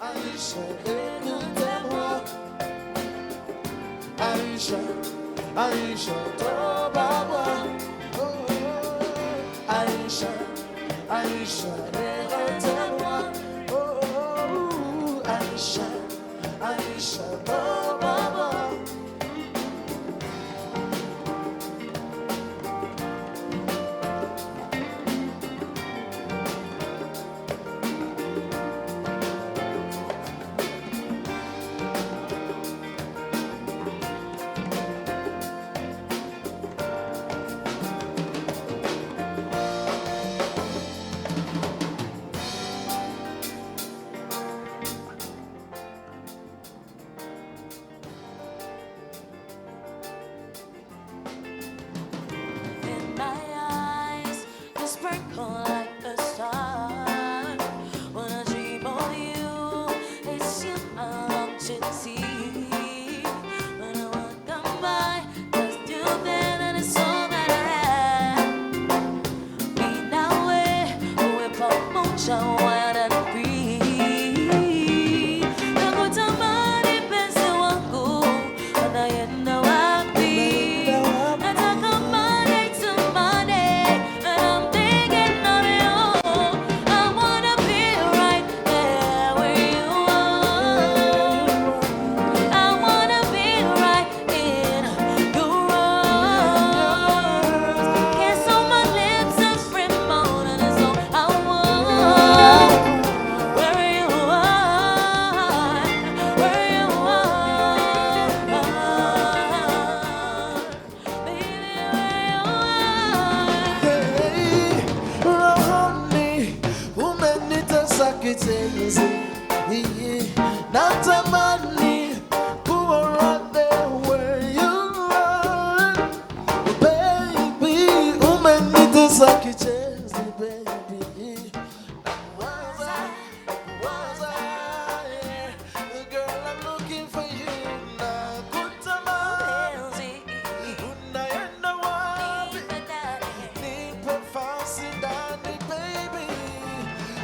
Aisha, écoutez-moi. Aisha, Aisha, Tobawa. Aisha, Aisha, écoutez-moi. Aisha, Aisha, Tobawa. Not a money, who are right there where you are, baby. Who made me to suck your chest, baby? Was I? Girl, I'm looking for you now. Good time, baby.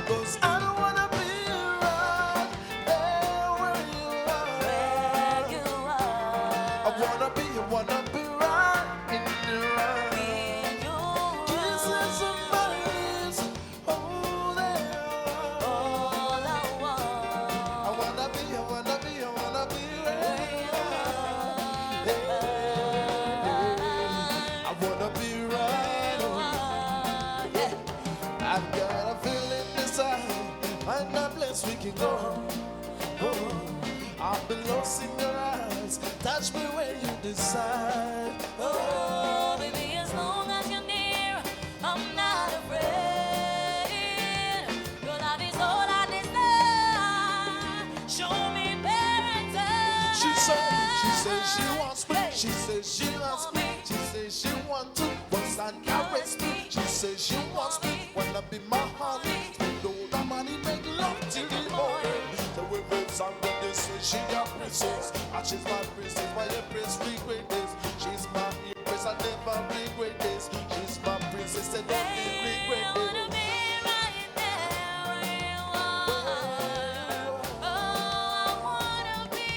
'Cause I don't wanna be right there where you are. I wanna be right in your arms. Kisses on my lips, oh there. All I want. I wanna be right. I wanna be right. I've got a feeling inside, I'm not blessed we can go. I've been lost in your eyes, touch me when you decide. Oh, baby, as long as you're near, I'm not afraid. Your love is all I desire. Show me paradise. She says she wants me. She says she loves me. She says she wants to once and caress me. She says she wants me, wanna be my honey. Spend all the money, make love till the morning. So we both sang when they say she a princess. And she's my princess, my empress, regret this. She's my empress, I never regret this. She's my princess, I don't regret I this. wanna be right there where you are. Oh, I wanna be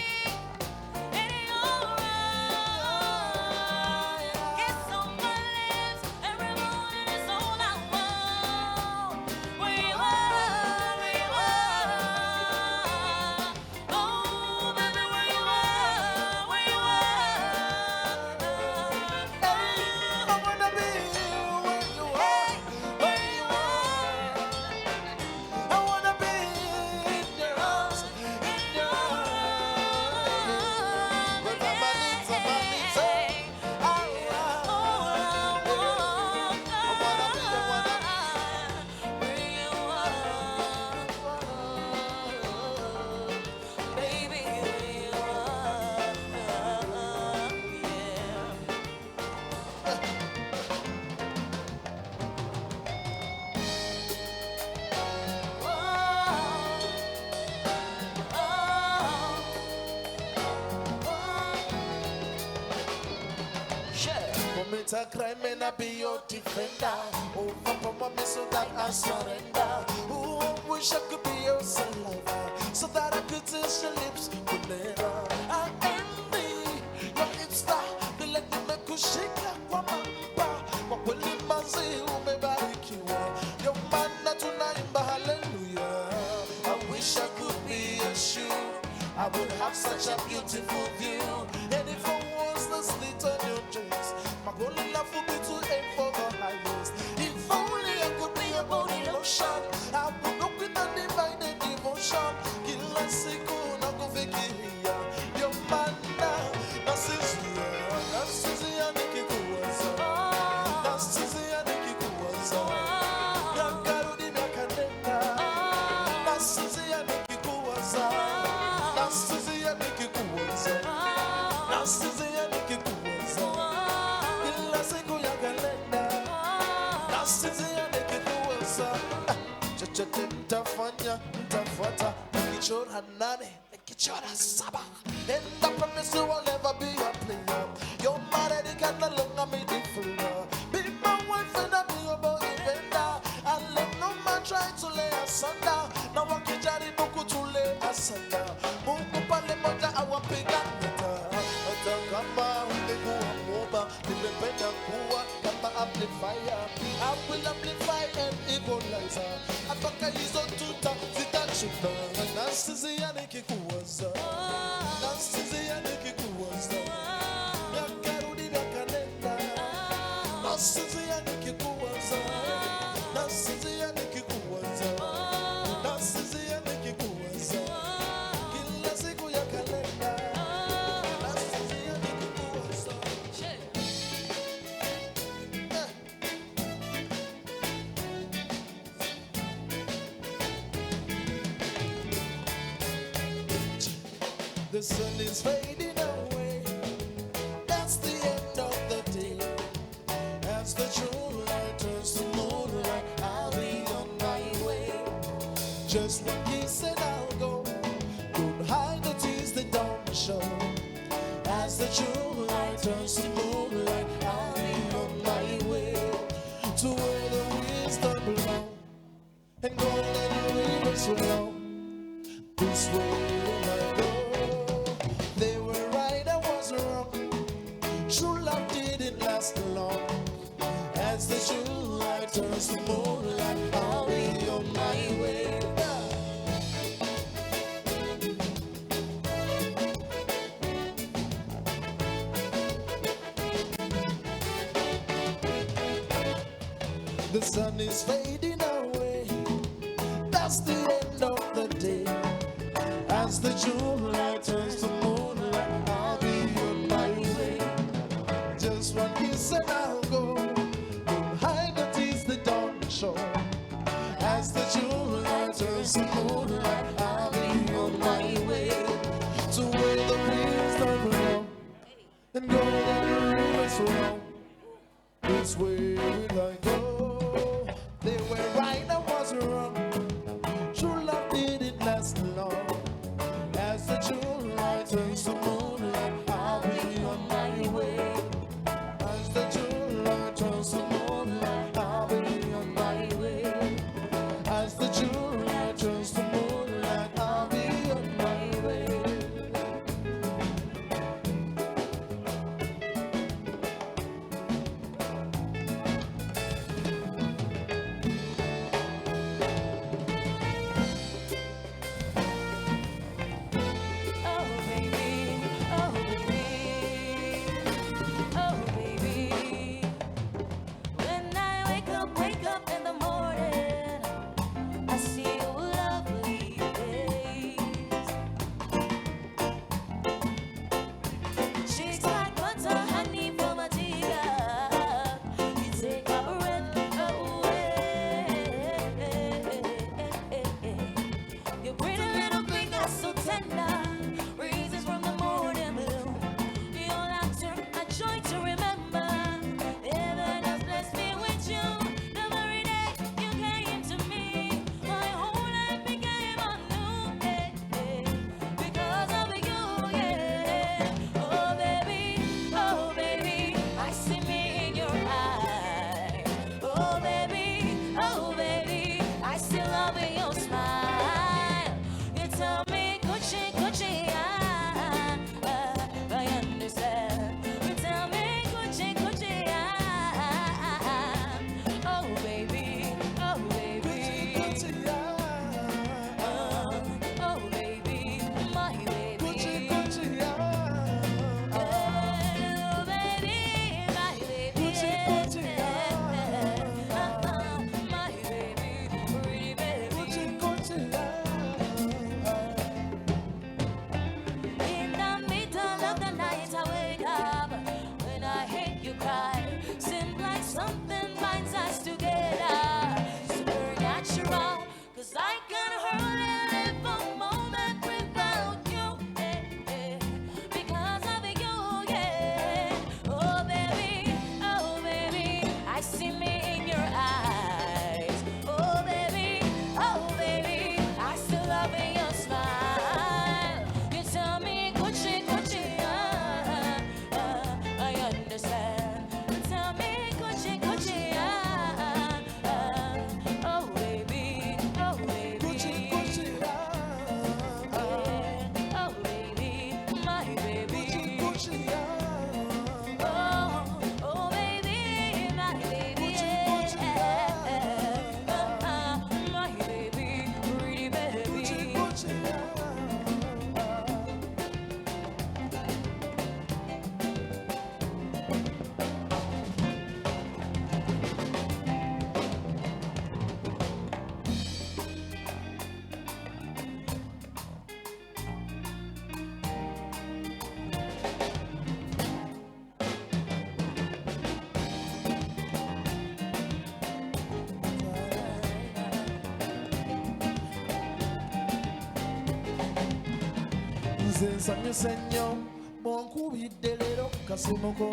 in your arms. Kiss on my lips every morning is all I want. Where you are, where you are. Oh, baby, where you are, where you are. I wanna be where you are. commit a crime and I be your defender. Overpower me so that I surrender. Oh, I wish I could be your saliva, so that I could taste your lips whenever I envy your Insta. They let me make you shake like Wamamba. But when you mazi, umebarikiwa. Your man not tonight, but hallelujah. I wish I could be a shoe. I would have such a beautiful view. And if I was the slit on your dress, my goal in life would be to aim for the highest. If only I could be a body lotion, I would look with a divided devotion. Kila siku na kufikiria your man na sisi ya nikikuwaza, na sisi ya nikikuwaza, yakarudi miakanena, na sisi ya nikikuwaza, na sisi ya nikikuwaza, na sisi ya nikikuwaza, kila siku yakalenda, na sisi ya nikikuwaza. Chochote nitafanya, nitafuata, nikichora nane, nikichora saba. And I promise you I'll never be a player. You're married, you can no longer be the fool. Be my wife and I'll be your boy defender. And let no man try to lay asunder. Now I can't carry no good to lay asunder. Mungu pale moja awapiga nita. Hata kama ungekuwa mwoba, nimependa kuwa kama amplifier. I will amplify and equalizer. Apaka hizo tuta zitachuna. Na sisi ya nikikuwaza, na sisi ya nikikuwaza, yakarudi yakanenda. Na sisi ya nikikuwaza, na sisi ya nikikuwaza, na sisi ya nikikuwaza, kila siku yakalenda. Na sisi ya nikikuwaza. The sun is fading away. That's the end of the day. As the true light turns to moonlight, I'll be on my way. Just when he said I'll go, don't hide the tears that don't show. As the true light turns to moonlight, I'll be on my way to where the winds don't blow and golden rivers flow. This way will I go. They were right, I was wrong. True love didn't last long. As the true light turns to moonlight, I'll be on my way. The sun is fading away. That's the end of the day. As the true light turns to moonlight, I'll be on my way. Just one kiss and I'll go. Don't hide the tears that don't show. As the true light turns to moonlight, I'll be on my way to where the winds don't blow and golden rivers flow. This way will I go. They were right, I was wrong. True love didn't last long. As the true light turns to moonlight, I'll be on my way. As the true light turns to moonlight, I'll be on my way. As the true light turns to moonlight, I'll be on my way. Nsanye senyo monkubidde leero kasumoko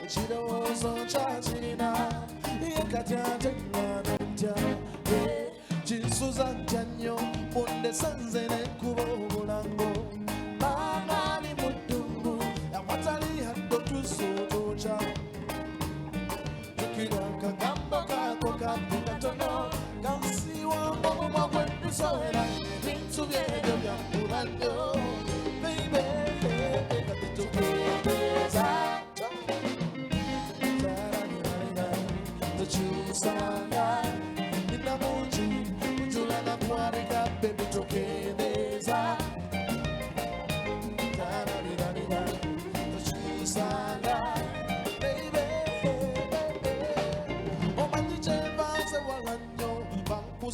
ekirowoozo nkyakirina ye kati ate ŋŋaana ntya kinsuza ntya nnyo mundesa nze n'enkuba obulango maamaali mu ddungu awatali hadde otusootooca jukira akagambo kaako kampi katono kansiiwanga omumwa gwe tusowera ebintu byebyo byankuba nnyo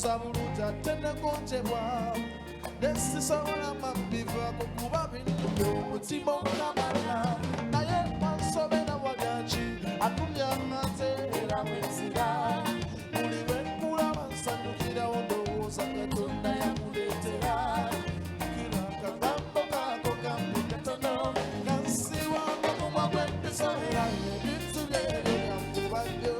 Zabuluta tena konjebwa nesisobola mabivaako kuba bintu by'omutima okamala naye mansobera wagaki atumya amaze era mwenzira buli lwe nkulaba nsanyukirawo ndowooza katonda yamuleetera kira akagambo kaako kambi katono kansiiwanga mumwa gw'endisobera ebintu byebyo byankuba nnyo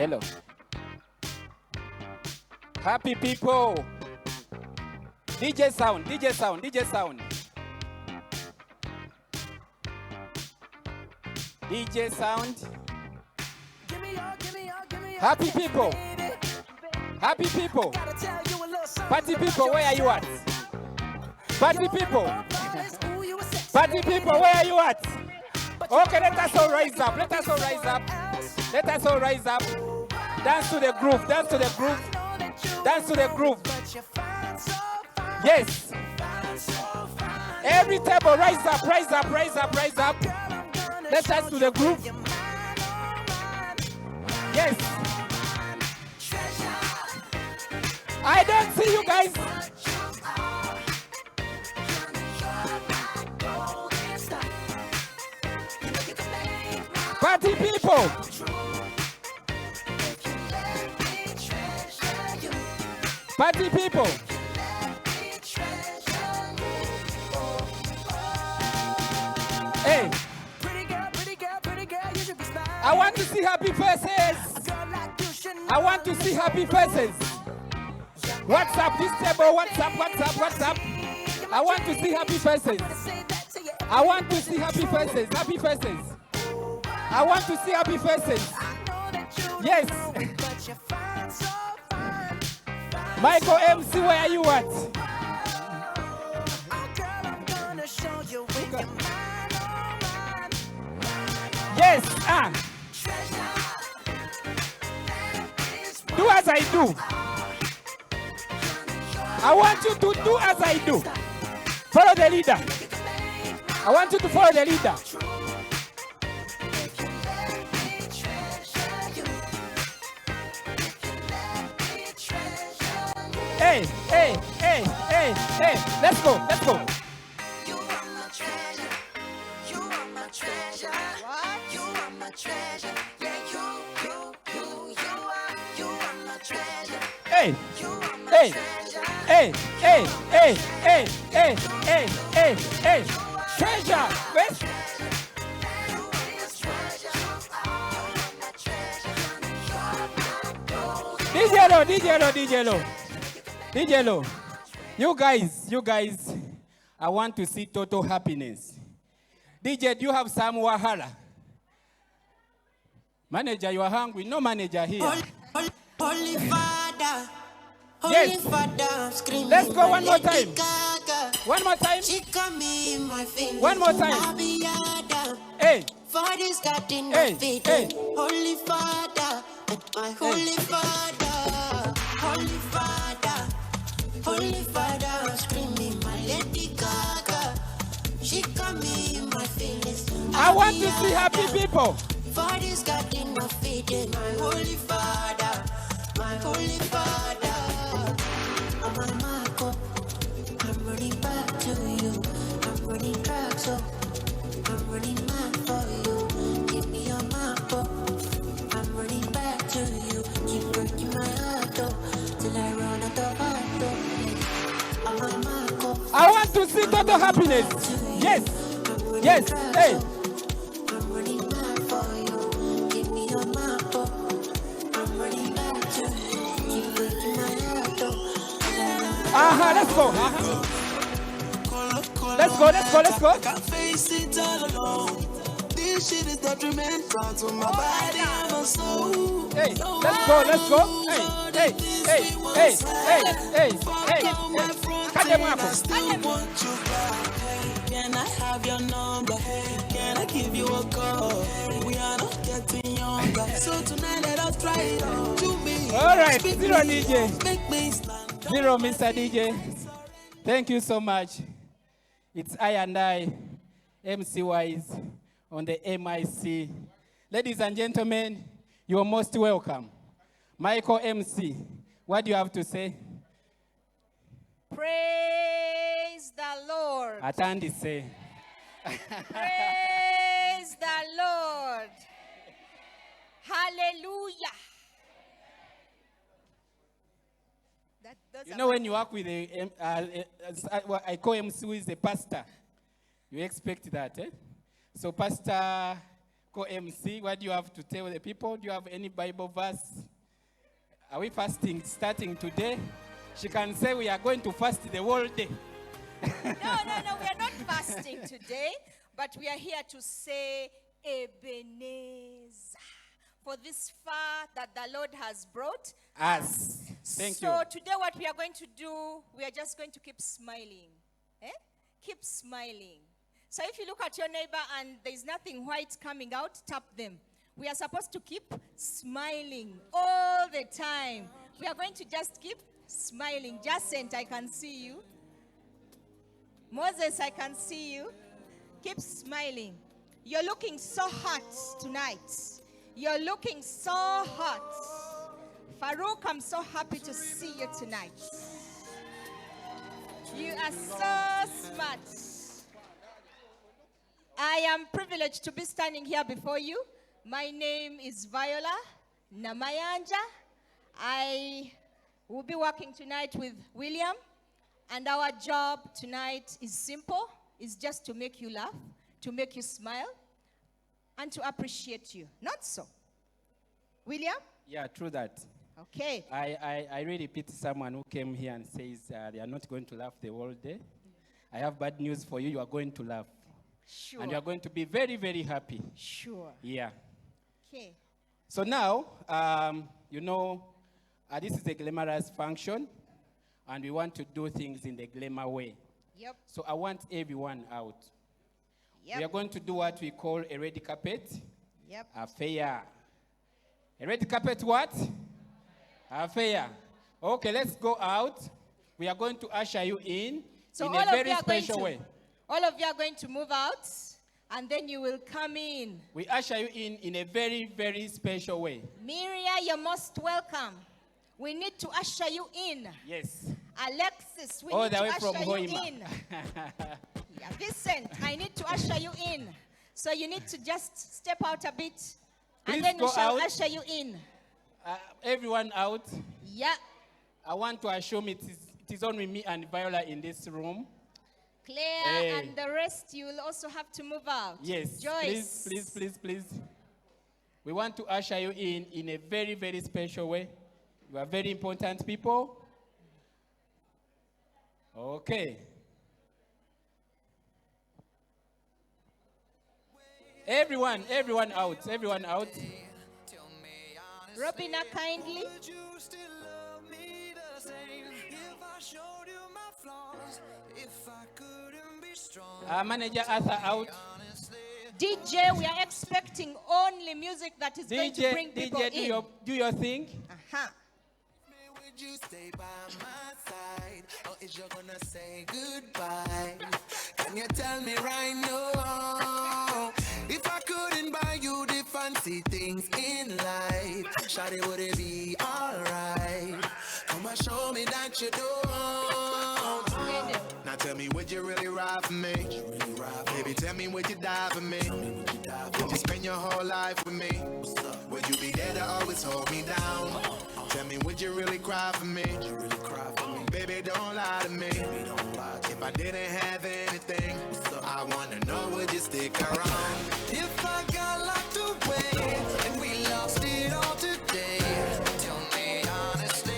Hello. Happy people. DJ sound, DJ sound, DJ sound. DJ sound. Happy people. Happy people. Party people, where are you at? Party people. Party people, where are you at? Okay, let us all rise up. Let us all rise up. Let us all rise up. Dance to the groove. Dance to the groove. Dance to the groove. Yes. Every table, rise up, rise up, rise up, rise up. Let's dance to the groove. Yes. I don't see you guys. Party people. Party people. Hey. I want to see happy faces. I want to see happy faces. What's up this table? What's up? What's up? What's up? I want to see happy faces. I want to see happy faces. Happy faces. I want to see happy faces. Yes. Michael MC, where are you at? Yes. Do as I do. I want you to do as I do. Follow the leader. I want you to follow the leader. Hey, hey, hey, hey, hey. Let's go, let's go. You are my treasure. You are my treasure. What? You are my treasure. Yeah, you are my treasure. Hey, You are my hey, treasure. hey, hey, hey, hey, hey, hey, hey, hey. Treasure, where's DJ Lo, DJ Lo, DJ Lo. DJ Lo. You guys, I want to see total happiness. DJ, do you have some wahala? Manager, you are hungry. No manager here. Holy Father. Yes. Let's go one more time. One more time. One more time. Hey. Father's got in my Hey. feet. Hey. Holy Father, my Holy Father, Holy Father, Holy Father, screaming my Lady Gaga. She got me in my feelings. I want to see happy people. Father's got in my feet. My Holy Father, my Holy Father. I'm a Marco. I'm running back to you. I'm running back so. I'm running mad for you. Give me your map up. I'm running back to you. Keep breaking my heart up till I run out of heart up. I'm a Marco. I want to see total happiness. Yes. Yes. Hey. I'm running mad for you. Give me your map up. I'm running back to you. Keep breaking my heart up till I run out. Let's go. Let's go. Can't face it all alone. This shit is detrimental to my body and my soul. Hey, let's go. Hey. Can I have your number? Can I give you a call? We are not getting younger, so tonight let us try it on. Jubilee. All right, zero DJ. Make me stand. Zero, Mr. DJ. Thank you so much. It's I and I, MC Wise, on the MIC. Ladies and gentlemen, you are most welcome. Michael MC, what do you have to say? Praise the Lord. Atandi say. Praise the Lord. Hallelujah. You know when you work with I call MC who is a pastor, you expect that, eh? So Pastor, call MC, what do you have to tell the people? Do you have any Bible verse? Are we fasting starting today? She can say we are going to fast the whole day. No, we are not fasting today, but we are here to say Ebenezer. For this far that the Lord has brought us. Thank you. So today what we are going to do, we are just going to keep smiling. Keep smiling. So if you look at your neighbor and there's nothing white coming out, tap them. We are supposed to keep smiling all the time. We are going to just keep smiling. Jacent, I can see you. Moses, I can see you. Keep smiling. You're looking so hot tonight. You're looking so hot. Farouk, I'm so happy to see you tonight. You are so smart. I am privileged to be standing here before you. My name is Viola Namayanja. I will be working tonight with William. And our job tonight is simple. It's just to make you laugh, to make you smile, and to appreciate you. Not so. William? Yeah, true that. Okay. I really pity someone who came here and says they are not going to laugh the whole day. I have bad news for you. You are going to laugh. Sure. And you are going to be very, very happy. Sure. Yeah. Okay. So now, this is a glamorous function, and we want to do things in the glamour way. Yep. So I want everyone out. Yep. We are going to do what we call a red carpet Yep. affair. A red carpet what? Affair. Okay, let's go out. We are going to usher you in So a all of very you are going special to, way. all of you are going to move out, and then you will come in. We usher you in a very, very special way. Miria, you're most welcome. We need to usher you in. Yes. Alexis, we All need the to way from usher you Hoima. in. Yeah, Vincent, I need to usher you in. So you need to just step out a bit, Please and then we go shall out. usher you in. Everyone out. Yeah. I want to assure me it is only me and Viola in this room. Claire Hey. and the rest, you will also have to move out. Yes. Joyce. Please. We want to usher you in a very, very special way. You are very important people. Okay. Everyone out. Everyone out. Robina, kindly. Manager Arthur out. DJ, we are expecting only music that is going to bring people DJ, in. do your thing. Would you stay by my side, or is you gonna say goodbye? Can you tell me right now? If I couldn't buy you the fancy things in life, shawty, would it be alright? Come and show me that you don't. Now tell me, would you really ride for me? Baby, tell me, would you die for me? Would you spend your whole life with me? Would you be there to always hold me down? Tell me, would you really cry for me? Baby, don't lie to me. If I didn't have anything, I wanna know, would you stick around? If I got locked away and we lost it all today, tell me honestly.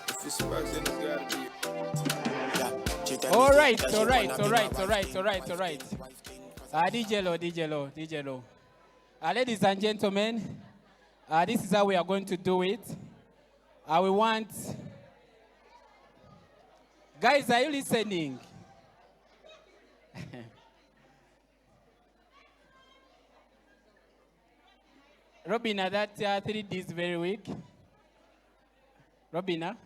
If it's working, it's gotta be. All right. DJ Lo. Ladies and gentlemen, this is how we are going to do it. We want... Guys, are you listening? Robina, that 3D is very weak. Robina?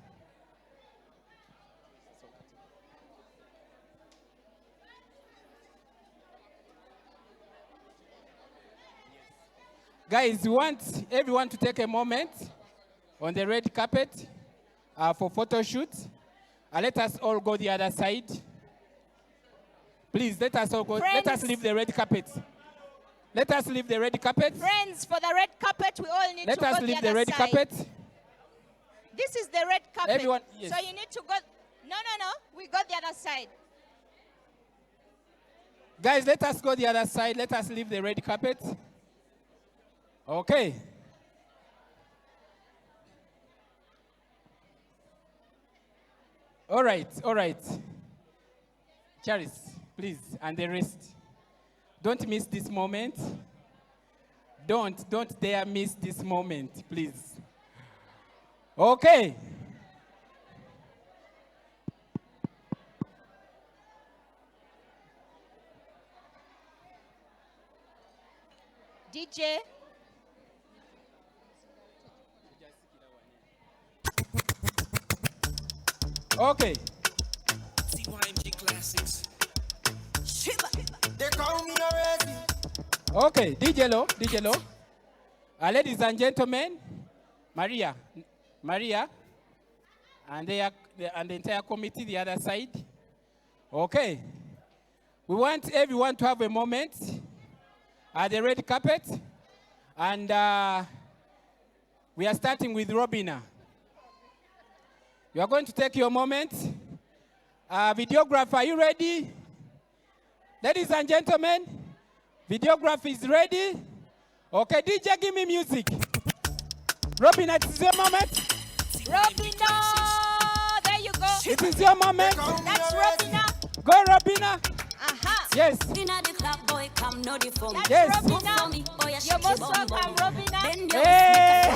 Guys, we want everyone to take a moment on the red carpet for photo shoot. Let us all go the other side. Please, let us all go. Friends. Let us leave the red carpet. Let us leave the red carpet. Friends, for the red carpet, we all need Let to go us the leave other the red side. carpet. This is the red carpet. Everyone, yes. So you need to go. No. We go the other side. Guys, let us go the other side. Let us leave the red carpet. Okay. All right. Charis, please, and the rest. Don't miss this moment. Don't dare miss this moment, please. Okay. DJ. Okay. CYMG Classics. They call me already. Okay, DJ Lo. Ladies and gentlemen, Maria, and the entire committee, the other side. Okay. We want everyone to have a moment at the red carpet. And we are starting with Robina. You are going to take your moment. Videographer, are you ready? Ladies and gentlemen, videographer is ready. Okay, DJ, give me music. Robina, it is your moment. Robina, there you go. It is your moment. That's Robina. Go, Robina. Yes. That's Yes. Robina. You're most welcome, Robina. Hey.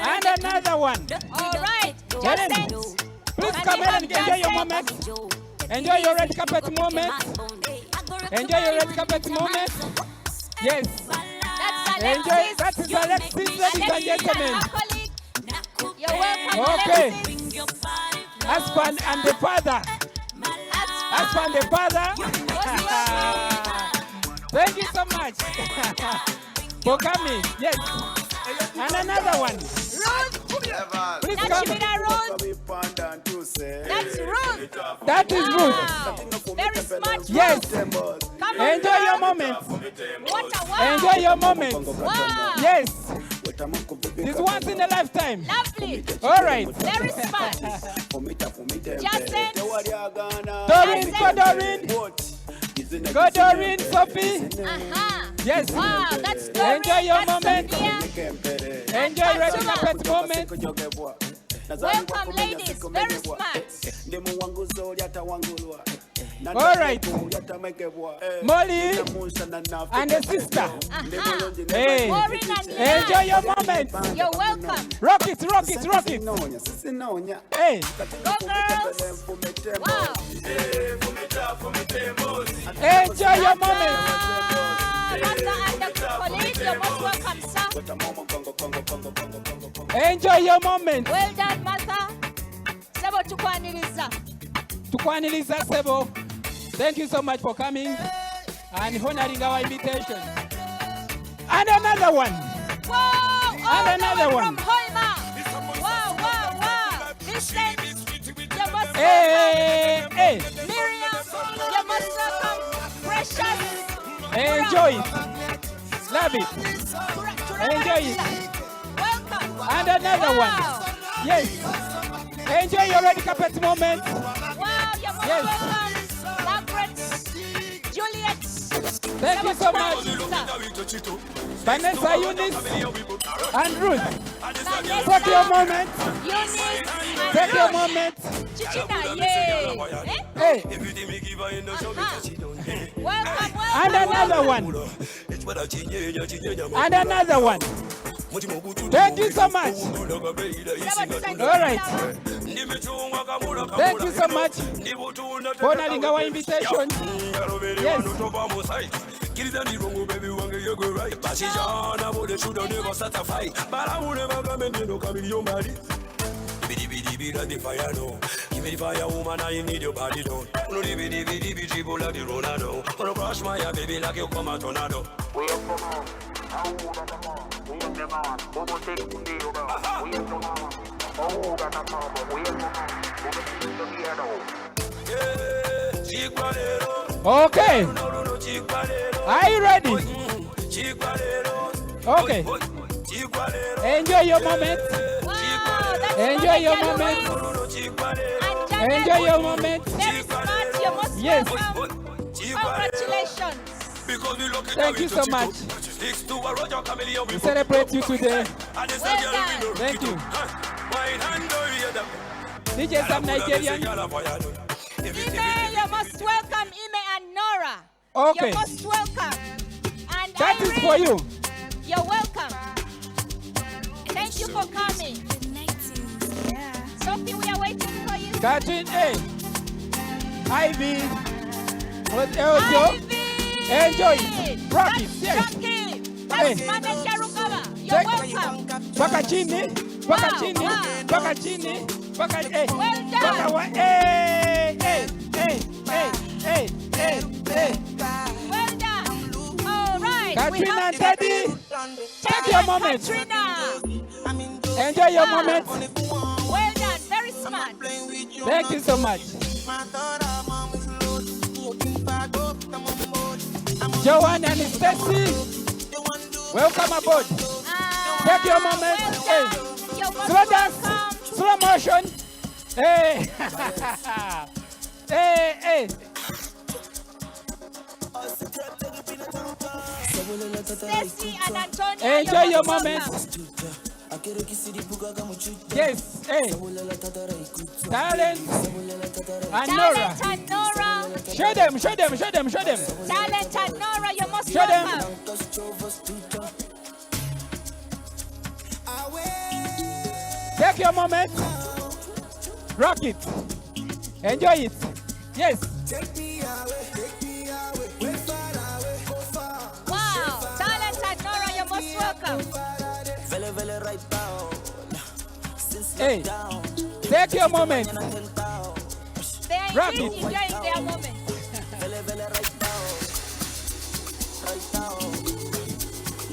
And another one. All right. Jalen, Just please come in and enjoy your moment. Enjoy your red carpet moment. Enjoy your red carpet moment. Yes. That's Enjoy. Alexis. That is Alexis, ladies and gentlemen. You're welcome, Okay. Alexis. Husband and the father. Husband and the father. Thank you so much for coming. Yes. And another one. Ruth. Please That's come. Shimina Ruth. That's Ruth. That is Ruth. Wow. Very smart Ruth. Yes. Come on, Enjoy your Ruth. moment. What a wow. Enjoy your moment. Wow. Yes. This once in a lifetime. Lovely. All right. Very smart. Jason. Doreen, go Doreen. Go Doreen, Sophie. Yes. Wow, that's Doreen. Enjoy your That's moment. Sophia. Enjoy red carpet moment. Welcome, ladies. Very smart. All right. Molly and the sister. Hey. Maureen and Enjoy your moment. You're welcome. Rock it, rock it, rock it. Hey. Go, girls. Wow. Enjoy your moment. Martha and the police, you're most welcome, sir. Enjoy your moment. Well done, Martha. Sebo tukwaniriza. Tukwaniliza Sebo. Thank you so much for coming and honoring our invitation. And another one. Wow. And another one. From Hoima. Wow, wow, wow. Listen. You must Hey, hey. Miriam, you must welcome Precious. Enjoy it. Love it. Enjoy it. Welcome. And another one. Yes. Enjoy your red carpet moment. Wow, you must Yes. welcome Margaret, Juliet. Thank you so much. Vanessa, Eunice, and Ruth. Take your moment. Eunice and Take your Ruth. moment. Chichina, yay. Hey. Welcome, And another one. And another one. Thank you so much. All right. Thank you so much for honoring our invitation. Yes. Give me fire, woman, I need your body down. No DB dribble like the Ronaldo. Wanna crush my baby like you come a tornado. We up for man. We up the man. Bobo take the deal down. We up the man. Oh, got a man. We up the man. Bobo take the deal down. Yeah, Chiqualero. Okay. Are you ready? Okay. Enjoy your moment. Enjoy your moment. Enjoy your moment. Very smart, you must Yes. welcome. Congratulations. Thank you so much. We celebrate you today. Well done. Thank you. DJ Sam Nigerian. Ime, you must welcome Ime and Nora. Okay. You're most welcome. And That is Irene, for you. You're welcome. Thank you for coming. Sophie, we are waiting for you. Catherine A. Ivy. What else? Ivy! Enjoy it. Rock it. That's Yes. Rocky. Hey. That's Manager Rukaba. You're Take- welcome. Bakachini. Bakachini. Wow. Bakachini. Bakachini. Well done. Hey. Hey. Hey. Hey. Hey. Hey. Hey. Well done. All right. Katrina and Teddy. Take your moment. Katrina. Enjoy your moment. Well done. Very smart. Thank you so much. Joanne and Stacy, welcome aboard. Take your moment. Well Hey. done. You're most Slow dance, welcome. slow motion. Hey. Hey, hey. Stacy and Antonia. Enjoy your you're most moment. welcome. Yes, hey. Talent and Nora. Talent and Nora. Show them, show them, show them, show them. Talent and Nora, you're most Show them. welcome. Take your moment. Rock it. Enjoy it. Yes. Wow. Talent and Nora, you're most welcome. Hey. Take your moment. They are Rock indeed it. enjoying their moment.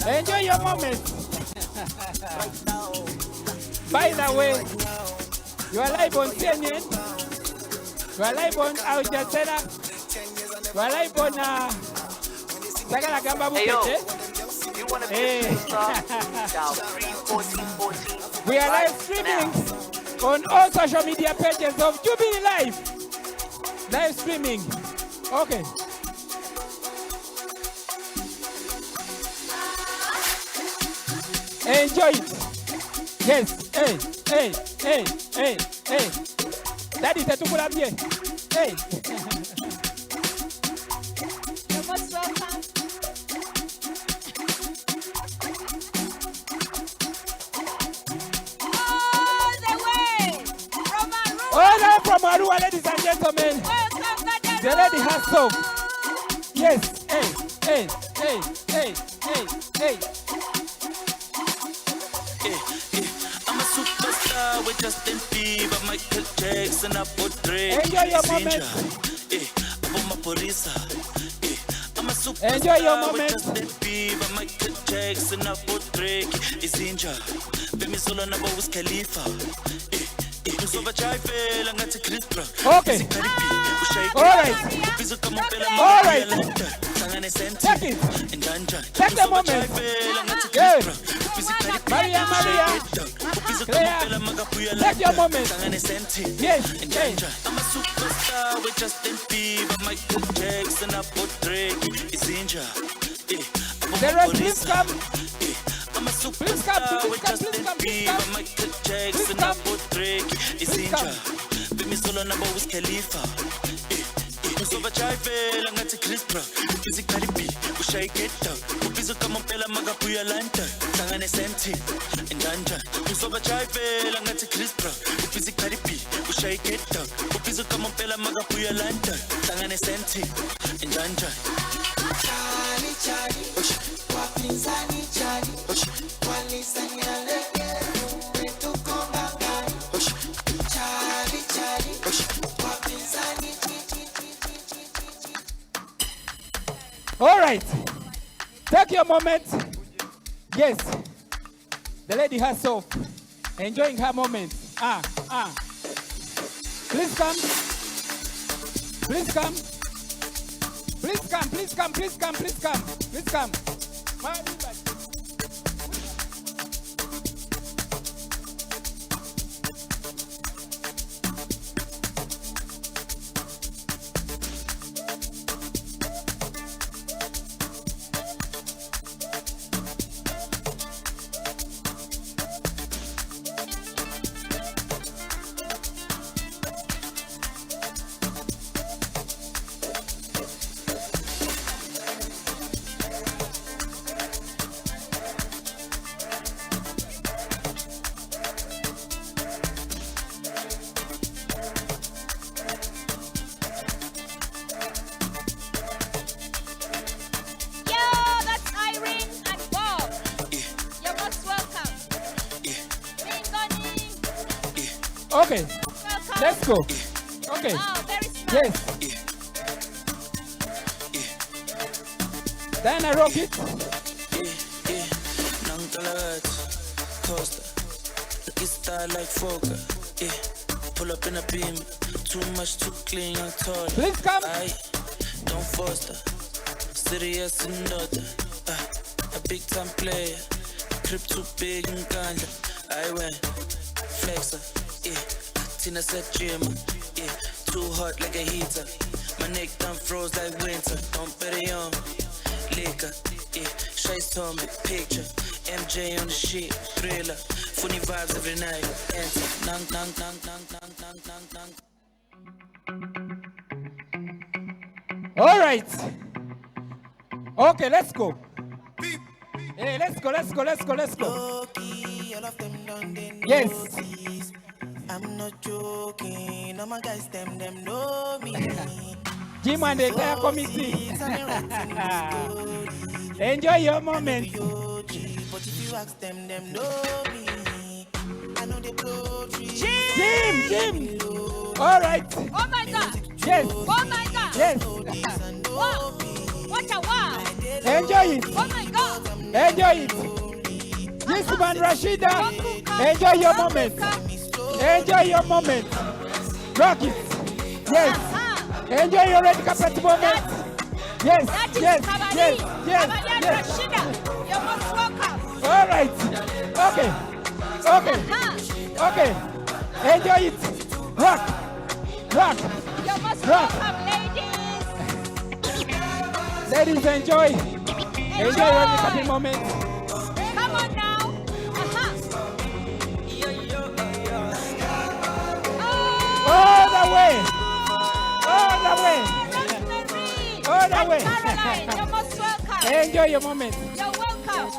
Enjoy your moment. By the way, you are live on CNN. You are live on Al Jazeera. You are live on Sagala Gamba Bukete. Hey. We are live streaming on all social media pages of Jubilee Live. Live streaming. Okay. Enjoy it. Yes, hey. Daddy, t'es tout pour la bien. Hey. You're most welcome. All the way from Arua. All the way from Arua, ladies and gentlemen. Welcome, Madam. The lady has soap. Yes, hey. I'm a superstar with Justin Bieber, Michael Jackson, Drake. Enjoy your moment. I'm a Enjoy your superstar with moment. Justin Bieber, Michael Jackson, Drake. Izinja, Bemi Solo na Wiz Khalifa. Okay. All right. Check it. Take the moment. Good. Maria. Clear. Take your moment. Yes. Hey. I'm a superstar with Justin Bieber, Michael Jackson, Drake. Izinja. The rest, please come. I'm a superstar with Justin Bieber, Michael Jackson, Drake. Izinja. Bimi Solo na Wiz Khalifa. Uzova chayvela ngathi Chris Brown. Busy Cardi B, ushaya get down. Ubizo kama mpela magabuya lanta. Hlangane senti, njanja. Uzova chayvela ngathi Chris Brown. Busy Cardi B, ushaya get down. Ubizo kama mpela magabuya lanta. Hlangane senti, njanja. Charlie, wapinzani Charlie, walisanyaleke, wetukonga gani. Charlie, wapinzani. All right. Take your moment. Yes. The lady has soap. Enjoying her moment. Please come. Please come. Please come. Please come. Please come. Please come. Please come. Okay, let's go. Okay. Oh, very smart. Yes. Then I rock it. Costa, it's style like Fokker. Pull up in a beam, too much, too clean, young tall. Please come. Don't foster, serious and daughter. A big time player, crib too big and ganja. I went flexer, Tina said gym, too hot like a heater. My neck done froze like winter. Don't bet it on liquor, Shay's told me picture. MJ on the sheet, thriller, funny vibes every night. Enter, nang. All right. Okay, let's go. Hey, let's go. Low-key, all of them done, they Yes. notice. I'm not joking, all my guys, them know me. Jim and the entire committee. Enjoy your moment. But if you ask them know me. I know they blow trees. Jim. All right. Oh my God. Yes. Oh my God. Yes. Wow. What a wow. Enjoy it. Oh my God. Enjoy it. Yes, man, Rashida. Enjoy your moment. Enjoy your moment. Rock it. Yes. Enjoy your red carpet moment. Yes. That is Yes. Kabali. Yes. Yes. Kabali and Yes. Rashida. You're most welcome. All right. Okay. Enjoy it. Rock. You're most Rock. welcome, ladies. Ladies, enjoy. Enjoy your red carpet moment. Come on now. the way. Rosemary. All the And way. Caroline, you're most welcome. Enjoy your moment. You're welcome.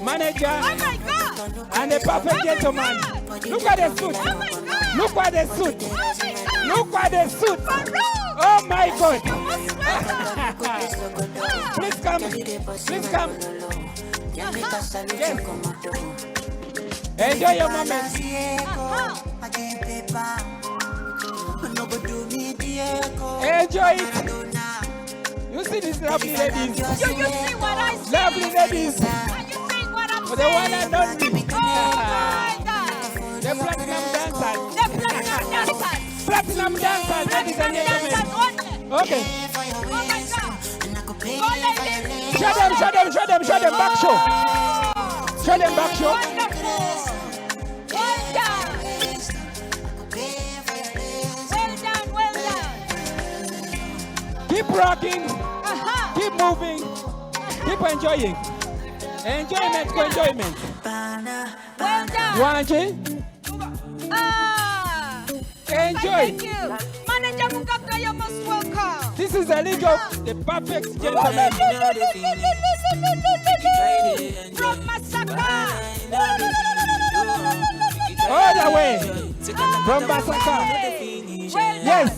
Manager Oh my God. and the perfect Oh my gentleman. God. Look at the suit. Oh my God. Look at the suit. Oh my God. Look at the suit. Farouk. Oh my God. You're most welcome. Please come. Please come. Yes. Enjoy your moment. Enjoy it. You see these lovely ladies. You see what I see? Lovely ladies. Are you seeing what I'm The saying? one and only. Oh my God. The platinum dancers. The platinum dancers. Platinum dancers, ladies and Dancers gentlemen. only. Okay. Oh my God. Go ladies. Show them back show. Show them back show. Wonderful. Well done. Well done. Keep rocking. Uh-huh. Keep moving. Keep enjoying. Enjoyment for enjoyment. Well done. Wanji, Ah. enjoy. Thank you. Manager Mukaka, you're most welcome. This is a league of the perfect gentleman. From Masaka. All the way. From Masaka. Well Yes.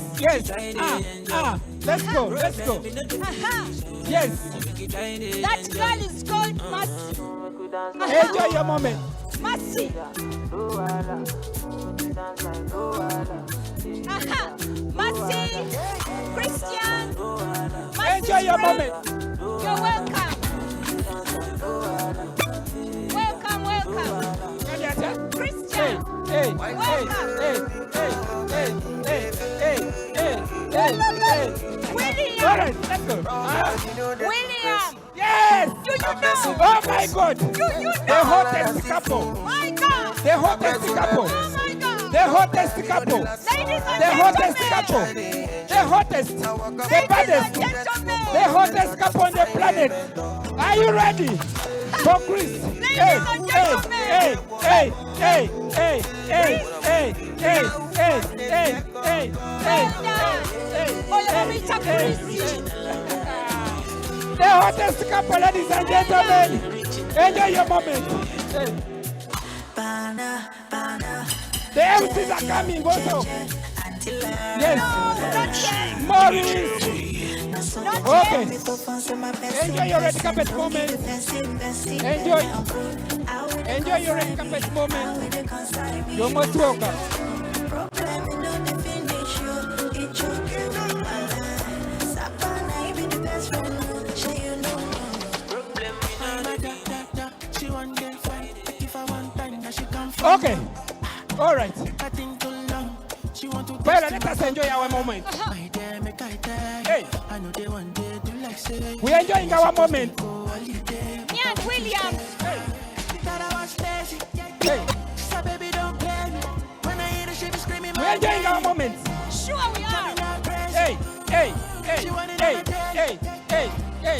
Let's go. Uh-huh. Yes. That girl is called Mercy. Enjoy your moment. Mercy. Mercy. Christian. Mercy Enjoy your friend. moment. You're welcome. Welcome. Christian. William. All right, let's go. William. Yes. Do you know? Oh my God. Do you know? The hottest couple. My God. The hottest couple. Oh my God. The hottest couple. Ladies and The hottest gentlemen. couple. The hottest. The Ladies and baddest. gentlemen. The hottest couple on the planet. Are you ready for Chris? Hey, and hey, gentlemen. hey, hey, hey, hey, hey, hey, hey, hey, hey, hey, hey, the hottest couple, ladies and gentlemen. Enjoy your moment. The MCs are coming also. Yes. Maurice. Okay. Enjoy your red carpet moment. Enjoy your red carpet moment. You're most welcome. Okay. All right. Well, let us enjoy our moment. Hey. We're enjoying our moment. Me and William. Hey. We're enjoying our moment. Sure we are. Hey, hey, hey, hey, hey, hey, hey, hey,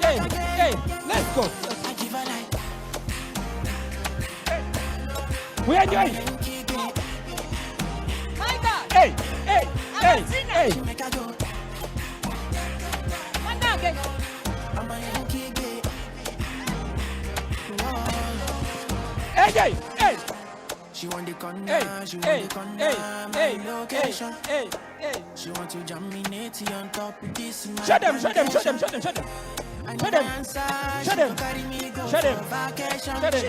hey, hey, let's go. We are enjoying. My God. Hey, hey, hey, hey. Manage. Hey, hey. She want the corner, Hey, she hey, want the corner, hey, my location. hey, hey. She want to germinate on top of this. Shut them. Shut them. Show them. Should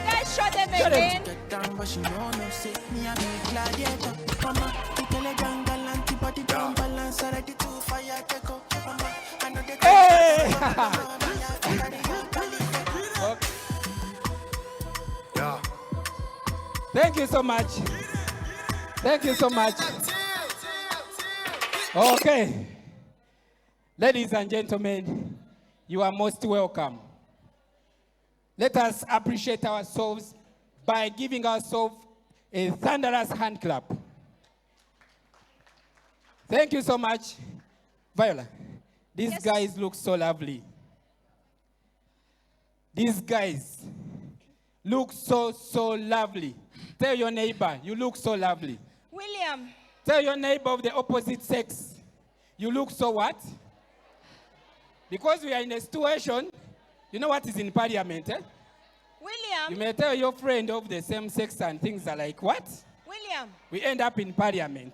I show them again? But she know no say me a big gladiator. Mama, you tell a jungle antibody down balance already to fire take up. Mama, I know they Hey! Yeah. Thank you so much. Thank you so much. Okay. Ladies and gentlemen, you are most welcome. Let us appreciate ourselves by giving ourselves a thunderous hand clap. Thank you so much. Viola, these guys look so lovely. These guys look so, so lovely. Tell your neighbor, you look so lovely. William, Tell your neighbor of the opposite sex, you look so what? Because we are in a situation, you know what is in parliament, eh? You William, may tell your friend of the same sex and things are like, what? William, We end up in parliament.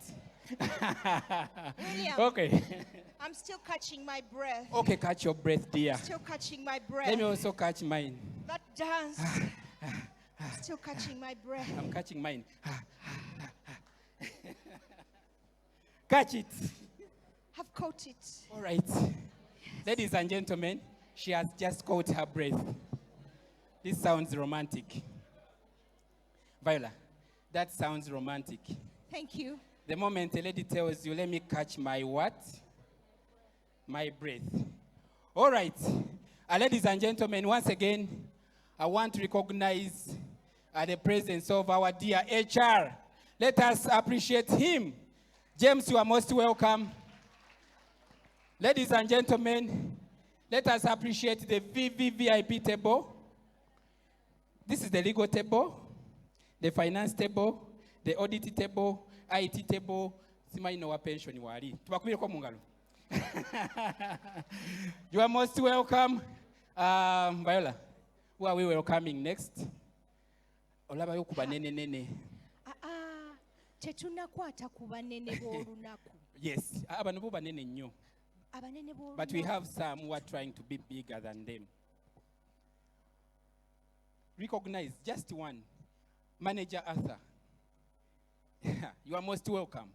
William. Okay. I'm still catching my breath. Okay, catch your breath, dear. Still catching my Let me breath. also catch mine. That dance. Still catching my breath. I'm catching mine. Catch it. Have caught it. All right. Ladies and gentlemen, she has just caught her breath. This sounds romantic. Viola, that sounds romantic. Thank you. The moment a lady tells you, let me catch my what? My breath. All right. Ladies and gentlemen, once again, I want to recognize the presence of our dear HR. Let us appreciate him. James, you are most welcome. Ladies and gentlemen, let us appreciate the VVVIP table. This is the legal table, the finance table, the audit table, IT table. Simanyi no pension wali. Tubakubireko mu ngalo. You are most welcome. Viola, who are we welcoming next? Olabayo kuba nene. Tetunakwata ku banene b'olunaku. Yes, abantu bo banene nnyo. Abanene b'olunaku. But we have some who are trying to be bigger than them. Recognize just one. Manager Arthur. You are most welcome.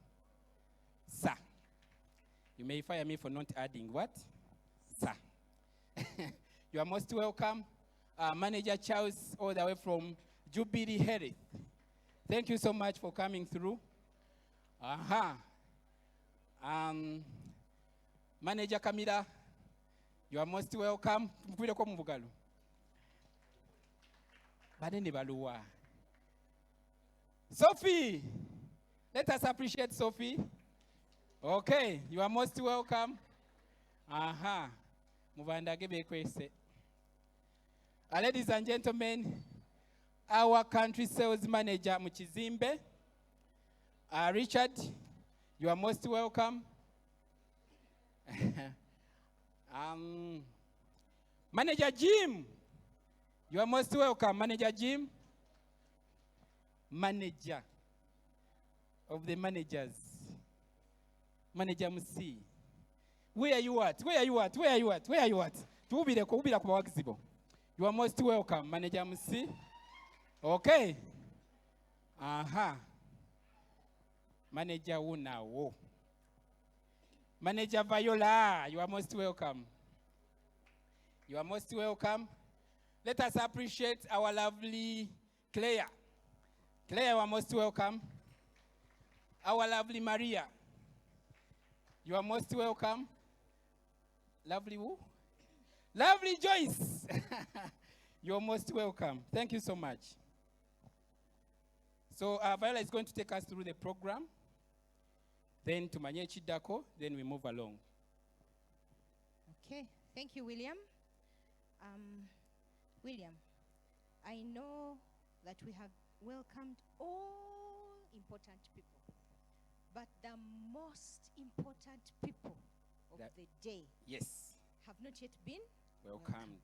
Sir. You may fire me for not adding what? Sir. You are most welcome. Manager Charles, all the way from Jubilee Health. Thank you so much for coming through. Manager Camila, you are most welcome. Sophie, let us appreciate Sophie. Okay, you are most welcome. Ladies and gentlemen, our country sales manager Muchizimbe, Richard, you are most welcome. Manager Jim, you are most welcome. Manager Jim, manager of the managers, Manager MC. Where are you at? Where are you at? Where are you at? Where are you at? You are most welcome, Manager MC. Okay. Manager Unawo. Manager Viola, you are most welcome. You are most welcome. Let us appreciate our lovely Claire. Claire, you are most welcome. Our lovely Maria. You are most welcome. Lovely who? Lovely Joyce. You are most welcome. Thank you so much. So Viola is going to take us through the program. Then to Manyechi Dako, then we move along. Okay, thank you, William. William, I know that we have welcomed all important people, but the most important people of the day, yes, have not yet been welcomed.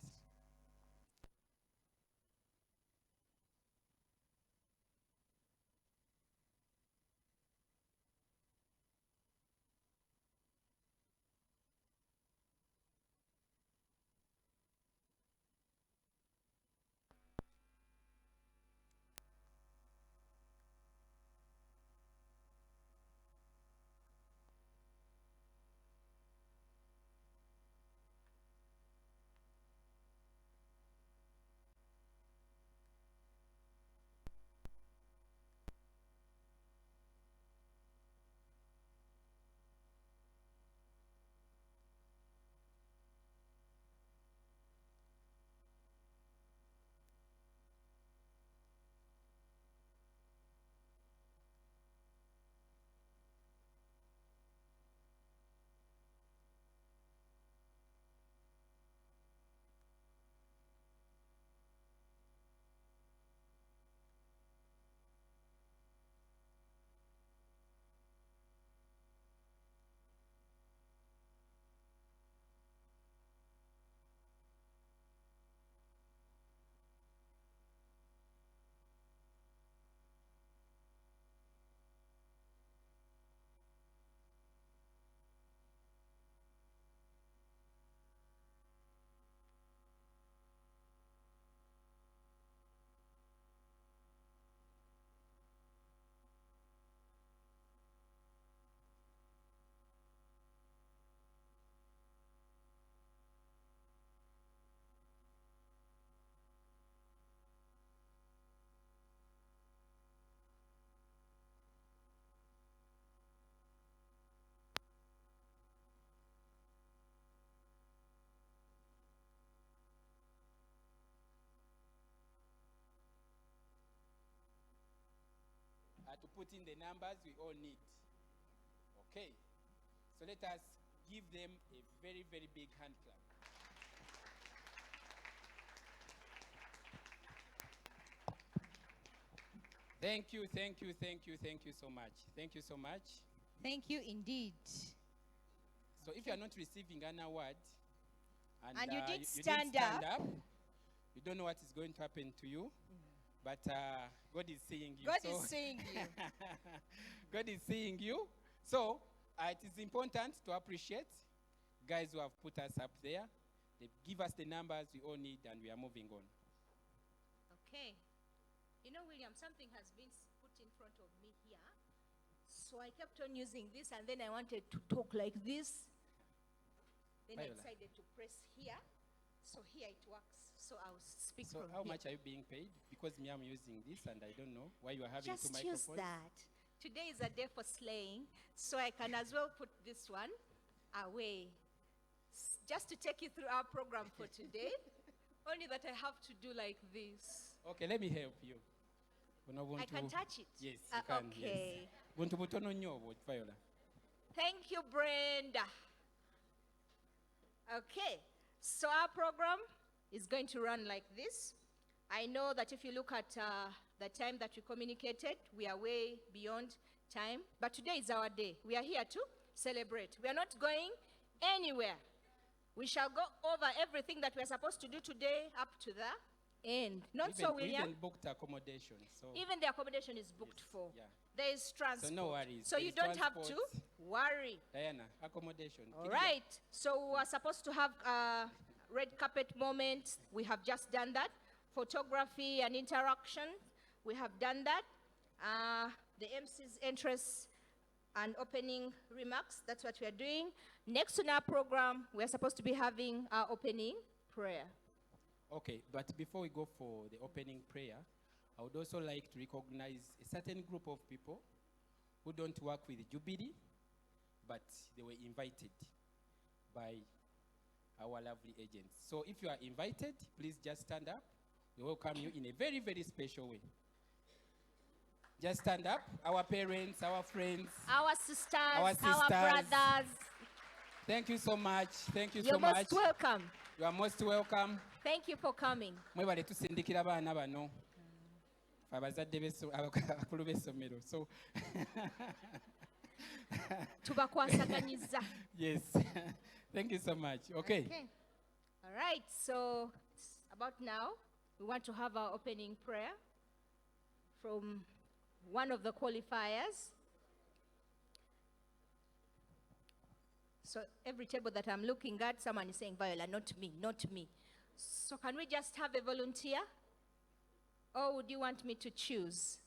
to put in the numbers we all need. Okay. So let us give them a very, very big hand clap. Thank you, thank you, thank you, thank you so much. Thank you so much. Thank you indeed. So if you are not receiving an award, And you did you stand stand up. you don't know what is going to happen to you, but God is seeing you. God So- is seeing you. God is seeing you. So it is important to appreciate guys who have put us up there. They give us the numbers we all need, and we are moving on. Okay. You know, William, something has been put in front of me here. So I kept on using this, and then I wanted to talk like this. Then I Viola. decided to press here. So here it works. So I'll speak So from how here. much are you being paid? Because me, I'm using this, and I don't know why you are having two Just microphones. use that. Today is a day for slaying, so I can as well put this one away. Just to take you through our program for today. Only that I have to do like this. Okay, let me help you. I can touch it. Yes, you can. Okay. Yes. Buntu butono nnyo obwo, Viola. Thank you, Brenda. Okay, so our program is going to run like this. I know that if you look at the time that we communicated, we are way beyond time. But today is our day. We are here to celebrate. We are not going anywhere. We shall go over everything that we are supposed to do today up to the end. Not so, We William. even booked accommodation. So Even the accommodation is booked Yes, for. yeah. There is transport. no worries. So There you is don't have to transport. worry. Diana, accommodation. All Kiria. right. So we are supposed to have a red carpet moment. We have just done that. Photography and interaction. We have done that. The MC's entrance and opening remarks. That's what we are doing. Next on our program, we are supposed to be having our opening prayer. Okay, but before we go for the opening prayer, I would also like to recognize a certain group of people who don't work with Jubilee, but they were invited by our lovely agents. So if you are invited, please just stand up. We welcome you in a very, very special way. Just stand up. Our parents, our friends. Our sisters, Our our sisters. brothers, Thank you so much. Thank you you're so much. most welcome. You are most welcome. Thank you for coming. Mwebale tusindikira abaana bano abazadde abakulu b'essomero. So Tubakwasaganyiza. yes. Thank you so much. Okay. All right, so it's about now. We want to have our opening prayer from one of the qualifiers. So every table that I'm looking at, someone is saying, Viola, not me, not me. So can we just have a volunteer? Or would you want me to choose?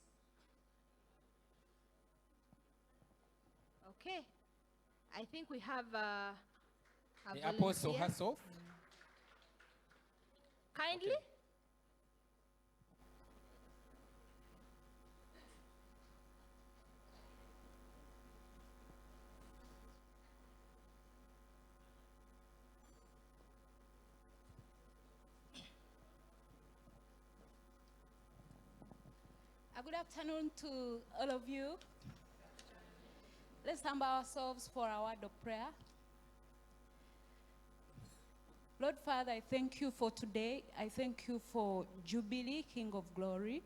Okay. I think we have a The apostle volunteer. herself. Kindly. Okay. Good afternoon to all of you. Let's humble ourselves for our word of prayer. Lord Father, I thank you for today. I thank you for Jubilee, King of Glory.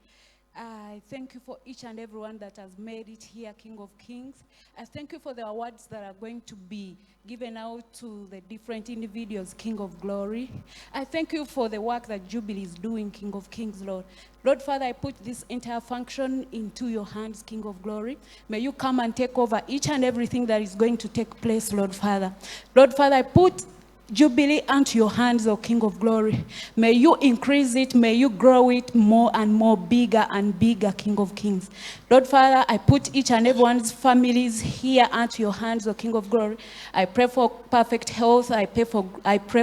I thank you for each and everyone that has made it here, King of Kings. I thank you for the awards that are going to be given out to the different individuals, King of Glory. I thank you for the work that Jubilee is doing, King of Kings, Lord. Lord Father, I put this entire function into your hands, King of Glory. May you come and take over each and everything that is going to take place, Lord Father. Lord Father, I put Jubilee unto your hands, O King of Glory. May you increase it, may you grow it more and more, bigger and bigger, King of Kings. Lord Father, I put each and everyone's families here unto your hands, O King of Glory. I pray for perfect health, I pray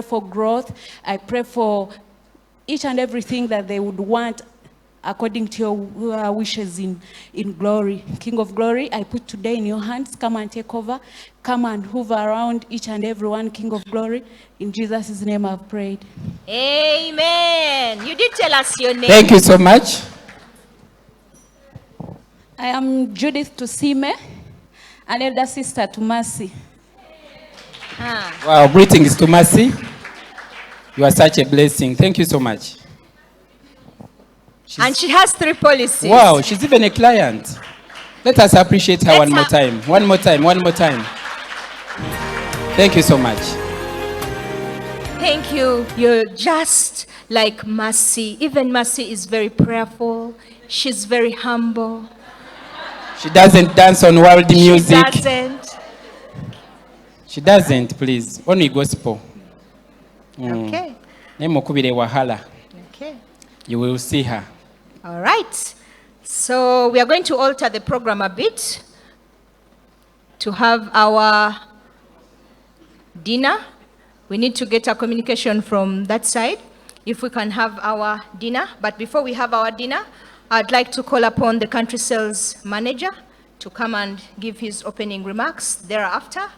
for growth, I pray for each and everything that they would want according to your wishes in glory. King of Glory, I put today in your hands. Come and take over. Come and hover around each and every one, King of Glory. In Jesus' name I've prayed. Amen. You did tell us your name. Thank you so much. I am Judith to Sime, an elder sister to Mercy. Wow, greetings to Mercy. You are such a blessing. Thank you so much. And she has 3 policies. Wow, she's even a client. Let us appreciate her one more time. One more time, one more time. Thank you so much. Thank you. You're just like Mercy. Even Mercy is very prayerful. She's very humble. She doesn't dance on world music. She doesn't. She doesn't, please. Only gospel. Okay. Nemokubire wahala. Okay. You will see her. All right. So we are going to alter the program a bit to have our dinner. We need to get a communication from that side if we can have our dinner. But before we have our dinner, I'd like to call upon the country sales manager to come and give his opening remarks. Thereafter,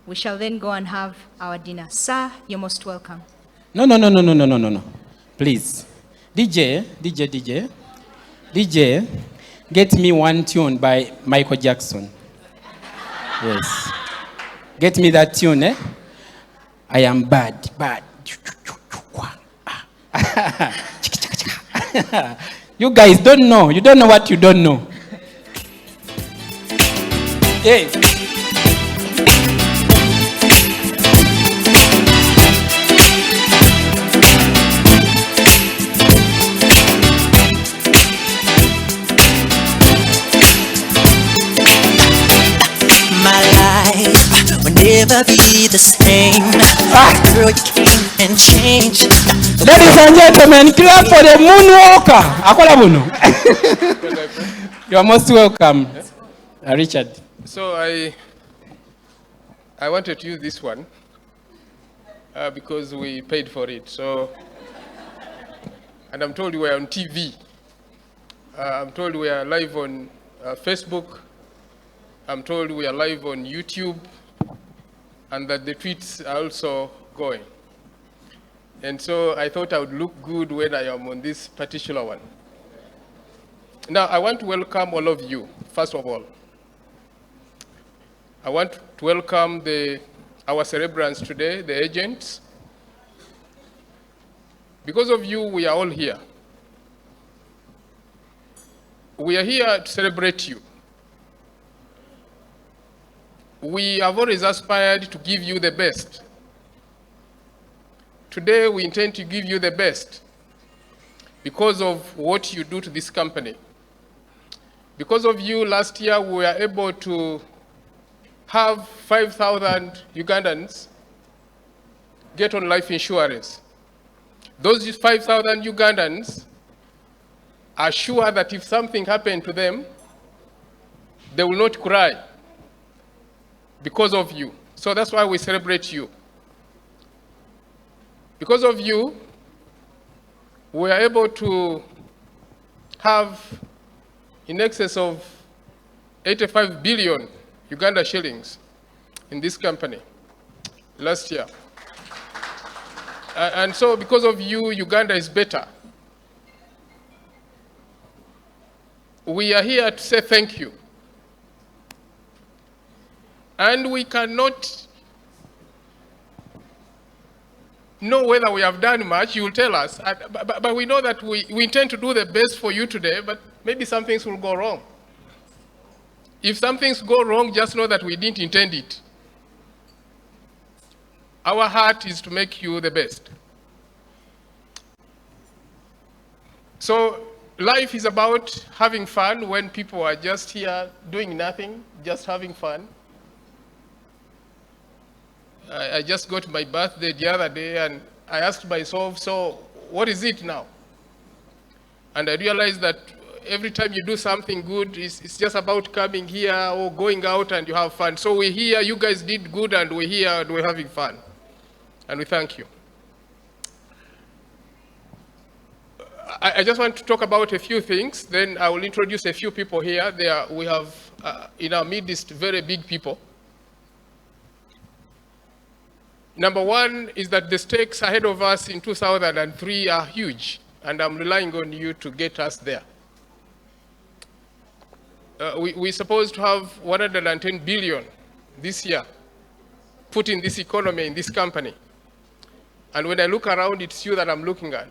we shall then go and have our dinner. Sir, you're most welcome. No. Please. DJ, get me one tune by Michael Jackson. Yes. Get me that tune, eh? I am bad. You guys don't know. You don't know what you don't know. Hey. My life will never be the same. Girl, you came and changed. Ladies and gentlemen, clap for the moonwalker. Akola buno. You are most welcome, Richard. So I wanted to use this one because we paid for it. So, and I'm told we are on TV. I'm told we are live on Facebook. I'm told we are live on YouTube, and that the tweets are also going. And so I thought I would look good when I am on this particular one. Now, I want to welcome all of you, first of all. I want to welcome our celebrants today, the agents. Because of you, we are all here. We are here to celebrate you. We have always aspired to give you the best. Today, we intend to give you the best because of what you do to this company. Because of you, last year, we were able to have 5,000 Ugandans get on life insurance. Those 5,000 Ugandans are sure that if something happened to them, they will not cry because of you. So that's why we celebrate you. Because of you, we are able to have in excess of 85 billion Uganda shillings in this company last year. And so because of you, Uganda is better. We are here to say thank you. And we cannot know whether we have done much. You will tell us. But we know that we intend to do the best for you today, but maybe some things will go wrong. If some things go wrong, just know that we didn't intend it. Our heart is to make you the best. So life is about having fun when people are just here doing nothing, just having fun. I just got my birthday the other day and I asked myself, so what is it now? And I realized that every time you do something good, it's just about coming here or going out and you have fun. So we're here, you guys did good, and we're here and we're having fun. And we thank you. I just want to talk about a few things, then I will introduce a few people here. We have in our midst very big people. Number one is that the stakes ahead of us in 2003 are huge, and I'm relying on you to get us there. we're supposed to have 110 billion this year put in this economy, in this company. And when I look around, it's you that I'm looking at.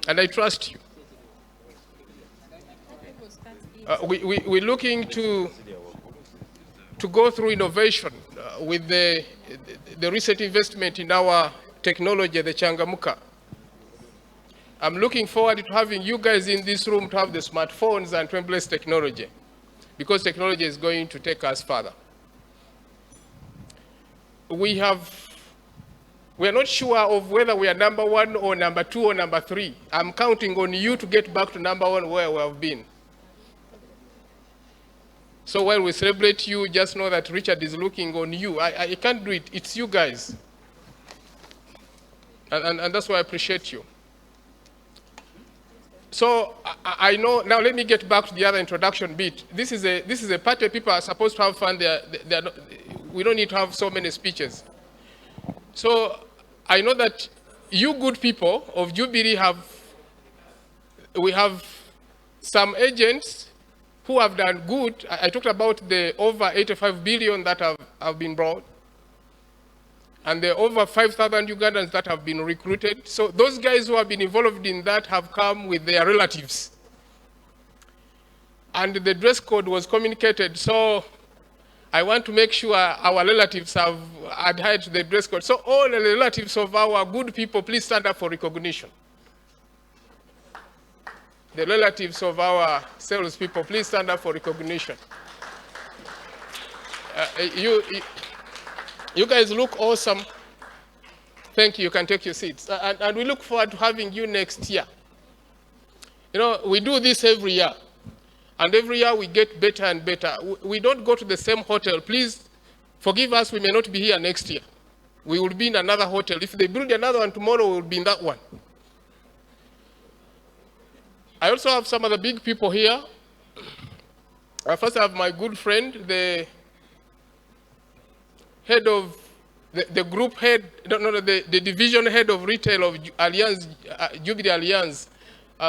And I trust you. We're looking to go through innovation with the recent investment in our technology, the Changamuka. I'm looking forward to having you guys in this room to have the smartphones and to embrace technology, because technology is going to take us further. We are not sure of whether we are number 1 or number 2 or number 3. I'm counting on you to get back to number 1 where we have been. So while we celebrate you, just know that Richard is looking on you. I can't do it. It's you guys. And that's why I appreciate you. So I know, now let me get back to the other introduction bit. This is a party people are supposed to have fun. We don't need to have so many speeches. So I know that you good people of Jubilee we have some agents who have done good. I talked about the over 85 billion that have been brought, and the over 5,000 Ugandans that have been recruited. So those guys who have been involved in that have come with their relatives. And the dress code was communicated, so I want to make sure our relatives have adhered to the dress code. So all the relatives of our good people, please stand up for recognition. The relatives of our sales people, please stand up for recognition. You guys look awesome. Thank you. You can take your seats. And we look forward to having you next year. You know, we do this every year. And every year we get better and better. We don't go to the same hotel. Please forgive us, we may not be here next year. We will be in another hotel. If they build another one tomorrow, we will be in that one. I also have some other big people here. First, I have my good friend, the head of the group head, the division head of retail of Alliance, Jubilee Alliance,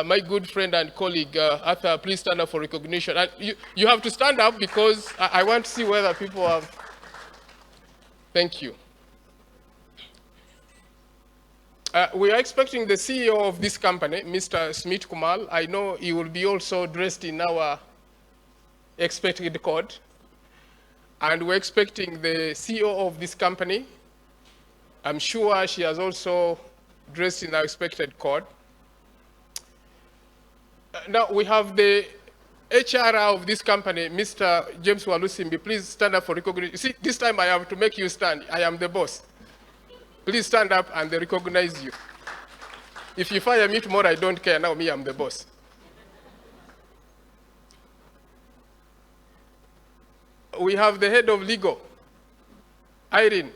my good friend and colleague, Arthur. Please stand up for recognition. And you have to stand up because I want to see whether people have. Thank you. We are expecting the CEO of this company, Mr. Smith Kumal. I know he will be also dressed in our expected code. And we're expecting the CEO of this company. I'm sure she has also dressed in our expected code. Now we have the HR of this company, Mr. James Walusimbi. Please stand up for recognition. You see, this time I have to make you stand. I am the boss. Please stand up and they recognize you. If you fire me tomorrow, I don't care. Now me, I'm the boss. We have the head of legal, Irene.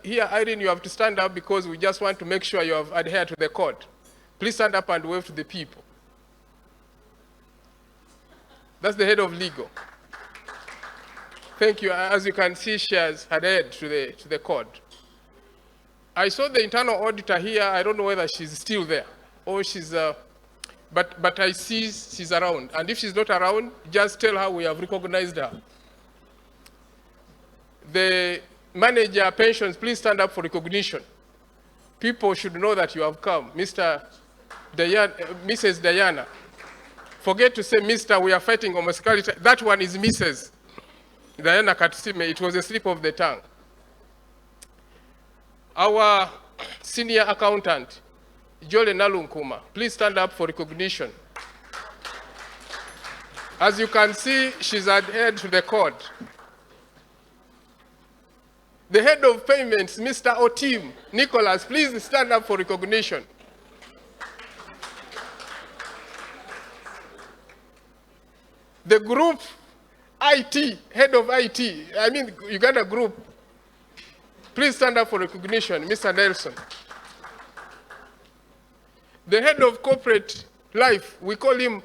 Here, Irene, you have to stand up because we just want to make sure you have adhered to the code. Please stand up and wave to the people. That's the head of legal. Thank you. As you can see, she has adhered to the code. I saw the internal auditor here. I don't know whether she's still there or she's, but I see she's around. And if she's not around, just tell her we have recognized her. The manager pensions, please stand up for recognition. People should know that you have come. Mrs. Diana. Forget to say Mr. We are fighting homosexuality. That one is Mrs. Diana Katsime. It was a slip of the tongue. Our senior accountant, Jole Nalunkuma, please stand up for recognition. As you can see, she's adhered to the code. The head of payments, Mr. Otim, Nicholas, please stand up for recognition. The group IT, head of IT, I mean Uganda group, please stand up for recognition, Mr. Nelson. The head of corporate life, we call him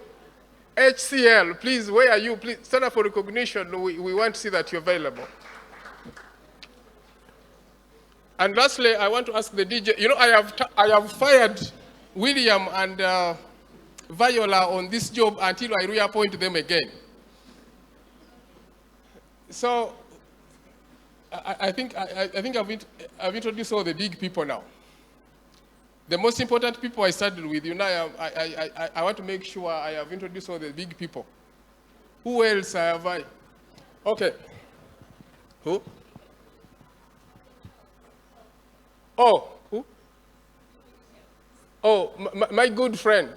HCL. Please, where are you? Please stand up for recognition. We want to see that you're available. And lastly, I want to ask the DJ, you know, I have fired William and Viola on this job until I reappoint them again. So I think I've introduced all the big people now. The most important people I started with, you know, I want to make sure I have introduced all the big people. Who else have I? Okay. Who? Oh, who? Oh, my good friend.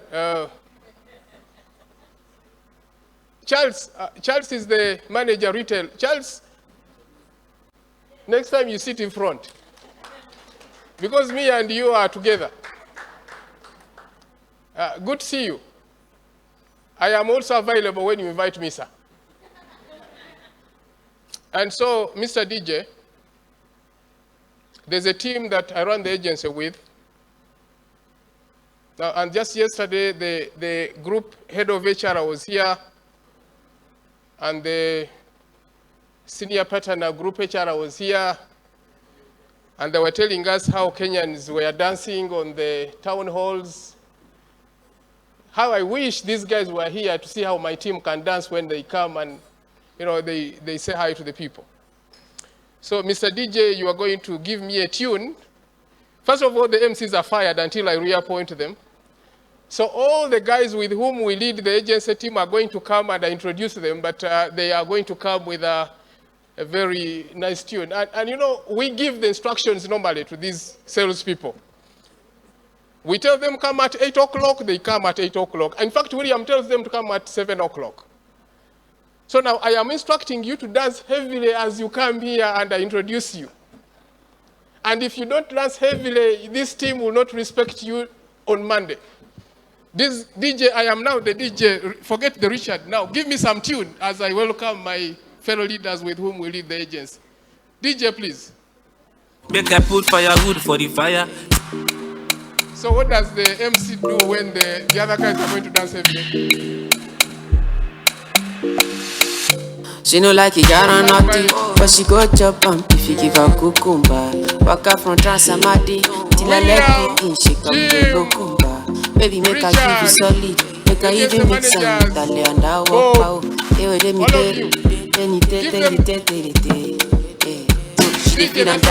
Charles. Charles is the manager retail. Charles, next time you sit in front. Because me and you are together. Good to see you. I am also available when you invite me, sir. And so, Mr. DJ, there's a team that I run the agency with. And just yesterday, the group head of HR was here, and the senior partner group HR was here, and they were telling us how Kenyans were dancing on the town halls. How I wish these guys were here to see how my team can dance when they come and, you know, they say hi to the people. So, Mr. DJ, you are going to give me a tune. First of all, the MCs are fired until I reappoint them. So all the guys with whom we lead the agency team are going to come, and I introduce them, but they are going to come with a very nice tune. And you know, we give the instructions normally to these salespeople. We tell them come at 8 o'clock, they come at 8 o'clock. In fact, William tells them to come at 7 o'clock. So now I am instructing you to dance heavily as you come here and I introduce you. And if you don't dance heavily, this team will not respect you on Monday. This DJ, I am now the DJ, forget the Richard. Now give me some tune as I welcome my fellow leaders with whom we lead the agency. DJ, please. Make I put firewood for the fire. So what does the MC do when the other guys are going to dance heavily? She no like it, got on naughty, but she go chop if you give her cucumber. Walk up from Transamadi, till I let it in, she come to Lokumba. Baby, make her give you solid, make her even mix some Italy and I walk out. Hey, wait, let me tell you, she feelin'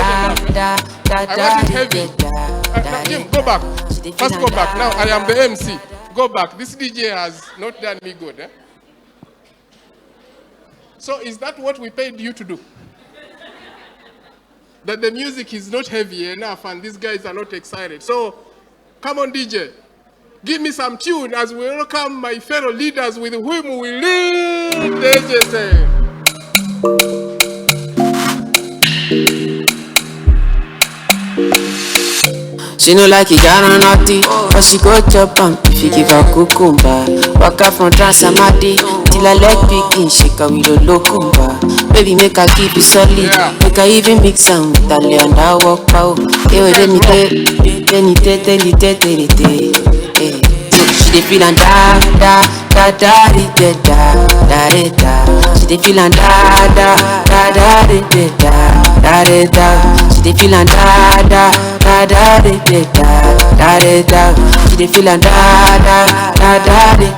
Go back. First go back. Now I am the MC. Go back. This DJ has not done me good. So is that what we paid you to do? That the music is not heavy enough and these guys are not excited. So come on, DJ. Give me some tune as we welcome my fellow leaders with whom we lead the agency. She no like it, got on naughty, but she go chop if you give her cucumber. Walk up from Transamadi, till I let begin, shake her with a Lokumba. Baby, make her keep it solid, make her even mix some Italy and I walk out. Hey, wait, let me tell you, she dey feelin' da da da da da da da da. She dey feelin' da da da da da da da da. She dey feelin' da da da da da da da. She dey feelin' da da da da da.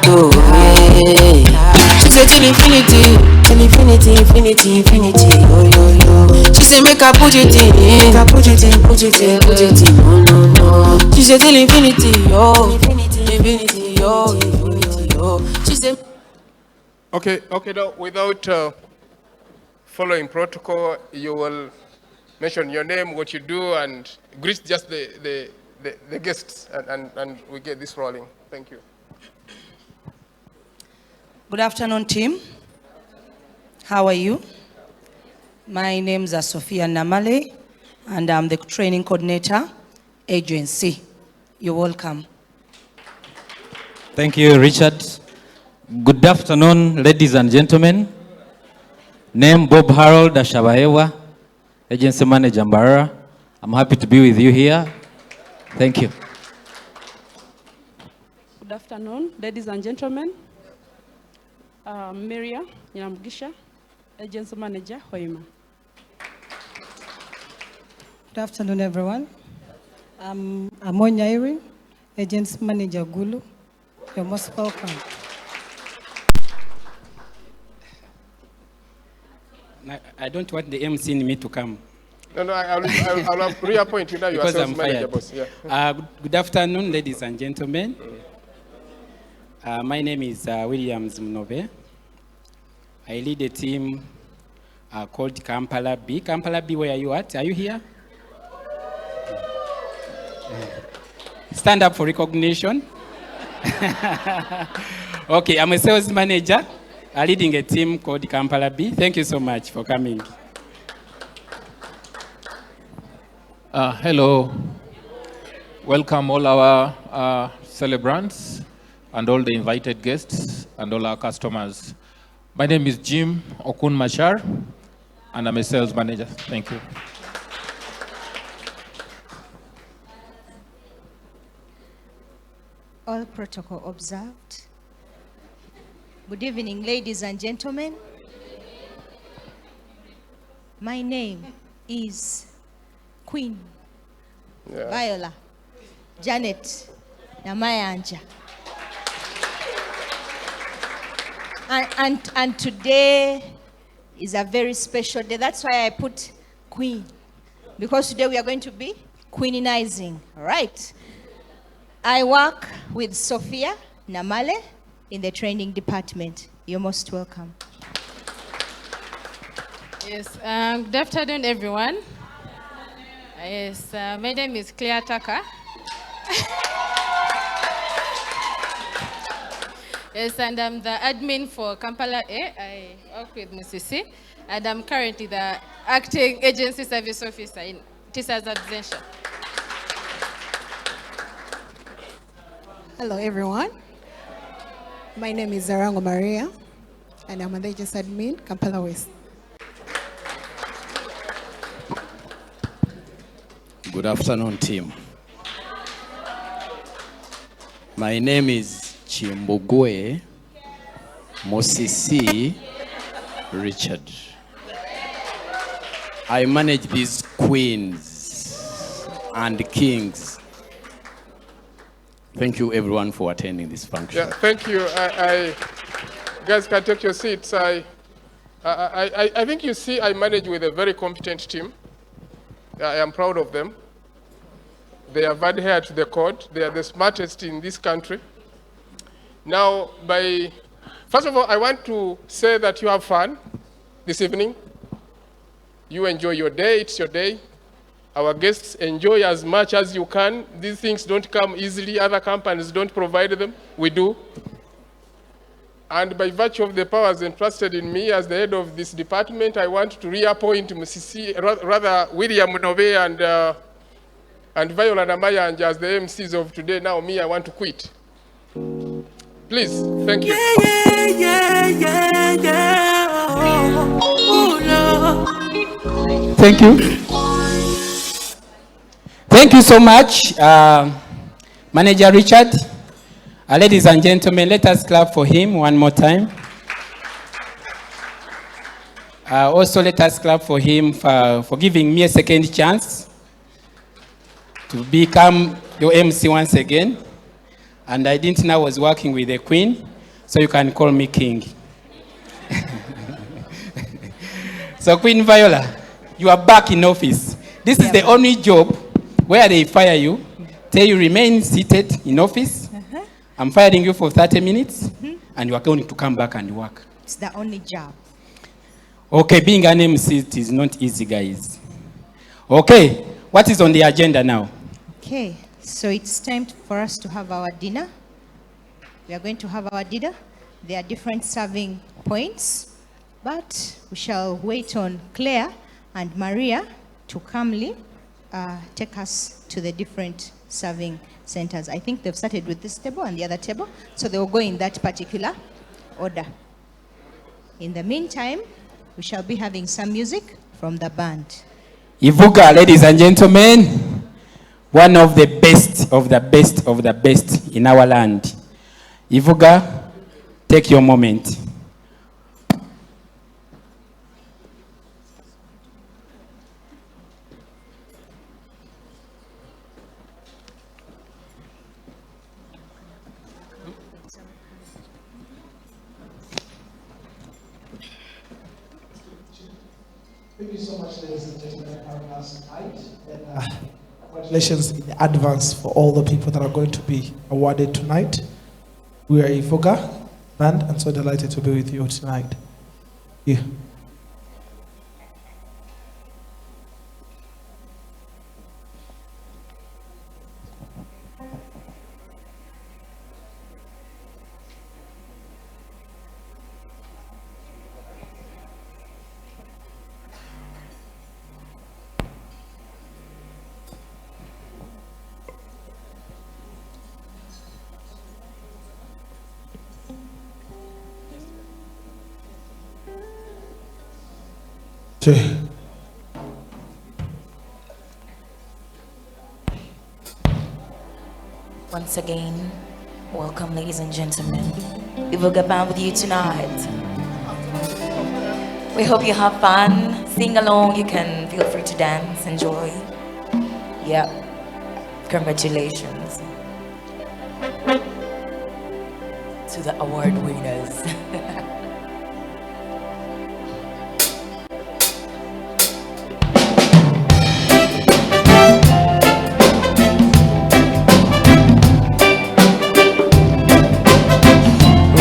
She say till infinity, till infinity, infinity, infinity. Oh yo yo. She say make her put it in, put it in, put it in, put it in. No no no. She say till infinity, oh infinity, infinity, oh infinity, oh. She say. Okay. Now without following protocol, you will mention your name, what you do, and greet just the guests, and we get this rolling. Thank you. Good afternoon, team. How are you? My name is Sophia Namale, and I'm the training coordinator, agency. You're welcome. Thank you, Richard. Good afternoon, ladies and gentlemen. Name Bob Harold Ashabaewa, agency manager Mbarara. I'm happy to be with you here. Thank you. Good afternoon, ladies and gentlemen. Maria Nyamgisha, agency manager, Hoima. Good afternoon, everyone. I'm Amonyairi, agency manager, Gulu. You're most welcome. I don't want the MC in me to come. No, I'll reappoint you now. You are Because sales I'm manager, fired. boss. Yeah. Good afternoon, ladies and gentlemen. My name is Williams Mnove. I lead a team called Kampala B. Kampala B, where are you at? Are you here? Stand up for recognition. Okay, I'm a sales manager leading a team called Kampala B. Thank you so much for coming. Hello. Welcome all our celebrants and all the invited guests and all our customers. My name is Jim Okun Machar, and I'm a sales manager. Thank you. All protocol observed. Good evening, ladies and gentlemen. My name is Queen Viola Janet Namayanja. And today is a very special day. That's why I put Queen. Because today we are going to be queeninizing. All right. I work with Sophia Namale in the training department. You're most welcome. Yes, good afternoon, everyone. Yes, my name is Claire Tucker. Yes, and I'm the admin for Kampala A. I work with Musisi, and I'm currently the acting agency service officer in Tissa's absentia. Hello, everyone. My name is Zarango Maria, and I'm an agency admin, Kampala West. Good afternoon, team. My name is Chimbugwe Mosisi Richard. I manage these queens and kings. Thank you, everyone, for attending this function. Yeah, thank you. You guys can take your seats. I think you see I manage with a very competent team. I am proud of them. They have adhered to the code. They are the smartest in this country. Now, first of all, I want to say that you have fun this evening. You enjoy your day. It's your day. Our guests enjoy as much as you can. These things don't come easily. Other companies don't provide them. We do. And by virtue of the powers entrusted in me as the head of this department, I want to reappoint William Mnove and Viola Namayanja as the MCs of today. Now me, I want to quit. Please, thank you. Thank you. Thank you so much, Manager Richard. Ladies and gentlemen, let us clap for him one more time. Also, let us clap for him for giving me a second chance to become your MC once again. And I didn't know I was working with a queen, so you can call me king. So Queen Viola, you are back in office. This is the only job where they fire you, tell you remain seated in office. I'm firing you for 30 minutes, and you are going to come back and work. It's the only job. Okay, being an MC is not easy, guys. Okay, what is on the agenda now? Okay, so it's time for us to have our dinner. We are going to have our dinner. There are different serving points, but we shall wait on Claire and Maria to calmly take us to the different serving centers. I think they've started with this table and the other table, so they will go in that particular order. In the meantime, we shall be having some music from the band. Ivuga, ladies and gentlemen, one of the best of the best of the best in our land. Ivuga, take your moment. Thank you so much, ladies and gentlemen, for having us tonight. And congratulations in advance for all the people that are going to be awarded tonight. We are Ifoga band, and so delighted to be with you tonight. Yeah. Once again, welcome, ladies and gentlemen. We will get back with you tonight. We hope you have fun, sing along. You can feel free to dance, enjoy. Yep. Congratulations to the award winners.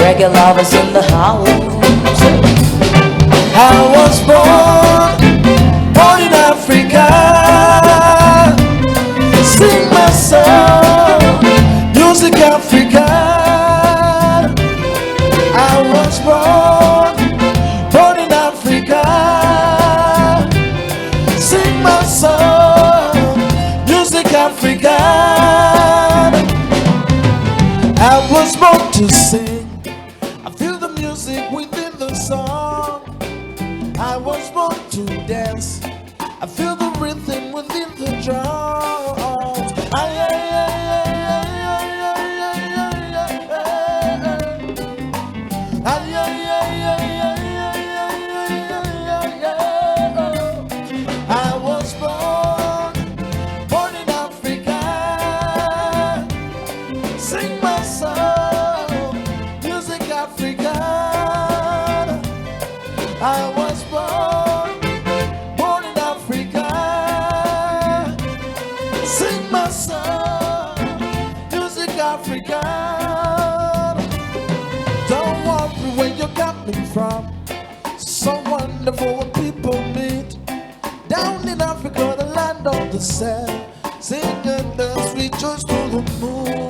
Reggae lovers in the house. I was born in Africa. Sing my song, music Africa. I was born in Africa. Sing my song, music Africa. I was born to sing. Within the song, I was born to dance. I feel the rhythm within the drums. I was born in Africa. Sing my song, music Africa. I was born in Africa. Sing my song, music Africa. Don't worry where you're coming from. So wonderful when people meet. Down in Africa, the land of the sand. Sing and dance, rejoice to the moon.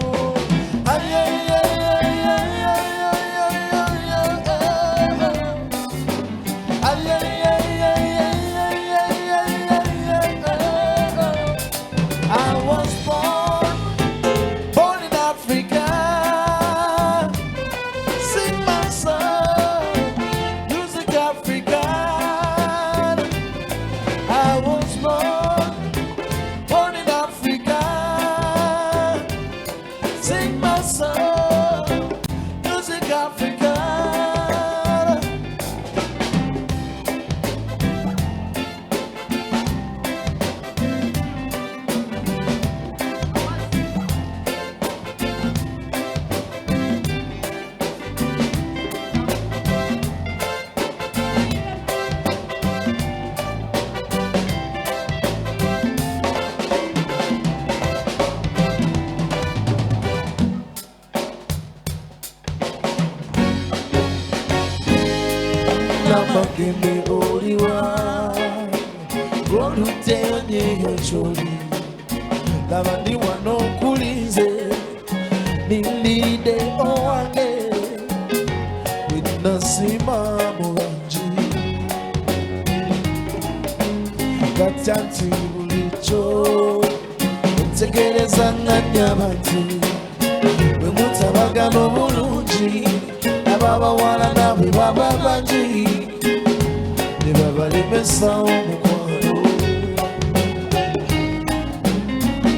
I was born in Africa. Sing my song, music Africa. I was born in Africa. Sing my song, music Africa. Give only one. Go to tell me your chori. Lavandi wano kulize. Nilide oane. With Nasima Moranji. Gatanti ulicho. Tegereza nganyabanti. Wemutabaga no bulungi. Ababa wana nawe baba banji. Baba limesa omukwano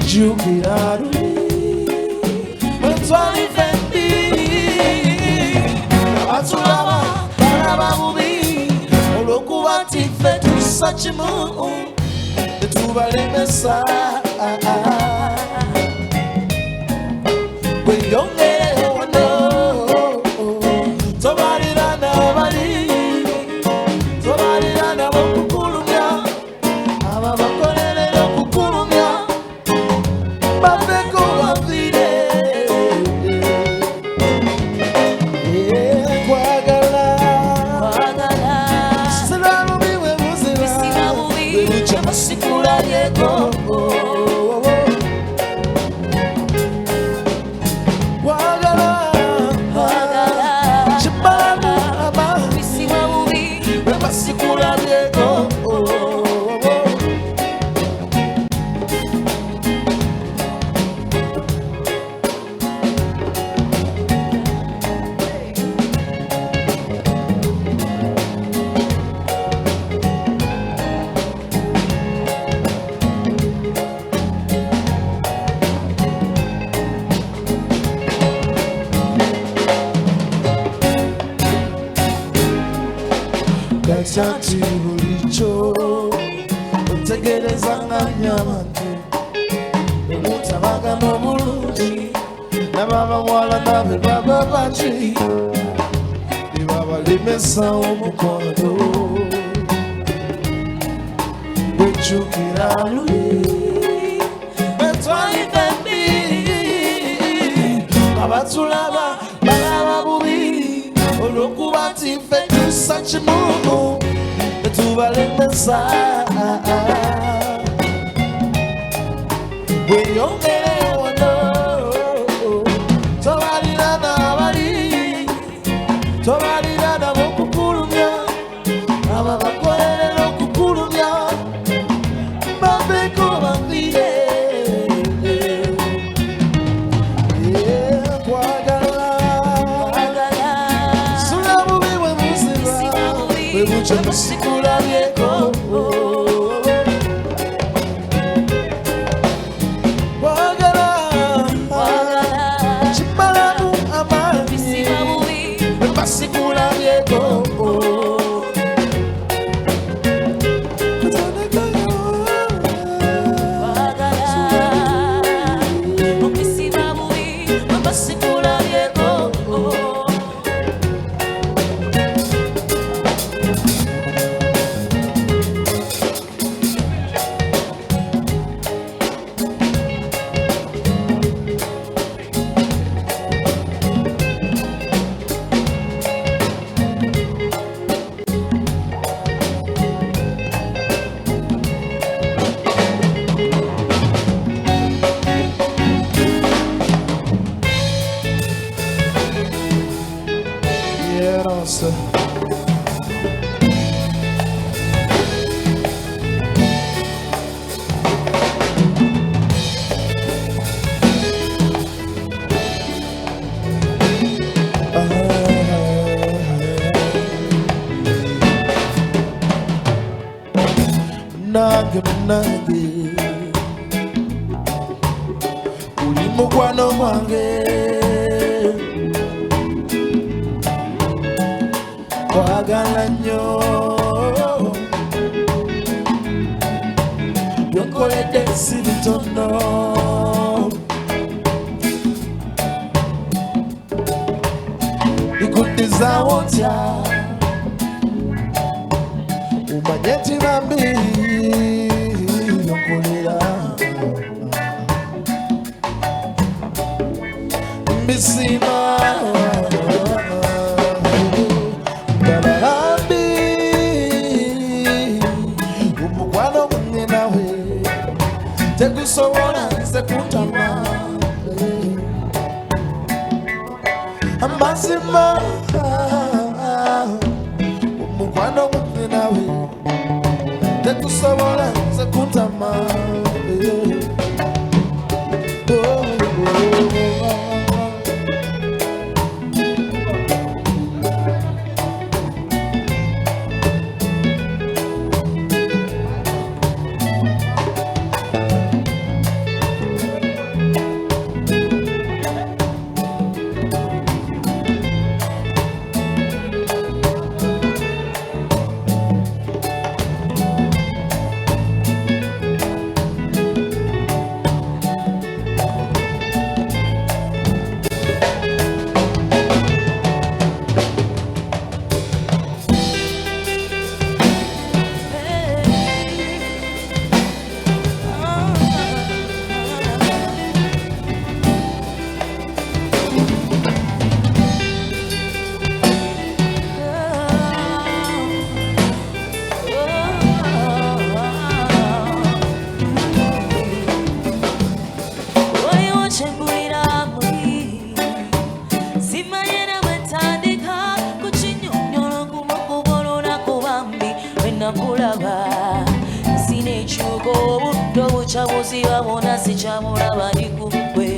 Jubilee Batwali fendi Batulaba Baraba bubi Olokuba tife tusachimu Tuba limesa Weyonge wano Tobarira na bali Tobarira na wakukulu mya Mapeko wavide Kwagala Sinamu biwe muzira Webuche masikula yego Kwagala Chimalamu ama We masikula yego Kachati bulicho Utegereza nganyamante Mutabaga n'obulungi Nababa wala nabe baba baji Nibaba limesa omukono Wechukira luli Betwali bebi Abatulaba balaba bubi Olokuba tife tusachi mumu Betubalemesa Weyongere wano Tobalirana abali Tobalirana bokukulumya Ababakolere okukulumya Mapeko bambire Kwagala Sulamu biwe muzira Webuche masikula yeko Nange uli mukwano gwange kwagala nnyo byokoledde si bitono bikuddizaawo ntya umanye nti bambi Bisima Balarambi Umukwano munye nawe Tegusobola nze kuntama Amazima Umukwano munye nawe Tegusobola nze kuntama Musiba wona sichamulaba ndikukwe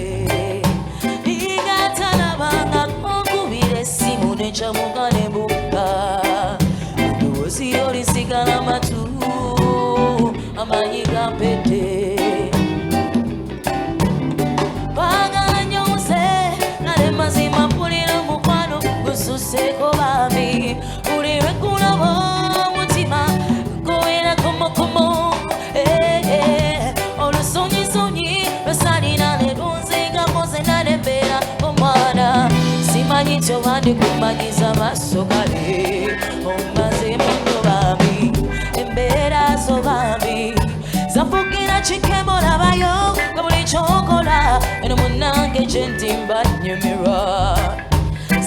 Igatalabanga okubira essimu nechamugane buka Ndozi olisigala matu amanyi gampete Bagala nyose nale mazima mpulira mukwano gususeko bami Ulire kulabo mutima goera komo Sonyi Rosalina le runzinga mose na lembera omwana Simanyi chowandi kumanyiza masokale Omaze mundo bami Embera so bami Zafukira chikemora bayo Kabuli chokola Eno munange jentimba nyumira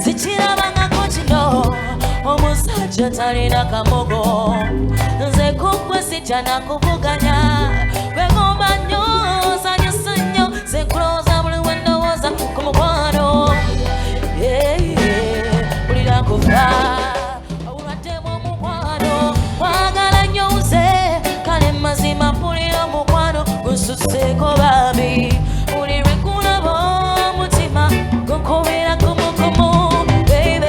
Sichira banga kochino Omusajja talina kamogo Nze kukwe sitana kuvuganya Kwegomba nyo sanyo Se kuloza buli wendowoza kumukwano Ulira kufa Awulatemu mukwano Wagala nyo uze Kale mazima pulira mukwano Gususeko babi Ulire kulabo mutima Gunkobera kumukumu Baby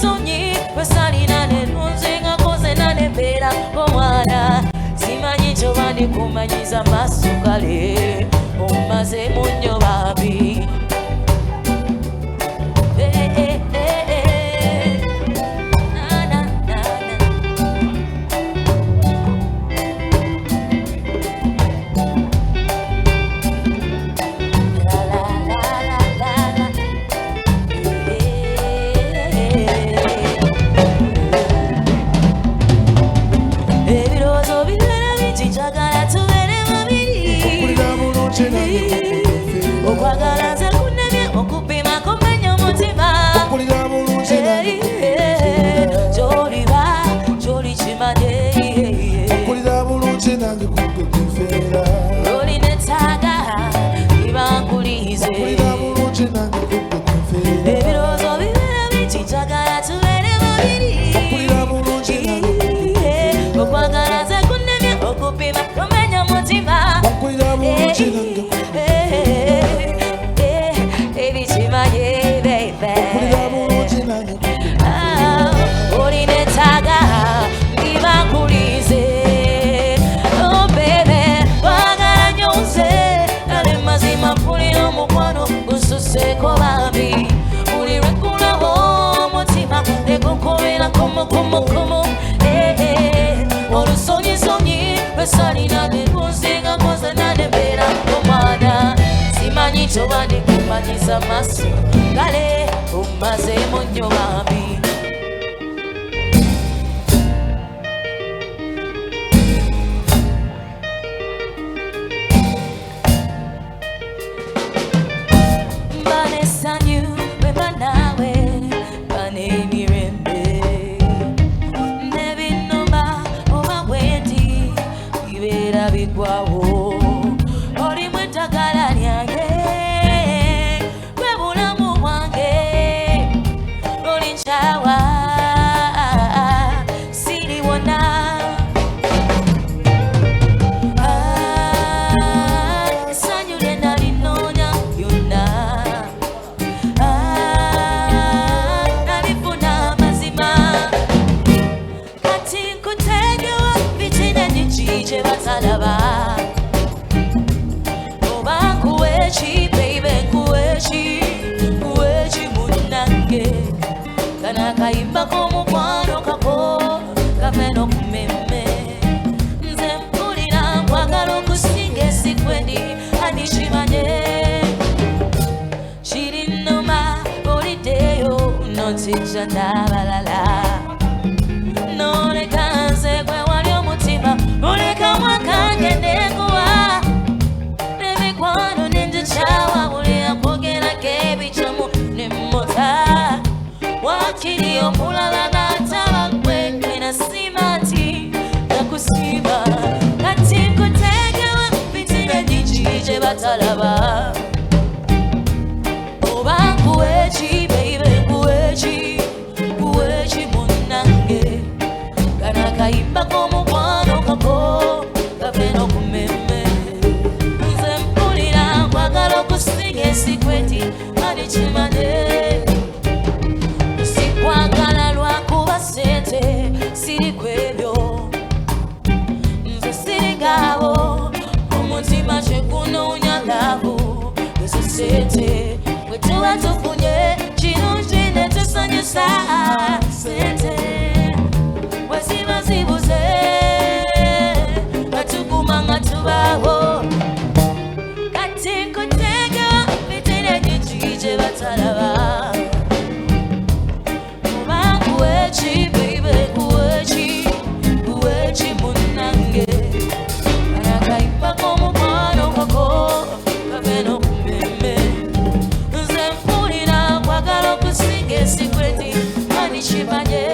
Sonyi Wesalina ne nunzinga koze na nebera omwana Simanyi chobandi kumanyiza masukale Omaze munyo babi Okwagala nze kunemye okupima kumenya mutima Joliba, joli chimanye Okulira bulungi nange kukufeera Oli netaga, ibankulize Okulira bulungi nange kukufeera Ebirozo bibera biti njagala tubeere babiri Okulira bulungi nange Okwagala nze kunemye okupima kumenya mutima Okulira bulungi nange Ebichimanye baby Okulira bulungi nange Oli netaga, ibankulize Oh baby, wagala nyonse Nale mazima mpulira mukwano gususeko babi Ulire kulabo mutima Nekukobera kumu Olusonyi Wesalina ne runzinga koze na nebera omwana Simanyi chobandi kumanyiza maso Gale umaze munyo babi Bane sanyu wema nawe Bane mirembe Nebinoma oba wendi Ibera bigwawo Oli mwetagala lyange Kwe bulamu bwange Oli nchawa Siri wona Sanyu lenda linonya yona Nalifuna mazima Kati nkutegewa Bitina nichije batalaba Oba nkuwechi baby nkuwechi munange Kana kayimba komukwano kako Kafeno kumeme Nze mpulira nkwagala okusinga esikwendi Anishimanye Chirinuma oliddeyo Notija n'abalala Noleka nze gwe wali omutima Oleka mwakange nekuwa Nemikwano nenjichawa Ulira kwogerako ebicamu nemota Wakiri omulala n'ataba gwe nasima nti nakusiba Kati nkutegewa bitina nyingi batalaba Oba nkuwechi baby nkuwechi munange Kana kayimba komukwano kako Kafeno kumeme sente bwe tuba tufunye kirungi ne tusanyusa sente bwe ziba zibuze nga tuguma nga tubaawo kati nkutega bitine nyingi gye batalaba kuba kuweki baby kuweki munnange akayimba k'omukwano kako kave n'okumeme nze mpulira kwagala okusinga esikweti ani kimanye.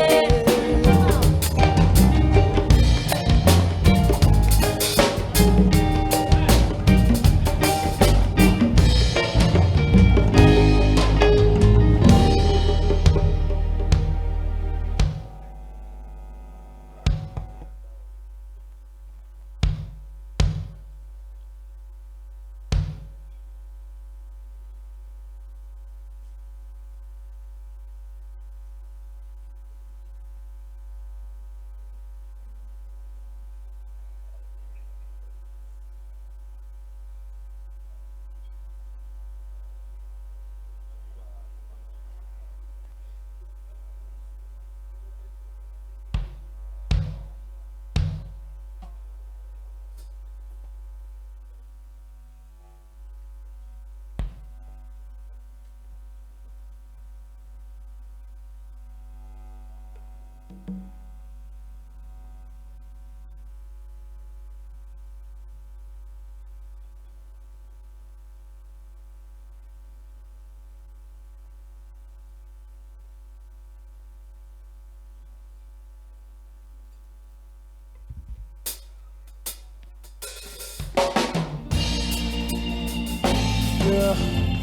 Yeah,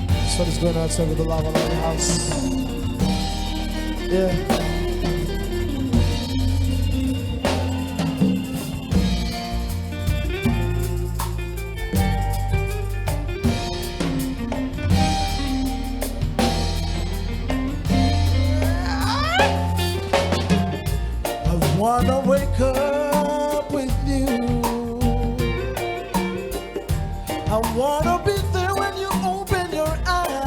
that's what is going on outside with the lava light house. Yeah. I wanna wake up with you. I wanna be there when you open your eyes.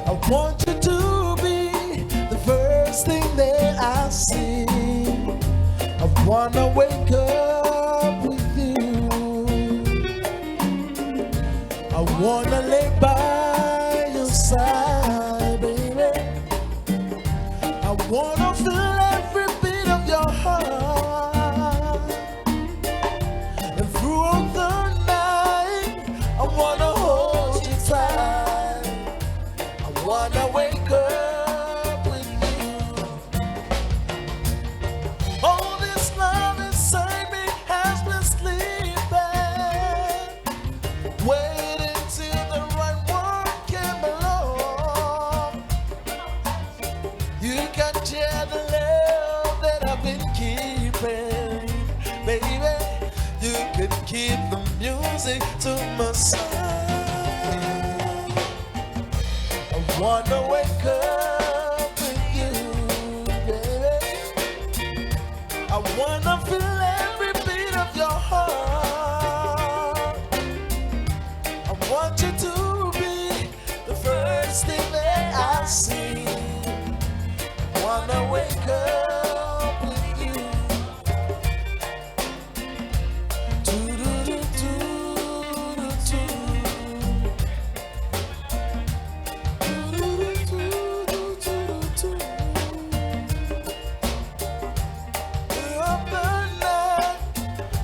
I want you to be the first thing that I see. I wanna wake up with you. I wanna lay by your side, baby. I wanna feel every beat of your heart. And throughout the night, I wanna hold you tight. I wanna wake up with you. All this love inside me has been sleeping, waiting till the right one came along. You can share the love that I've been keeping, baby. You can keep the music to my side. I wanna wake up with you, baby. I wanna feel every beat of your heart. I want you to be the first thing that I see. I wanna wake up with you.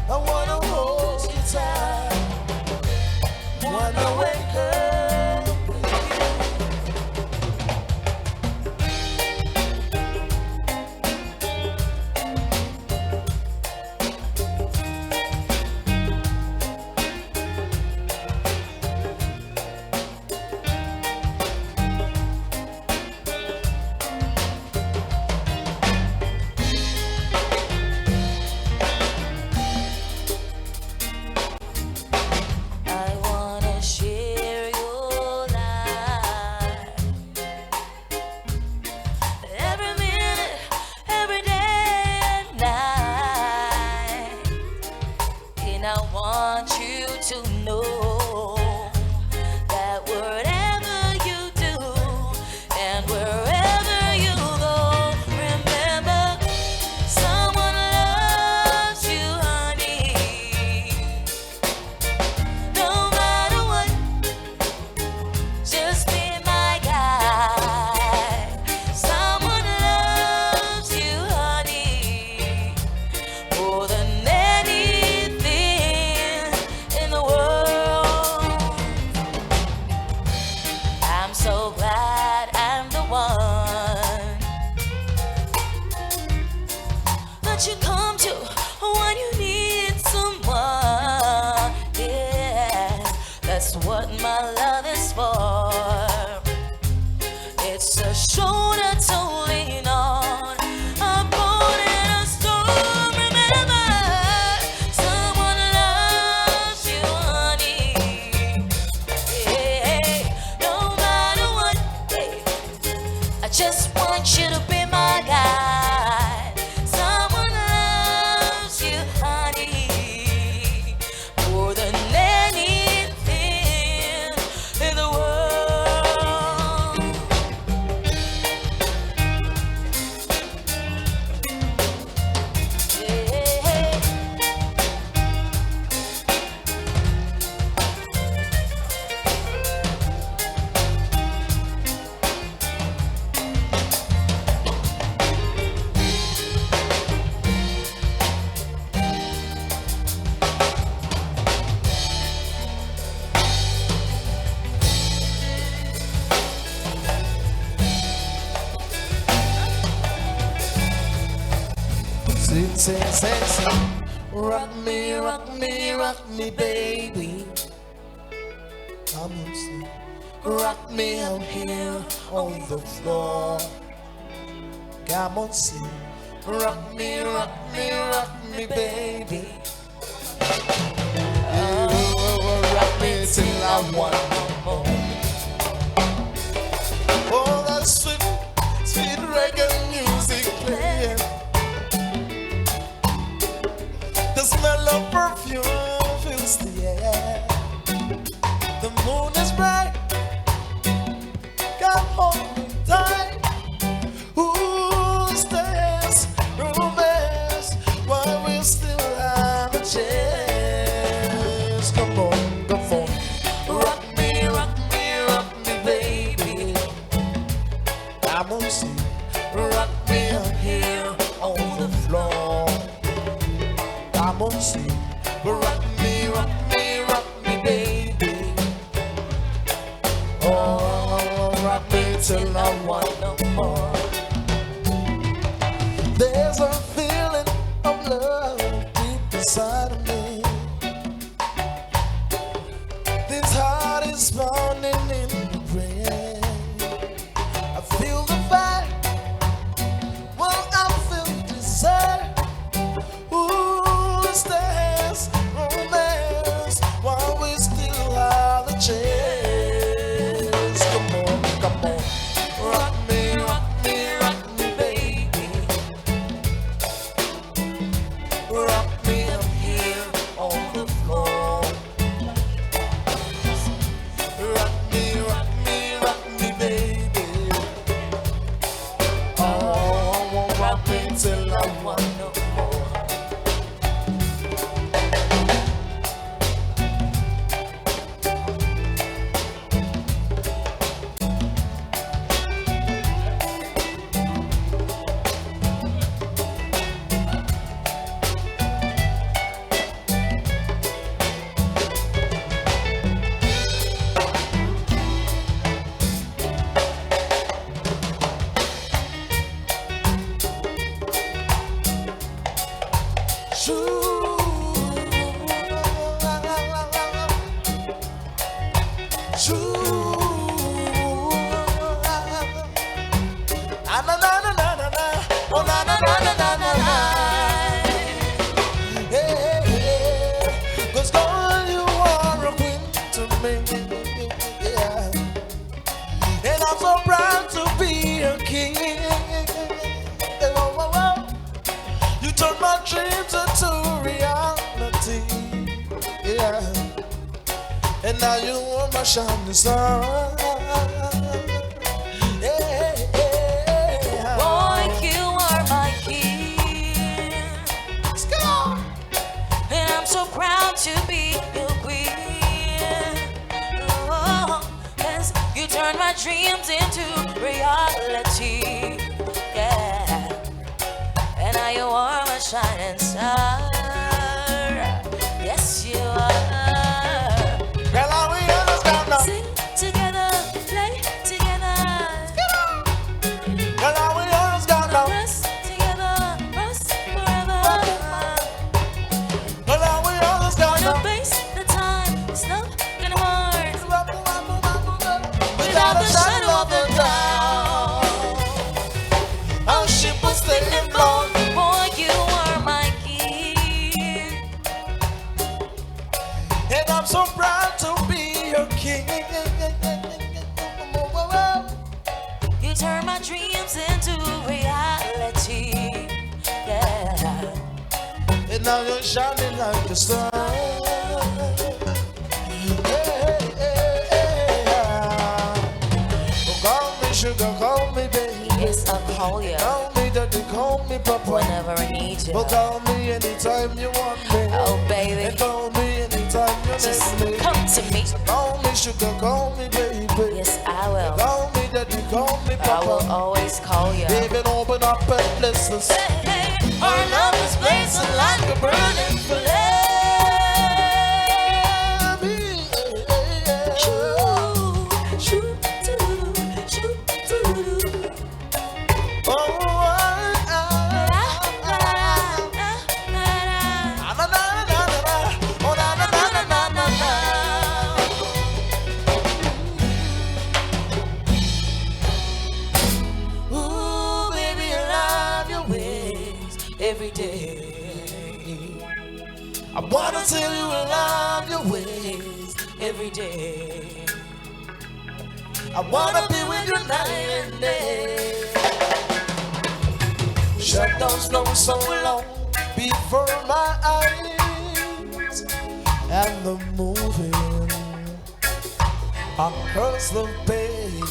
I wanna hold you tight. Wanna wake up with you. I wanna share your life. Every minute, every day and night. And I want you to know that whatever you do and wherever you go, remember someone loves you, honey. No matter what, just be my guide. Someone loves you, honey, more than anything in the world. I'm so glad I'm the one that you come to when you need someone. Yeah, that's what my love is for. It's a shoulder to lean on, a boat in a storm. Remember, someone loves you, honey. Yeah, no matter what, I just want you to be my guide. Someone loves you, honey, more than anything in the world. Say, rock me, baby. Come on, sing. Rock me out here on the floor. Come on, sing. Rock me, baby. Rock me till I want no more. Oh, that sweet, sweet reggae music playing. The smell of perfume fills the air. The moon is bright. Come hold me tight. Who stays romance while we still have a chance? Come on, come on. Rock me, baby. I'm on sea. Rock me out here on the floor. I'm on sea. Rock me, baby. Oh, rock me till I want no more. There's a feeling of love deep inside of me. This heart is pounding in the brain. I feel the fire. Well, I feel desire. Ooh, stairs, romance, while we still have a chance. Come on, come on. Rock me, baby. Rock me up here on the floor. Rock me, baby. Oh, rock me till I want no more. dreams into reality. Yeah. And now you are my shining star. Boy, you are my king. Let's go. And I'm so proud to be your queen. Oh, 'cause you turn my dreams into reality. Yeah. And now you are my shining star. Yes, you are. Girl, are we understand now? Sing together, play together. Girl, are we understand now? Rest together, rest forever. Girl, are we understand Wanna now? face the time, it's not gonna hurt. Without a shadow of a doubt, our ship was sailing on. Boy, you are my king. And I'm so proud to be your king. You turn my dreams into reality. Yeah. And now you're shining like the sun. Oh, call me sugar, call me baby. Yes, I'll call you. Call me daddy, call me papa. Whenever I need you. Well, call me anytime you want me. Oh, baby. And call me anytime you Just need me. come to me. So call me sugar, call me baby. Yes, I will. Call me daddy, call me I papa. will always call you. Baby, open up and listen. Hey, our love is blazing like a burning flame. Ooh, baby, I love your ways every day. I wanna tell you I love your ways every day. I wanna be with you night and day. Shadows flow so long before my eyes, and the moving across the page.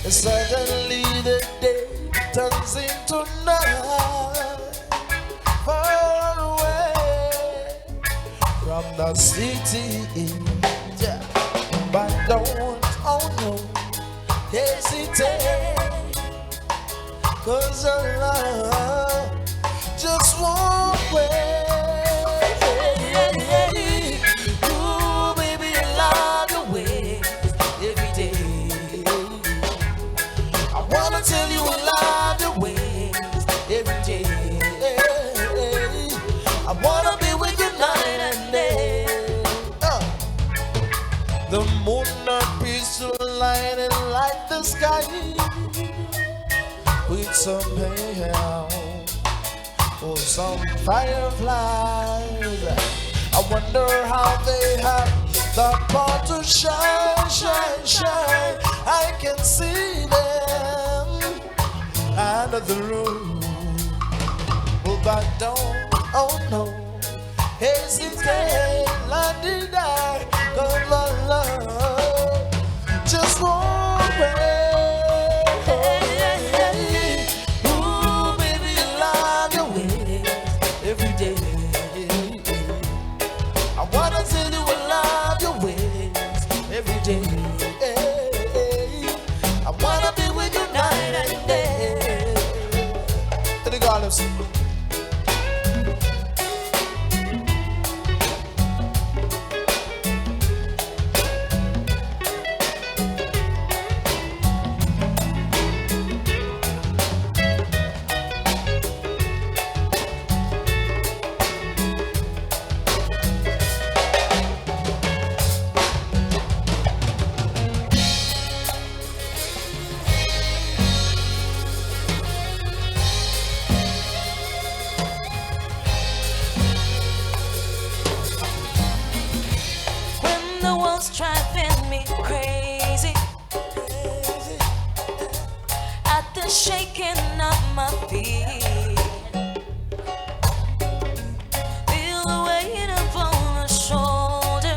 And suddenly the day turns into night, far away from the city. Yeah. But don't, oh no, hesitate, 'cause your love just won't wait. Ooh, baby, I love your ways every day. I wanna tell you I love your ways every day. I wanna be with you night and day. The moon and peaceful lighting like the sky with some pale or some fireflies. I wonder how they have the power to shine, shine, shine. I can see them under the room, but don't, oh no, hesitate, la-di-da, 'cause my love just won't wait. Ooh, baby, I love your ways every day. I wanna tell you I love your ways every day. I wanna be with you night and day. Regardless. The world's driving me crazy. At the shaking of my feet, feel the weight upon my shoulder.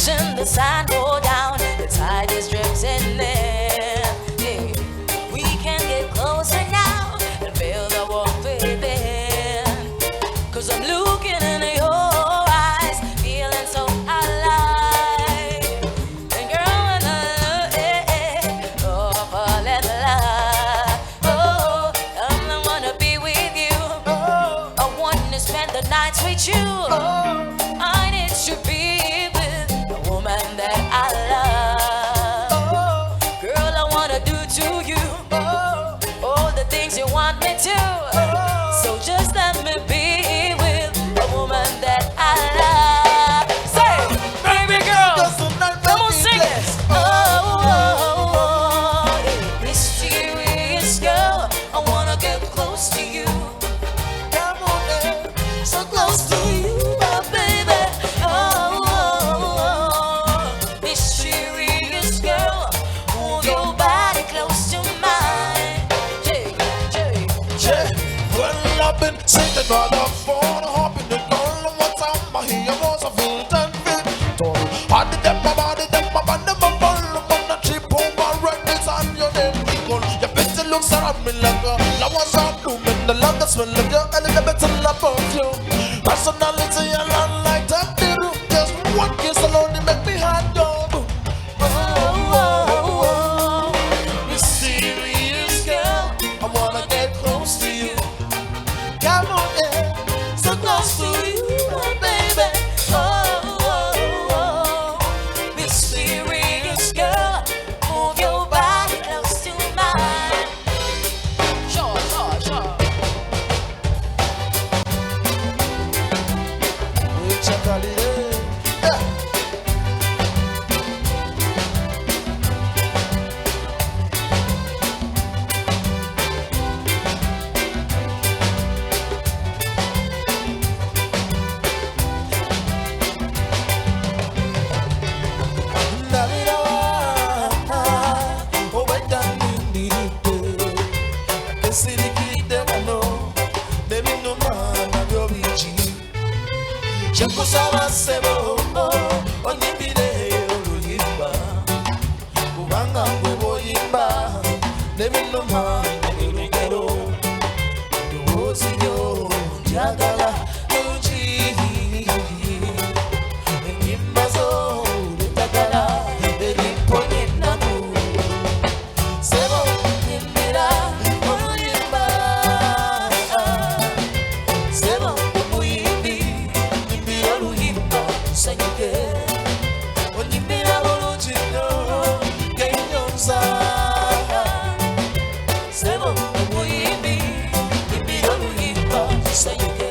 watching the sun go down. The tide is drifting in. Hey, we can get closer now and feel the warmth within. Cause I'm looking in your eyes, feeling so alive. And girl, when oh, fall in love. Oh, I'm the one to be with you. I want to spend the nights with you. I need to be with a woman that I love. Girl, I want to do to you all the things you want me to. So just let me be with a woman that I love. Say, baby girl, come on, sing it. Oh, mysterious girl, I wanna get close to you. Come on, so close to you, my baby. Oh, mysterious girl, move your body close to mine. Well, I've been sitting on the phone, hopping the girl, and what time I hear was a full time fit. Body them, my body them, my body, my ball, on the trip over, right this on your name. Your bitch looks around me like a flowers are blooming. The longest smell of your element and love of you. Personality and land like that, the room. Just one kiss alone, they make me hard dog. Oh, mysterious girl, I wanna get close to you. Come on, so close to you, my baby. Oh, mysterious girl, move your body close to mine. Sure. Kusaba sebo onyibire oluyimba kubanga gwe boyimba nebinoma ebirugero ndowooziyo njagala nungi enyimba zo letagala eriponya ennaku sebo nyimbira oluyimba sebo omuyimbi sanyuke onyimira bulungi nnyo genyonza sebo omuyimbi nyimbira oluyimba sanyuke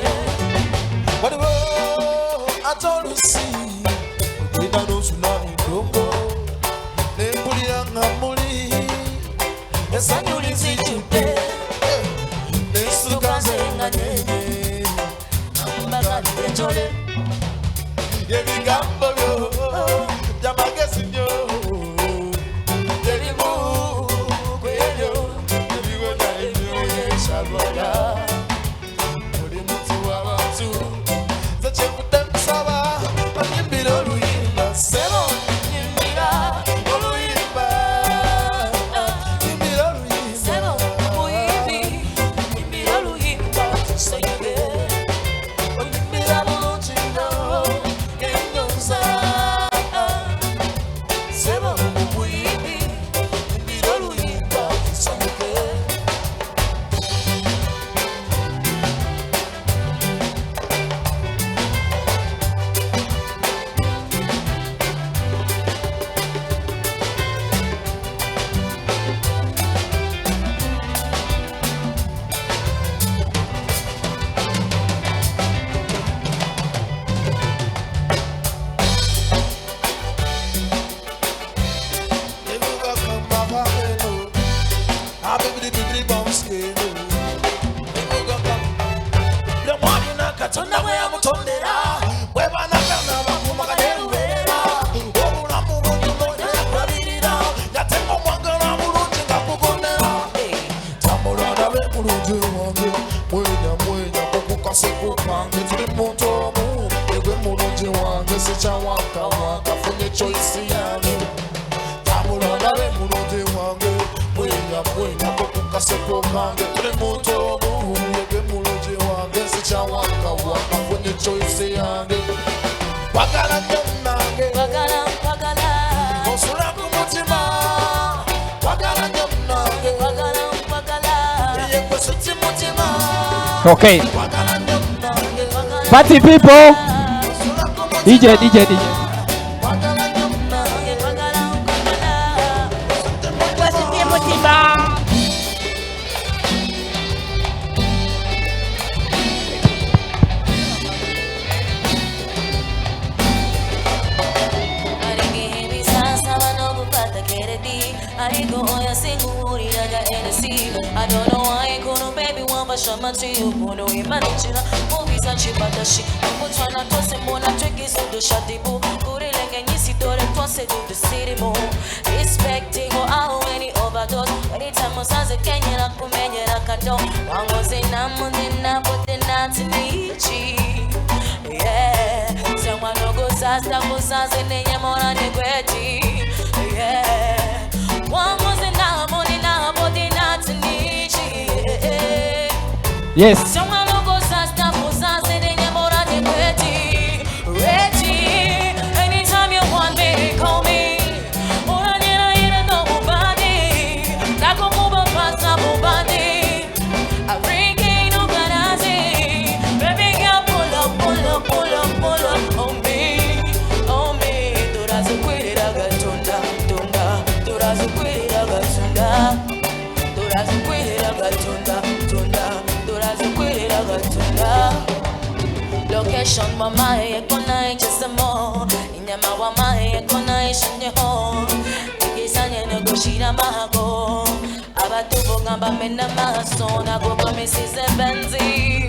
waliwo ate olusi ogenda n'osuna endongo nempulira nga muli essanyu linzijjudde nensuka nze nga nyenye ambagalire njole ebigambo byo by'amagezi nnyo erimu kwebyo ebiwona emyoyo ekyalwala buli muntu w'abantu ze kyevudde musaba onyimbira oluyimba sebo nyimbira oluyimba nyimbira oluyimba Sebo omuyimbi nyimbira oluyimba tusanyuke onyimbira bulungi nyamwe nako kukaseko kange tuli muto muhumyege mulungi wange sikyawaka waka funye choice yange kwagala nnyo nange osula ku mutima kwagala nnyo nange ye kwesuti mutima Okay. Party people. DJ. I don't know why I couldn't baby one but show my to you Kuno imanijira movies achipata shi Mutwana tose mbona twiki sudo shadibu Kurilenge nyisi dore twase do the city mo Respecting ho aho any overdose Anytime usaze kenye na kumenye na kado Wango zina mundina bote nati nichi Yeah Sengwa nogo sasta kusaze nenye mora negweti Yeah Wango zina mundina bote nati nichi Yes. Someone who goes as tough as I said in your more than ready. Anytime you want me, call me. Or I need nobody. Nako kuba pasa bobadi. I bring in no garazi. Baby girl, pull up on me. Dora se kwira gatunda. Dora se kwira gatunda. Dora se kwira gatunda. Location mama ekona just more inyama wa mai ekona ishinye ho ikisanye negoshira mago abatubo gamba mena maso na go kamisize benzi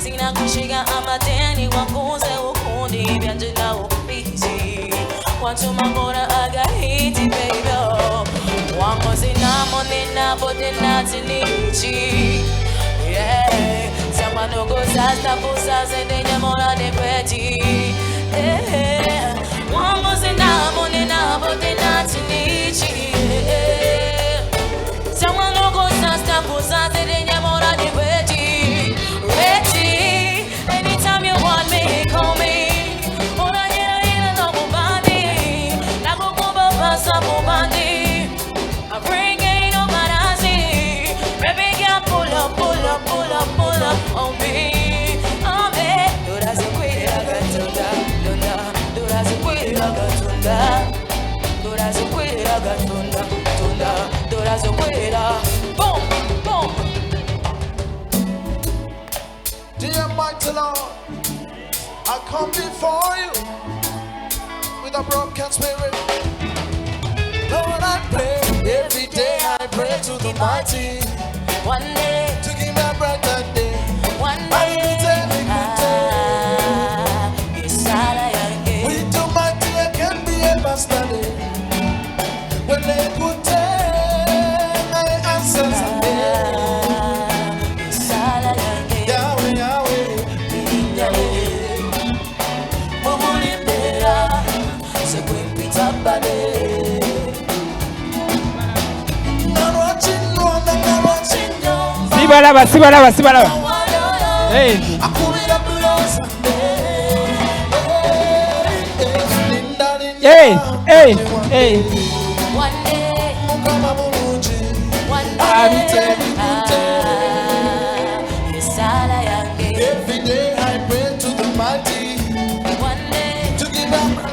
sina kushiga amateni wakuze ukundi byanje na upiti watu mangora agahiti baby wango zina monena bote natinichi yeah Someone who goes as the pussas and then you're more than ready. One was in a but they're not to need you. Someone who goes as the pussas and then you're more than ready. Anytime you want me, call me. Or I get a double body. Like a bubba pass up body. I bring it on my see. Baby, girl, pull up on me. Dora se kwira gatunda. Dora se kwira gatunda. Dora se kwira gatunda. Dora se kwira. Boom. Dear mighty Lord, I come before you with a broken spirit. Lord, I pray every day. I pray to the mighty. One day to give my breath that day. One day with the mighty I can be a master. When they put my answers are there. Yahweh Mumulimbera sekwempita bade Sibalaba. Hey. Hey. One day, every day I pray to the mighty. One day to give up.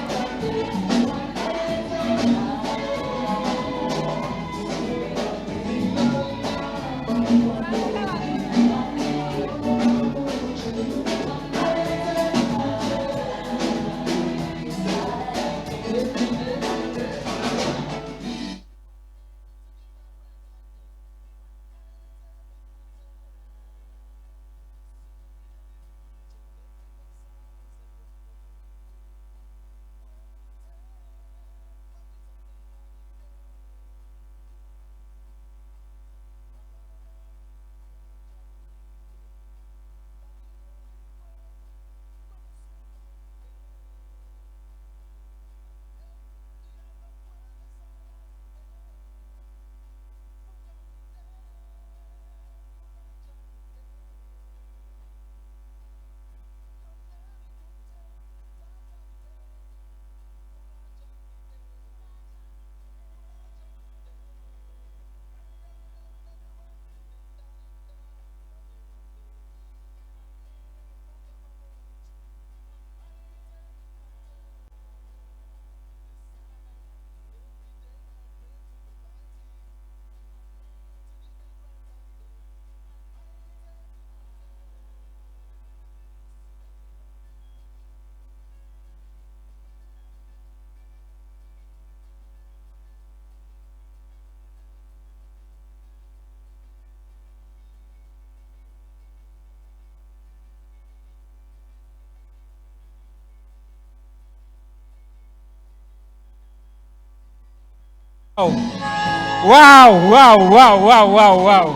Wow, wow, wow, wow, wow, wow.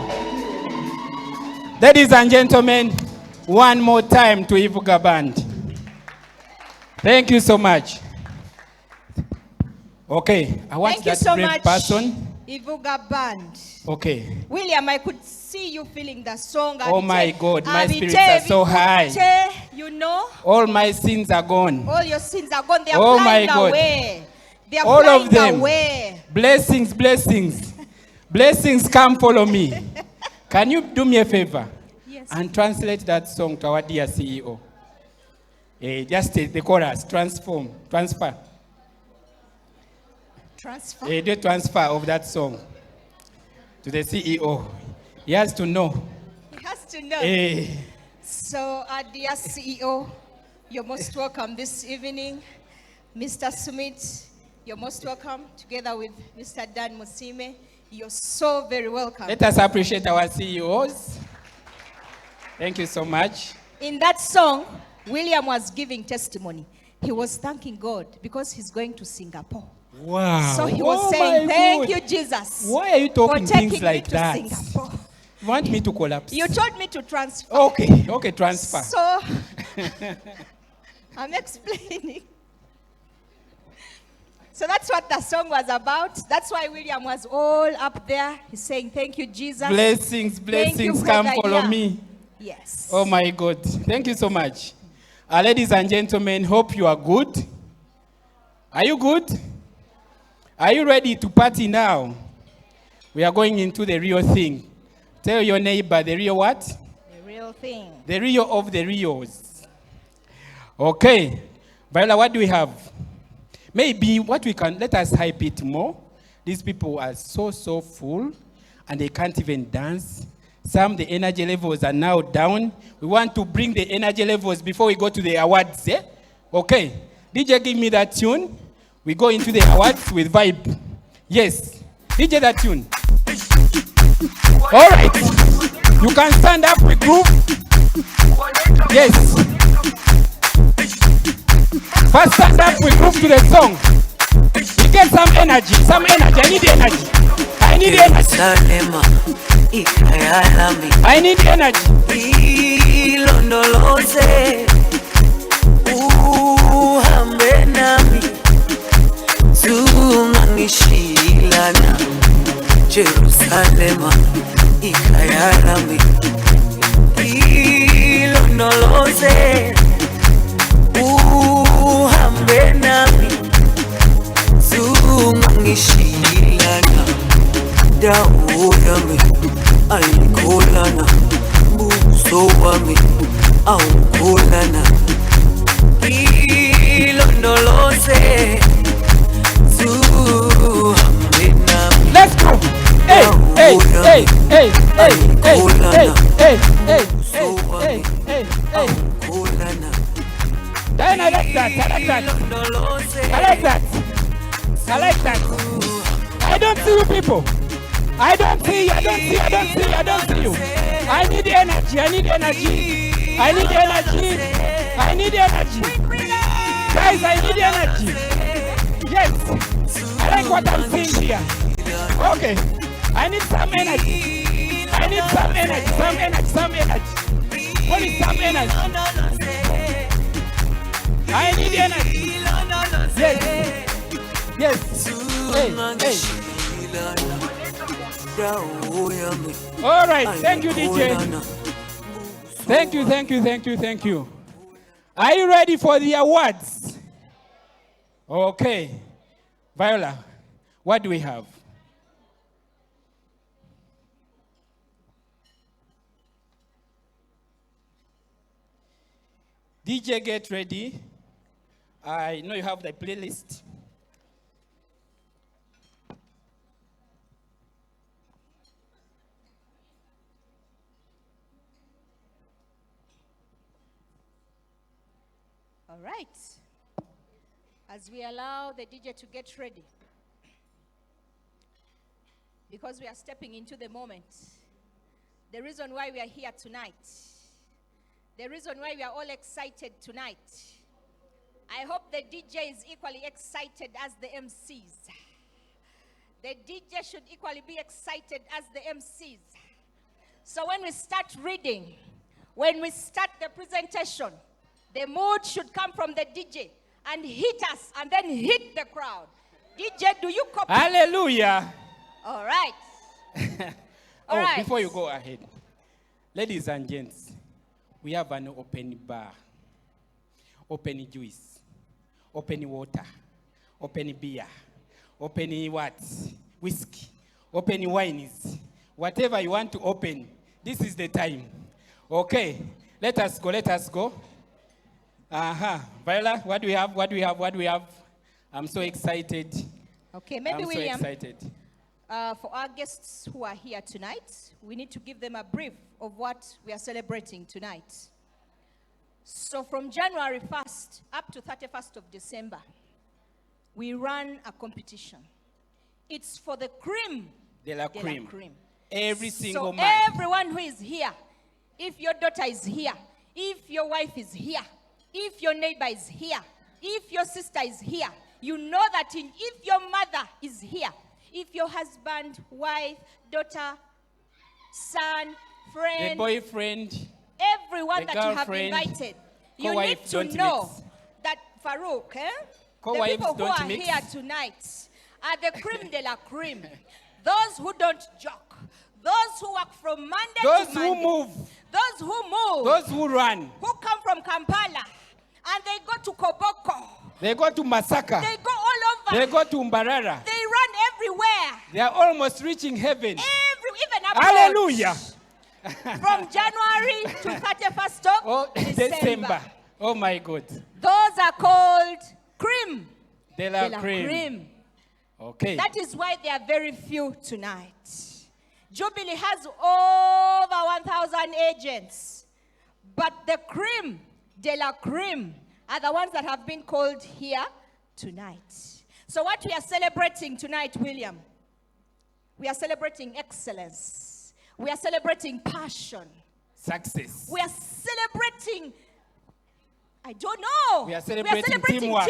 Ladies and gentlemen, one more time to Ivuga Band. Thank you so much. Okay, I want Thank you that so brave much, person. Ivuga Band. Okay. William, I could see you feeling the song. Oh my God, my spirits are so high. You know, All my sins are gone. all your sins are gone. They are Oh my flying God. away. They are All flying of them. away. Blessings, blessings. Blessings come follow me. Can you do me a favor? Yes. And translate that song to our dear CEO. Just the chorus, transfer. Transfer. The transfer of that song to the CEO. He has to know. He has to know. So, dear CEO, you're most welcome this evening. Mr. Sumit, you're most welcome, together with Mr. Dan Musime. You're so very welcome. Let us appreciate our CEOs. Thank you so much. In that song, William was giving testimony. He was thanking God because he's going to Singapore. Wow. So he was saying, thank you, Jesus. Why are you talking for taking things like me to that? Singapore. You want me to collapse? You told me to transfer. Okay, transfer. So, I'm explaining. So that's what the song was about. That's why William was all up there. He's saying, thank you, Jesus. Blessings, come follow me. Yes. Oh my God. Thank you so much. Ladies and gentlemen, hope you are good. Are you good? Are you ready to party now? We are going into the real thing. Tell your neighbor the real what? The real thing. The real of the reals. Okay. Viola, what do we have? Maybe what we can, let us hype it more. These people are so full and they can't even dance. Some, the energy levels are now down. We want to bring the energy levels before we go to the awards. Okay. DJ, give me that tune. We go into the awards with vibe. Yes. DJ, that tune. All right. You can stand up with groove. Yes. First stand up with groove to the song. You get some energy. I need energy. I need energy. Ilondoloze uhambe nami zungangishilana Jerusalema ikhaya lami ilondoloze uhambe nami zungangishilana dawo yami ayikholana buso wami awukholana ilondoloze zuhambe nami. Let's go. Hey. Then I like that. I don't see you people. I don't see you. I need energy. Guys, I need energy. Yes. I like what I'm seeing here. Okay. I need some energy. What is some energy? I need energy. Yes. Hey. All right. Thank you, DJ. Thank you. Are you ready for the awards? Okay. Viola, what do we have? DJ, get ready. I know you have the playlist. All right. As we allow the DJ to get ready, because we are stepping into the moment, the reason why we are here tonight, the reason why we are all excited tonight, I hope the DJ is equally excited as the MCs. The DJ should equally be excited as the MCs. So when we start reading, when we start the presentation, the mood should come from the DJ and hit us and then hit the crowd. DJ, do you copy? Hallelujah. All right. All right. Before you go ahead, ladies and gents, we have an open bar, open juice, open water, open beer, open what? Whiskey, open wines, whatever you want to open. This is the time. Okay, let us go. Viola, what do we have? I'm so excited. Okay, maybe I'm William. so excited. For our guests who are here tonight, we need to give them a brief of what we are celebrating tonight. So from January 1st up to 31st of December, we run a competition. It's for the cream De la cream. cream. Every single So month. everyone who is here, if your daughter is here, if your wife is here, if your neighbor is here, if your sister is here, you know that if your mother is here, if your husband, wife, daughter, son, friend, The boyfriend, everyone the that you have girlfriend, invited, you co-wife need to don't know mix. that Farouk, the Co-wives people who don't are mix. here tonight are the creme de la creme. Those who don't joke, those who work from Monday Those to who Monday, move. those who move, Those who run. who come from Kampala, and they go to Koboko, They go to Masaka. they go all over, They go to Mbarara. they run everywhere, They are almost reaching heaven. even abroad. Hallelujah. From January to 31st of December. Oh my God. Those are called cream De la cream. cream. Okay. That is why there are very few tonight. Jubilee has over 1,000 agents, but the cream de la cream are the ones that have been called here tonight. So what we are celebrating tonight, William, we are celebrating excellence. We are celebrating passion. Success. We are celebrating, I don't know. We are celebrating teamwork.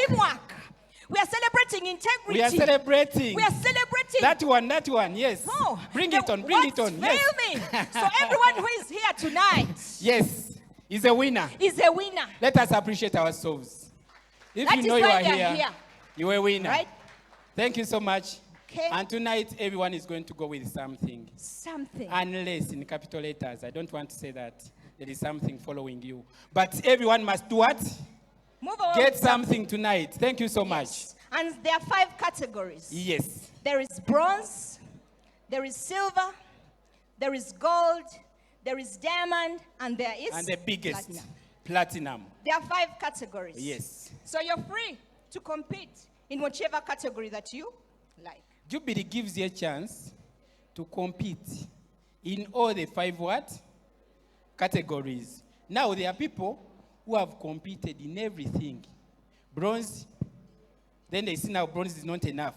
We are celebrating integrity. We are celebrating. We are celebrating. That one, yes. Oh, Bring it on. Fail me. So everyone who is here tonight Yes, is a winner. is a winner. Let us appreciate ourselves. If That you is know you why are they are here, here. you are a winner. Right? Thank you so much. Okay. And tonight, everyone is going to go with something. Something. Unless in capital letters. I don't want to say that there is something following you. But everyone must do what? Move on. Get something tonight. Thank you so much. And there are 5 categories. Yes. There is bronze, there is silver, there is gold, there is diamond, and there is And the biggest, platinum. platinum. There are 5 categories. Yes. So you're free to compete in whichever category that you like. Jubilee gives you a chance to compete in all the 5 what? Categories. Now there are people who have competed in everything. Bronze, then they see now bronze is not enough.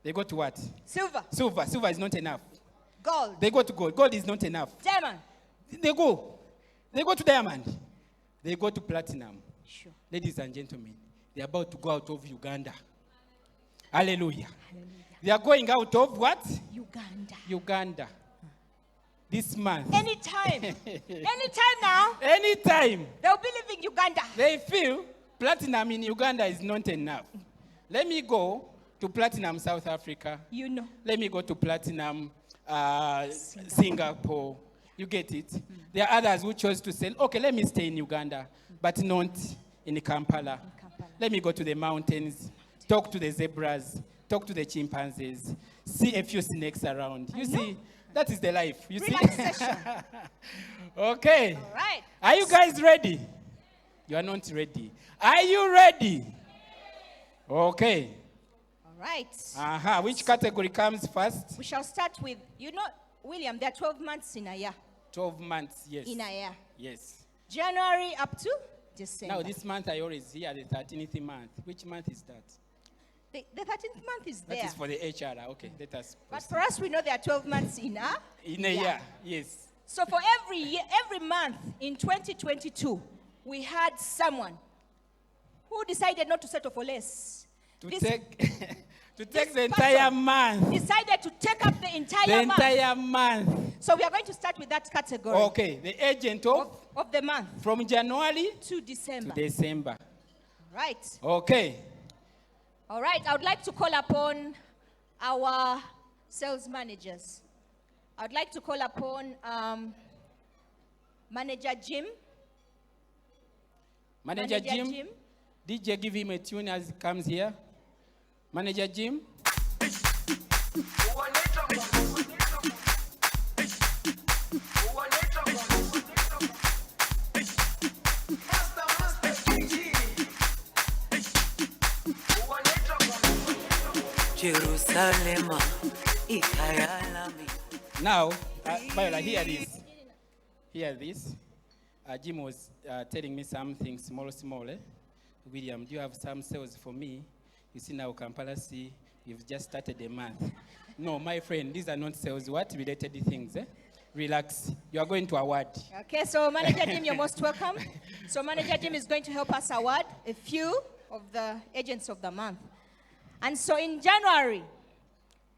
They go to what? Silver. Silver is not enough. Gold. They go to gold. Gold is not enough. Diamond. They go to diamond. They go to platinum. Sure. Ladies and gentlemen, they're about to go out of Uganda. Hallelujah. They are going out of what? Uganda. This month. Anytime. Anytime now. Anytime. They'll be leaving Uganda. They feel platinum in Uganda is not enough. Let me go to platinum South Africa. You know. Let me go to platinum Singapore. You get it? There are others who chose to say, okay, let me stay in Uganda, but not in Kampala. Let me go to the mountains, talk to the zebras, talk to the chimpanzees, see a few snakes around. You see, that is the life. You see? Okay. All right. Are you guys ready? You are not ready. Are you ready? Okay. All right. Which category comes first? We shall start with, William, there are 12 months in a year. 12 months, yes. In a year. Yes. January up to December. Now, this month I always hear the 13th month. Which month is that? The 13th month is there. That is for the HR. Okay, let us But for us, we know there are 12 months in a year. Yes. So for every year, every month in 2022, we had someone who decided not to settle for less. To take the entire month. Decided to take up the entire The entire month. So we are going to start with that category. Okay, the agent of the month. From January to December. To December. Right. Okay. All right, I would like to call upon our sales managers. I would like to call upon Manager Jim. Manager Jim. DJ, give him a tune as he comes here. Manager Jim. Now, Viola, hear this. Hear this. Jim was telling me something small. William, do you have some sales for me? You see now, Kampala C, you've just started a month. No, my friend, these are not sales. What related things? Relax. You are going to award. Okay, so Manager Jim, you're most welcome. So Manager Jim is going to help us award a few of the agents of the month. And so in January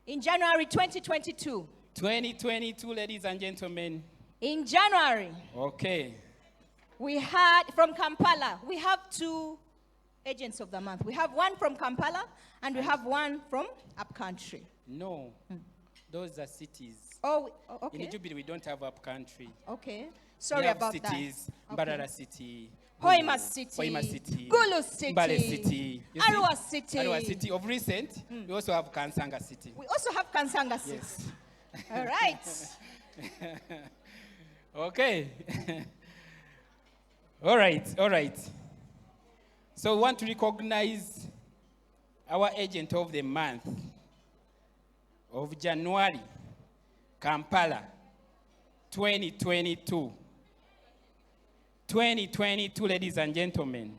2022. 2022, ladies and gentlemen. In January. Okay. We had, from Kampala, we have 2 agents of the month. We have one from Kampala and we have one from upcountry. No, those are cities. Oh, okay. In Jubilee, we don't have upcountry. Okay. Sorry about cities, that. Mbarara City. Hoima City, Gulu City, Mbale City, Arua City. Arua City. Of recent, we also have Kansanga City. We also have Kansanga City. Yes. All right. Okay. All right. So we want to recognize our agent of the month of January, Kampala, 2022. 2022, ladies and gentlemen.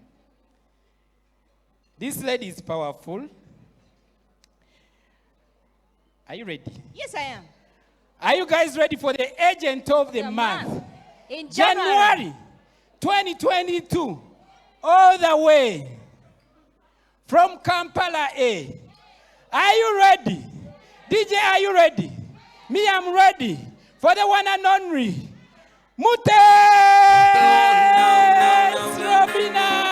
This lady is powerful. Are you ready? Yes, I am. Are you guys ready for the agent of the month? In January 2022, all the way from Kampala A. Are you ready? DJ, are you ready? Me, I'm ready for the one and only Mutes Robina.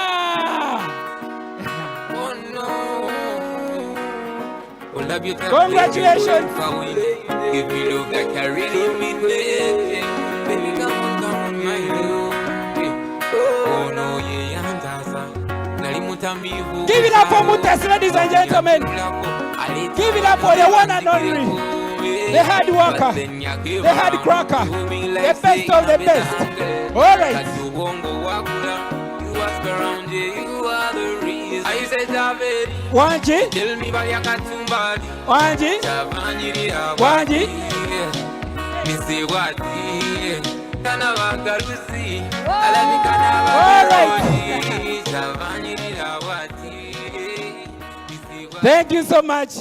Congratulations. Give me love that carry me, baby. Baby, come on, my love. Oh no, Give it up for Mutes, ladies and gentlemen. Give it up for the one and only, the hard worker, the hard cracker, the best of the best. All right. Wanji. All right. Thank you so much,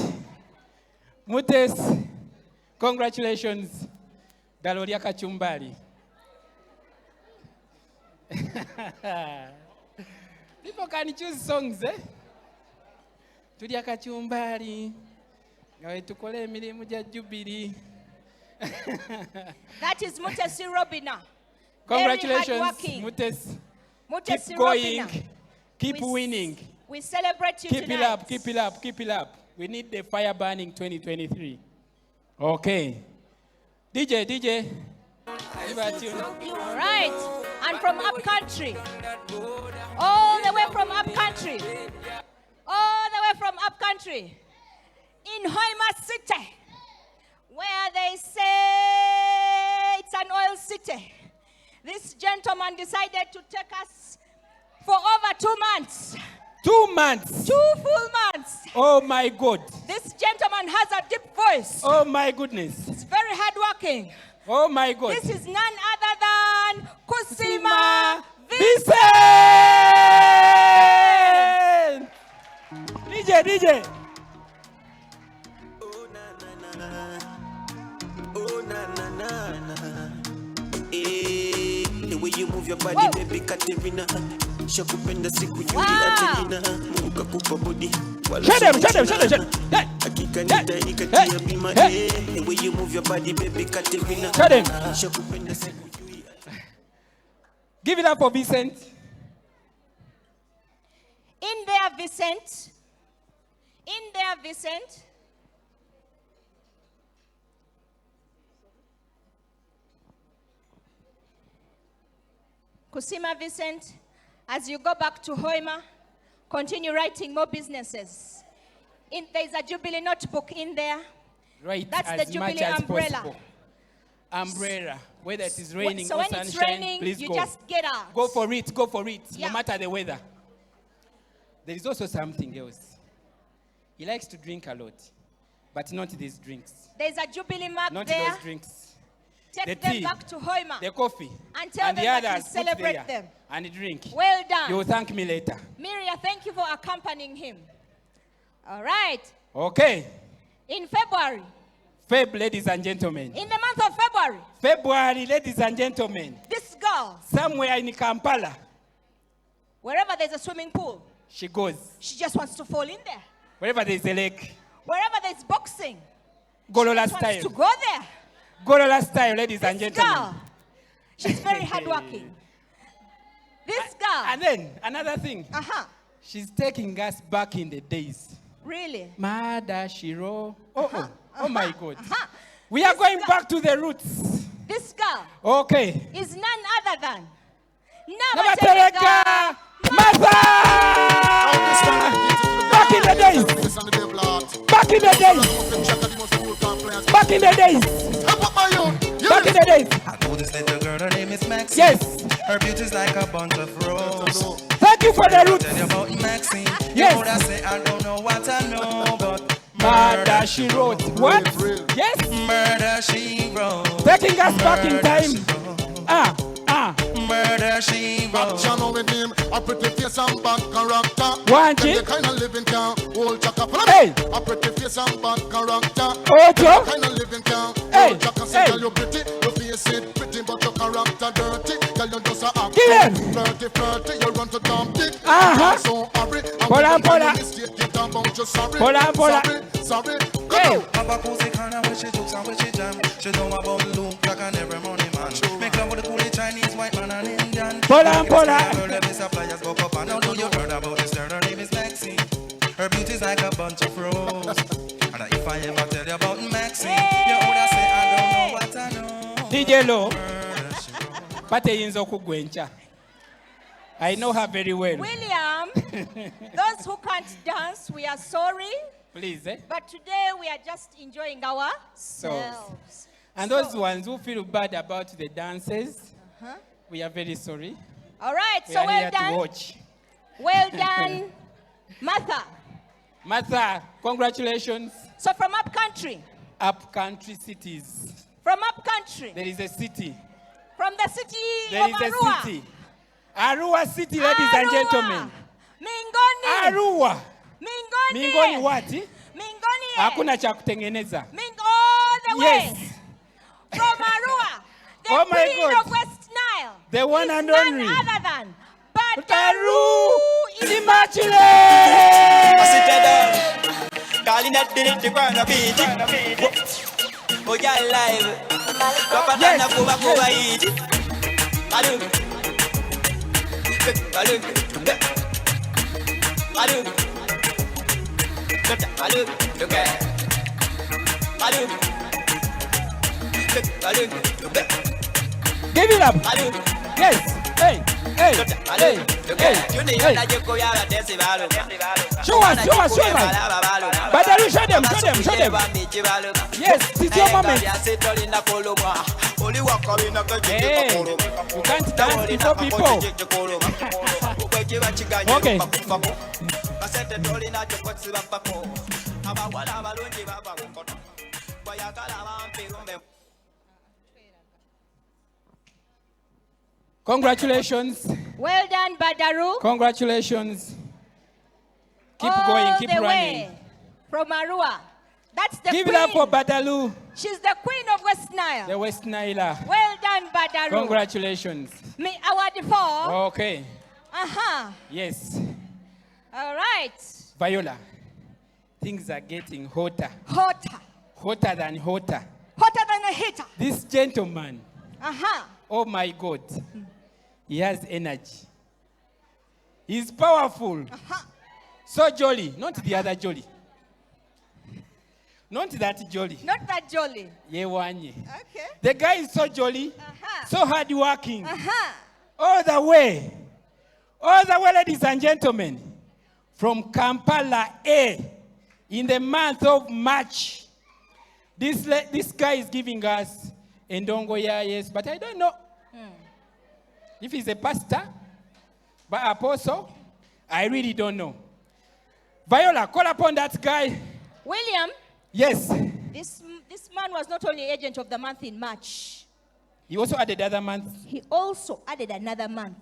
Mutes. Congratulations, Daloria Kachumbari. People can choose songs, eh? Tulia Kachumbari. Tukole emirimu gya Jubilee. That is Mutes Robina. Congratulations, Mutes. Mutes Keep going. Robina. Keep winning. We celebrate you Keep tonight. it up, keep it up, keep it up. We need the fire burning 2023. Okay. DJ. All right. And from upcountry. All the way from upcountry. In Hoima City. Where they say it's an oil city. This gentleman decided to take us for over 2 months. 2 months. 2 full months. Oh my God. This gentleman has a deep voice. Oh my goodness. He's very hardworking. Oh my God. This is none other than Kusima Vincent. DJ. The way you move your body, baby Katerina. Shakupenda siku yuli Angelina. Mungu kakupa body. Show them. Hey. The way you move your body, baby, Katerina. Show them. Give it up for Vincent. In there, Vincent. In there, Vincent. Kusima Vincent, as you go back to Hoima, continue writing more businesses. There's a Jubilee notebook in there. Right. That's as the Jubilee much as umbrella. possible. Umbrella. Whether it is raining So or when sunshine, it's raining, please you go. just get out. Go for it, Yeah. no matter the weather. There is also something else. He likes to drink a lot, but not these drinks. There's a Jubilee mark Not there. those drinks. Take The them tea, back to Hoima. the coffee, And tell and them the that you others put celebrate there them. and drink. Well done. You will thank me later. Miria, thank you for accompanying him. All right. Okay. In February, Feb, ladies and gentlemen. in the month of February, February, ladies and gentlemen. this girl, Somewhere in Kampala, wherever there's a swimming pool, she goes. she just wants to fall in there. Wherever there is a lake, Wherever there's boxing, Golola she just wants style. to go there. Golola style, ladies and This gentlemen. girl, she's very hardworking. This girl. And then, another thing. She's taking us back in the days. Really? Mada Shiro. Oh my God. We are going back to the roots. This girl Okay. is none other than Namatereka Mother! Back in the days. Back in the days. Back in the days. Back in the days. I know this little girl, her name is Maxine. Yes. Her beauty's like a bunch of roses. Thank you for the roots. Tell you about Maxine. Yes. You know that say I don't know what I know, but Murder she wrote. What? Yes. Murder she wrote. Taking us back in time. Murder she wrote. With him, a pretty face and bad character. One The kind of living can hold chaka. Hey. A pretty face and bad character. Ojo. The kind of living can Hey. hold chaka. Say girl you pretty, your face it pretty, but your character dirty. Girl you just a act flirty. You run to dump it. So hurry. Pola. Get about you sorry. Pola. Sorry. Hey. Papa Cozy kinda where she jokes and where she jam. She know about Luke like an every money man. Make love with the coolie Chinese, white man and Indian. Pola. Every suppliers go up and now do you heard about this girl? Her name is Maxine. Her beauty's like a bunch of roses. And if I ever tell you about Maxine, you would say I don't know what I know. DJ Lo. Pate yinzo kugwencha. I know her very well. William. Those who can't dance, we are sorry. Please, But today we are just enjoying ourselves. And those ones who feel bad about the dances, we are very sorry. All right, We so are well here to done. watch. Well done, Martha. Martha, congratulations. So from up country, Up country cities. from up country, There is a city. from the city There of is a Arua. city. Arua city, ladies and gentlemen. Mingoni. Arua. Mingoni. Mingoni what? Mingoni. Hakuna cha kutengeneza. All the way. Yes. From Arua. The Oh my queen God. of West Nile. The one is and none only. other than Badaru Immaculate. Darling, that did it, the ground of it. Oh, yeah, live. Papa, Yes, Tana, Kuba, eat it. Baloo. Baloo. Baloo. Baloo. Look at Baloo. Baloo. Give it up. Baloo. Yes. Hey. Hey. Hey. Hey. Show us. Badaru, show them. Yes, it's your moment. Hey, you can't dance before people. Okay. Congratulations. Well done, Badaru. Congratulations. Keep All going, keep the running. way from Arua. That's the Give queen. it up for Badalu, She's the queen of West Nile. the West Nile. Well done, Badaru. Congratulations. Me award for. Okay. Uh-huh. Yes. All right. Viola. things are getting hotter. Hotter. Hotter than hotter. Hotter than a heater. This gentleman, Uh-huh. oh my God, he has energy. He's powerful. So jolly, not the other jolly. Not that jolly. Not that jolly. Yewanye. Okay. The guy is so jolly, so hardworking. Uh-huh. All the way, ladies and gentlemen, from Kampala A, in the month of March, this guy is giving us Endongo ya yes, but I don't know if he's a pastor, but apostle, I really don't know. Viola, call upon that guy. William. Yes. This man was not only agent of the month in March. He also added other months. He also added another month.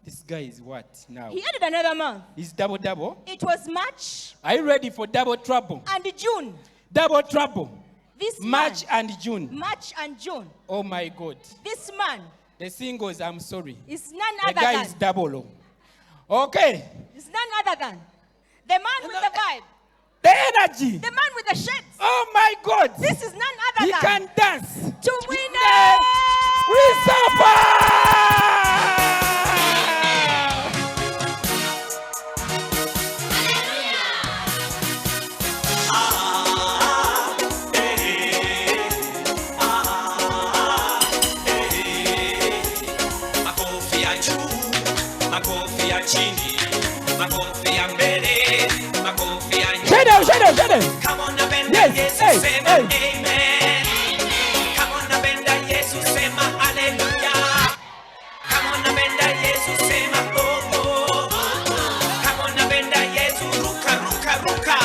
This guy is what now? He added another month. He's double. It was March. Are you ready for double trouble? And June. Double trouble. This March man, and June. March and June. Oh my God. This man. The singles, I'm sorry. Is none The other guy than. is double. Okay. It's none other than. The man with the vibe. The energy. The man with the shapes. Oh my God. This is none other He than. can dance. To win it. Makofi ya juu, makofi ya chini, makofi ya mbele, makofi ya nyuma. Come on, napenda Yesu, sema amen. Come on, napenda Yesu, sema hallelujah. Come on, napenda Yesu, sema oh oh. Come on, napenda Yesu, ruka ruka ruka.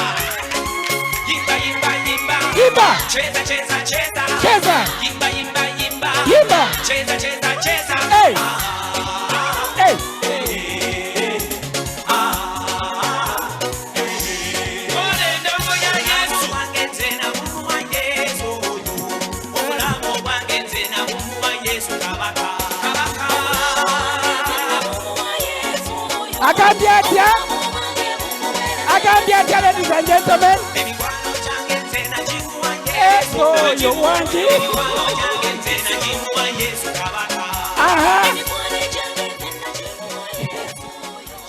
Yimba yimba yimba. Yimba. Cheza cheza cheza. Cheza. Yimba yimba yimba. Yimba. Cheza cheza cheza. Hey. Hey. Agambiatia, ladies and gentlemen. Eso, you want it?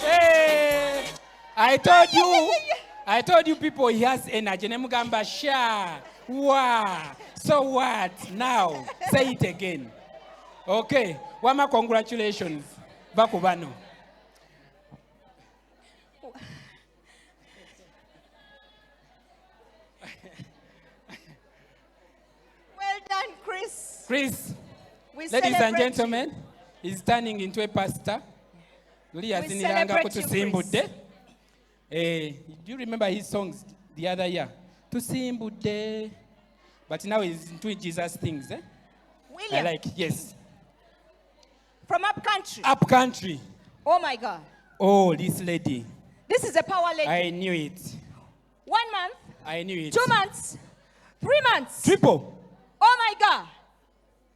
Hey, I told you people he has energy. Nemugamba sha. Wow. So what? Now, say it again. Okay. Wama, congratulations. Bakubano. Well done, Chris. Chris, We ladies and celebrate gentlemen, he's turning into a pastor. Do you remember his songs the other year? Tusimbude. But now he's doing Jesus things. William. I like, yes. From up country. Up country. Oh my God. Oh, this lady. This is a power lady. I knew it. 1 month. I knew it. 2 months. 3 months. Triple. Oh my God.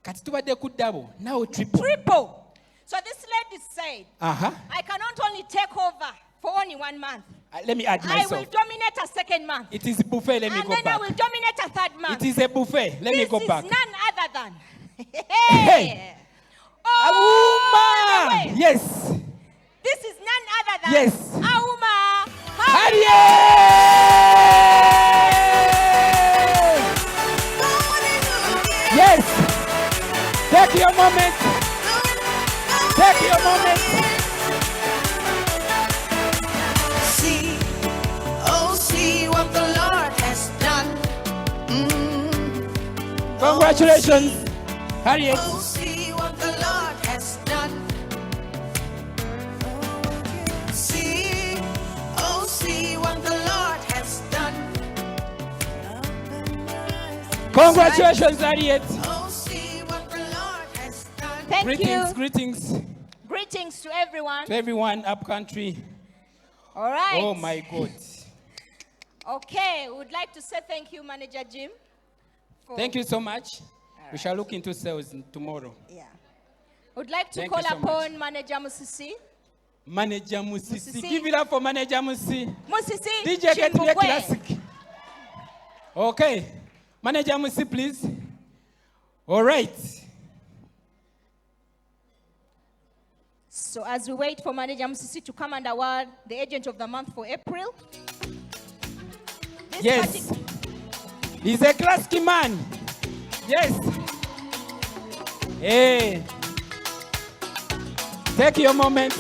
Katitubade ku double. Now triple. Triple. So this lady said, Uh-huh. I can not only take over for only 1 month. Let me add myself. I will dominate a second month. It is a buffet. Let me and go then back. I will dominate a third month. It is a buffet. Let me go back. This is none other than. Hey. Oh, Auma. Yes. This is none other than. Yes. Auma. Yes. Take your moment. Take your moment. See, oh, see what the Lord has done. Congratulations, Harriet. Oh, see what the Lord has done. See, oh, see what the Lord has done. Congratulations, Harriet. Oh, see what the Lord has done. Thank Greetings, you. greetings Greetings to everyone. to everyone up country. All right. Oh my God. Okay, we would like to say thank you, Manager Jim. Thank you so much. We shall look into sales tomorrow. Yeah. Would like to Thank call you so upon Manager Musisi. Manager Musisi. Musisi. Give it up for Manager Musisi. Musisi DJ get me a Chimbugwe. classic. Okay. Manager Musi, please. All right. So as we wait for Manager Musisi to come and award the Agent of the Month for April. Yes. He's a classy man. Yes. Hey. Take your moment.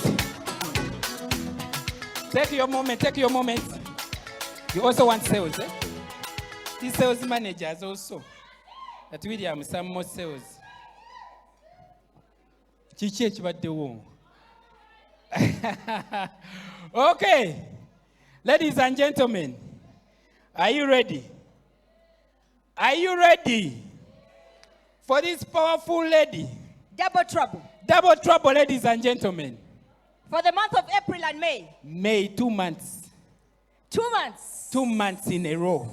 Take your moment. Take your moment. You also want sales, eh? These sales managers also. That William, some more sales. Okay. Ladies and gentlemen, are you ready? Are you ready for this powerful lady? Double trouble. Double trouble, ladies and gentlemen. For the month of April and May. May, 2 months. 2 months. 2 months in a row.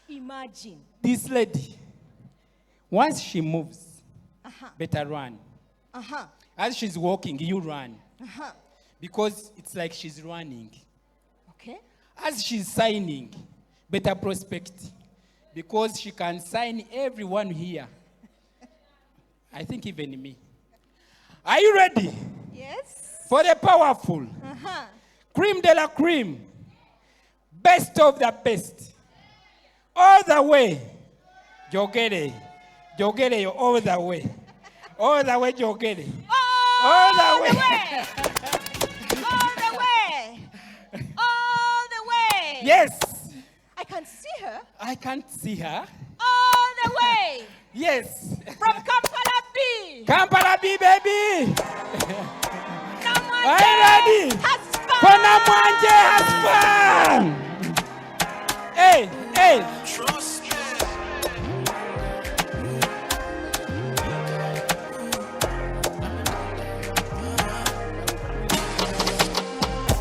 Imagine. This lady, once she moves, better run. As she's walking, you run. Because it's like she's running. Okay. As she's signing, better prospect. Because she can sign everyone here. I think even me. Are you ready? Yes. For the powerful. Cream de la cream. Best of the best. All the way. Jogere. Jogere all the way. All the way, Jogere. All the way. All the way. All the way. Yes. I can see her. I can't see her. All the way. Yes. From Kampala B. Kampala B, baby. Namwanje Are you ready? has fun. For Namwanje has fun. Hey, hey. Trust me.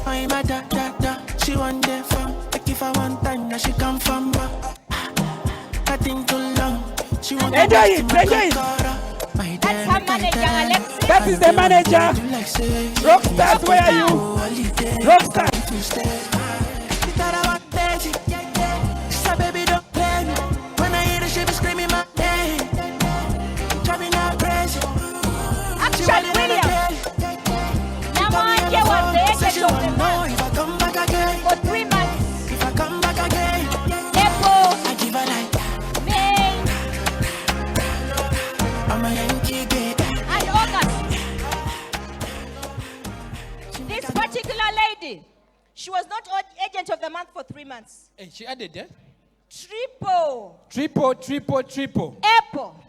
I'm a da. She want there from. Like if I want time, now she come from back. I think too long. She want Enjoy it, enjoy it. That's her manager, Alexis. That is the manager. Rockstars, where are you? Rockstar. Baby, don't play me. When I hear the she be screaming my name. Driving her crazy. Action, William. Namwanje was the agent of the month. If I come back again. For 3 months. If I come back again. April. I give her like May. I'm a Yankee gate. And August. This particular lady, she was not agent of the month for 3 months. Hey, she added that. Triple. Triple. April,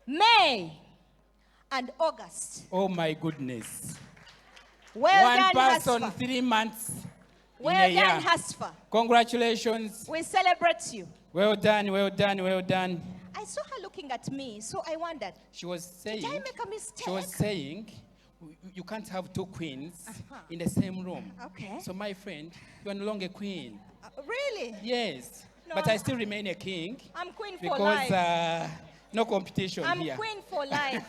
May, and August. Oh my goodness. Well One done, person, Hasfa. 3 months. Well in a done, year. Hasfa. Congratulations. We celebrate you. Well done, well done, well done. I saw her looking at me, so I wondered, She was saying. did I make a mistake? She was saying, you can't have 2 queens in the same room. Okay. So my friend, you are no longer queen. Really? Yes. No, But I still remain a king. I'm queen for Because life. no competition I'm here. queen for life.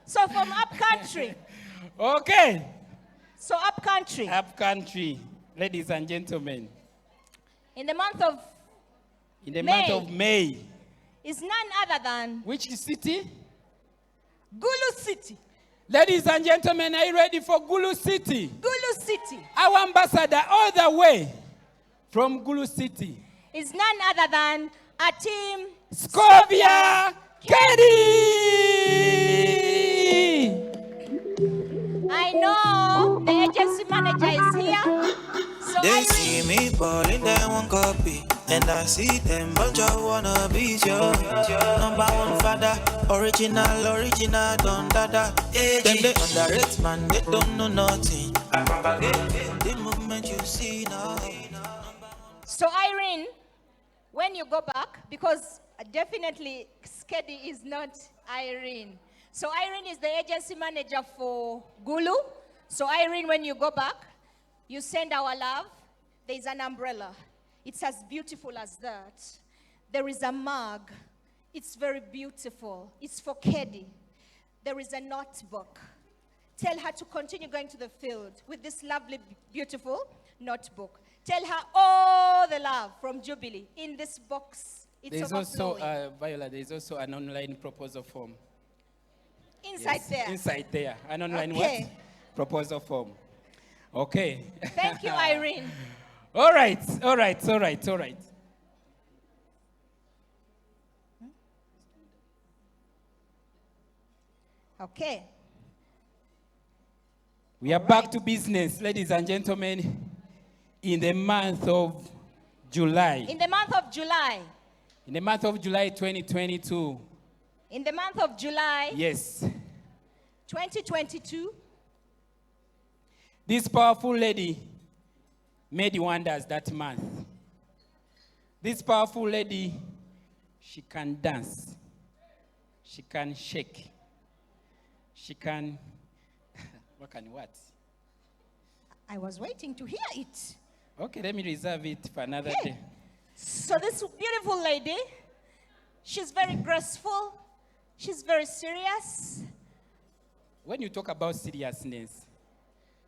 So from up country. Okay. So up country. Up country, ladies and gentlemen. In the month of In the May. month of May. is none other than Which city? Gulu City. Ladies and gentlemen, are you ready for Gulu City? Gulu City Our ambassador all the way from Gulu City. is none other than a team Scovia Kedi! I know the agency manager is here. So They see me balling, they want copy. And I see them bunch of wannabes, yo. Number 1 father, original, don't dada. Them they underrate, man, they don't know nothing. The movement you see now. So Irene, when you go back, because definitely Skedi is not Irene. So Irene is the agency manager for Gulu. So Irene, when you go back, you send our love. There's an umbrella. It's as beautiful as that. There is a mug. It's very beautiful. It's for Kedi. There is a notebook. Tell her to continue going to the field with this lovely, beautiful notebook. Tell her all the love from Jubilee in this box. It's There's also, overflowing. Viola, there's also an online proposal form. Inside there. Inside there. An online Okay. what? Proposal form. Okay. Thank you, Irene. All right, all right, all right, all right. Okay. We are back to business, ladies and gentlemen, in the month of July. In the month of July. In the month of July 2022. In the month of July. Yes. 2022. This powerful lady made wonders that month. This powerful lady, she can dance. She can shake. She can, what? I was waiting to hear it. Okay, let me reserve it for another day. So this beautiful lady, she's very graceful. She's very serious. When you talk about seriousness,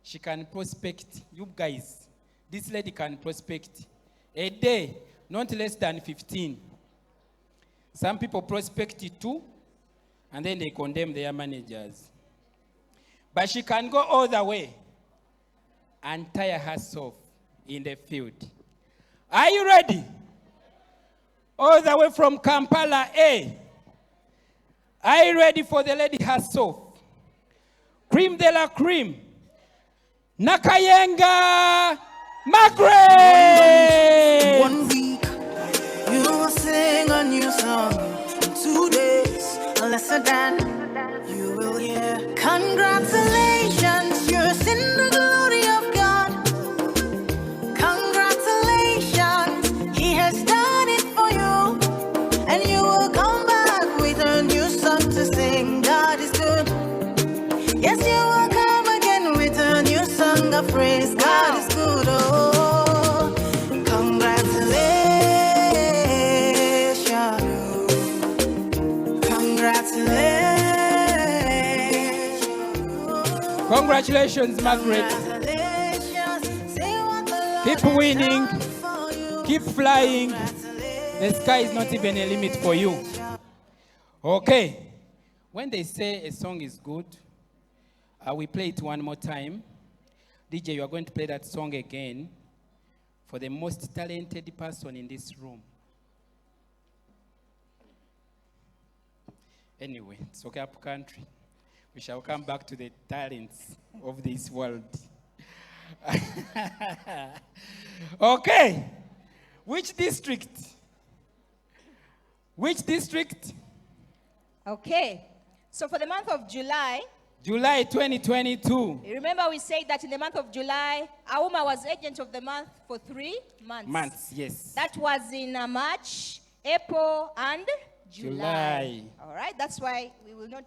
she can prospect. You guys, this lady can prospect a day, not less than 15. Some people prospect it too, and then they condemn their managers. But she can go all the way and tire herself in the field. Are you ready? All the way from Kampala, A. Are you ready for the lady herself? Cream de la cream. Nakayenga Margaret! 1 week, you will sing a new song. In 2 days, a lesser than you will hear. Congratulations, you're in the glory of God. Congratulations, He has done it for you. And you will come back with a new song to sing. God is good. Yes, you will come again with a new song of praise. God is good. Oh, congratulations. Congratulations. Congratulations, Margaret. Keep winning. Keep flying. The sky is not even a limit for you. Okay. When they say a song is good, we play it one more time. DJ, you are going to play that song again for the most talented person in this room. Anyway, it's okay up country. We shall come back to the talents of this world. Okay. Which district? Which district? Okay. So for the month of July, July 2022. remember we said that in the month of July, Auma was agent of the month for 3 months. Months, yes. That was in March, April, and July. All right, that's why we will not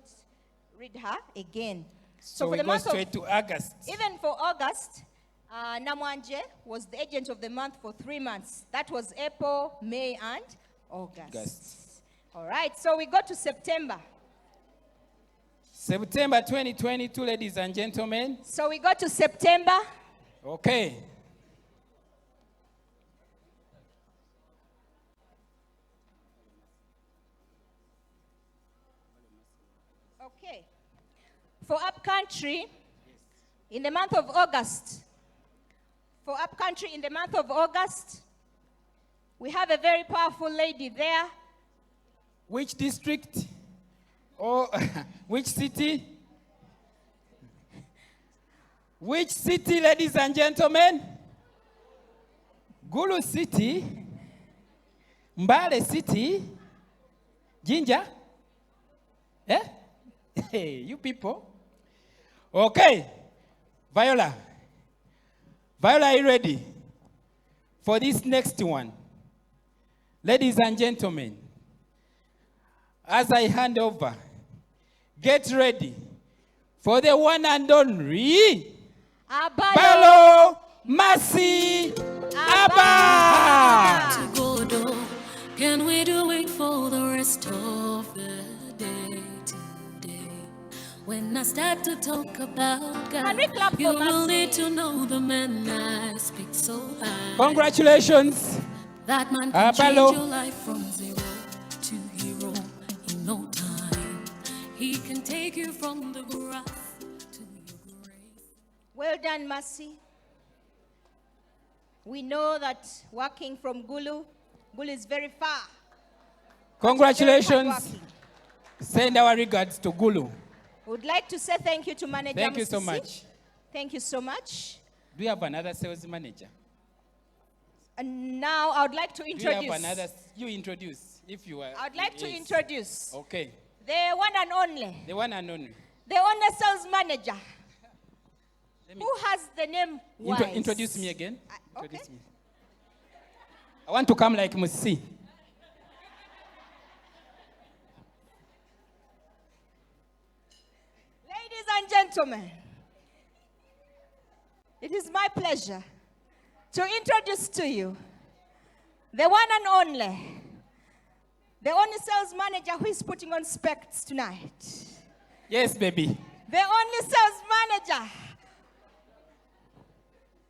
read her again. So for we the go month straight to August. Even for August, Namwanje was the agent of the month for 3 months. That was April, May, and August. All right, so we go to September. September 2022, ladies and gentlemen. So we go to September. Okay. Okay. For upcountry, in the month of August, we have a very powerful lady there. Which district? Or which city? Which city, ladies and gentlemen? Gulu City? Mbale City? Jinja? Eh? Hey, you people. Okay. Viola. Viola, are you ready for this next one? Ladies and gentlemen, as I hand over, get ready for the one and only Balo Masi Abba. Can we do it for the rest of the day today? When I start to talk about God, we clap for you will Mercy? need to know the man I speak so high. Congratulations. That man can change Apollo. your life from zero to hero in no time. He can take you from the graph to your grave. Well done, Mercy. We know that working from Gulu is very far. Congratulations. Send our regards to Gulu. Would like to say thank you to Manager Thank you so Musisi. much. Thank you so much. Do you have another sales manager? And now I would like to introduce. Do you have another? You introduce if you are. I would like to introduce Okay. the one and only, The one and only. the only sales manager who has the name Wise. Introduce me again. Introduce me. I want to come like Musi. Ladies and gentlemen, it is my pleasure to introduce to you the one and only, the only sales manager who is putting on specs tonight. Yes, baby. The only sales manager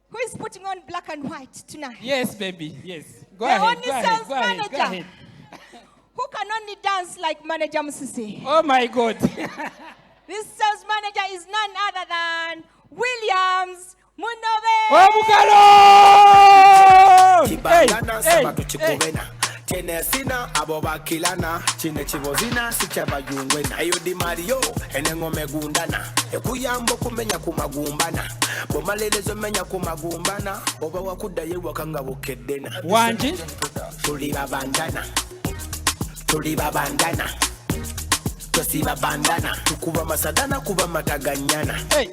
who is putting on black and white tonight. Yes, baby. Yes. Go The ahead. only Go ahead. sales Go ahead. Go manager ahead. who can only dance like Manager Musisi. Oh my God. This sales manager is none other than Williams Munove. Oh, Kibangana sabatu chikubena Chene sina abo bakilana Chine chibozina sichaba yungwena Ayo di Mario enengo megundana Ekuyambo kumenya kumagumbana Bomalelezo menya kumagumbana Oba wakuda ye wakanga bukedena Wanji Tuliba bandana Tuliba bandana Tusiba bandana Tukuba masadana kuba mataganyana Hey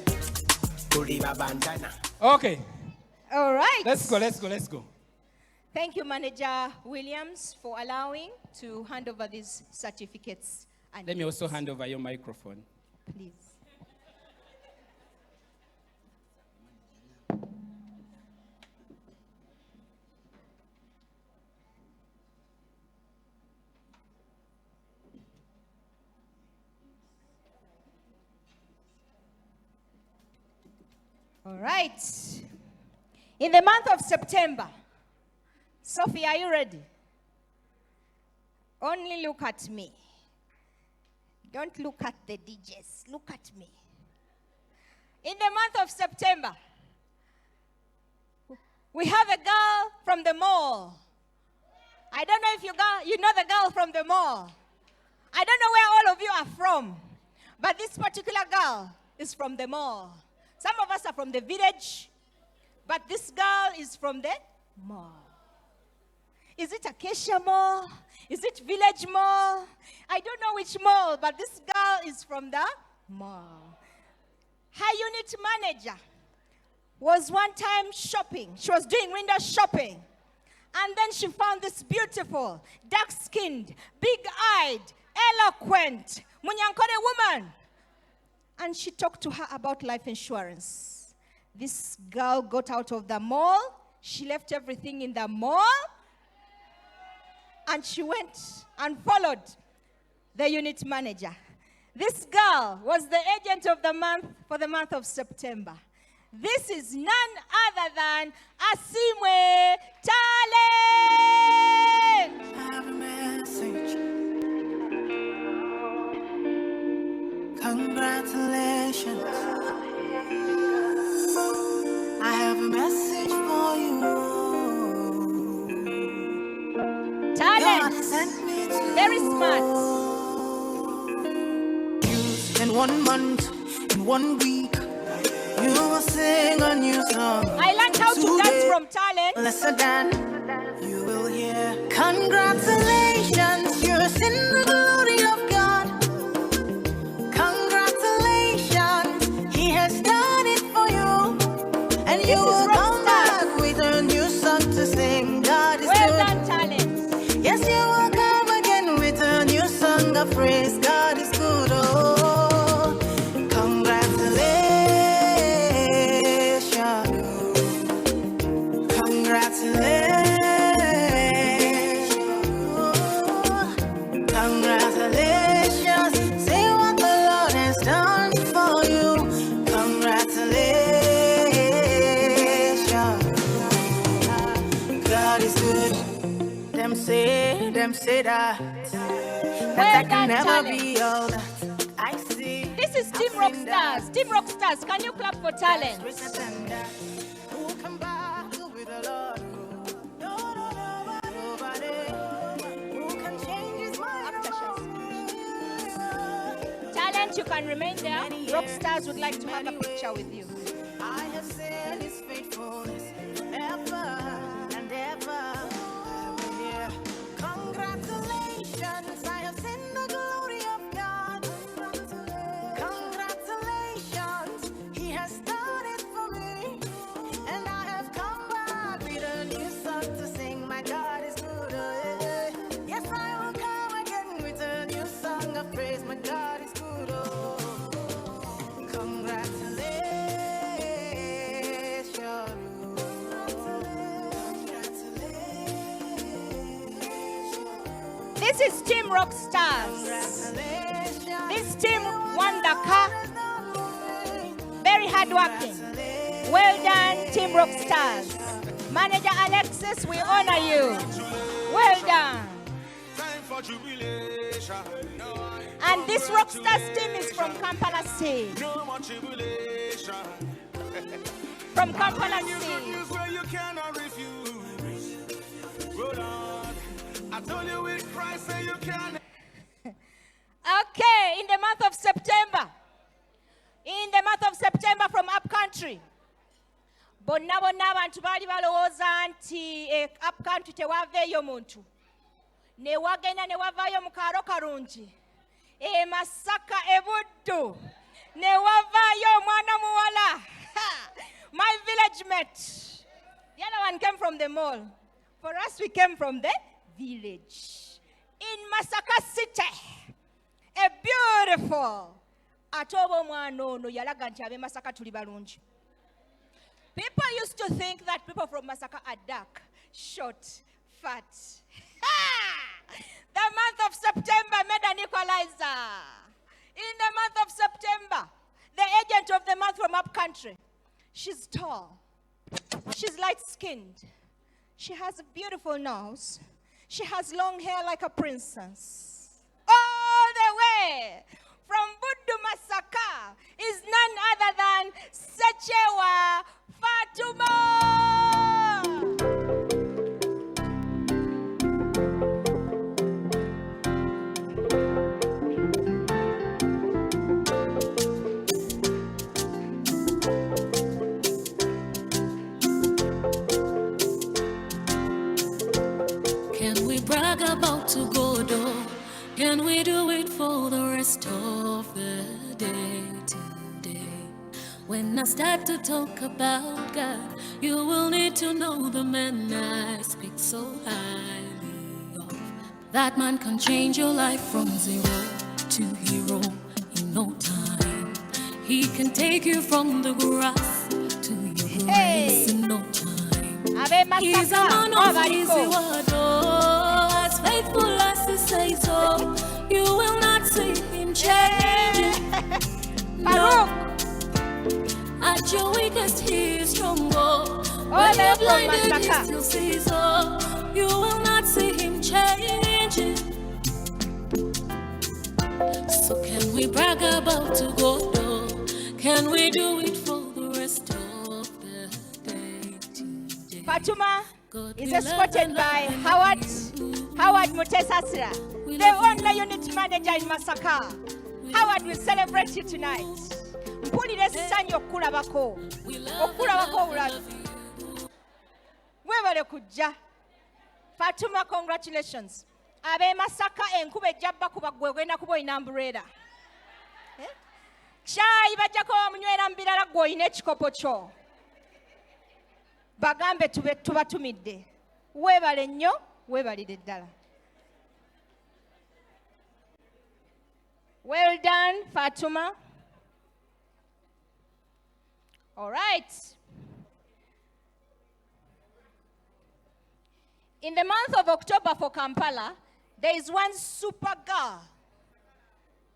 Tuliba bandana Okay. All right. Let's go, let's go, let's go. Thank you, Manager Williams, for allowing to hand over these certificates. And Let me also hand over your microphone. please. All right. In the month of September, Sophie, are you ready? Only look at me. Don't look at the DJs. Look at me. In the month of September, we have a girl from the mall. I don't know if you know the girl from the mall. I don't know where all of you are from, but this particular girl is from the mall. Some of us are from the village, but this girl is from the mall. Is it Acacia Mall? Is it Village Mall? I don't know which mall, but this girl is from the mall. Her unit manager was one time shopping. She was doing window shopping. And then she found this beautiful, dark-skinned, big-eyed, eloquent, Munyankore woman. And she talked to her about life insurance. This girl got out of the mall. She left everything in the mall. And she went and followed the unit manager. This girl was the agent of the month for the month of September. This is none other than Asimwe Talent. I have a message. Congratulations. I have a message for you. Talent. Very smart. In 1 month, in 1 week, you will sing a new song. I learned how to dance from Talent. Lesser than you will hear. Congratulations, you're in the glory of God. Congratulations, He has done it for you. And you will come back with a new song to sing. God is well good. Done, Talent. Yes, you will come again with a new song of praise. God is good. Oh, congratulations. Congratulations. Congratulations. say that. That I can never be all that I see. This is Team Rockstars. Team Rockstars, can you clap for talent? Who can battle with the Lord? Nobody. Who can change his mind? Talent, you can remain there. Rockstars would like to have a picture with you. I have seen his faithfulness ever and ever. Yeah. Congratulations, I have seen the glory of God. Congratulations, he has done it for me. And I have come back with a new song to sing. My God is good. Yes, I will come again with a new song of praise. My God is good. This is Team Rockstars. This team won the car. Very hardworking. Well done, Team Rockstars. Manager Alexis, we honor you. Well done. And this Rockstars team is from Kampala City. From Kampala City. I told you with Christ say you can. Okay, in the month of September. In the month of September from upcountry. Bonna abantu bali balowooza nti upcountry tewaveeyo muntu. Ne wagenda ne wavaayo mu kaalo kalungi. Masaka Ebuddu. Ne wavaayo omwana muwala. My village mate. The other one came from the mall. For us, we came from the village. In Masaka City. A beautiful. Atobo mwana ono yalaga nti abe Masaka tuli balungi. People used to think that people from Masaka are dark, short, fat. The month of September made an equalizer. In the month of September, the agent of the month from upcountry. She's tall. She's light-skinned. She has a beautiful nose. She has long hair like a princess. All the way from Buddu Masaka is none other than Sechewa Fatuma. Can we brag about to go door? Can we do it for the rest of the day today? When I start to talk about God, you will need to know the man I speak so highly of. That man can change your life from zero to hero in no time. He can take you from the grass to your grace in no time. He's a man of easy word, oh, as faithful as he says so. You will not see him change. No. At your weakest, he is stronger. When you're blinded, he still sees all. You will not see him change. So can we brag about to go door? Can we do it for the rest of the day today? Fatuma is escorted by Howard Mutesasira, the only unit manager in Masaka. Howard will celebrate you tonight. Mpulira essanyu okulabako. Okulabako obulabi. Webale kujja. Fatuma, congratulations. Abe Masaka enkuba ejja bakuba gwe ogenda kuba oyina umbrella. Chai bajjako bamunywera mu birala gwe oyina ekikopo kyo. Bagambe tubatumidde. Weebale nnyo, weebalire ddala. Well done, Fatuma. All right. In the month of October for Kampala, there is one super girl.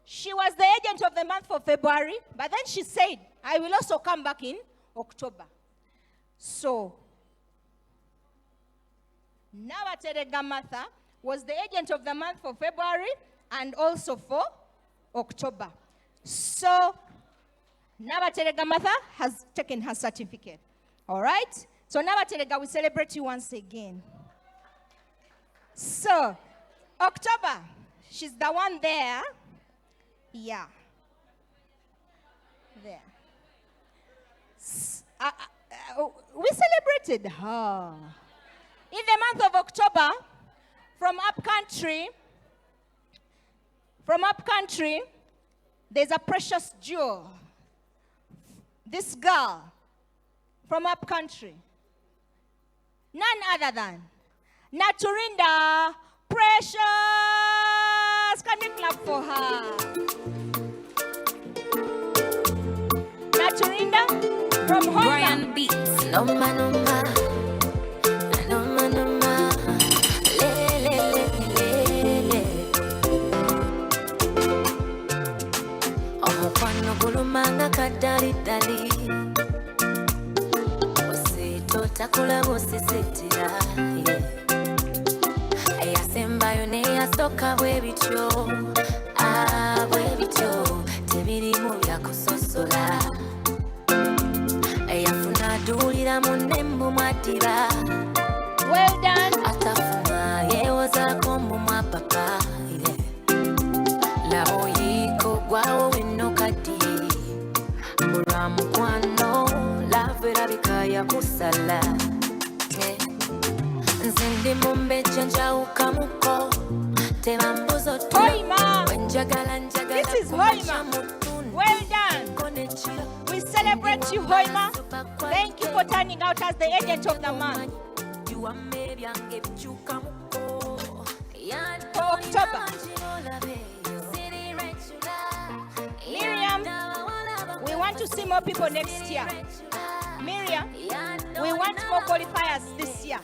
She was the agent of the month for February, but then she said, I will also come back in October. So, Nabaterega Martha, was the agent of the month for February and also for October. So Nabaterega Martha has taken her certificate. All right? So Nabaterega, we celebrate you once again. So October, she's the one there. Yeah. There. We celebrated her. In the month of October, from upcountry, there's a precious jewel. This girl from upcountry, none other than Naturinda Precious. Can you clap for her? Naturinda from Hoima. Brian Beats. No ma, no ma. No ma, no ma. Le, le, le, le, le. Omukwano gulumanga kadali dali. Osito takula bosisitira. Eyasembayo neyasoka bwe bityo. Bwe bityo. Tebirimu byakusosola. Eyafuna dulira munembu mwatiba. Well done. Atafuna yewozaako mu mwapapa. Labo yiko gwawo wino kati. Olwa mukwano lavera bikaya kusala. Nze ndi mu mbejja njawukamuko. Tebambuzo tu. Hoima. Wenjagala njagala This is Hoima. Well done. We celebrate you, Hoima. Thank you for turning out as the agent of the month. For October. Miriam, we want to see more people next year. Miriam, we want more qualifiers this year.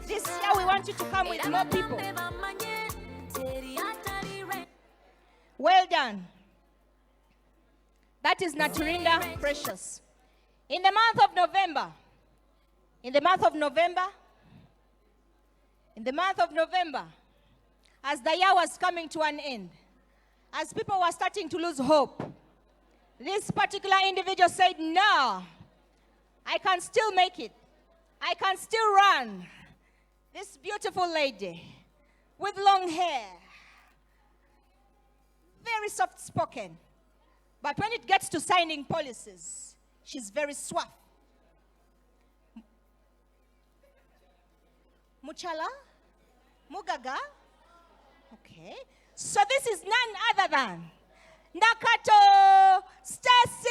This year we want you to come with more people. Well done. That is Naturinda Precious. In the month of November, as the year was coming to an end, as people were starting to lose hope, this particular individual said, no, I can still make it. I can still run. This beautiful lady with long hair, very soft-spoken, but when it gets to signing policies, she's very suave. Muchala? Mugaga? Okay. So this is none other than Nakato Stacy.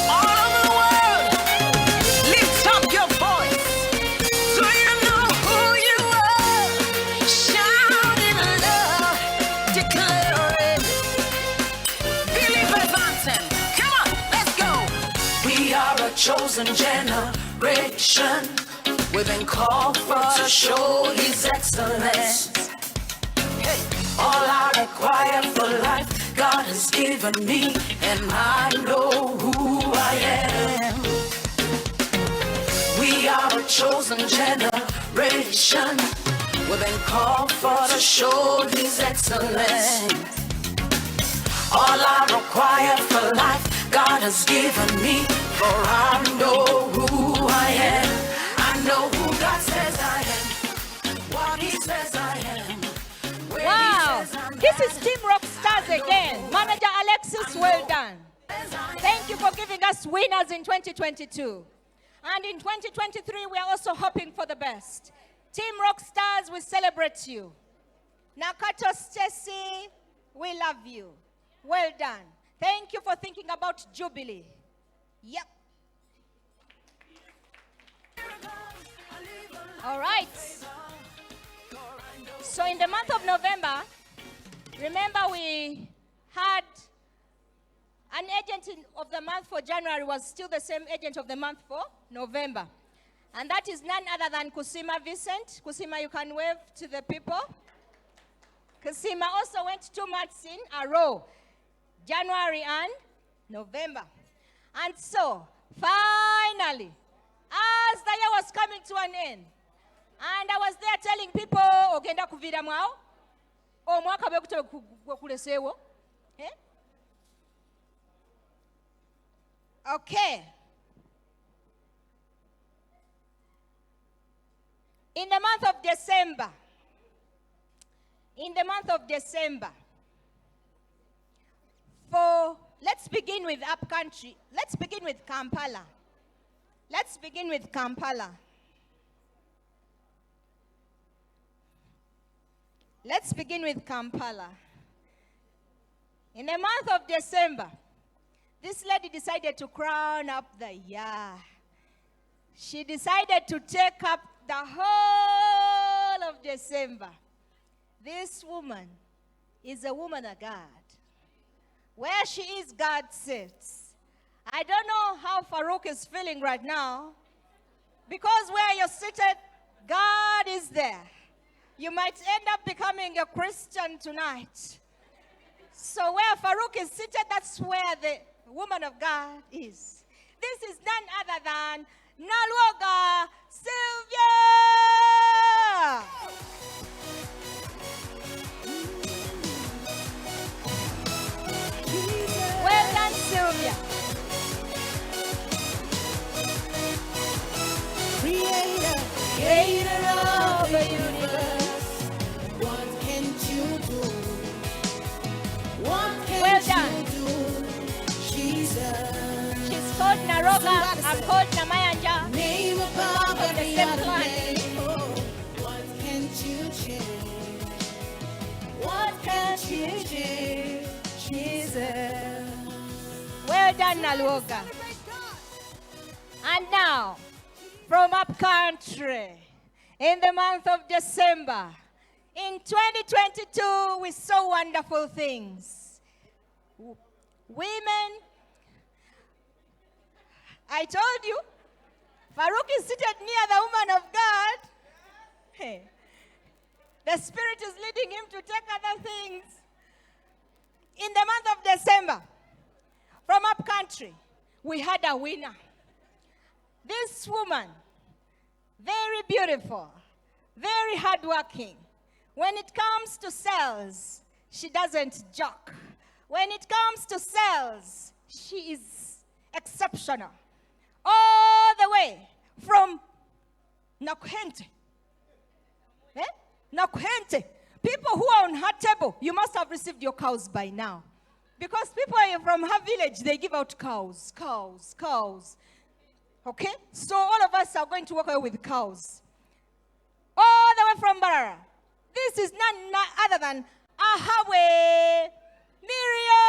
All over the world, lift up your voice so you know who you are. Shout in love, declare it. Believe anthem. Come on, let's go. We are a chosen generation. We've been called for to show His excellence. Hey, all I require for life, God has given me, and I know who I am. We are a chosen generation. We've been called for to show His excellence. All I require for life, God has given me, for I know who I am. I know who God says I am, what He says I am. Wow, this is Team Rockstars again. Manager Alexis, well done. Thank you for giving us winners in 2022. And in 2023, we are also hoping for the best. Team Rockstars, we celebrate you. Nakato Stacy, we love you. Well done. Thank you for thinking about Jubilee. Yep. All right. So in the month of November, remember we had an agent of the month for January was still the same agent of the month for November. And that is none other than Kusima Vincent. Kusima, you can wave to the people. Kusima also went 2 months in a row, January and November. And so, finally, As the year was coming to an end, and I was there telling people, ogenda kuvira mwao, omwaka bwekulesewo. Okay. In the month of December, let's begin with upcountry. Let's begin with Kampala. In the month of December, this lady decided to crown up the year. She decided to take up the whole of December. This woman is a woman of God. Where she is, God sits. I don't know how Farouk is feeling right now, because where you're seated, God is there. You might end up becoming a Christian tonight. So where Farouk is seated, that's where the woman of God is. This is none other than Nalwoga Sylvia. Well done, Sylvia. Creator of the universe, what can't you do? What can't you do, Jesus? She's called Naroga, I'm called Namayanja. Name above every other name. Oh, what can't you change? What can't you change, Jesus? Well done, Nalwoga. And now, from up country, in the month of December, in 2022, we saw wonderful things. Women, I told you, Farouk is seated near the woman of God. Hey. The Spirit is leading him to take other things. In the month of December, from up country, we had a winner. This woman, very beautiful, very hardworking. When it comes to sales, she doesn't joke. When it comes to sales, she is exceptional. All the way from Nakuhente. Nakuhente. People who are on her table, you must have received your cows by now. Because people from her village, they give out cows. Okay? So all of us are going to walk away with cows. All the way from Barara. This is none other than Ahawe Miriam.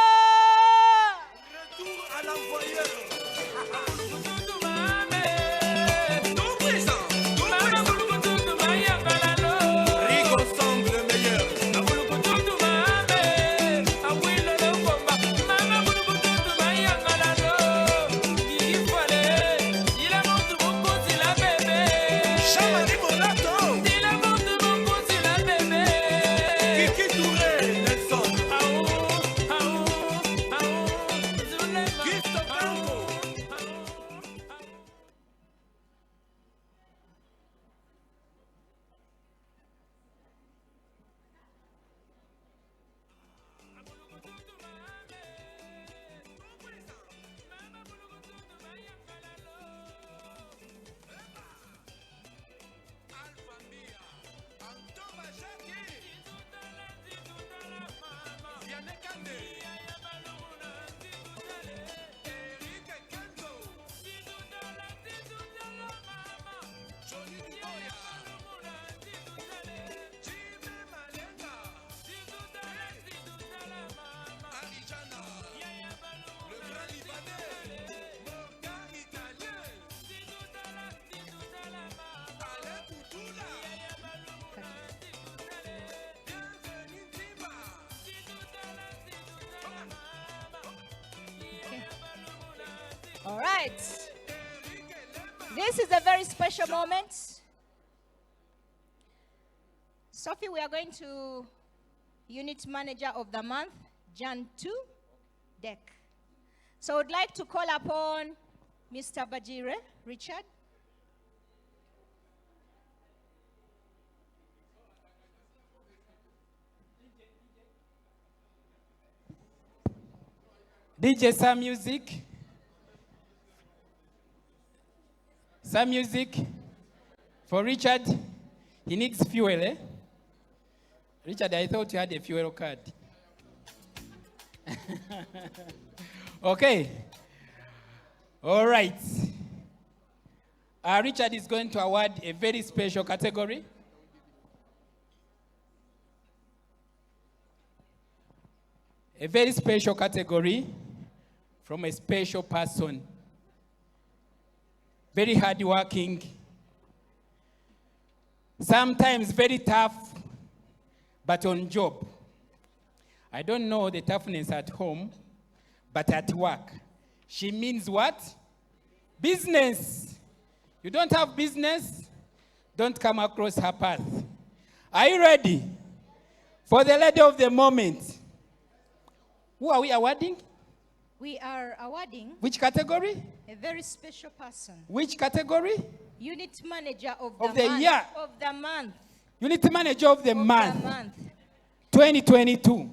All right. This is a very special moment. Sophie, we are going to Unit Manager of the Month, Jan 2, deck. So I would like to call upon Mr. Bajire, Richard. DJ Some Music. Some Music. For Richard, he needs fuel, eh? Richard, I thought you had a fuel card. Okay. All right. Richard is going to award a very special category. A very special category from a special person. Very hardworking. Sometimes very tough, but on job. I don't know the toughness at home, but at work. She means what? Business. You don't have business, don't come across her path. Are you ready for the lady of the moment? Who are we awarding? We are awarding. Which category? A very special person. Which category? Unit manager of the month. year. Of the month. Unit manager of the month. The month. 2022.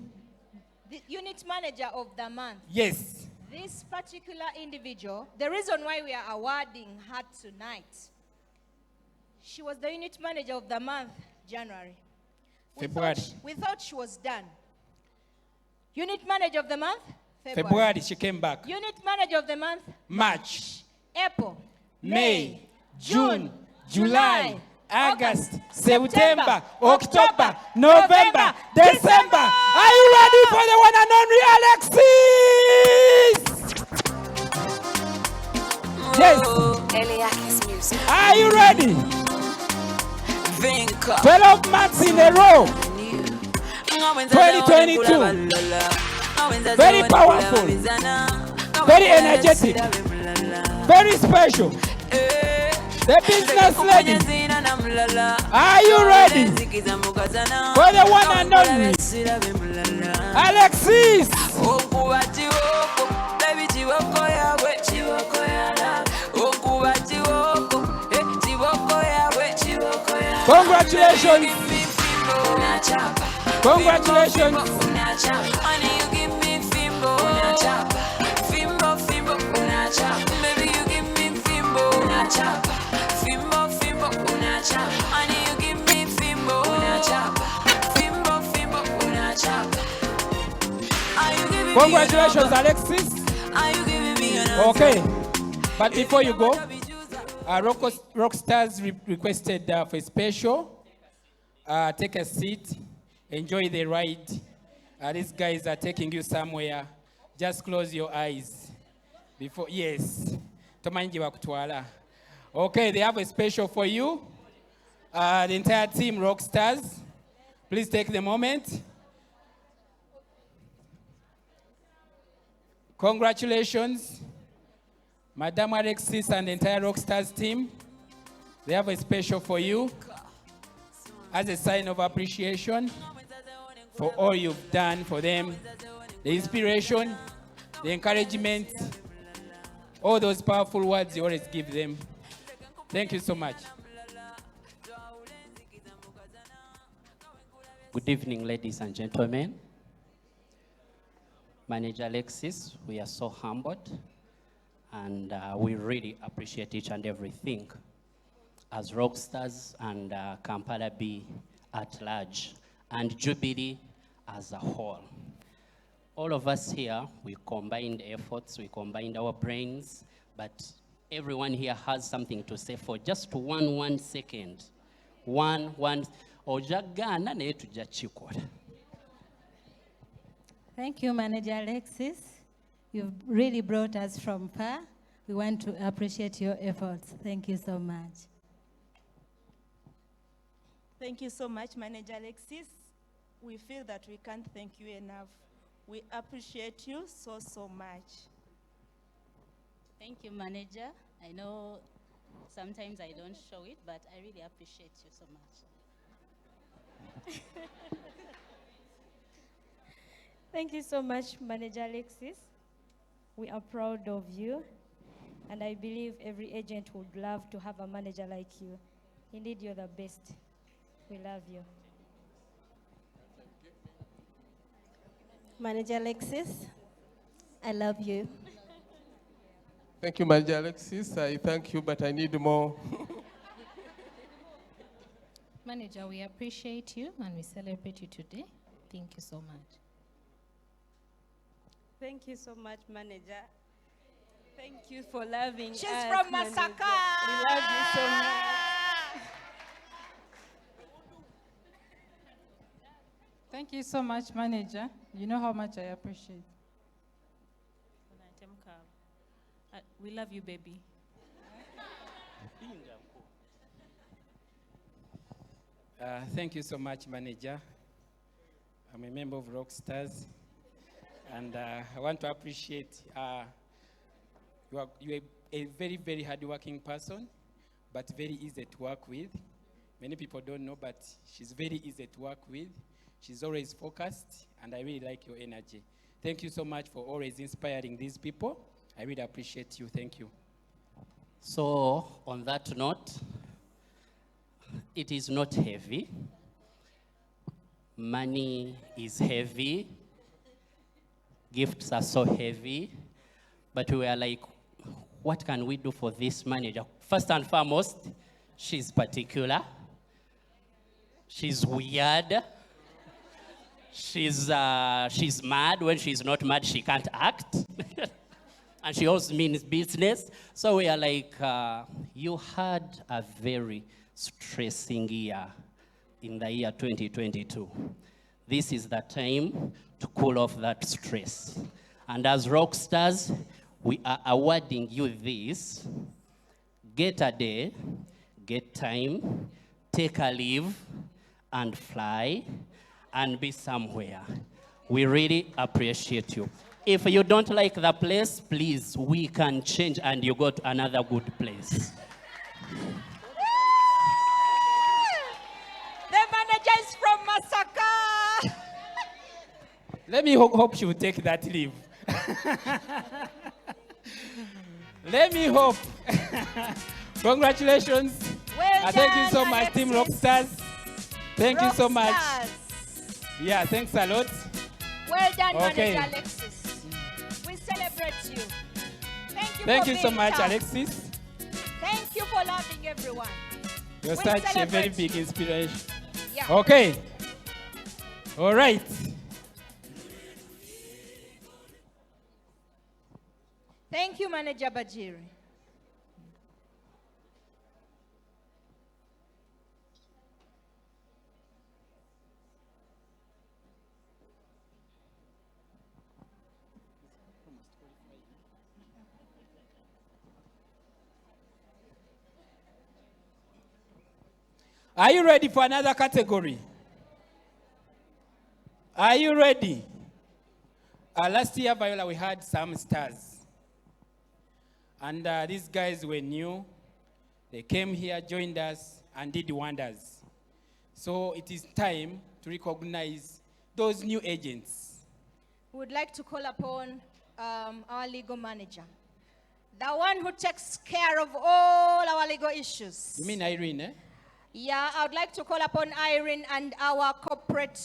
The unit manager of the month. Yes. This particular individual, the reason why we are awarding her tonight, she was the unit manager of the month, January. February. We thought she was done. Unit manager of the month, February, she came back. Unit manager of the month, March. April, May, June, July, August, September, October, November, December. Are you ready for the one and only Alexis? Yes. Music. Are you ready? 12 months in a row. 2022. Very powerful. Very energetic. Very special. The business lady. Are you ready for the one and only Alexis? Congratulations. Congratulations. Congratulations, Alexis. Okay, but before you go, Rockstars requested for a special. Take a seat, enjoy the ride. These guys are taking you somewhere. Just close your eyes. Before, yes. Okay, they have a special for you. The entire team, Rockstars. Please take the moment. Congratulations, Madam Alexis and the entire Rockstars team. They have a special for you as a sign of appreciation for all you've done for them, the inspiration, the encouragement, all those powerful words you always give them. Thank you so much. Good evening, ladies and gentlemen. Manager Alexis, we are so humbled, and we really appreciate each and everything as Rockstars and Kampala B at large, and Jubilee as a whole. All of us here, we combined efforts, we combined our brains, but everyone here has something to say for just one second. Ojagana ne tujja kikola. Thank you, Manager Alexis. You've really brought us from far. We want to appreciate your efforts. Thank you so much. Thank you so much, Manager Alexis. We feel that we can't thank you enough. We appreciate you so much. Thank you, Manager. I know sometimes I don't show it, but I really appreciate you so much. Thank you so much, Manager Alexis. We are proud of you, and I believe every agent would love to have a manager like you. Indeed, you're the best. We love you. Manager Alexis, I love you. Thank you, Manager Alexis. I thank you, but I need more. Manager, we appreciate you and we celebrate you today. Thank you so much. Thank you so much, Manager. Thank you for loving She's us. from Manager. Masaka. We love you so much. Thank you so much, Manager. You know how much I appreciate. We love you, baby. Thank you so much, Manager. I'm a member of Rockstars, and I want to appreciate you're a very, very hardworking person, but very easy to work with. Many people don't know, but she's very easy to work with. She's always focused, and I really like your energy. Thank you so much for always inspiring these people. I really appreciate you. Thank you. So, on that note, it is not heavy. Money is heavy. Gifts are so heavy. But we are like, what can we do for this manager? First and foremost, she's particular. She's weird. She's mad. When she's not mad, she can't act. And she also means business. So we are like, you had a very stressing year in the year 2022. This is the time to cool off that stress. And as rock stars, we are awarding you this. Get a day, get time, take a leave, and fly, and be somewhere. We really appreciate you. If you don't like the place, please, we can change and you go to another good place. The manager is from Masaka. Let me hope she will take that leave. Let me hope. Congratulations. Well Thank you so done, much, Team Alexis. Rockstars. Thank you so much. Rockstars. Yeah, thanks a lot. Well done, Okay. Manager Alexis. We celebrate you. Thank you for so being much, tough. Alexis. Thank you for loving everyone. You're We such a very celebrate big inspiration. Yeah. Okay. All right. Thank you, Manager Bajiri. Are you ready for another category? Are you ready? Last year, Viola, we had some stars. And these guys were new. They came here, joined us, and did wonders. So it is time to recognize those new agents. We would like to call upon our legal manager, the one who takes care of all our legal issues. You mean Irene, eh? Yeah, I would like to call upon Irene and our corporate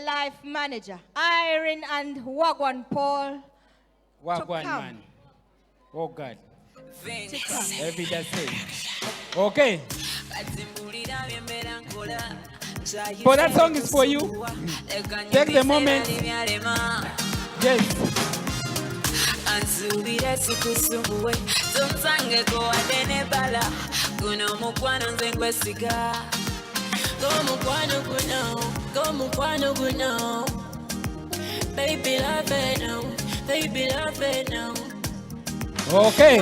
life manager, Irene and Wagwan Paul. Wagwan come. man. Oh God. To come. Evidence. Okay. But that song is for you. Take the moment. Yes. ansubira sikusumbuwe tumsangeko wadde ne bala guno mukwano nze nkwesiga gomukwano guno baby love it now, baby love it now. Okay.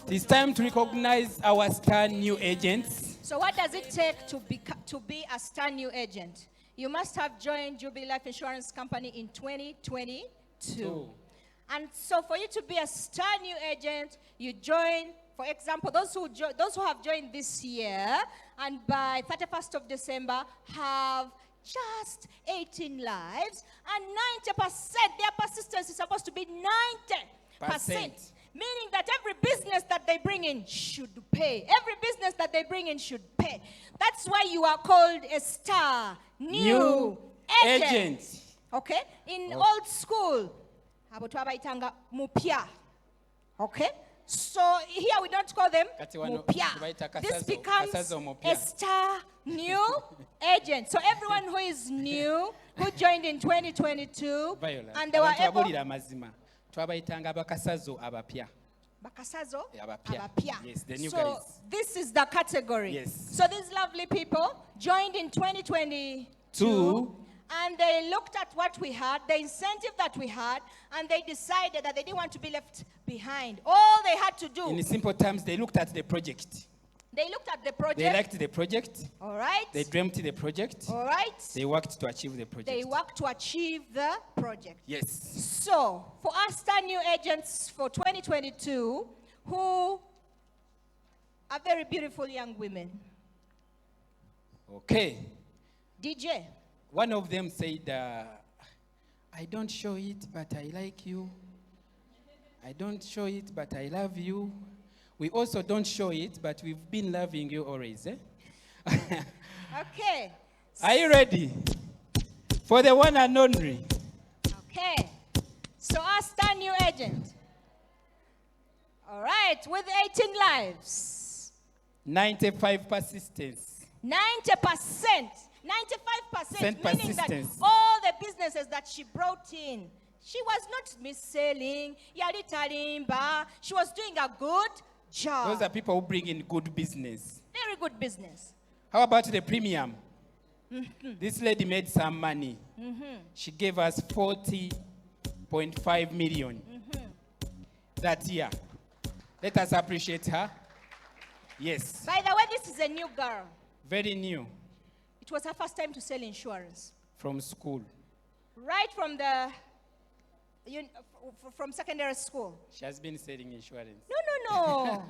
It's time to recognize our star new agents. So what does it take to be a star new agent? You must have joined Jubilee Life Insurance Company in 2022. And so for you to be a star new agent, you join, for example, those who have joined this year and by 31st of December have just 18 lives and 90%, their persistence is supposed to be 90%. Meaning that every business that they bring in should pay. Every business that they bring in should pay. That's why you are called a star new agent. Okay? In old school, abo twabayitanga mupya. Okay? So here we don't call them mupya. This becomes a star new agent. So everyone who is new, who joined in 2022, and they were able... Twabayitanga abakasazo abapya. Bakasazo? Abapya. Yes, the new So guys. this is the category. Yes. So these lovely people joined in 2022. And they looked at what we had, the incentive that we had, and they decided that they didn't want to be left behind. All they had to do... In simple terms, they looked at the project. They looked at the project. They liked the project. All right. They dreamt the project. All right. They worked to achieve the project. They worked to achieve the project. Yes. So, for our star new agents for 2022, who are very beautiful young women. Okay. DJ. One of them said, I don't show it, but I like you. I don't show it, but I love you. We also don't show it, but we've been loving you always. Eh? Okay. Are you ready for the one and only? Okay. So our star new agent. All right, with 18 lives. 95 persistence. 90%. 95%, meaning that persistence. all the businesses that she brought in, she was not mis-selling, yali talimba. She was doing a good job. Those are people who bring in good business. Very good business. How about the premium? Mm-hmm. This lady made some money. Mm-hmm. She gave us 40.5 million that year. Let us appreciate her. Yes. By the way, this is a new girl. Very new. It was her first time to sell insurance. From school. Right from the, from secondary school. She has been selling insurance. No.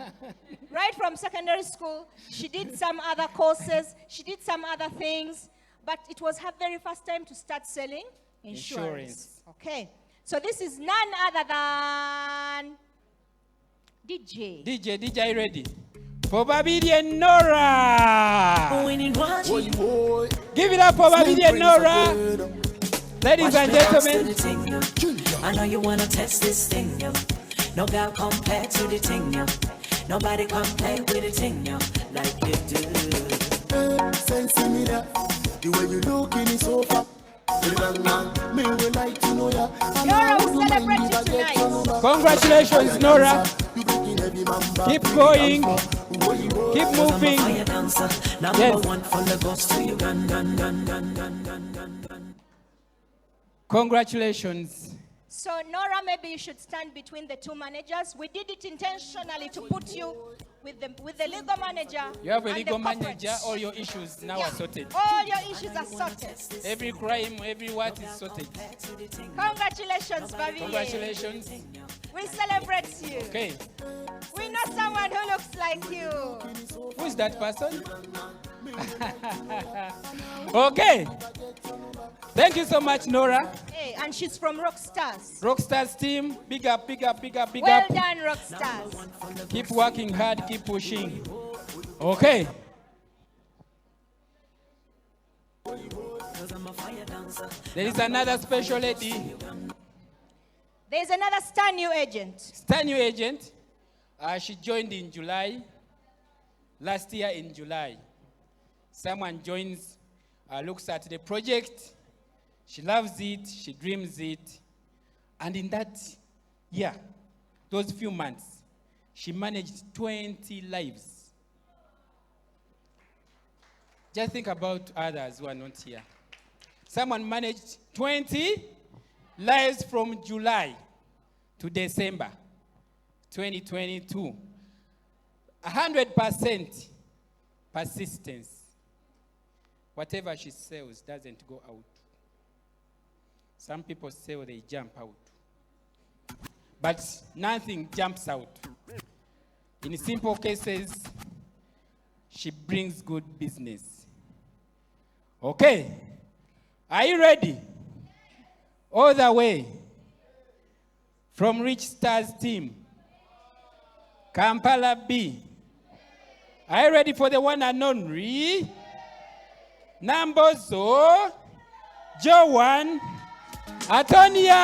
Right from secondary school, she did some other courses, she did some other things, but it was her very first time to start selling insurance. Okay. So this is none other than DJ. DJ, are you ready? For Babidi and Nora. Give it up for Babidi and Nora. Ladies and gentlemen. I know you wanna test this thing, yo. No girl compare to the thing, yo. Nobody come play with the thing, yo, like you do. Sensing me that the way you look in the sofa. Me would like to know ya. Nora, we celebrate you tonight. Congratulations, Nora. Keep going. Keep moving. Congratulations. So Nora, maybe you should stand between the two managers. We did it intentionally to put you with the legal manager. You have a and legal the corporate. manager, all your issues now are sorted. All your issues are sorted. Every crime, every what is sorted. Congratulations, Babi. Congratulations. We celebrate you. Okay. We know someone who looks like you. Who is that person? Okay. Thank you so much, Nora. Hey, and she's from Rockstars. Rockstars team, big up, big up, big up, big Well up. done, Rockstars. Keep working hard, keep pushing. Okay. There is another special lady. There's another star new agent. Star new agent. She joined in July. Last year in July. Someone joins, looks at the project. She loves it, she dreams it. And in that year, those few months, she managed 20 lives. Just think about others who are not here. Someone managed 20 lives from July to December 2022. 100% persistence. Whatever she sells doesn't go out. Some people sell, they jump out. But nothing jumps out. In simple cases, she brings good business. Okay. Are you ready? All the way from Rich Stars team, Kampala B. Are you ready for the one and only? Nambozo, Joan, Antonia!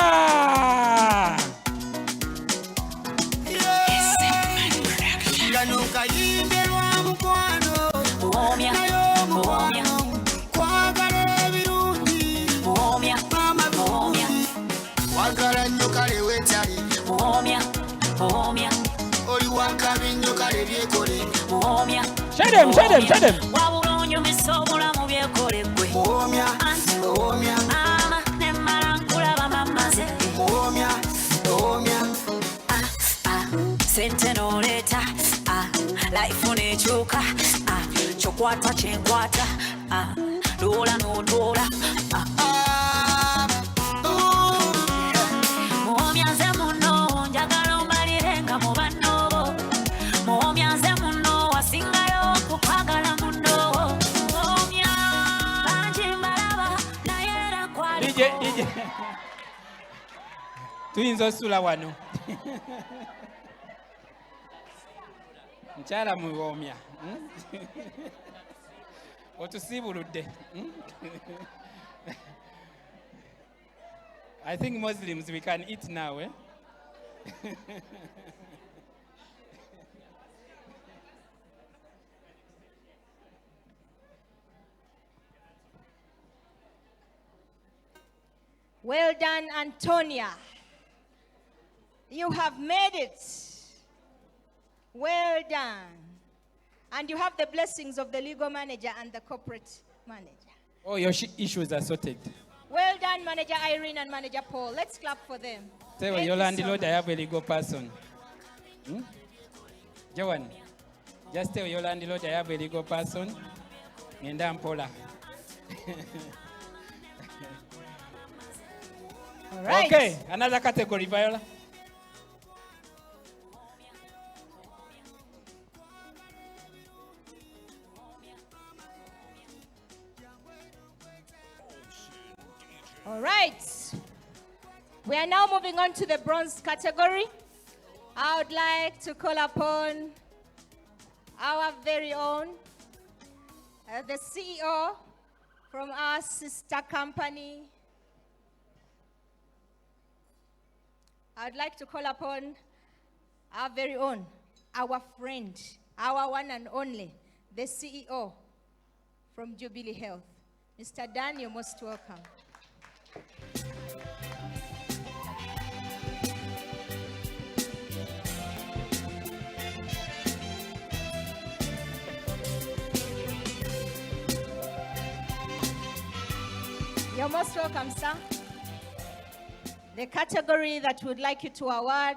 Shut him, shut him, shut him. Sentenoleta, life on a choker, chokwata chenkwata, dola no dola. Muomyanze muno, njagala omalirenga mu banno. Muomyanze muno, wasingayo kukwagala muno. Muomya, banji mbalaba, nayera kwali. DJ. Tuyinza osula wano. Mchala muomya. Otusibuludde. I think Muslims, we can eat now, eh? Well done, Antonia. You have made it. Well done. And you have the blessings of the legal manager and the corporate manager. Oh, your issues are sorted. Well done, Manager Irene and Manager Paul. Let's clap for them. Tell your landlord I have a legal person. Joan, just tell your landlord I have a legal person. And I'm Paula. All right. Okay, another category, Viola. All right. We are now moving on to the bronze category. I would like to call upon our very own, the CEO from our sister company. I would like to call upon our very own, our friend, our one and only, the CEO from Jubilee Health. Mr. Dan, you're most welcome. You're most welcome, sir. The category that we would like you to award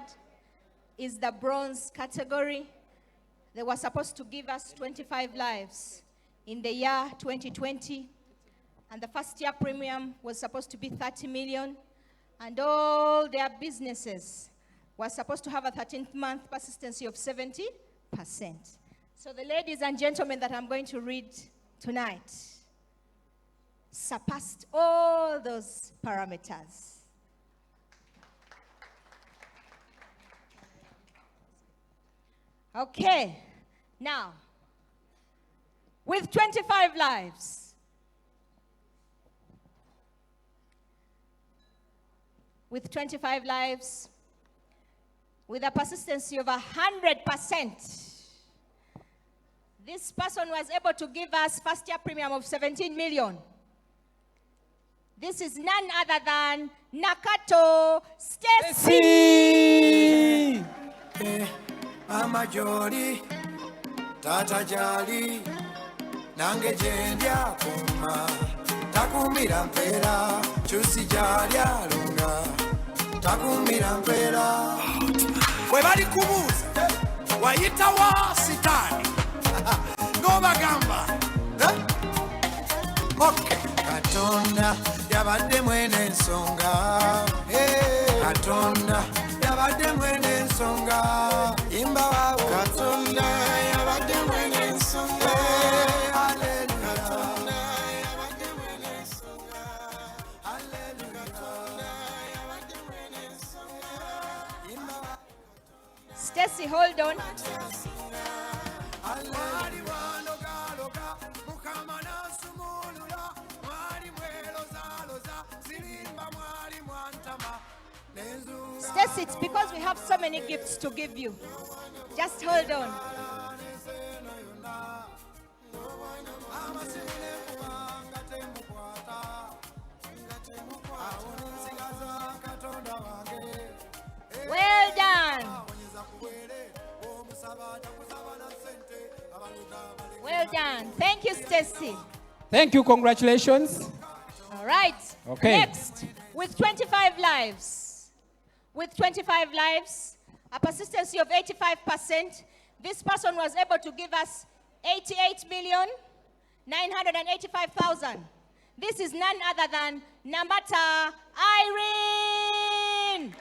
is the bronze category. They were supposed to give us 25 lives in the year 2020. And the first year premium was supposed to be 30 million. And all their businesses were supposed to have a 13th month persistency of 70%. So the ladies and gentlemen that I'm going to read tonight surpassed all those parameters. Okay, now, with 25 lives, with a persistency of 100%, this person was able to give us first year premium of 17 million. This is none other than Nakato Stacy. Mama Jody, Tata Jali, Nange Jendia Kuma, Takumira Mpera, Chusi Jalia Lunga, Takumira Mpera. Webali Kumuza, Waita wa Sitani, no Bagamba. Okay, Katonda, Yabade Mwene Songa, Katonda. Yabade mwene songa, imba wao Katonda, yabade mwene songa, hallelujah. Katonda, yabade mwene songa, hallelujah. Katonda, yabade mwene songa, imba wao. Stacy, hold on. Mukamana sumulula, mwari mwelo zaloza, zilimba mwari Stacy, it's because we have so many gifts to give you. Just hold on. Well done. Well done. Thank you, Stacy. Thank you. Congratulations. All right. Okay. Next, with 25 lives. With 25 lives, a persistency of 85%, this person was able to give us 88,985,000. This is none other than Namata Irene.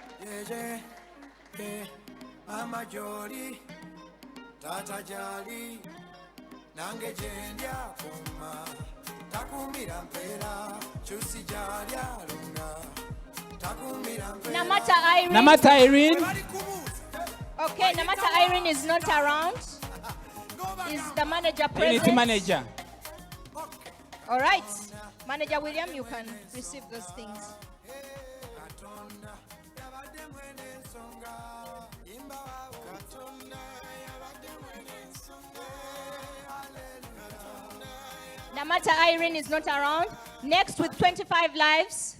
Mama Jolly, Tata Jolly, Nange Jendia Kuma, Takumira Pera, Chusi Jalia Luna, Takumira Pera. Namata Irene. Namata Irene. Okay, Namata Irene is not around. Is the manager present? Unity manager. All right. Manager William, you can receive those things. Namata Irene is not around. Next, with 25 lives,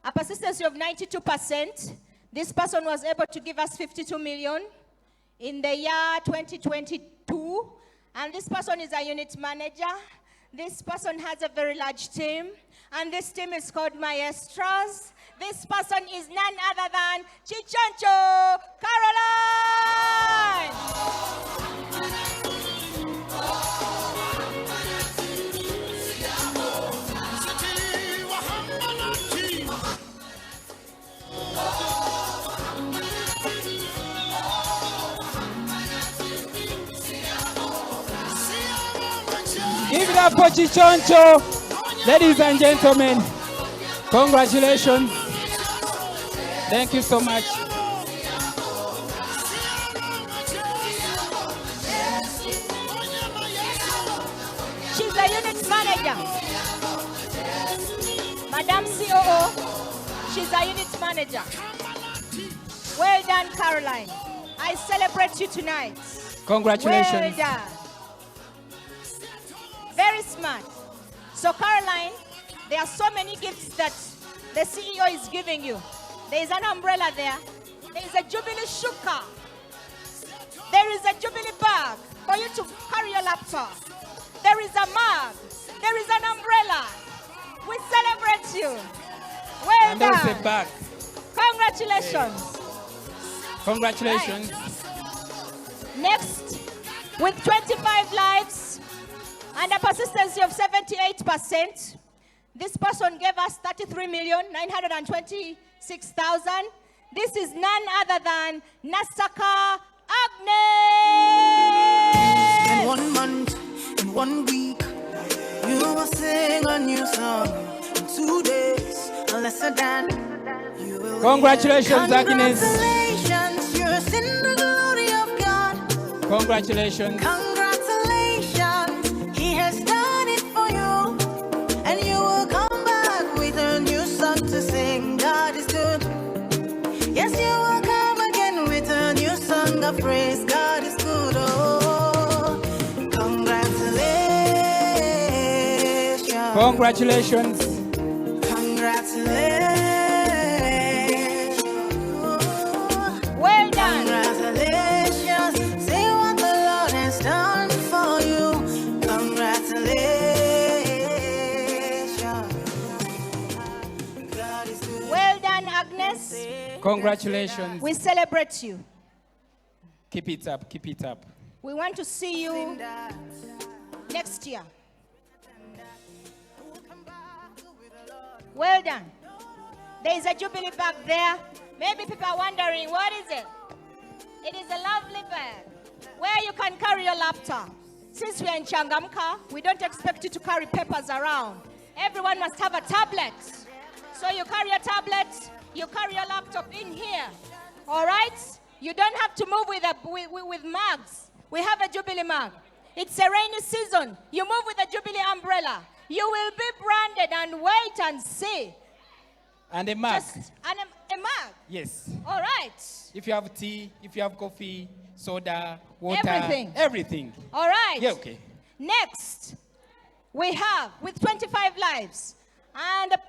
a persistency of 92%, this person was able to give us 52 million in the year 2022. And this person is a unit manager. This person has a very large team. And this team is called Maestros. This person is none other than Chichancho Caroline. Give it up for Chichoncho. Ladies and gentlemen, congratulations. Thank you so much. She's a unit manager. Madam COO, she's a unit manager. Well done, Caroline. I celebrate you tonight. Congratulations. Well done. Very smart. So, Caroline, there are so many gifts that the CEO is giving you. There is an umbrella there. There is a Jubilee shuka. There is a Jubilee bag for you to carry your laptop. There is a mug. There is an umbrella. We celebrate you. Well And there's done. a bag. Congratulations. Congratulations. Right. Next, with 25 lives and a persistency of 78%, this person gave us 33,926,000. This is none other than Nasaka Agnes. In 1 month, in 1 week, you will sing a new song. In 2 days, a lesser than. Congratulations, Agnes. Congratulations, you're in the glory of God. Congratulations. Congratulations, He has done it for you. And you will come back with a new song to sing. God is good. Yes, you will come again with a new song of praise. God is good. Oh, congratulations. Congratulations. Congratulations. Well done. Congratulations. See what the Lord has done for you. Congratulations. God is good. Well done, Agnes. Congratulations. We celebrate you. Keep it up. Keep it up. We want to see you next year. Well done. There is a Jubilee bag there. Maybe people are wondering, what is it? It is a lovely bag where you can carry your laptop. Since we are in Changamka, we don't expect you to carry papers around. Everyone must have a tablet. So you carry a tablet, you carry your laptop in here. All right? You don't have to move with mugs. We have a Jubilee mug. It's a rainy season. You move with a Jubilee umbrella. You will be branded and wait and see. And a mug. Just a mug. Yes. All right. If you have tea, if you have coffee, soda, water. Everything. Everything. All right. Yeah, okay. Next, we have, with 25 lives and a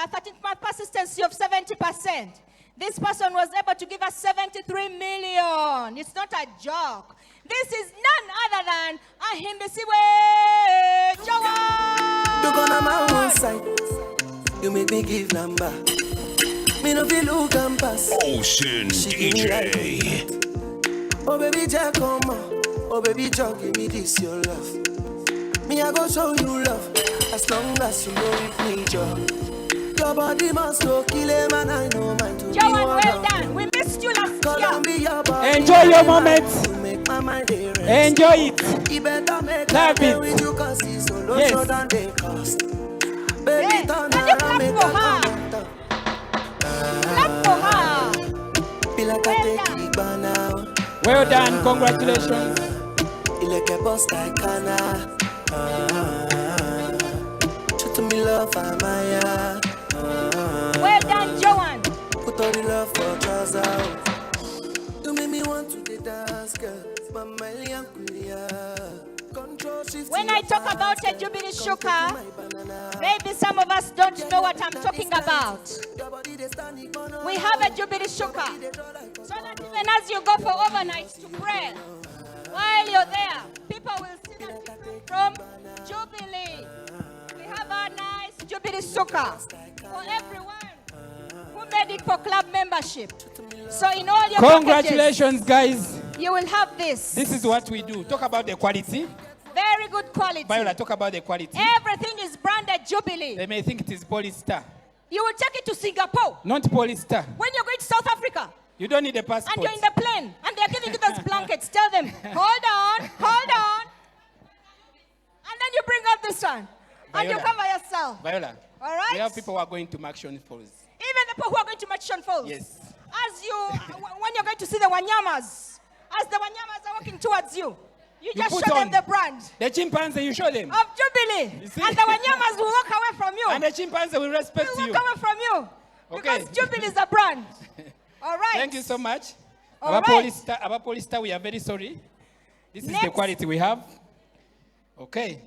13th-month persistency of 70%, this person was able to give us 73 million. It's not a joke. This is none other than Ahimbisiwe Jawan. You gonna my one side. You make me give number. Me no feel look and pass. Ocean DJ. Oh baby Jack, come on. Oh baby Jack, give me this your love. Me I go show you love. As long as you know with me, Joe. Your body must go kill him and I know mine to be Jawan, one well of done. We missed you last year. Enjoy your moment. Enjoy it. Love it. Yes. Baby, turn around, make for her. Clap for her. Feel like I take it by now. Well done. Congratulations. Like a boss like Kana. Show to me love, Amaya. Well done, Joan. Put all the love for trousers. You make me want to dance, girl. When I talk about a Jubilee sugar, maybe some of us don't know what I'm talking about. We have a Jubilee sugar, so that even as you go for overnight to pray, while you're there, people will see that you're from Jubilee. We have a nice Jubilee sugar for everyone who made it for club membership. So in all your Congratulations, guys. You will have this. This is what we do. Talk about the quality. Very good quality. Viola, talk about the quality. Everything is branded Jubilee. They may think it is polyester. You will take it to Singapore. Not polyester. When you're going to South Africa. You don't need a passport. And you're in the plane. And they're giving you those blankets. Tell them, hold on. And then you bring out this one. And you cover yourself. Viola. All right? We have people who are going to Maction Falls. Even the people who are going to Maction Falls. Yes. As when you're going to see the Wanyamas, as the Wanyamas are walking towards you, you just put show them on the brand. The chimpanzee, you show them. Of Jubilee. And the Wanyamas will walk away from you. And the chimpanzee will respect you. Will walk away from you. Okay. Because Jubilee is a brand. All right. Thank you so much. All Our right. polyester, we are very sorry. This is Next. the quality we have. Okay.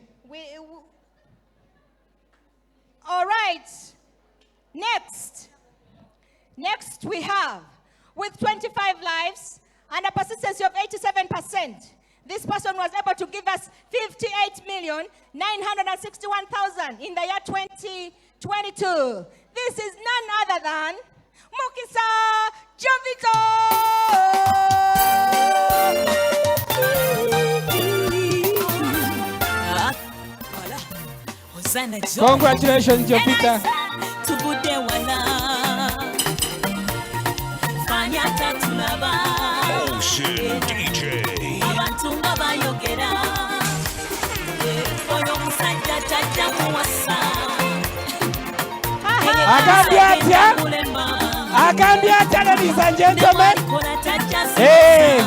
All right. Next we have, with 25 lives and a persistency of 87%, this person was able to give us 58,961,000 in the year 2022. This is none other than Mukisa Jovito. Congratulations, Jovita. Ocean DJ. Agambiatya, ladies and gentlemen. Hey.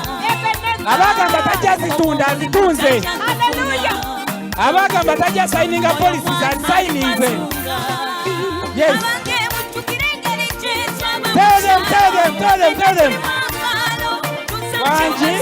Abagamba tajazitunda zitunze. Abagamba tajasayininga policies azisayininze. Yes. Tell them. Wanji.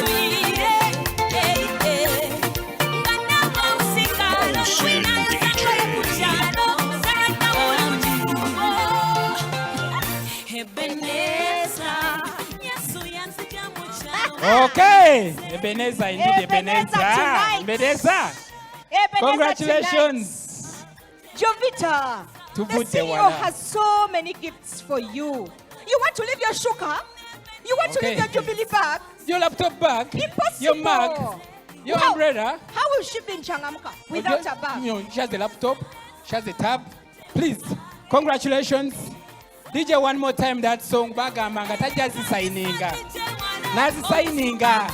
Okay. Ebenezer, indeed, Ebenezer. Congratulations. Jovita, the CEO has so many gifts for you. You want to leave your shuka? You want to leave your Jubilee bag? Your laptop bag? Impossible. Your mug? Your umbrella? How will she be in Changamka without a bag? You know, she has the laptop, she has the tab. Please, congratulations. DJ, one more time that song. Bagamanga tajazi signinga. Nazi signinga.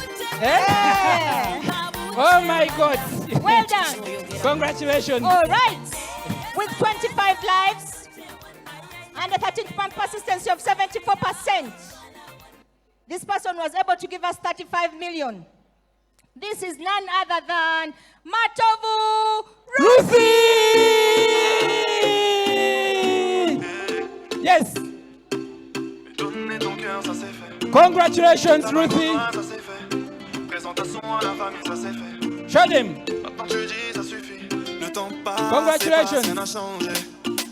Oh my God. Well done. Congratulations. All right. With 25 lives and a 13-month persistency of 74%, this person was able to give us 35 million. This is none other than Matovu Rusi. Yes. Congratulations, Ruthie. Présentation à la famille, ça c'est fait. Show them. Maintenant tu dis ça suffit. Le temps passe, Congratulations. rien n'a changé.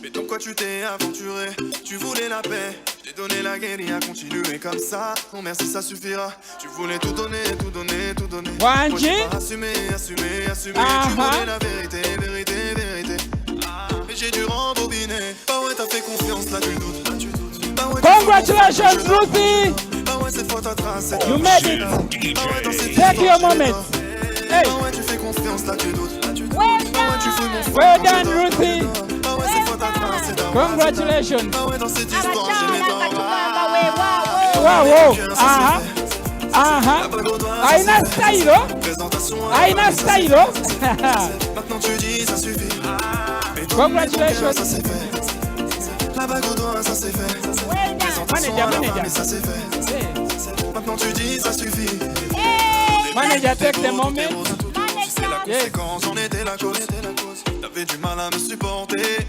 Mais donc quoi tu t'es aventuré? Tu voulais la paix, j'ai donné la guerre et à continuer comme ça. Non merci ça suffira. Tu voulais tout donner, tout donner, tout donner. Moi j'ai pas assumé, assumé, assumé. Tu voulais la vérité, vérité, vérité. Mais j'ai dû rembobiner. Bah ouais t'as fait confiance, là tu doutes, là tu doutes. Bah ouais, Congratulations, Ruthie. Bah ouais cette fois t'as tracé. You made it. Bah ouais dans cette Take your histoire, moment. Bah ouais tu fais confiance, là tu doutes, là tu doutes. Well Bah ouais tu fais mon frère. Well done, Ruthie. Bah ouais cette fois t'as tracé. Congratulations. Bah ouais dans cette histoire j'ai mes dents. Wow. Aina style, oh. Aina style, oh. Maintenant tu dis ça suffit. Congratulations. Ça c'est fait. La bague au doigt ça c'est fait. Manager. Ça c'est fait. Maintenant tu dis ça suffit. Manager, take the moment. C'est la conséquence, j'en étais la cause. T'avais du mal à me supporter.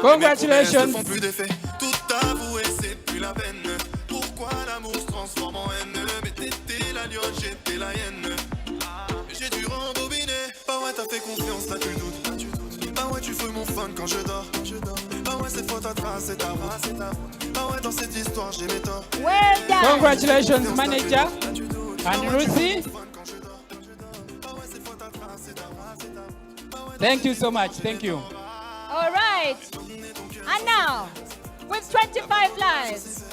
Congratulations. Mes promesses ne font plus d'effet. Tout avouer c'est plus la peine. Pourquoi l'amour se transforme en haine? Mais t'étais la lionne, j'étais la hyène. Mais j'ai dû rembobiner. Bah ouais t'as fait confiance, là tu doutes. Bah ouais tu fouilles mon fun quand je dors. Bah ouais cette fois t'as tracé ta route. Bah ouais dans cette histoire j'ai mes torts. Congratulations, manager. And Ruthie. Thank you so much. Thank you. All right. And now, with 25 lives,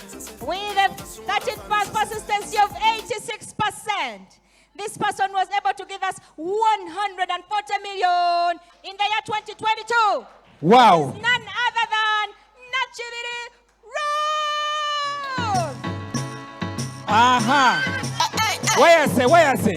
with a 30% persistency of 86%, this person was able to give us 140 million in the year 2022. Wow. It's none other than Jubilee Rose. Where I say?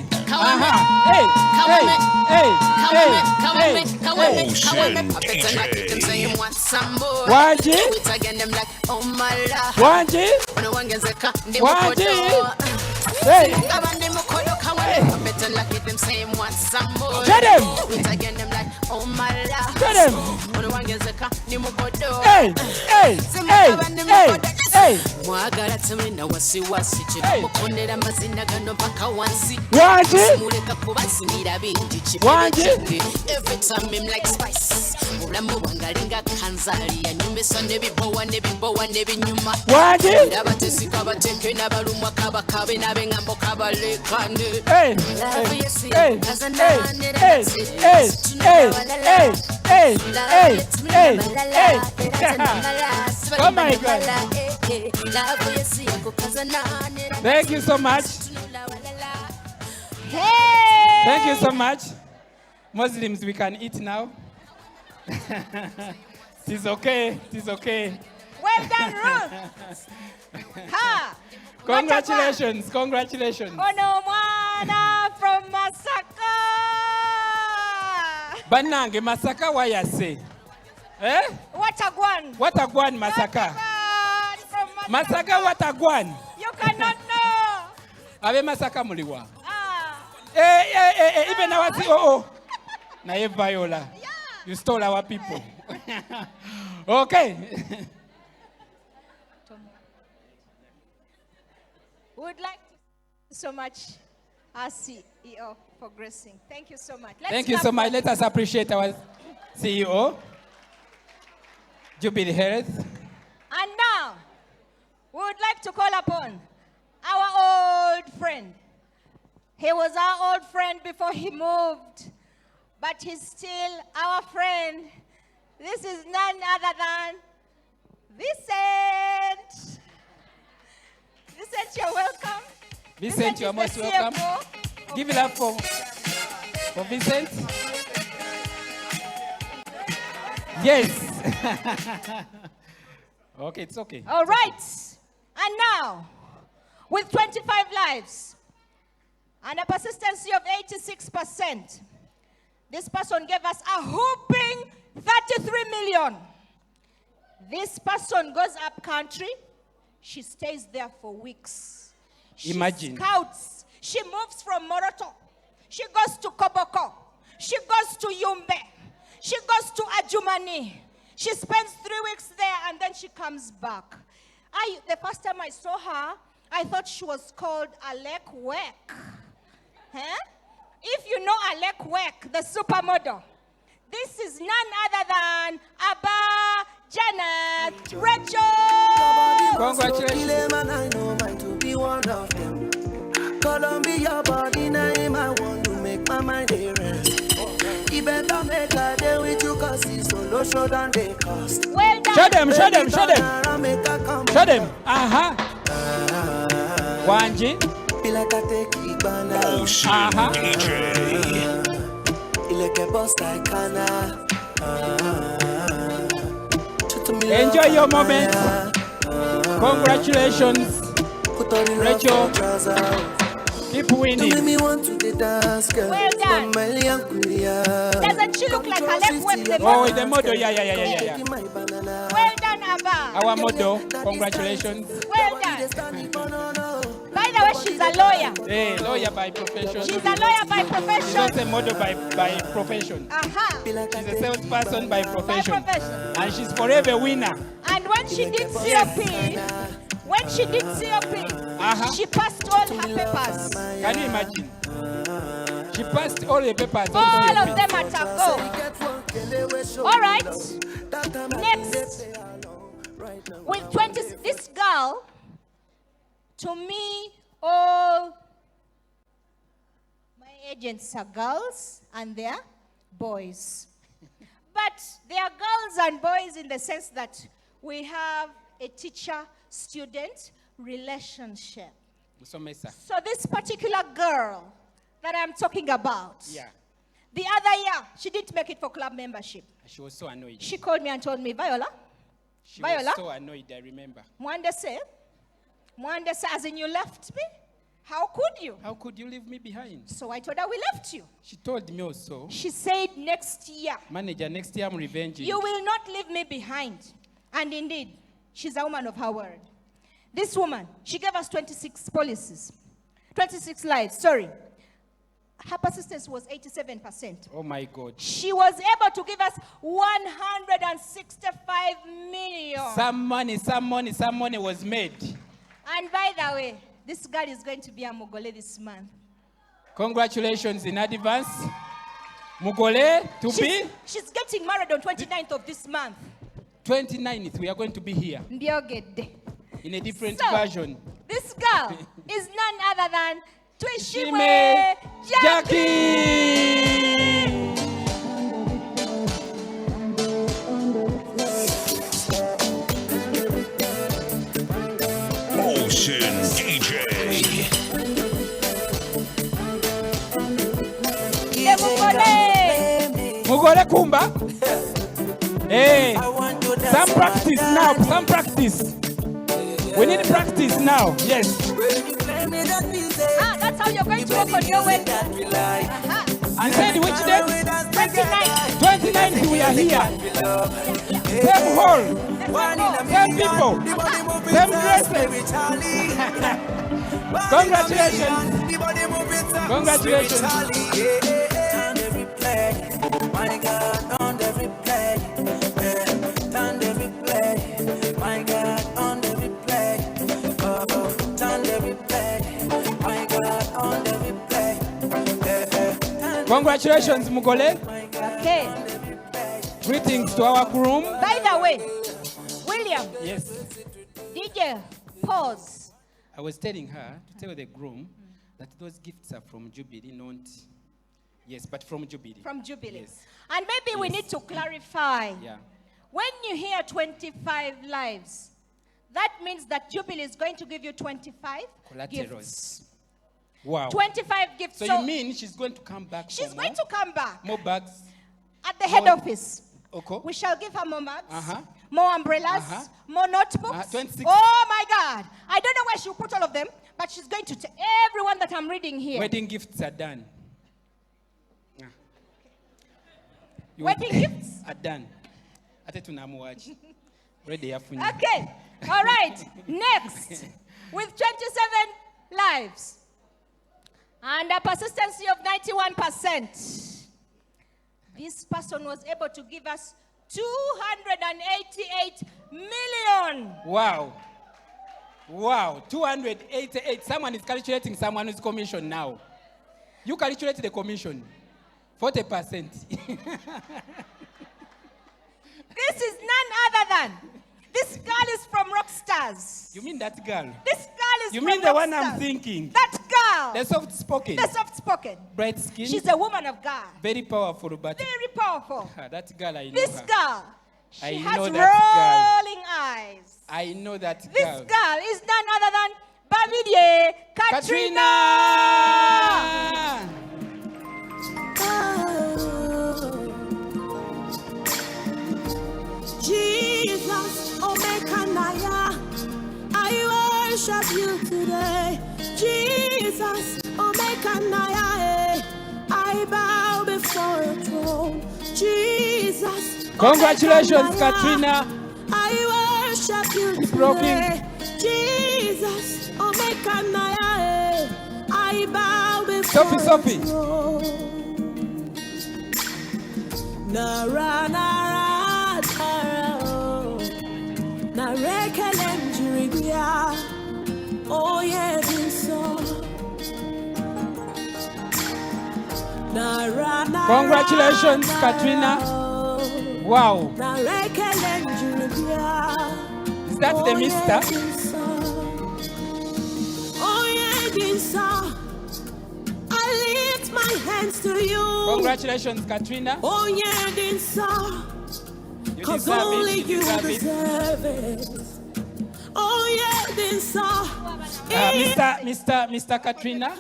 Mwagala temena wasiwasi chimukondera mazina gano mpaka wansi muleka kubasinira bingi chibingi. Every time I'm like spice ulamu wangalinga kanzali ya nyumbeso nebibowa nebinyuma abatesika bateke n'abalumwa kabakabe n'abengambo kabalekane love yesi kazananira Oh my God. Thank you so much. Hey! Thank you so much. Muslims, we can eat now. It's okay. Well done, Ruth. Ha! Congratulations. Ono mwana from Masaka. Banange Masaka wayase. Watagwan Masaka. Masaka Watagwan. You cannot know. Abe Masaka muliwa. Even our COO. Na Viola. You stole our people. Okay. We would like to so much our CEO for gracing. Thank you so much. Thank you so much. Let us appreciate our CEO, Jubilee Health. And now, we would like to call upon our old friend. He was our old friend before he moved, but he's still our friend. This is none other than Vincent. Vincent, you're welcome. Vincent, you're most welcome. Give it up for Vincent. Yes. Okay, it's okay. All right. And now, with 25 lives and a persistency of 86%, this person gave us a whooping 33 million. This person goes up country. She stays there for weeks. Imagine. She scouts. She moves from Moroto. She goes to Koboko. She goes to Yumbe. She goes to Ajumani. She spends 3 weeks there and then she comes back. The first time I saw her, I thought she was called Alec Weck. Huh? If you know Alec Weck, the supermodel, this is none other than Abba Janet Rachel. Congratulations. I know mine to be one of them. Columbia body name, I want to make my mind rest. You better make a day with you, cause it's solo show than they cost. Well done. Show them. Show them. Wanji. Feel like I take it banana. DJ. Like a boss like Anna. Enjoy your moment. Congratulations, Rachel. Keep winning. You make me want to dance, girl. Well done. Doesn't she look like Alec Weck, the model? Oh, the model, yeah. Well done, Abba. Our model, congratulations. Well done. By the way, she's a lawyer. Hey, lawyer by profession. She's a lawyer by profession. She's not a model by profession. She's a salesperson by profession. And she's forever a winner. And when she did COP, she passed all her papers. Can you imagine? She passed all the papers. All of them at a go. All right. Next, with 20, this girl, to me, all my agents are girls and they're boys. But they are girls and boys in the sense that we have a teacher-student relationship. So this particular girl that I'm talking about, the other year, she didn't make it for club membership. She was so annoyed. She called me and told me, Viola, was so annoyed, I remember. Mwande say, as in you left me? How could you? How could you leave me behind? So I told her we left you. She told me also. She said next year. Manager, next year I'm revenging. You will not leave me behind. And indeed, she's a woman of her word. This woman, she gave us 26 policies. 26 lives, sorry. Her persistence was 87%. Oh my God. She was able to give us 165 million. Some money was made. And by the way, this girl is going to be a Mugole this month. Congratulations in advance. Mugole to be? She's getting married on 29th of this month. 29th, we are going to be here. In a different version. This girl is none other than Twishime Jackie. Ocean DJ. Mugole Kumba. Hey, some practice now, some practice. We need practice now, yes. That's how you're going to work on your wedding. You said which day? 29th we are here. Same hall, same people, same dresses. Congratulations. Congratulations. My God, on every play. On every play. My God, on every play. On every play. My God, on every play. Congratulations, Mugole. Okay. Greetings to our groom. By the way, William. Yes. DJ, pause. I was telling her to tell the groom that those gifts are from Jubilee, not. Yes, but from Jubilee. From Jubilee. Yes. And maybe we need to clarify. Yeah. When you hear 25 lives, that means that Jubilee is going to give you 25 gifts. Wow. 25 gifts. So you mean she's going to come back? She's going to come back. More bags? At the head office. Okay. We shall give her more mugs, more umbrellas, more notebooks. 26. Oh my God. I don't know where she'll put all of them, but she's going to tell everyone that I'm reading here. Wedding gifts are done. Wedding gifts? Are done. Ready. Okay. All right. Next. With 27 lives and a persistency of 91%, this person was able to give us 288 million. Wow. Wow, 288. Someone is calculating someone's commission now. You calculate the commission. 40%. This is none other than. This girl is from Rockstars. You mean that girl? This girl is You from mean the one I'm Rockstars. thinking? That girl. The soft spoken. The soft spoken. Bright skin. She's a woman of God. Very powerful, but Very powerful. that girl I know. This her. girl. She I has know that rolling eyes. I know that This girl. girl is none other than Babidie Katrina. Jesus, oh Mekanaya, I worship you today. Jesus, oh Mekanaya, I bow before your throne. Jesus, Congratulations, Katrina. I worship you Keep today. rocking. Jesus, oh Mekanaya, I bow before Sophie. your throne. Nara, nara, nara, oh. Narekele njiribia, oh yeah, binso. Nara, nara, Congratulations, nara, Katrina. oh. Wow. Narekele njiribia, Is that the oh mister? yeah, binso. Oh yeah, binso. I lift my hands to you. Congratulations, Katrina. Oh yeah, binso. You 'Cause deserve only it. you deserve it. deserve it. Oh yeah, this Mr. Katrina.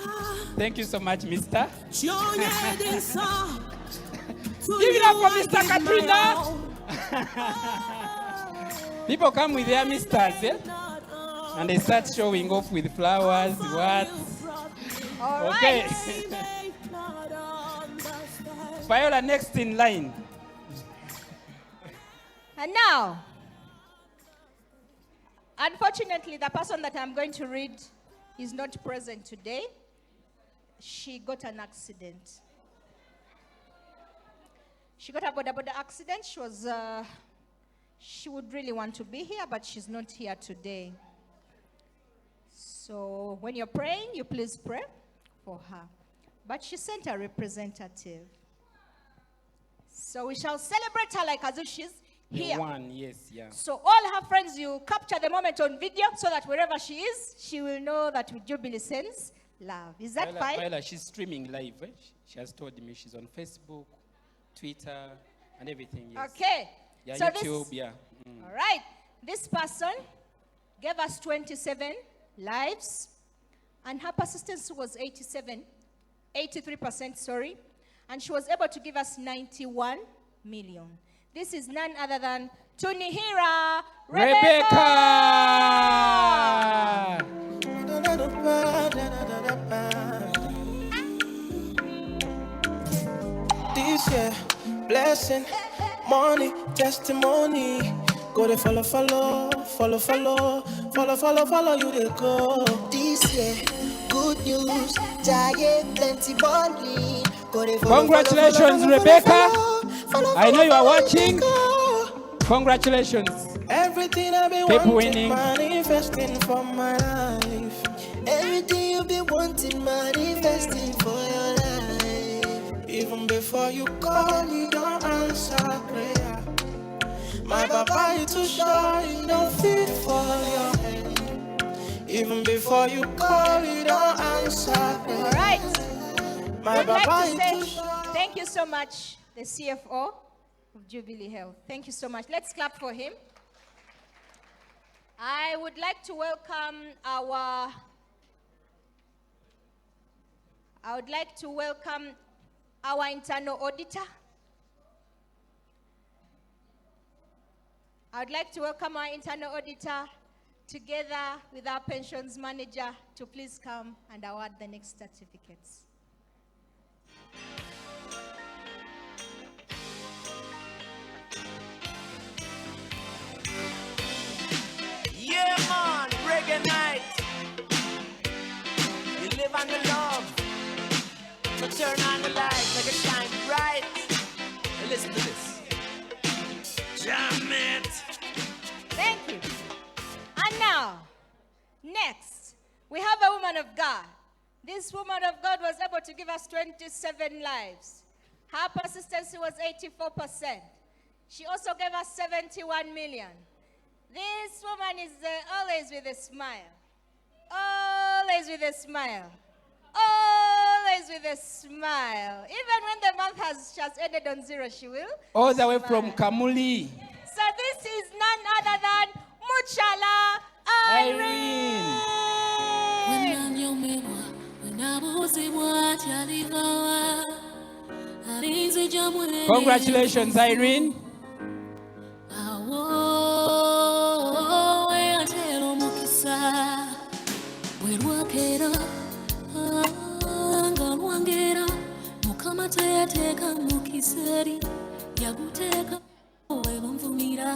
Thank you so much, Mr. Oh yeah, this Give it up for Mr. Katrina. People come with their misters, yeah? And they start showing off with flowers, what? All Okay. right. Viola, next in line. And now, unfortunately, the person that I'm going to read is not present today. She got an accident. She got a boda accident. She would really want to be here, but she's not here today. So when you're praying, you please pray for her. But she sent a representative. So we shall celebrate her like as if she's here. One, yes, yeah. So all her friends, you capture the moment on video so that wherever she is, she will know that Jubilee sends love. Is that fine? Viola, she's streaming live. Eh? She has told me she's on Facebook, Twitter, and everything. Yes. Okay. Yeah, So YouTube, this, yeah. All right. This person gave us 27 lives, and her persistence was 83%, sorry. And she was able to give us 91 million. This is none other than Tunihira Rebecca. This year, blessing, money, testimony. Go to follow you they go. This year, good news, giant plenty money. Congratulations, Rebecca. I know you are watching. Congratulations. Everything I've been Keep wanting, winning. manifesting for my life. Everything you've been wanting, manifesting for your life. Even before you call, you don't answer prayer. My papa is too shy, you don't fit for your hand. Even before you call, you don't answer prayer. All right. My We'd like papa to is say too shy. thank you so much, the CFO of Jubilee Health. Thank you so much. Let's clap for him. I would like to welcome our internal auditor. I would like to welcome our internal auditor together with our pensions manager to please come and award the next certificates. Yeah, man, reggae night. You live on the love. So turn on the light, make it shine bright. And listen to this. Jam it. Thank you. And now, Next, we have a woman of God. This woman of God was able to give us 27 lives. Her persistency was 84%. She also gave us 71 million. This woman is always with a smile. Always with a smile. Always with a smile. Even when the month has just ended on zero, she will. All the way from Kamuli. So this is none other than Muchala Irene. Congratulations, Irene.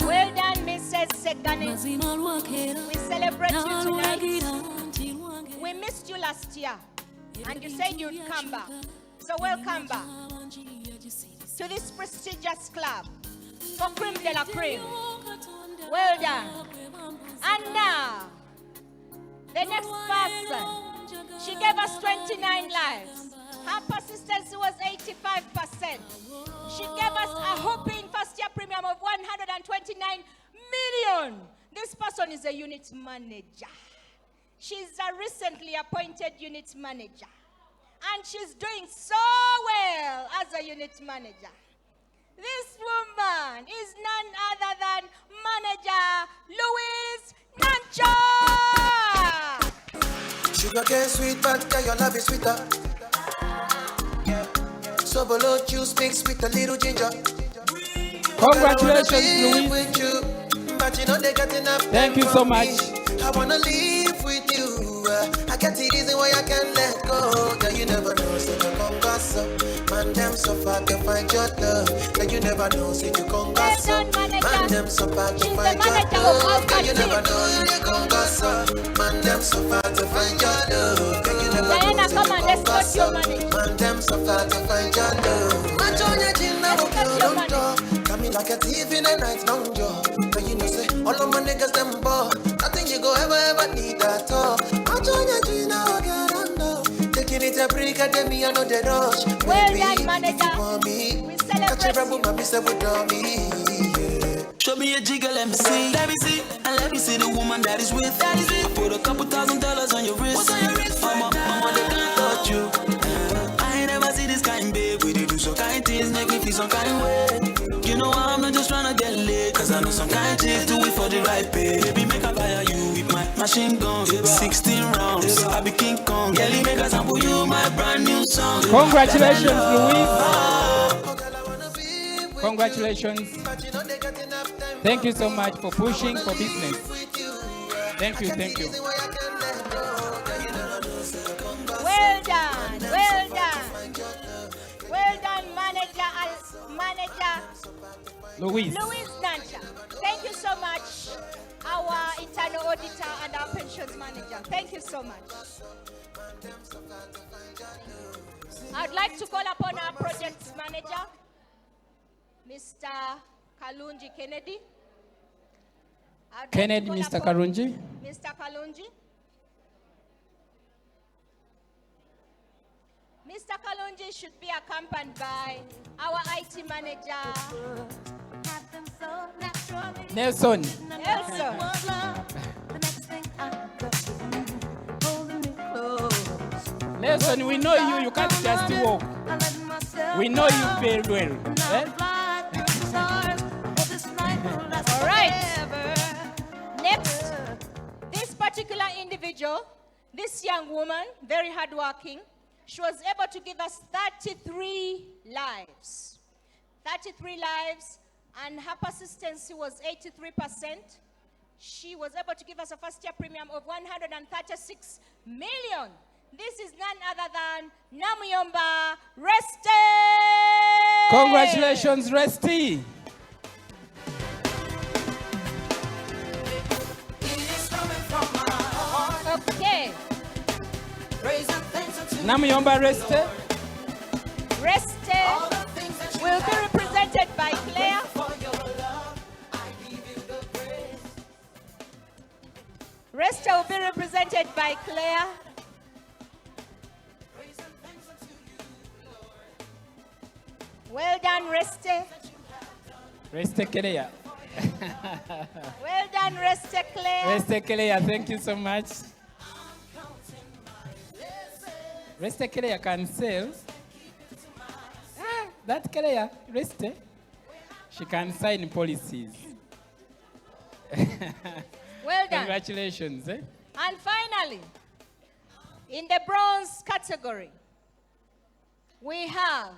Well done, Mrs. Segane. We celebrate you tonight. We missed you last year, and you said you'd come back. So welcome back to this prestigious club for Creme de la Creme. Well done. And now, the next person, she gave us 29 lives. Her persistency was 85%. She gave us a whopping first-year premium of 129 million. This person is a unit manager. She's a recently appointed unit manager. And she's doing so well as a unit manager. This woman is none other than Manager Louise Nancha. Sugar cane sweet, but girl, your love is sweeter. Sobolo juice mixed with a little ginger. Congratulations, Louise. But you know they got enough. Thank you so much. I wanna live with you. I can't see reason why I can't let go. Girl, you never know, so you come gossip. Man, them so far to find your love. Girl, you never know, so you come gossip. Man, them so far to find your love. Girl, you never know, you come gossip. Man, them so far to find your love. Girl, you never know, so you come gossip. Man, them so far to find your love. Man, on your chin, I hope you don't talk. Coming like a thief in the night, long jaw. But you know, say, all of my niggas, them ball. Nothing you go ever need at all. Taking it a break at me, I know the rush. Well done, manager. We celebrate. Show me a jigger, let me see. Let me see. And let me see the woman that is with. That is it. Put a couple $1,000 on your wrist. What's on your wrist? Mama, they can't touch you. I ain't never see this kind, babe. We do some kind things, make me feel some kind way. You know I'm not just trying to get laid. Cause I know some kind chicks do it for the right pay. Baby, make a fire you with my machine guns. 16 rounds, I be King Kong. Kelly, make a sample you my brand new song. Congratulations, Louise. Congratulations. Thank you so much for pushing for business. Thank you, thank you. Well done, well done. Well done, manager Louise Nancha. Thank you so much, our internal auditor and our pensions manager. Thank you so much. I'd like to call upon our projects manager, Mr. Kalunji Kennedy. Kennedy, Mr. Karunji. Mr. Kalunji. Mr. Kalunji should be accompanied by our IT manager, Nelson. Nelson, we know you. You can't just walk. We know you very well. All right. Next, this particular individual, this young woman, very hardworking, she was able to give us 33 lives. 33 lives, and her persistency was 83%. She was able to give us a first-year premium of 136 million. This is none other than Namuyomba Reste. Congratulations, Resti. Okay. Namuyomba Reste. Reste will be represented by Claire. Resta will be represented by Claire. Well done, Reste. Reste Kelea. Well done, Reste Claire. Reste Kelea, thank you so much. Reste Kelea can sell. That Kelea, Reste, she can sign policies. Well done. Congratulations. Eh? And finally, in the bronze category, we have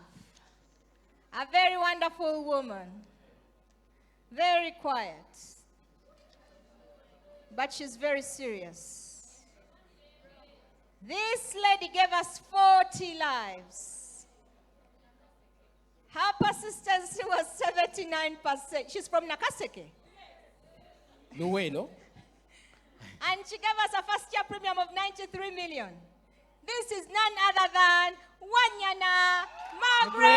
a very wonderful woman, very quiet, but she's very serious. This lady gave us 40 lives. Her persistency was 79%. She's from Nakaseke. Luwelo. And she gave us a first-year premium of 93 million. This is none other than Wanyana Margaret.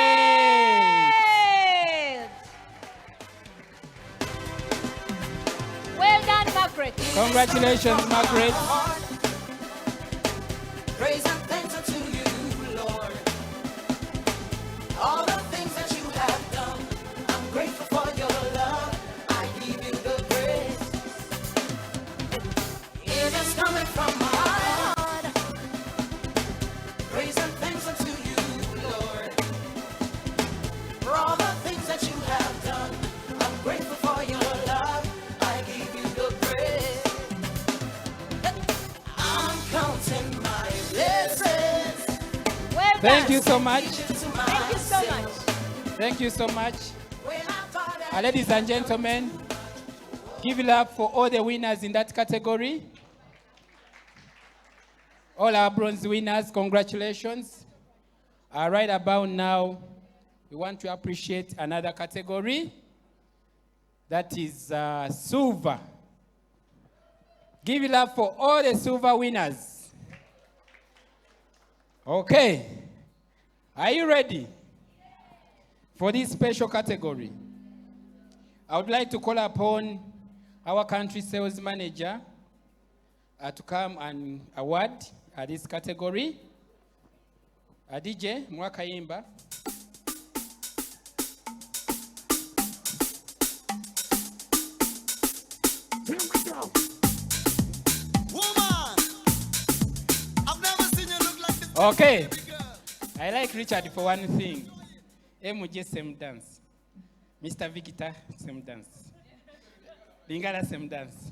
Well done, Margaret. Congratulations, Margaret. Praise and thanks unto you, Lord. All the things that you have done, I'm grateful for your love. I give you the praise. It is coming from my heart. Praise and thanks unto you, Lord. For all the things that you have done, I'm grateful for your love. I give you the praise. I'm counting my blessings. Well done. Thank you so much. Thank you so much. Thank you so much. Ladies and gentlemen, give it up for all the winners in that category. All our bronze winners, congratulations. Right about now, we want to appreciate another category. That is silver. Give it up for all the silver winners. Okay. Are you ready for this special category? I would like to call upon our country sales manager to come and award this category. DJ Mwakayimba. Here we go. Woman, I've never seen you look like this. Okay. I like Richard for one thing. MJ same dance. Mr. Victor same dance. Lingala same dance.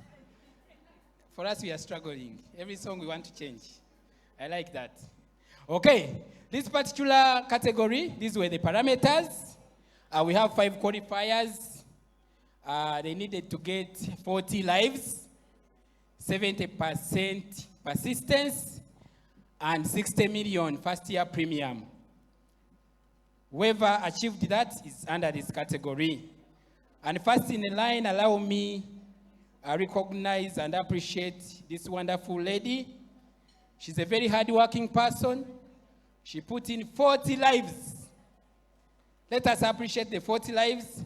For us, we are struggling. Every song we want to change. I like that. Okay. This particular category, these were the parameters. We have 5 qualifiers. They needed to get 40 lives, 70% persistence, and 60 million first-year premium. Whoever achieved that is under this category. And first in the line, allow me to recognize and appreciate this wonderful lady. She's a very hard-working person. She put in 40 lives. Let us appreciate the 40 lives.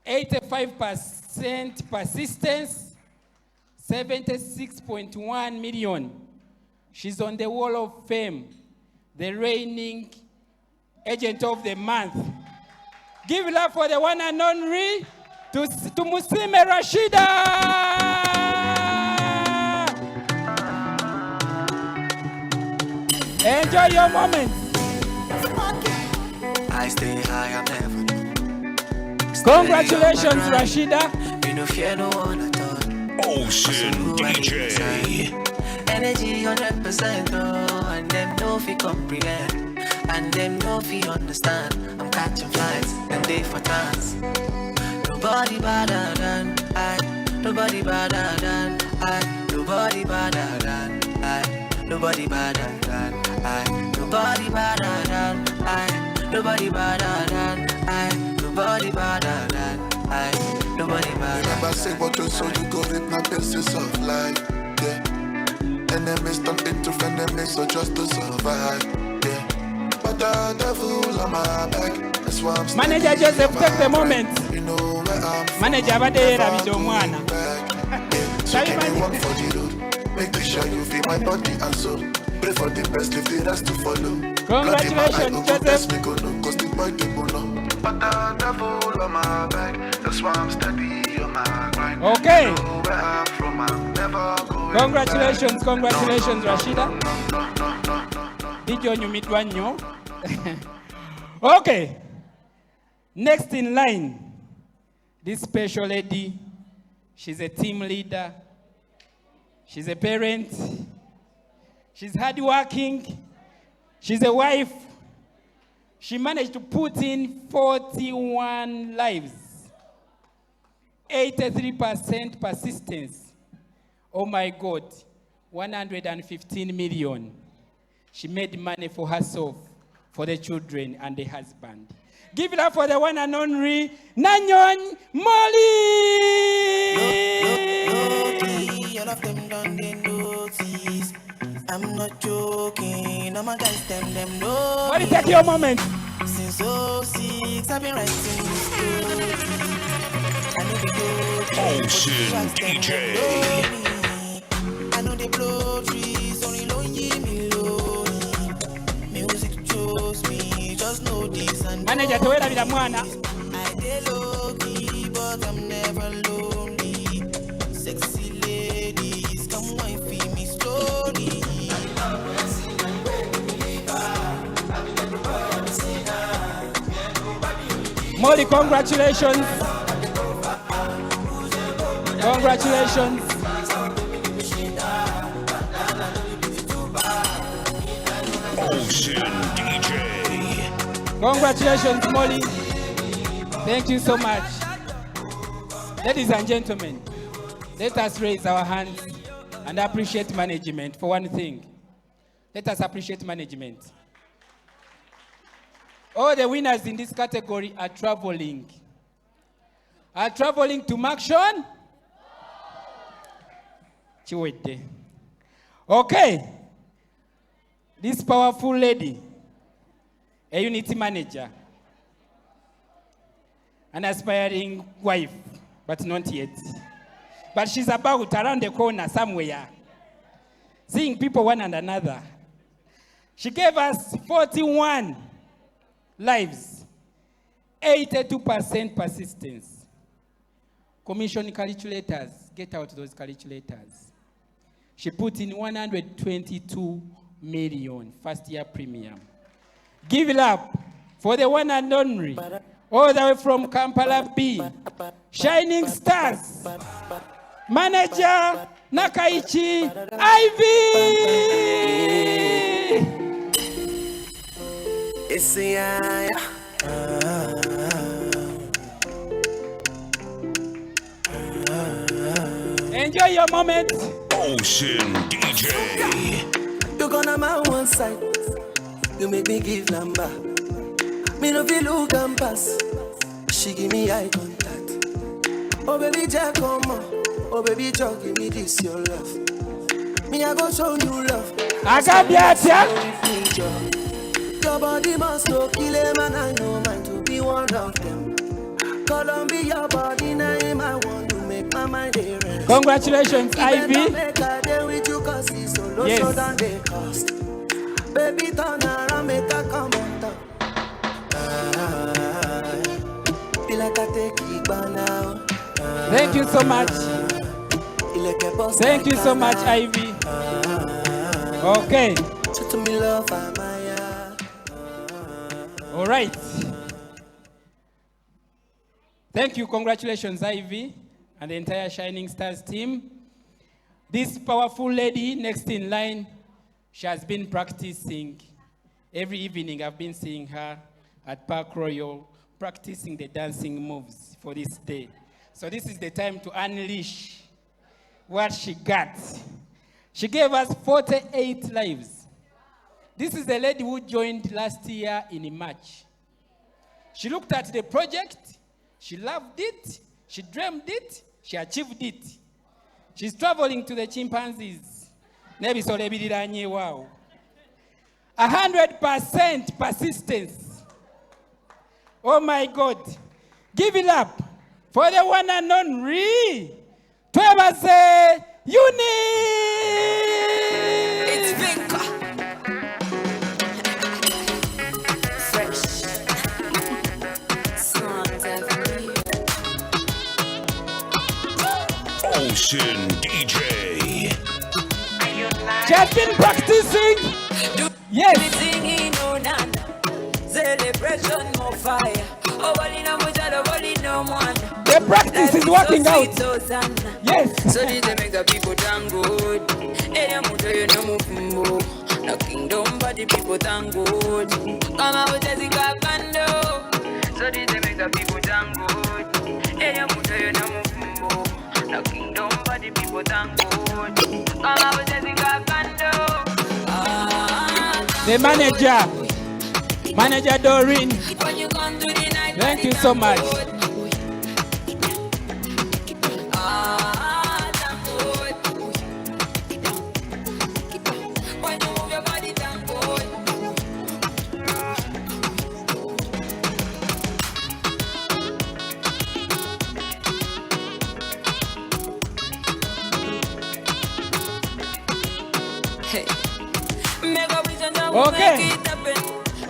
85% persistence, 76.1 million. She's on the wall of fame, the reigning agent of the month. Give it up for the one and only to Musime Rashida. Enjoy your moment. I stay high, I'm never new. Congratulations, Rashida. You no fear no one at all. Ocean DJ. Energy 100%, oh, and them no fi comprehend, and them no fi understand. I'm catching flights, and they for dance. Nobody better than I. Nobody better than I. Nobody better than I. Nobody better than I. Nobody better than I. Nobody better than I. Nobody better than I. Nobody better. Never say what you saw, you go reap my basis of life. Yeah. Enemies turn into frenemies, so just to survive. Yeah. But the devil on my back. That's why I'm Manager Joseph, take the moment. You know where I'm from. Manager Badera Vidomwana. So give me one for the road. Make sure you feel my body and soul. Pray for the best, if the rest to follow. Congratulations, Joseph. Cause the boy they go know. But the devil on my back, that's why I'm steady on my grind. Okay. Where I'm from, I'm never going Congratulations, back. congratulations, Rashida. Did you meet one new? Okay. Next in line, this special lady. She's a team leader. She's a parent. She's hardworking. She's a wife. She managed to put in 41 lives. 83% persistence. Oh my God. 115 million. She made money for herself, for the children and the husband. Give it up for the one and only Nanyon Molly! All of them done they notice. I'm not joking. All my guys them know. Molly, take your moment. Since 06, I've been writing stories. I know they go Ocean DJ. I know they blow trees, only lonely me lonely. Music chose me, just know this and Manager Toera bila mwana. I dey low key, but I'm never lonely. Sexy ladies, come wine for me slowly. Molly, congratulations. Congratulations. Ocean DJ. Congratulations, Molly. Thank you so much. Ladies and gentlemen, let us raise our hands and appreciate management for one thing. Let us appreciate management. All the winners in this category are traveling. Are traveling to Makshon? Chiwede. Okay. This powerful lady, a unity manager, an aspiring wife, but not yet. But she's about around the corner somewhere, seeing people one and another. She gave us 41 lives, 82% persistence. Commission calculators, get out those calculators. She put in 122 million first year premium. Give it up for the one and only, all the way from Kampala B, Shining Stars, Manager Nakaichi Ivy. Enjoy your moment. Ocean DJ. You gonna my one side. You make me give number. Me no feel look and pass. She give me eye contact. Oh baby Jack, come on. Oh baby Jack, give me this your love. Me I go show you love. I got Biatia. Your body must go kill him and I know mine to be one of them. Columbia body name I want to make my mind rest. Congratulations, Ivy. Yes. Baby, turn around, make her come on top. Feel like I take it by now. Thank you so much. Thank you so much, Ivy. Okay. All right. Thank you. Congratulations, Ivy, and the entire Shining Stars team. This powerful lady next in line, she has been practicing. Every evening I've been seeing her at Park Royal practicing the dancing moves for this day. So this is the time to unleash what she got. She gave us 48 lives. This is the lady who joined last year in March. She looked at the project, she loved it, she dreamed it, she achieved it. She's traveling to the chimpanzees. 100% persistence. Oh my God. Give it up for the one and only Twebaze Uni. It's Vinka. Fresh. Songs every year. Ocean DJ. Just been practicing. Yes. Celebration more fire. The practice is working out. Yes. So did they make the people thank good? No kingdom, but the people thank good. Come out with Jessica Kando. So did they make the people thank good? No kingdom, but the people thank good. Come out with Jessica Kando. The manager Doreen. Thank you so much.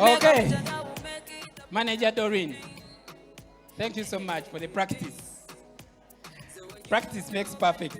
Okay. Manager Doreen, thank you so much for the practice. Practice makes perfect.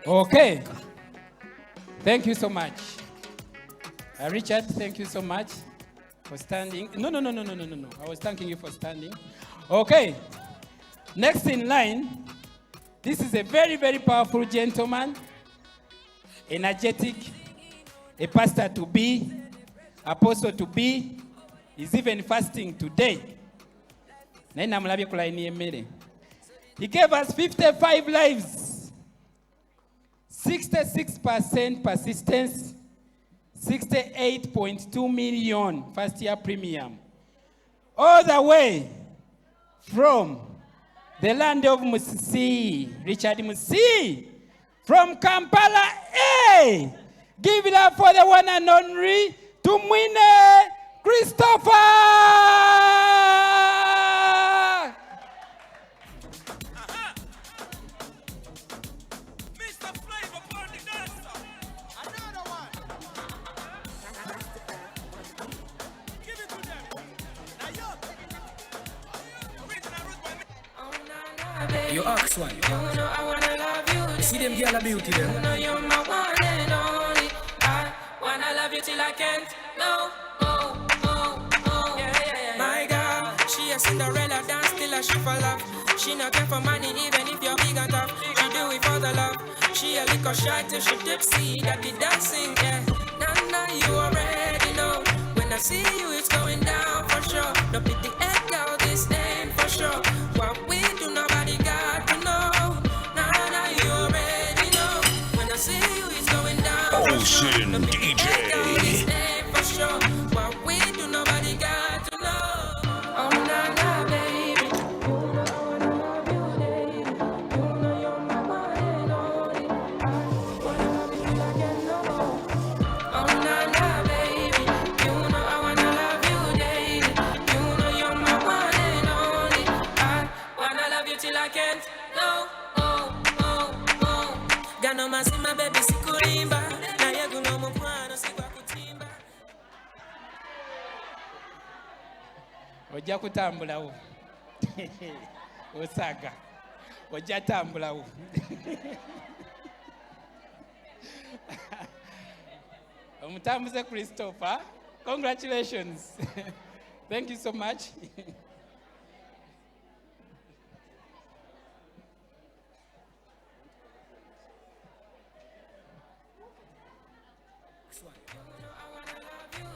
Okay. Thank you so much. Richard, thank you so much for standing. No. I was thanking you for standing. Okay. Next in line, this is a very, very powerful gentleman, energetic, a pastor to be, apostle to be. He's even fasting today. He gave us 55 lives. 66% persistence, 68.2 million first year premium. All the way from the land of Musisi, Richard Musi, from Kampala. Hey! Give it up for the one and only Tumwine Christopher! You ask one. You see them girl beauty them. You know you're my one and only. I wanna love you till I can't. No. My girl, she a Cinderella dance till she fall off. She not care for money even if you're big and tough. She do it for the love. She a little shy till she tipsy. That the dancing, yeah. Nah, you already know. When I see you, it's going down for sure. Don't beat the egg out this name for sure. What we do, nobody got to know. Nah, you already know. When I see you, it's going down for sure. Ocean DJ. This name for sure. What we do, nobody got to know. Oh, nah, baby. You know I wanna love you, baby. You know you're my one and only. I wanna love you till I can't no more. Oh, nah, baby. You know I wanna love you, baby. You know you're my one and only. I wanna love you till I can't. No. Gano masima baby sikulimba. Na yegu no mukwano sikwa kutimba. Ojja kutambulawo. Osaga. Ojatambulawo. Omutambuze Christopher. Congratulations. Thank you so much.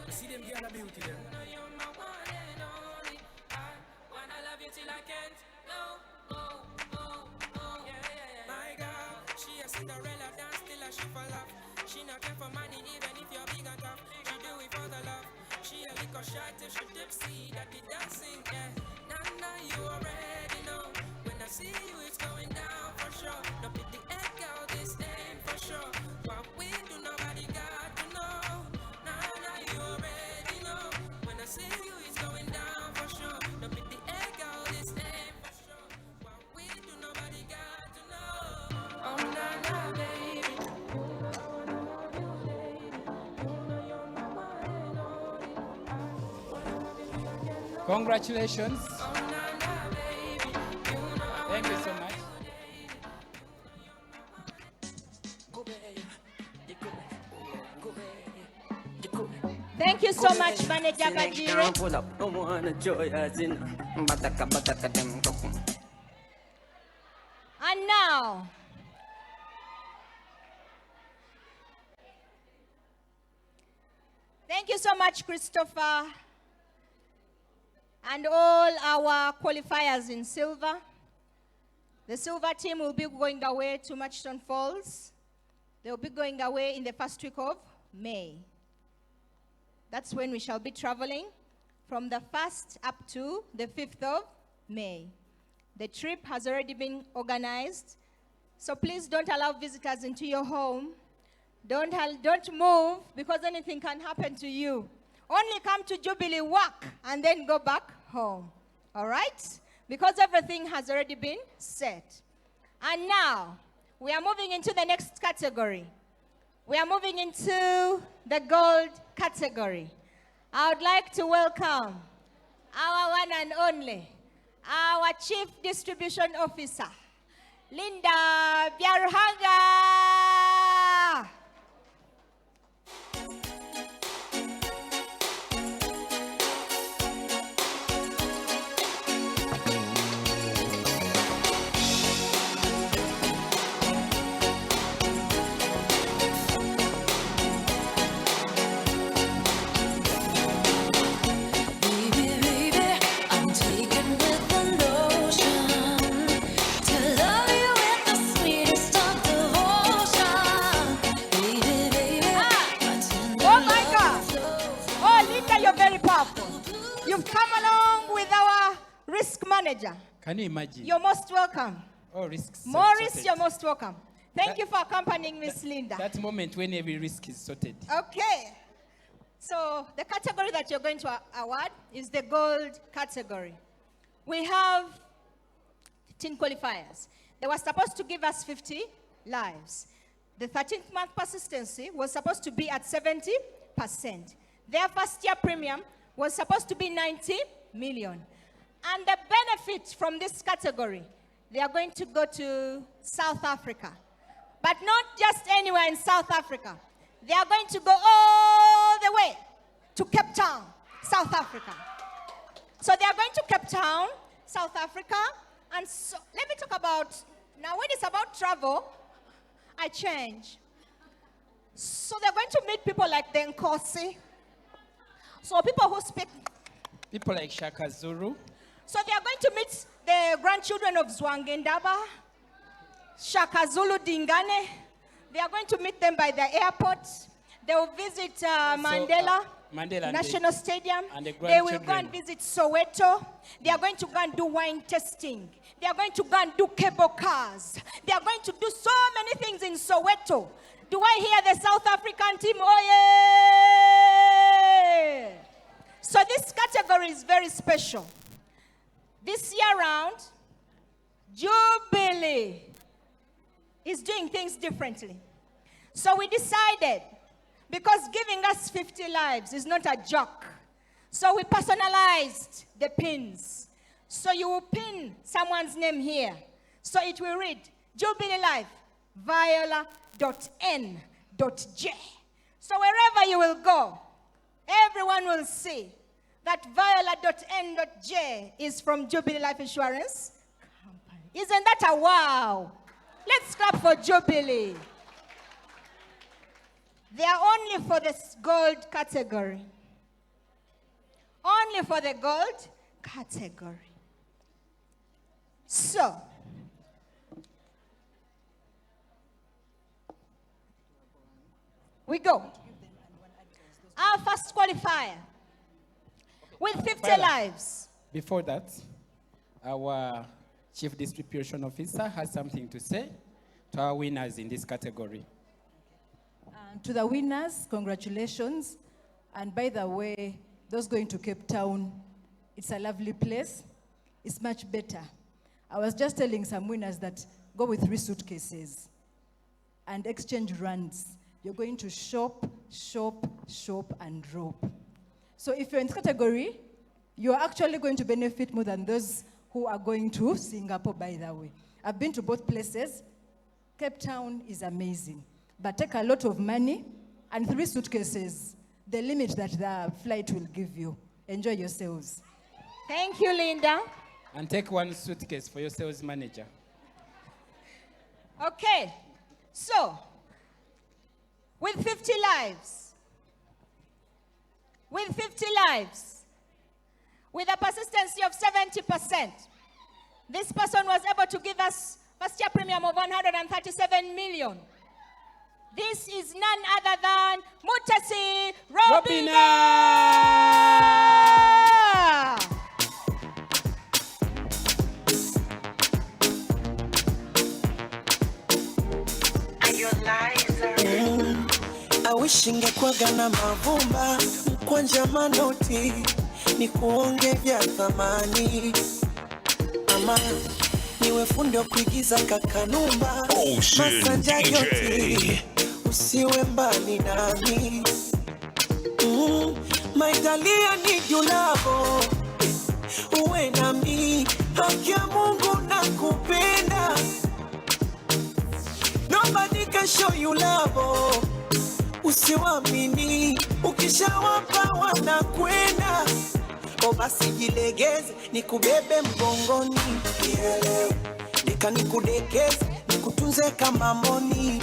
See them girl a beauty them. My girl, she a Cinderella dance till a she fall off. She not care for money even if you're big and tough. She do it for the love. She a lick shot till she tipsy. That be dancing, yeah. Nana, you already know. When I see you, it's going down for sure. No pick the egg out, this ain't for sure. What we do, nobody got to know. Nana, you already know. When I see you, it's going down for sure. No pick the egg out, this ain't for sure. What we do, nobody got to know. Oh, Nana, baby. Congratulations. Thank you so much. Thank you so much, Manager Bajire. And now, thank you so much, Christopher, and all our qualifiers in silver. The silver team will be going away to Murchison Falls. They will be going away in the first week of May. That's when we shall be traveling from the 1st up to the 5th of May. The trip has already been organized, so please don't allow visitors into your home. Don't move, because anything can happen to you. Only come to Jubilee, work, and then go back home. All right? Because everything has already been set. And now, we are moving into the next category. We are moving into the gold category. I would like to welcome our one and only, our Chief Distribution Officer, Linda Byaruhanga. You've come along with our risk manager. Can you imagine? You're most welcome. Oh, risks. Maurice, you're most welcome. Thank you for accompanying Miss Linda. That moment when every risk is sorted. Okay. So the category that you're going to award is the gold category. We have 10 qualifiers. They were supposed to give us 50 lives. The 13th month persistency was supposed to be at 70%. Their first year premium was supposed to be 90 million. And the benefit from this category, they are going to go to South Africa. But not just anywhere in South Africa. They are going to go all the way to Cape Town, South Africa. So they are going to Cape Town, South Africa. And so let me talk about, now when it's about travel, I change. So they're going to meet people like the Nkosi. So people who speak. People like Shaka Zulu. So they are going to meet the grandchildren of Zwangendaba, Shaka Zulu Dingane. They are going to meet them by the airport. They will visit Mandela National Stadium. They will go and visit Soweto. They are going to go and do wine tasting. They are going to go and do cable cars. They are going to do so many things in Soweto. Do I hear the South African team? Oh, yeah! So this category is very special. This year round, Jubilee is doing things differently. So we decided, because giving us 50 lives is not a joke, so we personalized the pins. So you will pin someone's name here. So it will read, Jubilee Life, Viola.n.j. So wherever you will go, everyone will see that Viola.n.j is from Jubilee Life Insurance Company. Isn't that a wow? Let's clap for Jubilee. They are only for the gold category. Only for the gold category. So, we go. Our first qualifier with 50 lives. Before that, our Chief Distribution Officer has something to say to our winners in this category. To the winners, congratulations. And by the way, those going to Cape Town, it's a lovely place. It's much better. I was just telling some winners that go with 3 suitcases and exchange runs. You're going to shop, shop, shop, and drop. So if you're in this category, you're actually going to benefit more than those who are going to Singapore, by the way. I've been to both places. Cape Town is amazing. But take a lot of money and 3 suitcases, the limit that the flight will give you. Enjoy yourselves. Thank you, Linda. And take 1 suitcase for your sales manager. Okay, so with 50 lives, with a persistency of 70%, this person was able to give us first year premium of 137 million. This is none other than Mutasi Robina. I wish ingekuwaga na mavumba mkwanja manoti ni kuonge vya thamani ama niwe fundi wa kuigiza kakanumba masanja yote usiwe mbali nami maitalia ni julavo uwe nami haki ya Mungu nakupenda. Nobody can show you love. Usiwamini, ukishawapa wanakwenda. O basi jilegeze, nikubebe mgongoni. Nika nikudekeze, nikutunze kama mboni.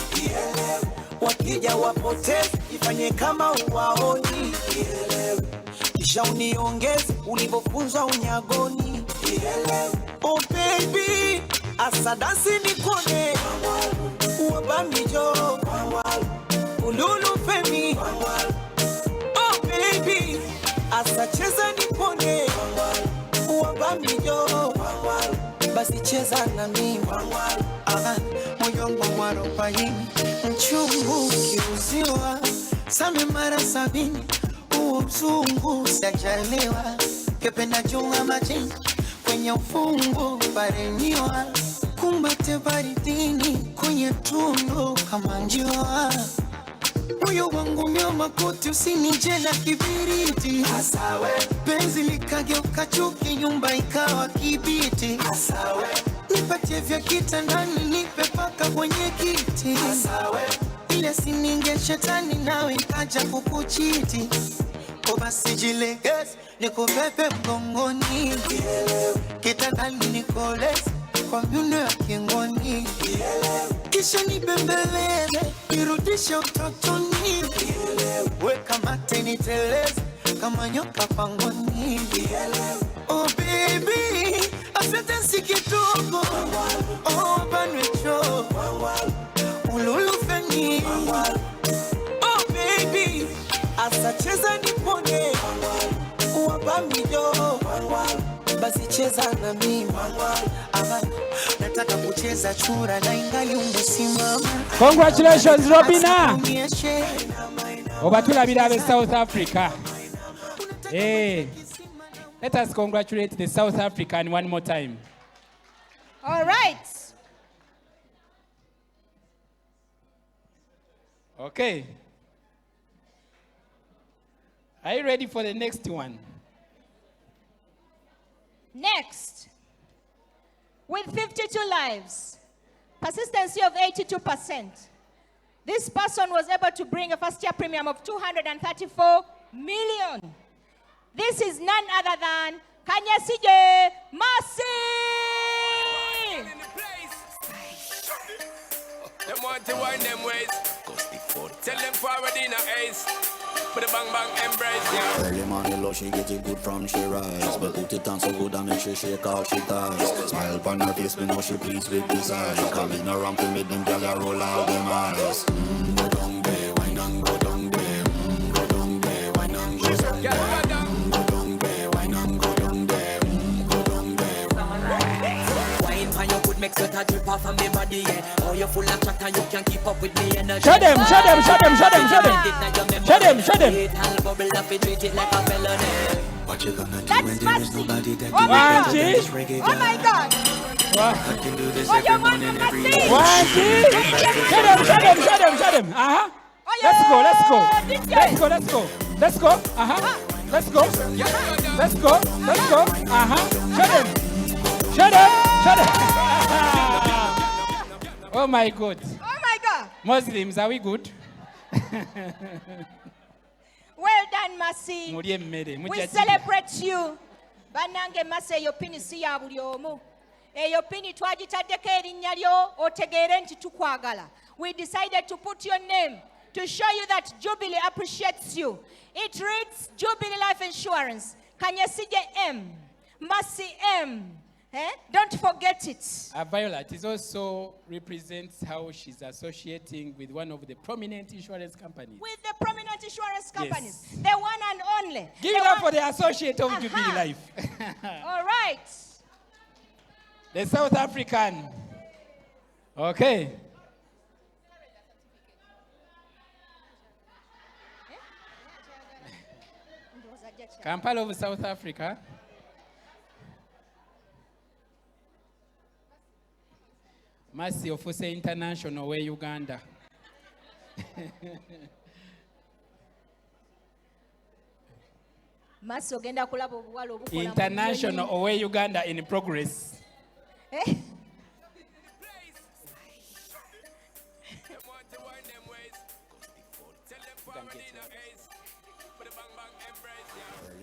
Wakija wapoteze, ifanye kama uwaoni. Kisha uniongeze, ulivyofunzwa unyagoni. Oh baby, asadasi nikone. Uwabamijo, ululu femi. Oh baby, asacheza nipone. Uwabamijo, basi cheza na mimi. Moyongo mwarobaini, mchungu kiuziwa. Same mara 70, uo mzungu sijaelewa. Kependa junga majini, kwenye ufungu paremiwa. Kumbate baridini, kwenye tundu kama njiwa. Moyo wangu nyoma koti usinije na kibiriti. Asawe penzi likageuka chuki, nyumba ikawa kibiti. Asawe nipatie vya kitandani, nipe paka kwenye kiti. Asawe ile sininge shetani nawe ikaja kukuchiti. O basi jilegeze, nikubebe mgongoni. Kitandani nikoleze kwa miuno ya kingoni. Kisha nibembeleze, nirudishe utotoni. Weka mate niteleze, kama nyoka pangoni. Oh baby, asante si kidogo. Oh banwecho, ululu feni. Oh baby, asacheza nipone. Uwabamijo, basi cheza na mimi. Nataka kucheza chura na ingali umesimama. Congratulations Robina. Obatulabira abe South Africa. Hey, let us congratulate the South African one more time. All right. Okay. Are you ready for the next one? Next, with 52 lives, persistency of 82%, this person was able to bring a first-year premium of 234 million. This is none other than Kanyesije Masi. Them want to wind them ways. Tell them forward in a ace. Put a bang bang embrace, yeah. Early morning love, she get it good from she rise. But put it on so good and make she shake out she ties. Smile upon her face, me know she pleased with this eyes. Coming around to make them gyal roll out them eyes. Go down there, wine and go down there. Go down there, wine and go down there. Go down there, wine and go down there. Go down there. Wine for your good makes sweat a drip off of me body, yeah. Oh, you're full of chat and you can't keep up with me energy. Shut them, shut them, shut them, shut them, shut them. Shut them, shut them. What you gonna do when there is nobody that Oh my God. this reggae? Oh my God. I can do this Oh, every you want morning, to every see? day. One, two. Shut them, shut them, shut them, shut them. Uh-huh. Let's go, let's go. Let's go, let's go. Let's go. Uh-huh. Let's go. Let's go. Let's go. Uh-huh. Shut them. Shut them. Shut them. Oh my God. Oh my God. Muslims, are we good? Well done, Masi. Mulye mmere, We mujja celebrate you. Banange Masi eyo pini si ya buli omu. Eyo pini twagitaddeko erinnya lyo otegeere nti tukwagala. We decided to put your name to show you that Jubilee appreciates you. It reads Jubilee Life Insurance. Kanyesije M. Masi M. Don't forget it. Violet is also represents how she's associating with one of the prominent insurance companies. With the prominent insurance companies. The one and only. Give it up for the associate of Jubilee Life. All right. The South African. Okay. Kampala of South Africa. Masi ofuse international we Uganda. Masi ogenda kulaba obuwala obukola. International away Uganda in progress. Early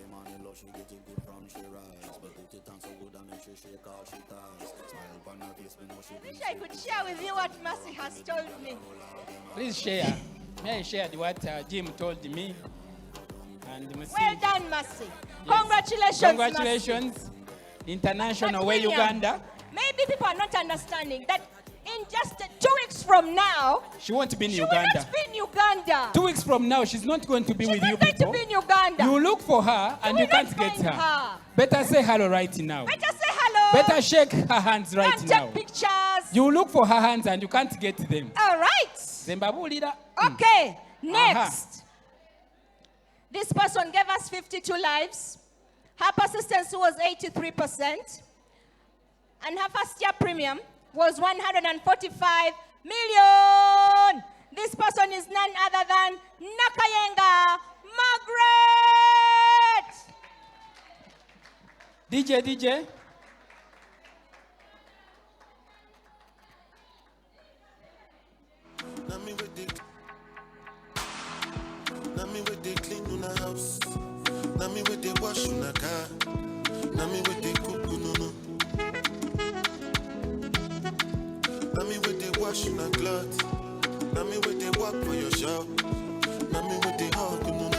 morning love, she get it good from she rise. But put it on so good and make she shake out she ties. Smile upon her face, me know she I wish I could share with you what Masi has told me. Please share. May I share what Jim told me? And Well done, Masi. Yes. Congratulations, Congratulations. Masi. International But way William, Uganda. Maybe people are not understanding that in just 2 weeks from now, She won't be in she will Uganda. not be in Uganda. 2 weeks from now, she's not going to be with you Going to people. be in Uganda. You look for her and will you can't not get find her. her. Better say hello right now. Better say hello. Better shake her hands right and now. take pictures. You look for her hands and you can't get them. All right. Zembabulira. Okay, next. This person gave us 52 lives. Her persistency was 83%. And her first year premium was 145 million. This person is none other than Nakayenga Margaret. DJ. Nami with the clean on the house. Nami with the wash on the car. Nami with the cook no. Nami with the wash on the cloth. Nami with the walk for your shop. Nami with the hug no.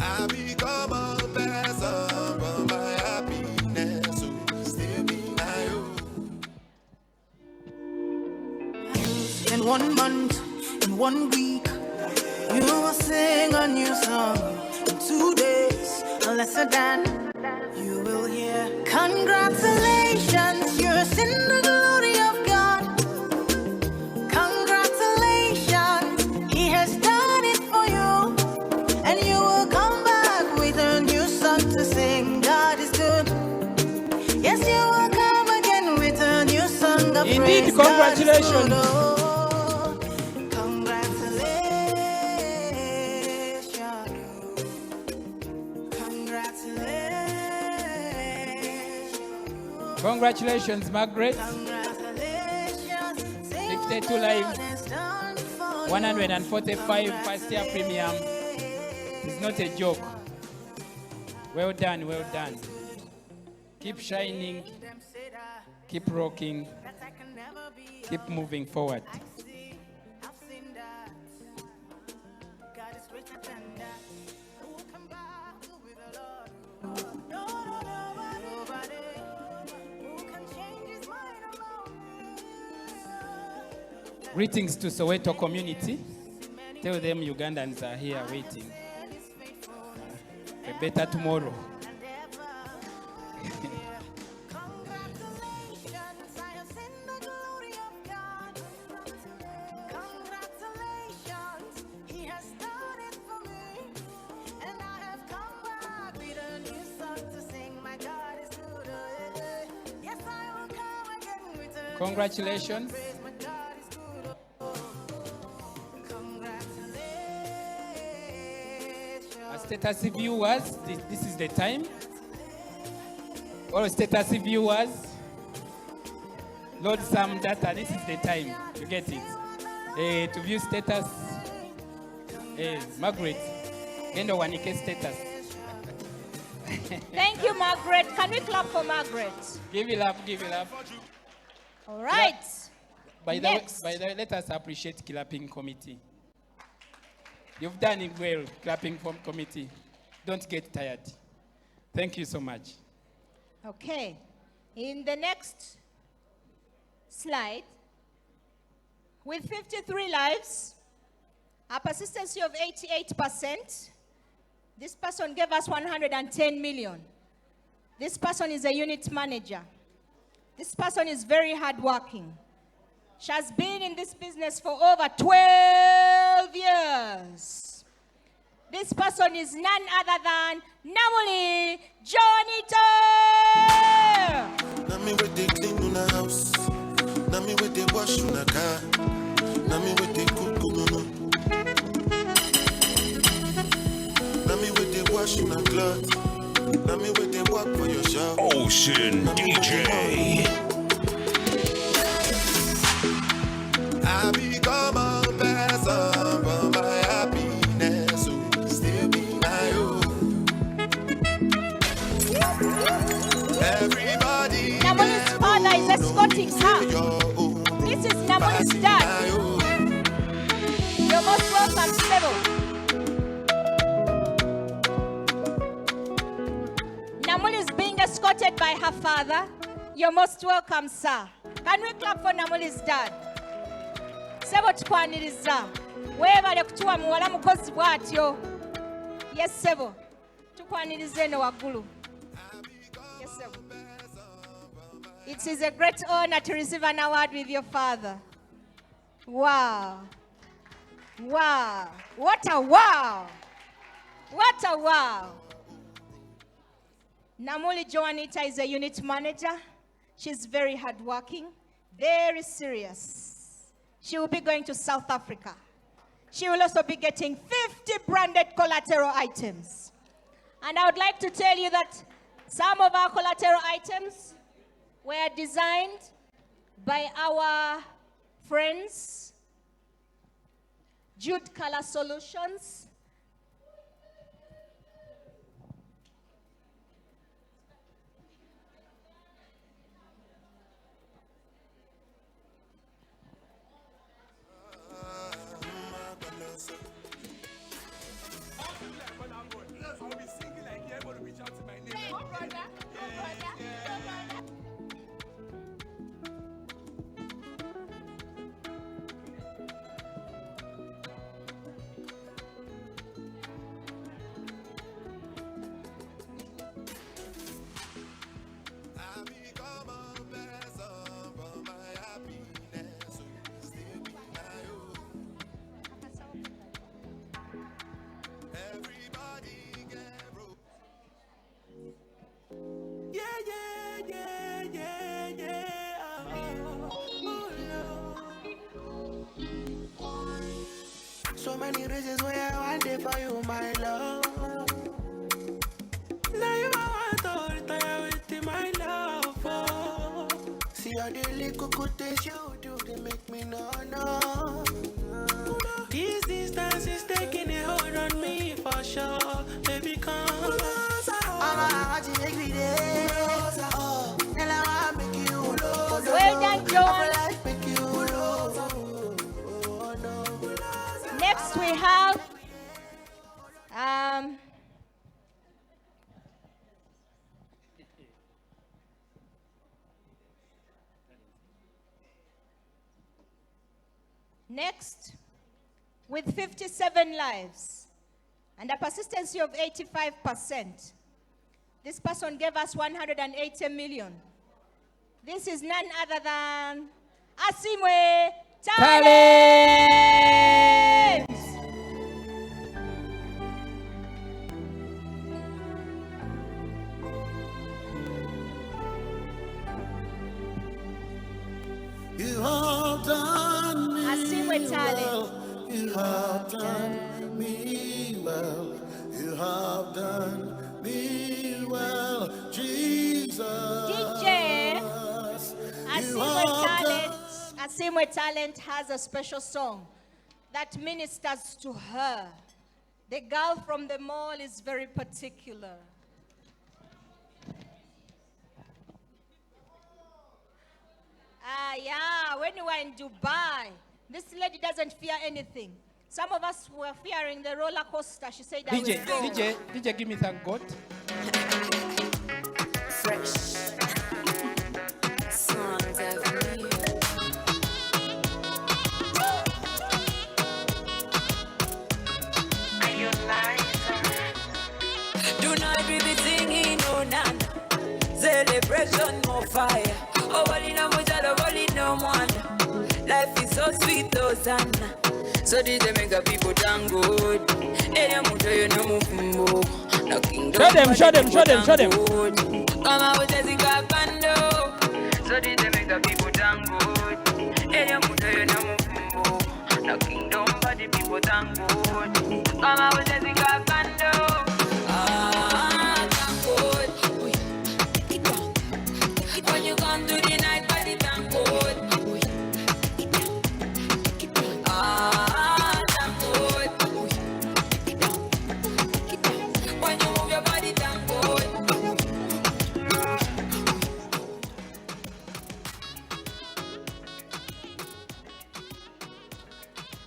I become a person for my happiness. So still be my own. In 1 month, in 1 week, you will sing a new song. In 2 days, lesser than you will hear. Congratulations, you're in the glory of God. Congratulations, He has done it for you. And you will come back with a new song to sing. God is good. Yes, you will come again with a new song of Indeed, praise. God is congratulations. good. Oh. Congratulations, Margaret. 52 live, 145 first year premium. It's not a joke. Well done, well done. Keep shining, keep rocking, keep moving forward. Greetings to Soweto community. Tell them Ugandans are here waiting. A better tomorrow. Congratulations. Status viewers, this is the time. All status viewers, load some data, this is the time. You get it. To view status, Margaret, Gendo Wanike status. Thank you, Margaret. Can we clap for Margaret? Give it up, give it up. All right. By the way, let us appreciate clapping committee. You've done it well, clapping from committee. Don't get tired. Thank you so much. Okay. In the next slide, with 53 lives, a persistency of 88%, this person gave us 110 million. This person is a unit manager. This person is very hardworking. She has been in this business for over 12 years. This person is none other than Namuli Jonito. Nami with the clean in the house. Nami with the wash in the car. Nami with the cook no. Nami with the wash in the cloth. Nami with the work for your shop. Ocean DJ. I become a person for my happiness, so still be my own. Everybody. Namuli's father is escorting her. This is Namuli's dad. You're most welcome, Sebo. Namuli is being escorted by her father. You're most welcome, sir. Can we clap for Namuli's dad? Sebo tukwaniriza. Webale kutuwa muwala mukozi bwatyo. Yes, Sebo. Tukwaniriza eno waggulu. Yes, Sebo. It is a great honor to receive an award with your father. Wow. Wow. What a wow. What a wow. Namuli Joanita is a unit manager. She's very hardworking, very serious. She will be going to South Africa. She will also be getting 50 branded collateral items. And I would like to tell you that some of our collateral items were designed by our friends, Jude Color Solutions. So many reasons why I want it for you, my love. Now you want to retire with my love. little good things you do, they make me no. This distance is taking a hold on me for sure. Baby, come. Well done, John. Next we have next, with 57 lives and a persistency of 85%, this person gave us 180 million. This is none other than Asimwe Talent! You have done me well. You have done me well. You have done me well, Jesus. DJ Asimwe Talent has a special song that ministers to her. The girl from the mall is very particular. Yeah, when we were in Dubai, this lady doesn't fear anything. Some of us were fearing the roller coaster. She said that DJ, give me thank God. Fresh. Songs of me. Do not be the singing, no none. Celebration, no fire. Oh, well, no much, no one. Life is so sweet, oh, son. So did they make the people done good? Show them. Come out with the bando. So did they make the people done good? No kingdom, but the people done good. Come out with the bando. Thank God. When you come to the night, body thank God. Thank God. When you move your body, thank God.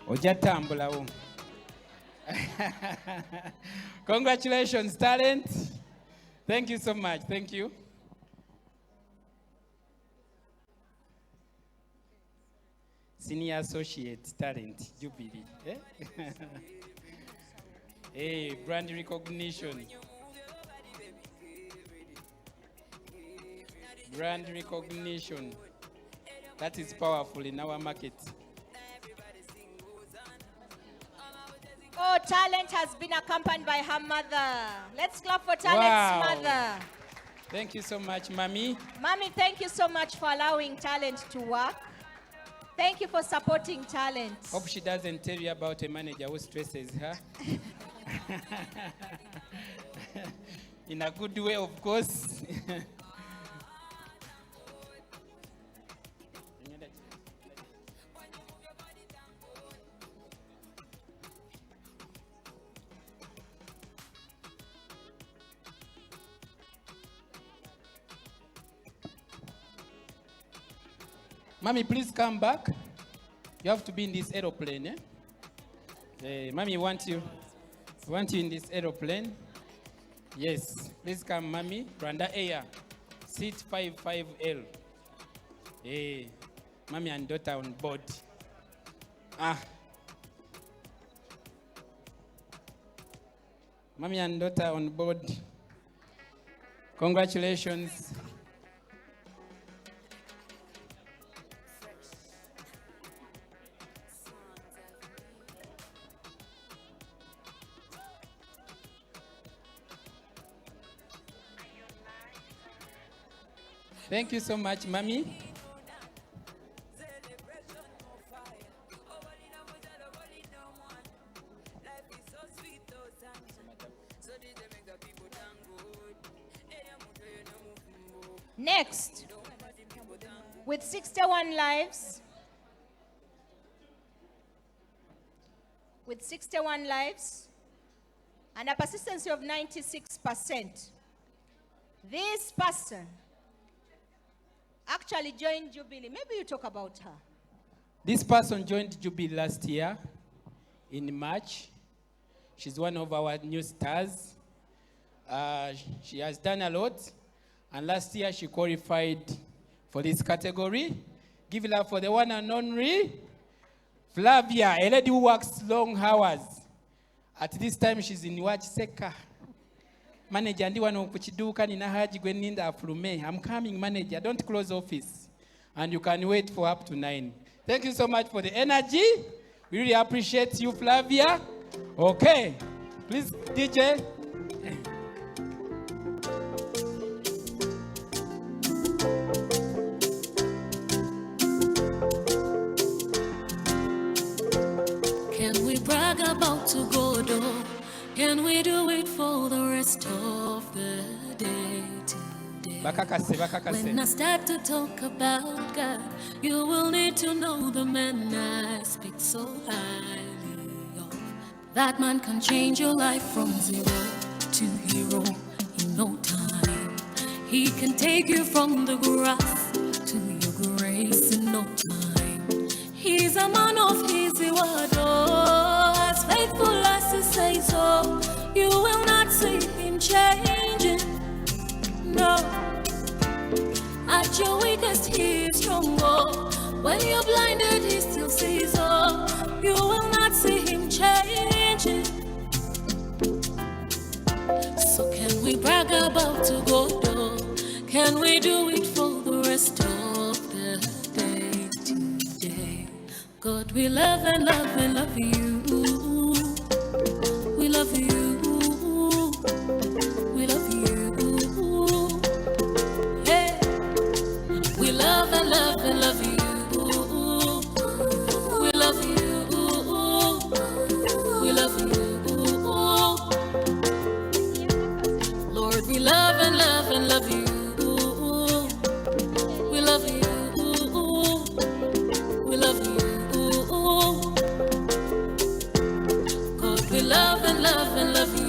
Ojatambulawo. Congratulations, talent. Thank you so much. Thank you. Senior Associate Talent, Jubilee. Hey, brand recognition. Brand recognition. That is powerful in our market. Oh, Talent has been accompanied by her mother. Let's clap for Talent's mother. Thank you so much, Mommy. Mommy, thank you so much for allowing Talent to work. Thank you for supporting Talent. Hope she doesn't tell you about a manager who stresses her. In a good way, of course. Mommy, please come back. You have to be in this aeroplane, Mommy, want you in this aeroplane. Yes, please come, Mommy. Rwanda Air, seat 55L. Hey, Mommy and daughter on board. Mommy and daughter on board. Congratulations. Thank you so much, Mommy. Next, with 61 lives. With 61 lives and a persistency of 96%. This person actually joined Jubilee. Maybe you talk about her. This person joined Jubilee last year in March. She's one of our new stars. She has done a lot. And last year she qualified for this category. Give it up for the one and only Flavia, a lady who works long hours. At this time she's in watch sector. Manager, ndi wano kuchiduka nina haji gweninda aflume. I'm coming, manager. Don't close office. And you can wait for up to 9. Thank you so much for the energy. We really appreciate you, Flavia. Okay. Please, DJ. Can we brag about to go though? Can we do it for the rest of the day today? When I start to talk about God, you will need to know the man I speak so highly of. That man can change your life from 0 to hero in no time. He can take you from the grass to your grace in no time. He's a man of his word, oh, as faithful as he says so. You will not see him changing, no. At your weakest, he is strong, oh. When you're blinded, he still sees, oh. You will not see him changing. So can we brag about to go, though? Can we do it for the rest of the day today? God, we love and love and love you. We love you. We love you. Hey. We love and love and love you. We love you. We love you. Lord, we love and love and love you. We love you. We love you. God, we love and love and love you.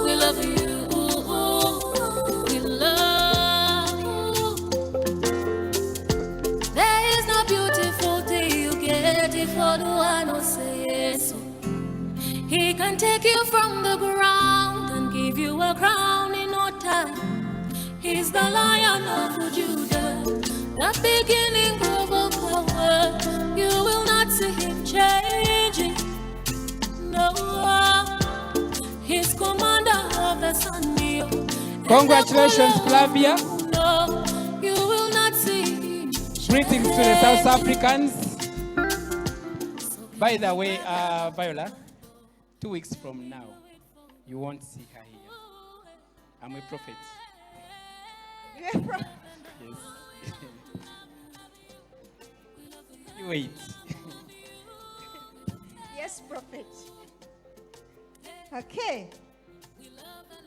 We love you. We love you. There is no beautiful thing you get if for the one who say yes. He can take you from the ground and give you a crown in no time. He's the Lion of Judah, the beginning of all power. You will not see him changing, no. He's commander of the sun. Congratulations, Flavia. No, you will not see him. Greetings to the South Africans. By the way, Viola, 2 weeks from now, you won't see her here. I'm a prophet. Yes. You wait. Yes, prophet. Okay.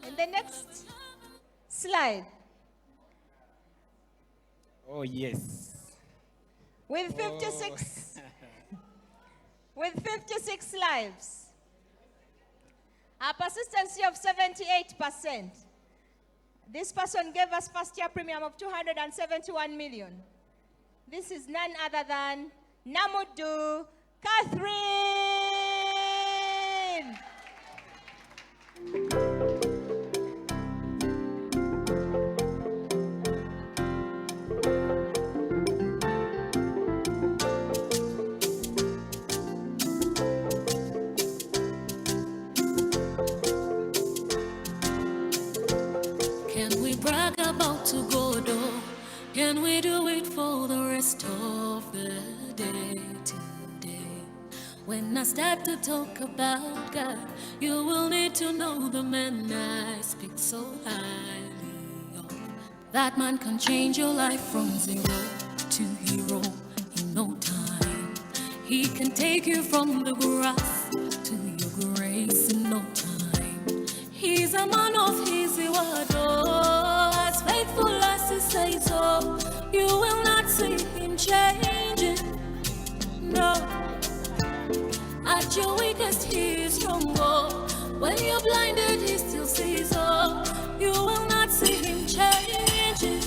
And the next slide. Oh, yes. With 56, with 56 lives, a persistency of 78%. This person gave us first year premium of 271 million. This is none other than Namudu Catherine. Can we brag about to go though? Can we do it for the rest of the day today? When I start to talk about God, you will need to know the man I speak so highly of. That man can change your life from 0 to hero in no time. He can take you from the grass to your grace in no time. He's a man of his word, oh, as faithful as his say so. You will not see him changing. No. At your weakest, he is stronger. When you're blinded, he still sees all. You will not see him changing.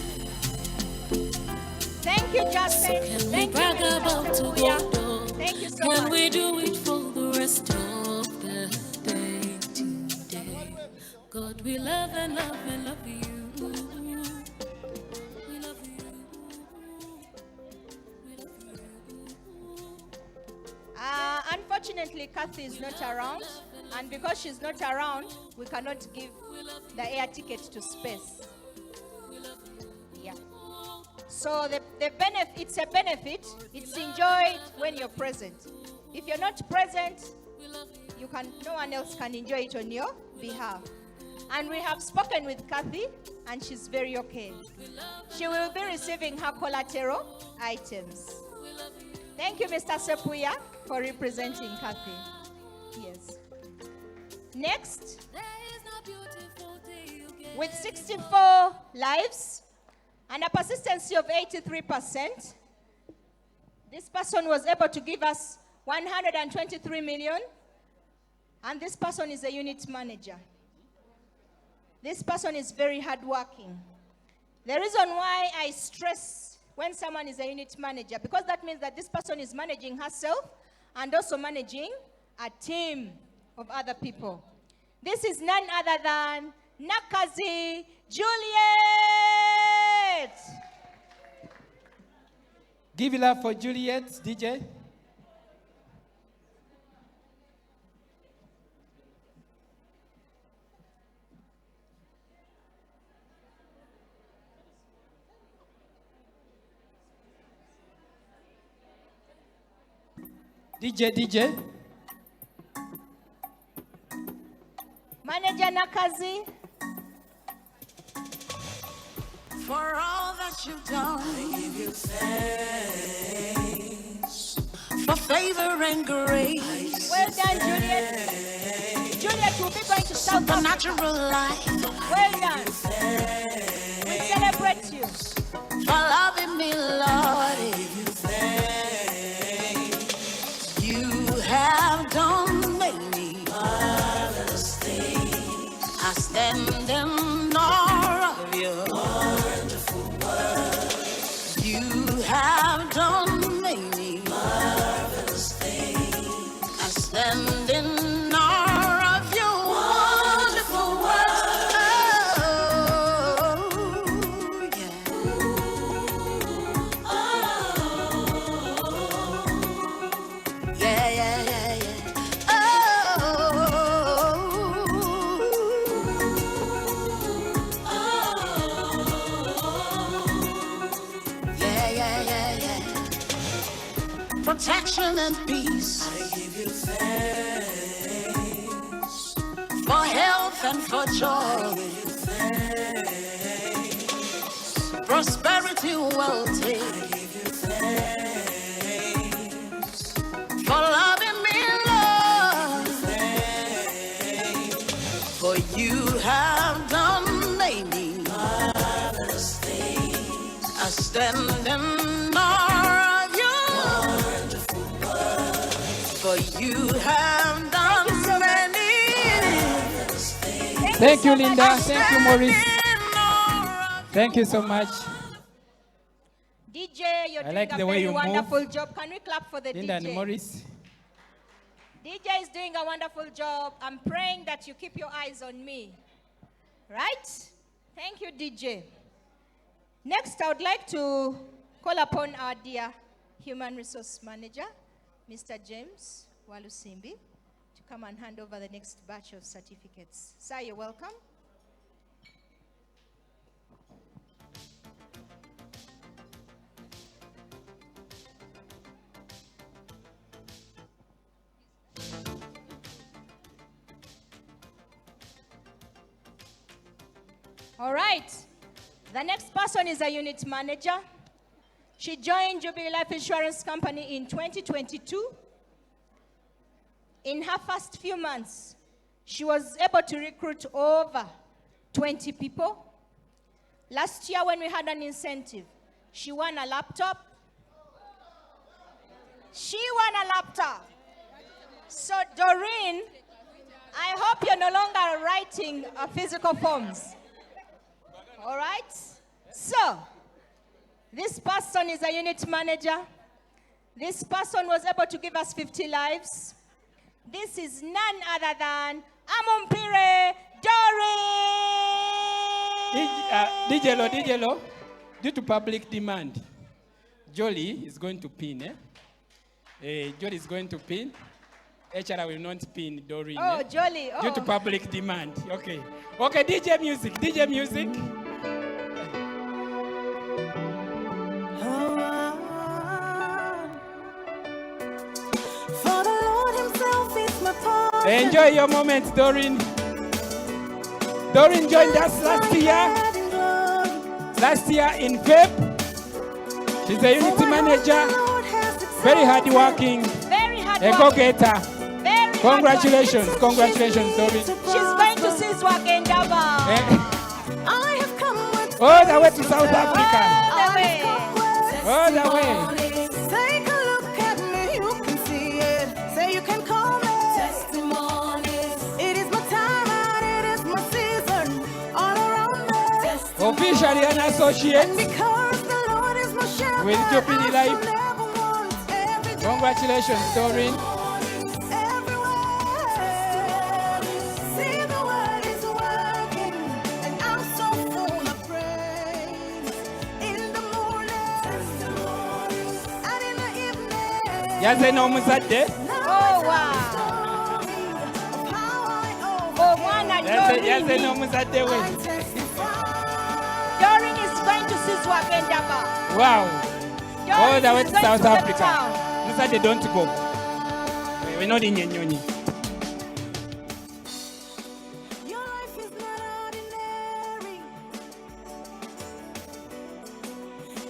Thank you, Justin. So can Thank we brag you, about tomorrow? Thank you so Can much. we do it for the rest of the day today? God, we love and love and love you. We love you. Unfortunately, Kathy is not around, and because she's not around, we cannot give the air ticket to space. Yeah. So it's a benefit. It's enjoyed when you're present. If you're not present, no one else can enjoy it on your behalf. And we have spoken with Kathy, and she's very okay. She will be receiving her collateral items. Thank you, Mr. Sepuya, for representing Kathy. Yes. Next, with 64 lives and a persistency of 83%, this person was able to give us 123 million, and this person is a unit manager. This person is very hardworking. The reason why I stress when someone is a unit manager, because that means that this person is managing herself and also managing a team of other people. This is none other than Nakazi Juliet. Give it up for Juliet, DJ. DJ. Manager Nakazi. For all that you've done, I give you thanks. For favor and grace. Well done, Juliet. Juliet will be going to South Africa. Life. Well done. We celebrate you. For loving me, Lord. You have done many marvelous things. I stand in awe of you. Wonderful words. You have done many marvelous things. I stand in awe of you. Wonderful words. Protection and peace. I give you thanks. For health and for joy. I give you thanks. Prosperity, wealth. I give you thanks. For loving me, Lord. For you have done many marvelous things. I stand in awe. For you have done many. Thank you, Linda. Thank you, Maurice. Thank you so much. DJ, you're I doing like a the way very you wonderful move. job. Can we clap for the Linda DJ? and Maurice. DJ is doing a wonderful job. I'm praying that you keep your eyes on me. Right? Thank you, DJ. Next, I would like to call upon our dear Human Resource Manager, Mr. James Walusimbi, to come and hand over the next batch of certificates. Sir, you're welcome. All right. The next person is a unit manager. She joined Jubilee Life Insurance Company in 2022. In her first few months, she was able to recruit over 20 people. Last year when we had an incentive, she won a laptop. She won a laptop. So Doreen, I hope you're no longer writing physical forms. All right? So, this person is a unit manager. This person was able to give us 50 lives. This is none other than Amumpire Doreen. DJ Lo, due to public demand, Jolie is going to pin, Jolie is going to pin. HR will not pin Doreen. Oh, Jolie. Oh. Due to public demand. Okay. Okay, DJ music. DJ music. For the Lord himself is my portion. Enjoy your moment, Doreen. Doreen joined us last year. Last year in Feb. She's a unity manager. Very hardworking. Very hardworking. A go-getter. Very Congratulations. Congratulations, Doreen. She's going to see Swagenda. I have come with All the way to South Africa. All the way. All the way. Take a look at me, you can see it. Say you can call me testimonies. It is my time and it is my season. All around me. Officially an associate Because the Lord is my shepherd. with Jubilee Life. Congratulations, Doreen. See the word is working, and I'm so full of praise. In the morning, and in the evening. Yazeno omuzadde. Oh, wow. Oh, mwana Doreen. Yazeno omuzadde we. Doreen is going to see Swagenda. Wow. All the way to South Cape Africa. Town. Muzadde, don't go. We're not in Nyonyi. Your life is not ordinary.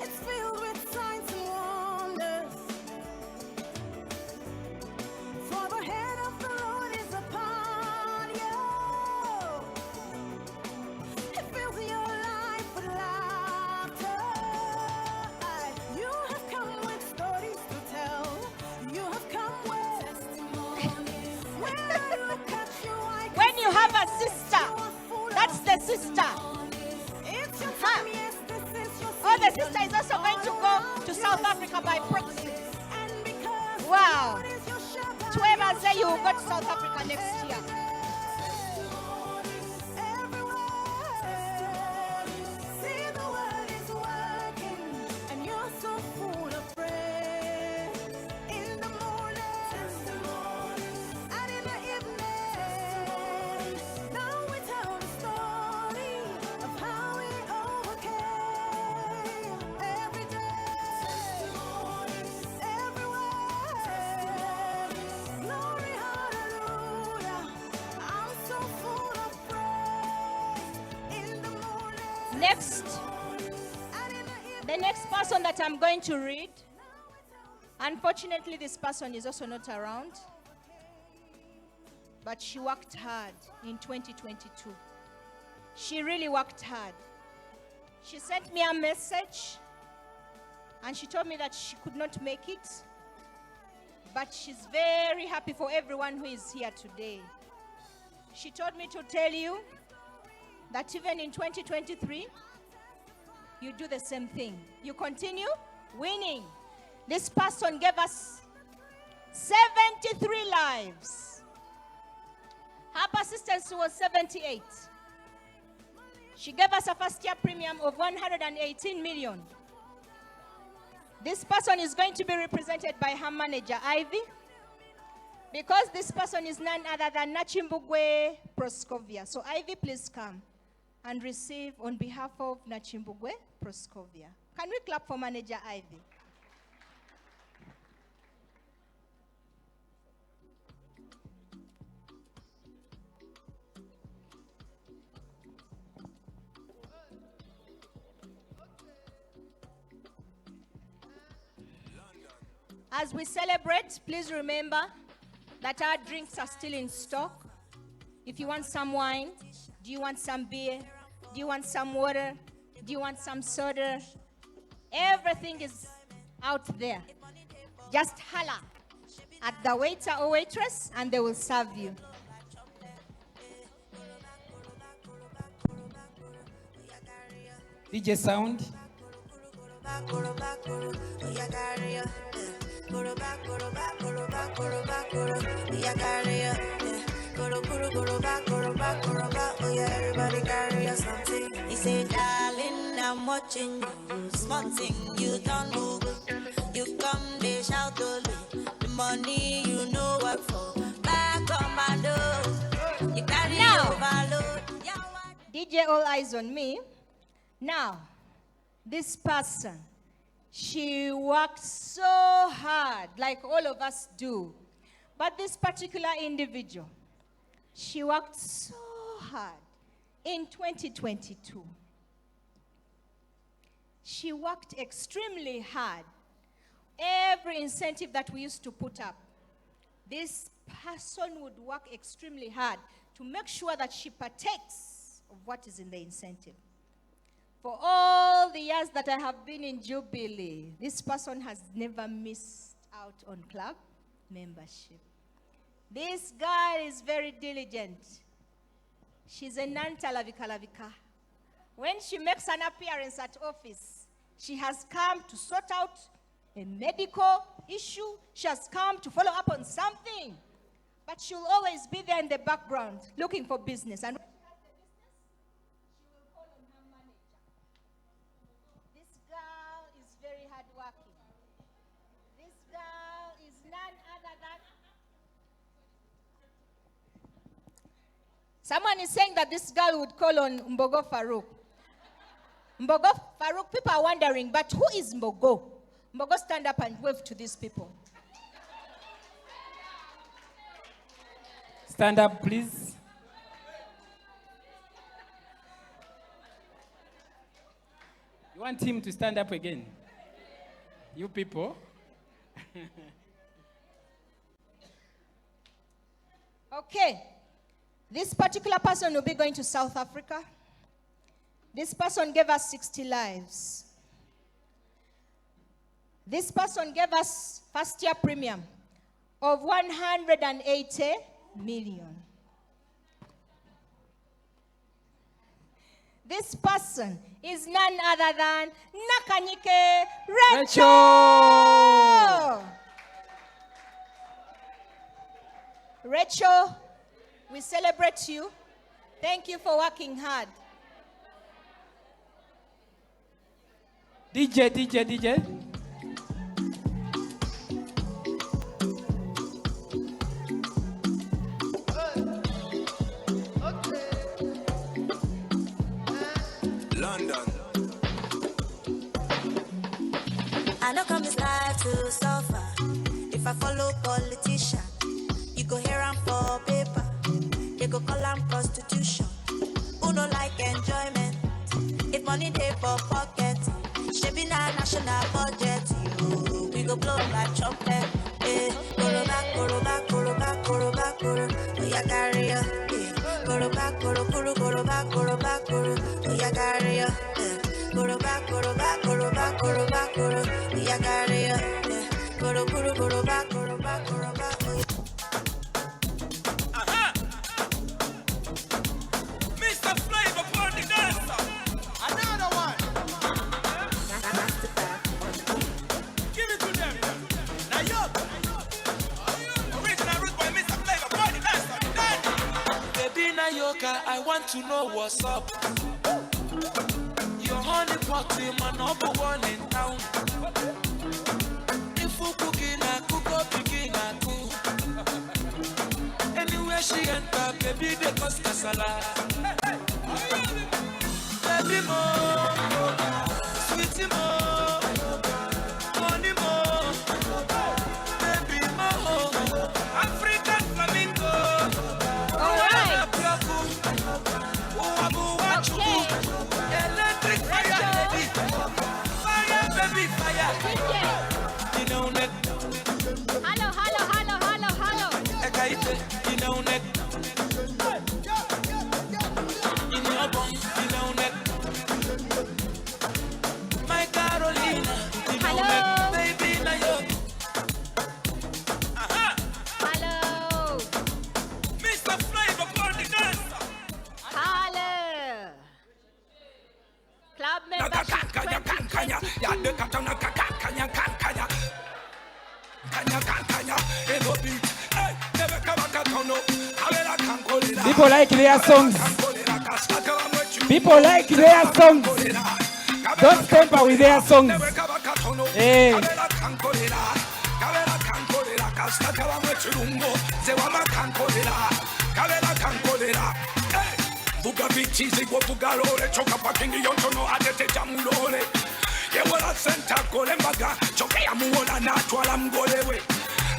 It's filled with signs and wonders. For the hand of the Lord is upon you. It fills your life with laughter. You have come with stories to tell. You have come with testimonies. When I look at you, I can When you have a sister, that's the sister. It's your Huh. time, yes, this is your Oh, the season. sister is also going to go to South Africa by proxy. And because Wow. the Lord is your shepherd, Whoever say you will go to South Africa next year. see the word is working, and you're so full of praise. In the morning, and in the evening, now we tell the story of how we overcame every day, everywhere. Glory, hallelujah. I'm so full of praise. In the morning. Next, the next person that I'm going to read, unfortunately, this person is also not around, but she worked hard in 2022. She really worked hard. She sent me a message, and she told me that she could not make it, but she's very happy for everyone who is here today. She told me to tell you that even in 2023, you do the same thing. You continue winning. This person gave us 73 lives. Her persistence was 78. She gave us a first year premium of 118 million. This person is going to be represented by her manager, Ivy, because this person is none other than Nachimbugwe Proscovia. So Ivy, please come and receive on behalf of Nachimbugwe Proscovia. Can we clap for manager Ivy? As we celebrate, please remember that our drinks are still in stock. If you want some wine, do you want some beer, do you want some water, Do you want some soda? Everything is out there. Just holler at the waiter or waitress and they will serve you. DJ sound. Everybody carry something. He said, darling, I'm watching you. Small thing, you don't move. You come, they shout only. The money you know what for. Back on my door. You carry overload. DJ, all eyes on me. Now, this person, she worked so hard, like all of us do. But this particular individual, she worked so hard in 2022. She worked extremely hard. Every incentive that we used to put up, this person would work extremely hard to make sure that she partakes of what is in the incentive. For all the years that I have been in Jubilee, this person has never missed out on club membership. This girl is very diligent. She's a non-talavika. When she makes an appearance at office, she has come to sort out a medical issue. She has come to follow up on something. But she'll always be there in the background looking for business. And someone is saying that this girl would call on Mbogo Farouk. Mbogo Farouk, people are wondering, but who is Mbogo? Mbogo, stand up and wave to these people. Stand up, please. You want him to stand up again? You people? Okay. This particular person will be going to South Africa. This person gave us 60 lives. This person gave us first year premium of 180 million. This person is none other than Nakanyike Rachel. Rachel, we celebrate you. Thank you for working hard. DJ. London. I know come this life to suffer. If I follow politician, you go hear am for paper. They go call am prostitution. Who no like enjoyment? If money dey for pocket, shaping our national budget. You, we go blow like trumpet. Koro back, koro back, koro back, koro back, koro. We a carry ya. Koro back, koro, koro, koro back, koro back, koro. We a carry ya. Koro back, koro back, koro back, koro back, koro. We a carry ya. Koro, koro, koro back, koro back, koro back. I want to know what's up. Your honey pot, my number one in town. If you cooking, I cook up, begin, I cook. Anywhere she enter, baby, they cause casala. Baby, more, sweetie, more, money, more, baby, more, African flamingo. Electric fire, baby. Fire, baby, fire. You know that. Hello. Ekaite, you know that. In your bum, you know that. People like their songs. People like their songs. Don't tamper with their songs. Hey. Vuga bichizi kwa vuga lore choka pakingi yonto no adete jamulore yewala senta kole mbaga choke ya muona na twala mgolewe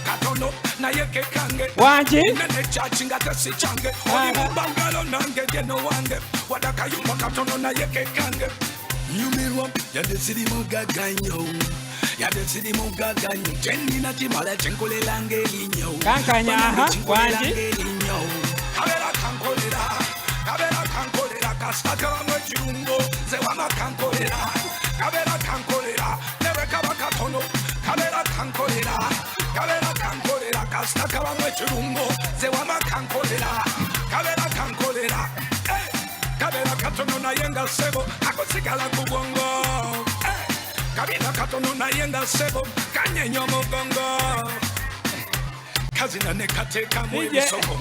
katono na yeke kange Wanji nene chachi ngata si change oli mbangalo nange deno wange wadaka yumba katono na yeke kange nyumirwa ya desidi mugaganyo ya desidi mugaganyo jenni na timala chenkole lange linyo kankanya wanji kabela kankolera kabela kankolera kasaka mwe chirungo zewa kankolera kabela kankolera never kaba katono kabela kankolera kasaka mwe chirungo zewa kankolera kabela kankolera kabela katono na yenga sebo akosigala kubongo kabela katono na yenga sebo kanyenyo mogongo kazina nekateka mwe soko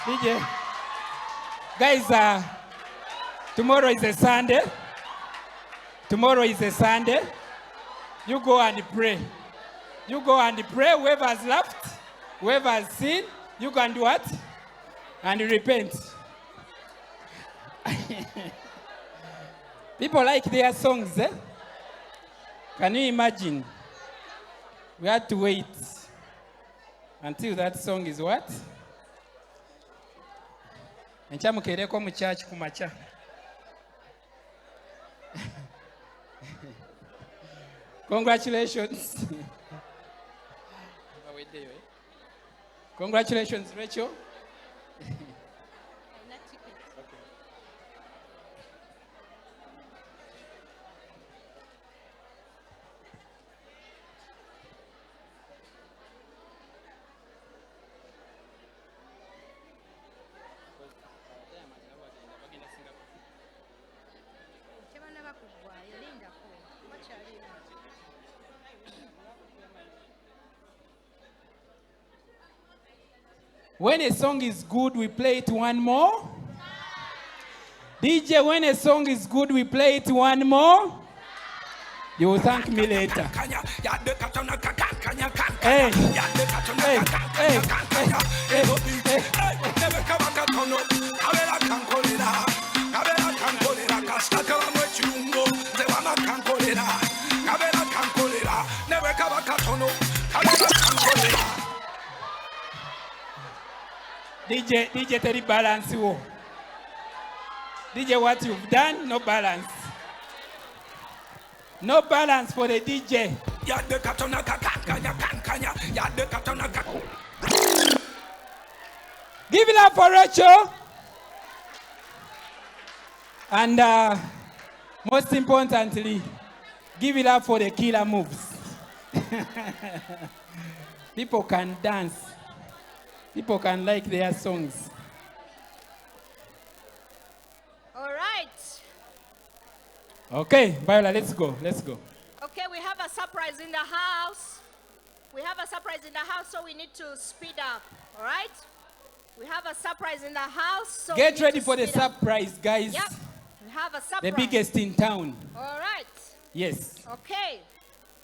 DJ. Guys, tomorrow is a Sunday. Tomorrow is a Sunday. You go and pray. You go and pray. Whoever has left, whoever has sinned, you can do what? And repent. People like their songs, eh? Can you imagine? We had to wait until that song is what? Enchamukereko mu church kumacha. Congratulations. Congratulations, Rachel. When a song is good, we play it one more. DJ, when a song is good, we play it one more. You will thank me later. Hey. DJ, tell the balance. DJ, what you've done, no balance. No balance for the DJ. Give it up for Rachel. And most importantly, give it up for the killer moves. People can dance. People can like their songs. All right. Okay, Viola, let's go. Let's go. Okay, we have a surprise in the house. We have a surprise in the house, so we need to speed up. All right? We have a surprise in the house. So get ready for the surprise, guys. Yep. We have a surprise. The biggest in town. All right. Yes. Okay.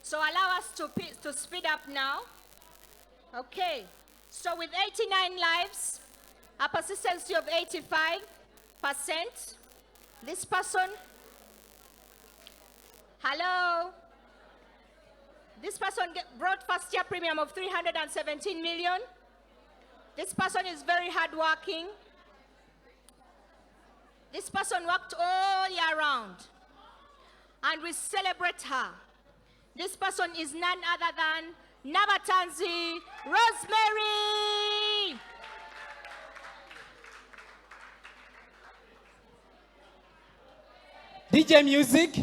So allow us to speed up now. Okay. So with 89 lives, a persistency of 85%, this person, hello, this person brought first year premium of 317 million. This person is very hardworking. This person worked all year round, and we celebrate her. This person is none other than Nabatanzi Rosemary. DJ music.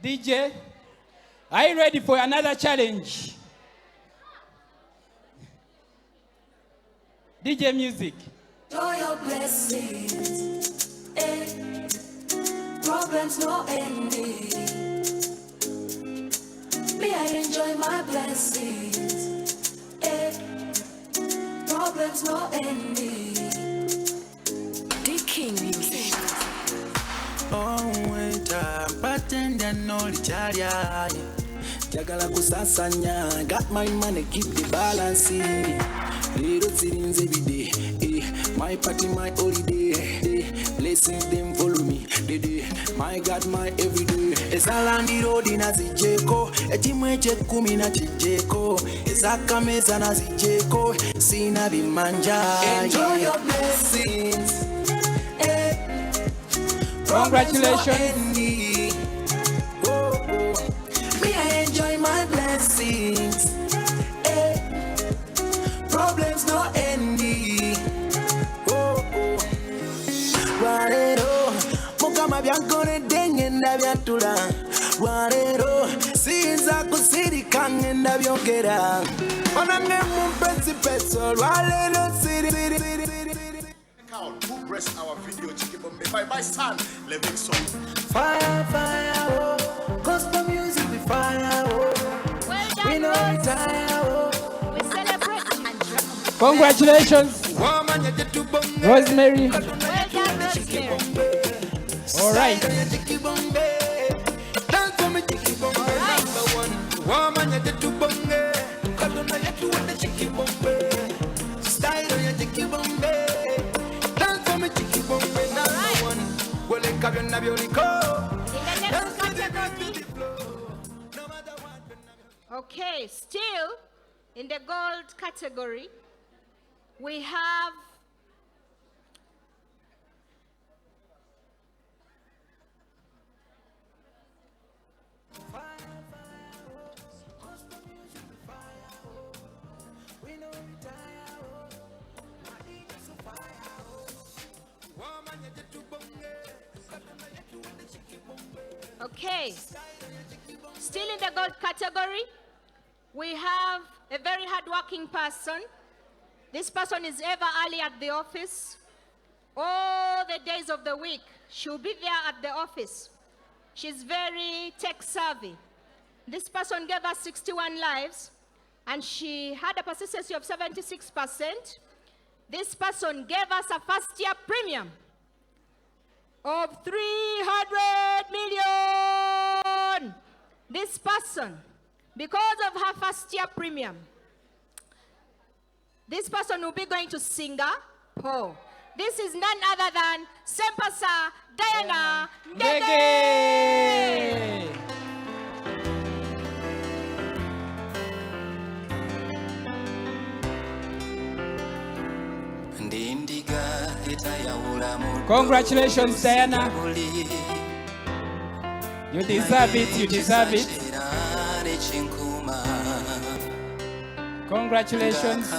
DJ, are you ready for another challenge? DJ music. Enjoy your blessings, problems no ending. Me, I enjoy my blessings, Problems no ending. The King Music. Oh, wait, bartender no licharia. Jagala kusasanya, got my money, keep the balance. Little things every day. My party, my holiday. Blessings them follow me. My God, my everyday. Esalandi road in a zijeko. Etimweche kumi na chijeko. Esakameza na zijeko. Sina bimanja. Enjoy your blessings. Congratulations. Me, I enjoy my blessings. Problems no ending. Guarero, mukama byankone denge ndabyatula. Guarero, sinza kusirika ndabyogera. Onange mumpenzi peso, guarero siri. Who bless our video Chicken Bombay by my son Living Song. Fire, fire, oh, gospel music be fire, oh. Well done, We know retire, oh. We celebrate and drum. Congratulations, Rosemary. Well done, Rosemary. All right. Okay, still in the gold category, we have okay, still in the gold category, we have a very hardworking person. This person is ever early at the office. All the days of the week, she'll be there at the office. She's very tech savvy. This person gave us 61 lives, and she had a persistency of 76%. This person gave us a first-year premium of 300 million. This person, because of her first-year premium, this person will be going to Singapore. This is none other than Sempasa Diana Ndege. Congratulations, Diana. You deserve it, you deserve it. Congratulations.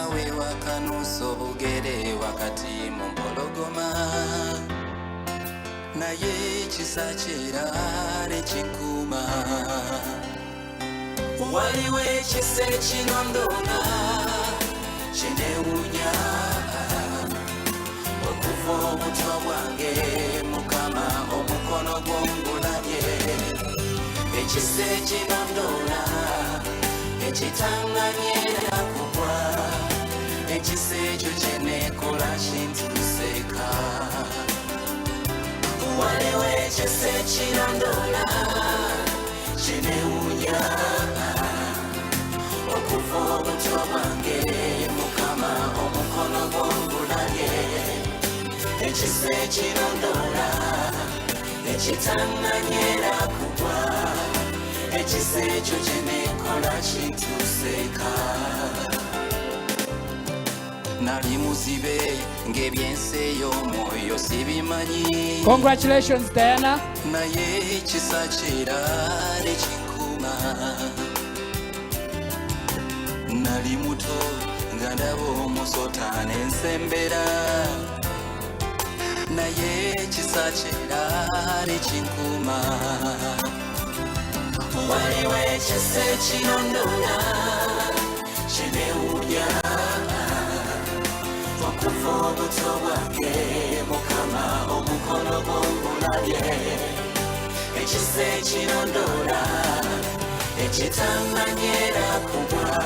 Congratulations, Diana. Nali muto ngandabo musotane nsembera naye kisachera chinkuma waliwe chise chinondona chineunya wakufa obuto bwange mukama omukono gw'omulabye ekise chinondona ekitanganyera kugwa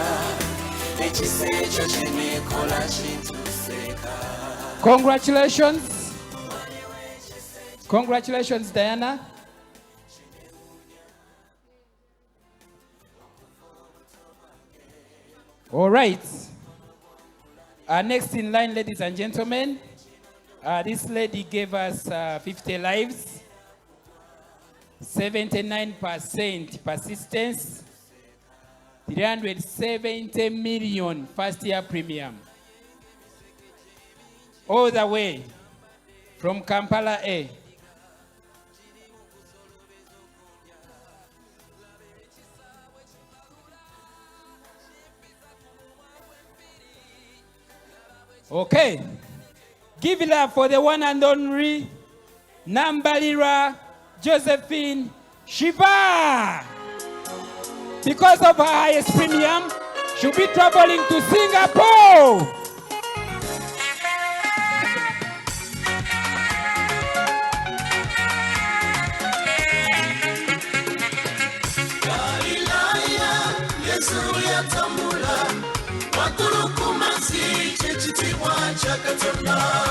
Congratulations. Congratulations, Diana. All right. Next in line, ladies and gentlemen, this lady gave us 50 lives, 79% persistence, 370 million first year premium. All the way from Kampala A. Okay. Give it up for the one and only Nambalira Josephine Shiva. Because of her highest premium, she'll be traveling to Singapore.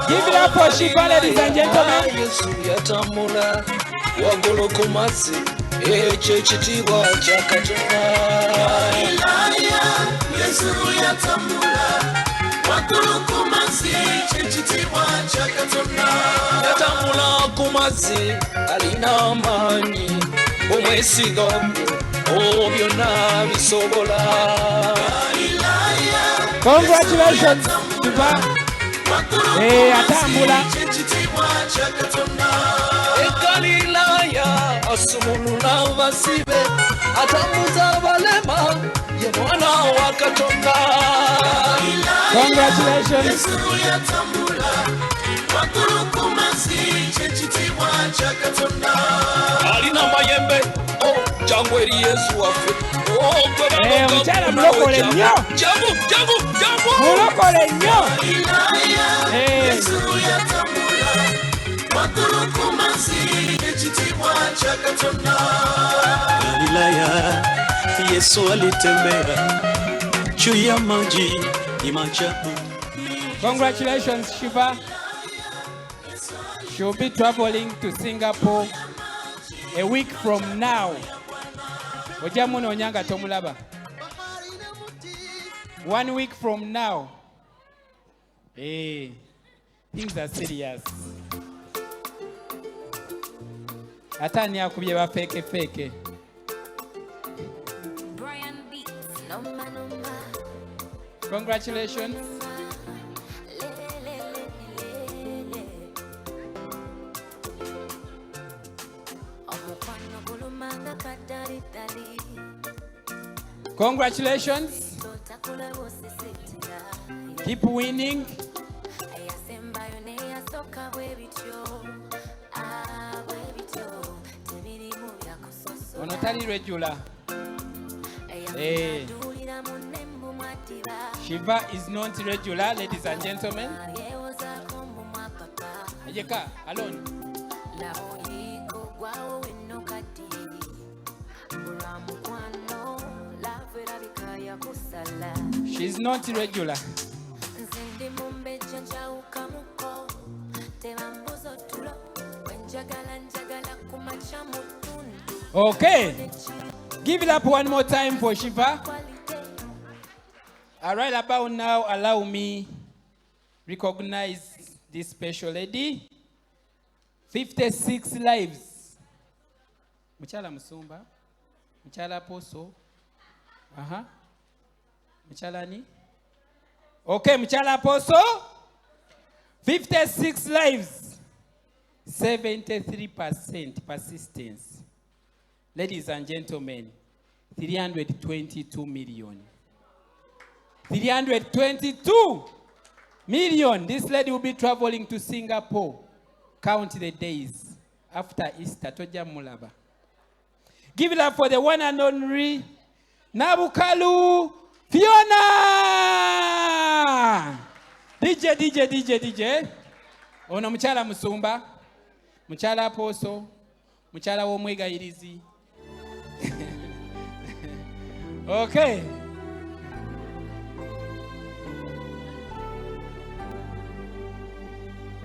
Give it up for Shiva, ladies and gentlemen. Yatambula kumazzi alina amaanyi omwesiga byonna bisobola. Congratulations, Shiva. Atambula. Egalilaya asumulula abasibe atambuza abalema ye mwana wa Katonda. Congratulations. Alina mayembe jangu eri Yesu waffe. Mukyala mulokole nnyo. Mulokole nnyo. Galilaya Yesu alitembea juu ya maji ni maajabu. Congratulations, Shiva. She'll be traveling to Singapore a week from now. Ojamuno onyanga tomulaba. 1 week from now. Things are serious. Atani akubye ba fake. Congratulations. Congratulations. Keep winning. Onotali regular. Shiva is not regular, ladies and gentlemen. Ajeka, alone. She's not regular. Okay. Give it up one more time for Shiva. All right, about now, allow me recognize this special lady. 56 lives. Mchala Musumba. Mchala Poso. Mchala ni? Okay, Mchala Poso. 56 lives. 73% persistence. Ladies and gentlemen, 322 million. 322 million. This lady will be traveling to Singapore. Count the days after Easter. Toja mulaba. Give it up for the one and only Nabukalu Fiona. DJ. Ono mchala Musumba. Mchala Poso. Mchala womwega irizi. Okay.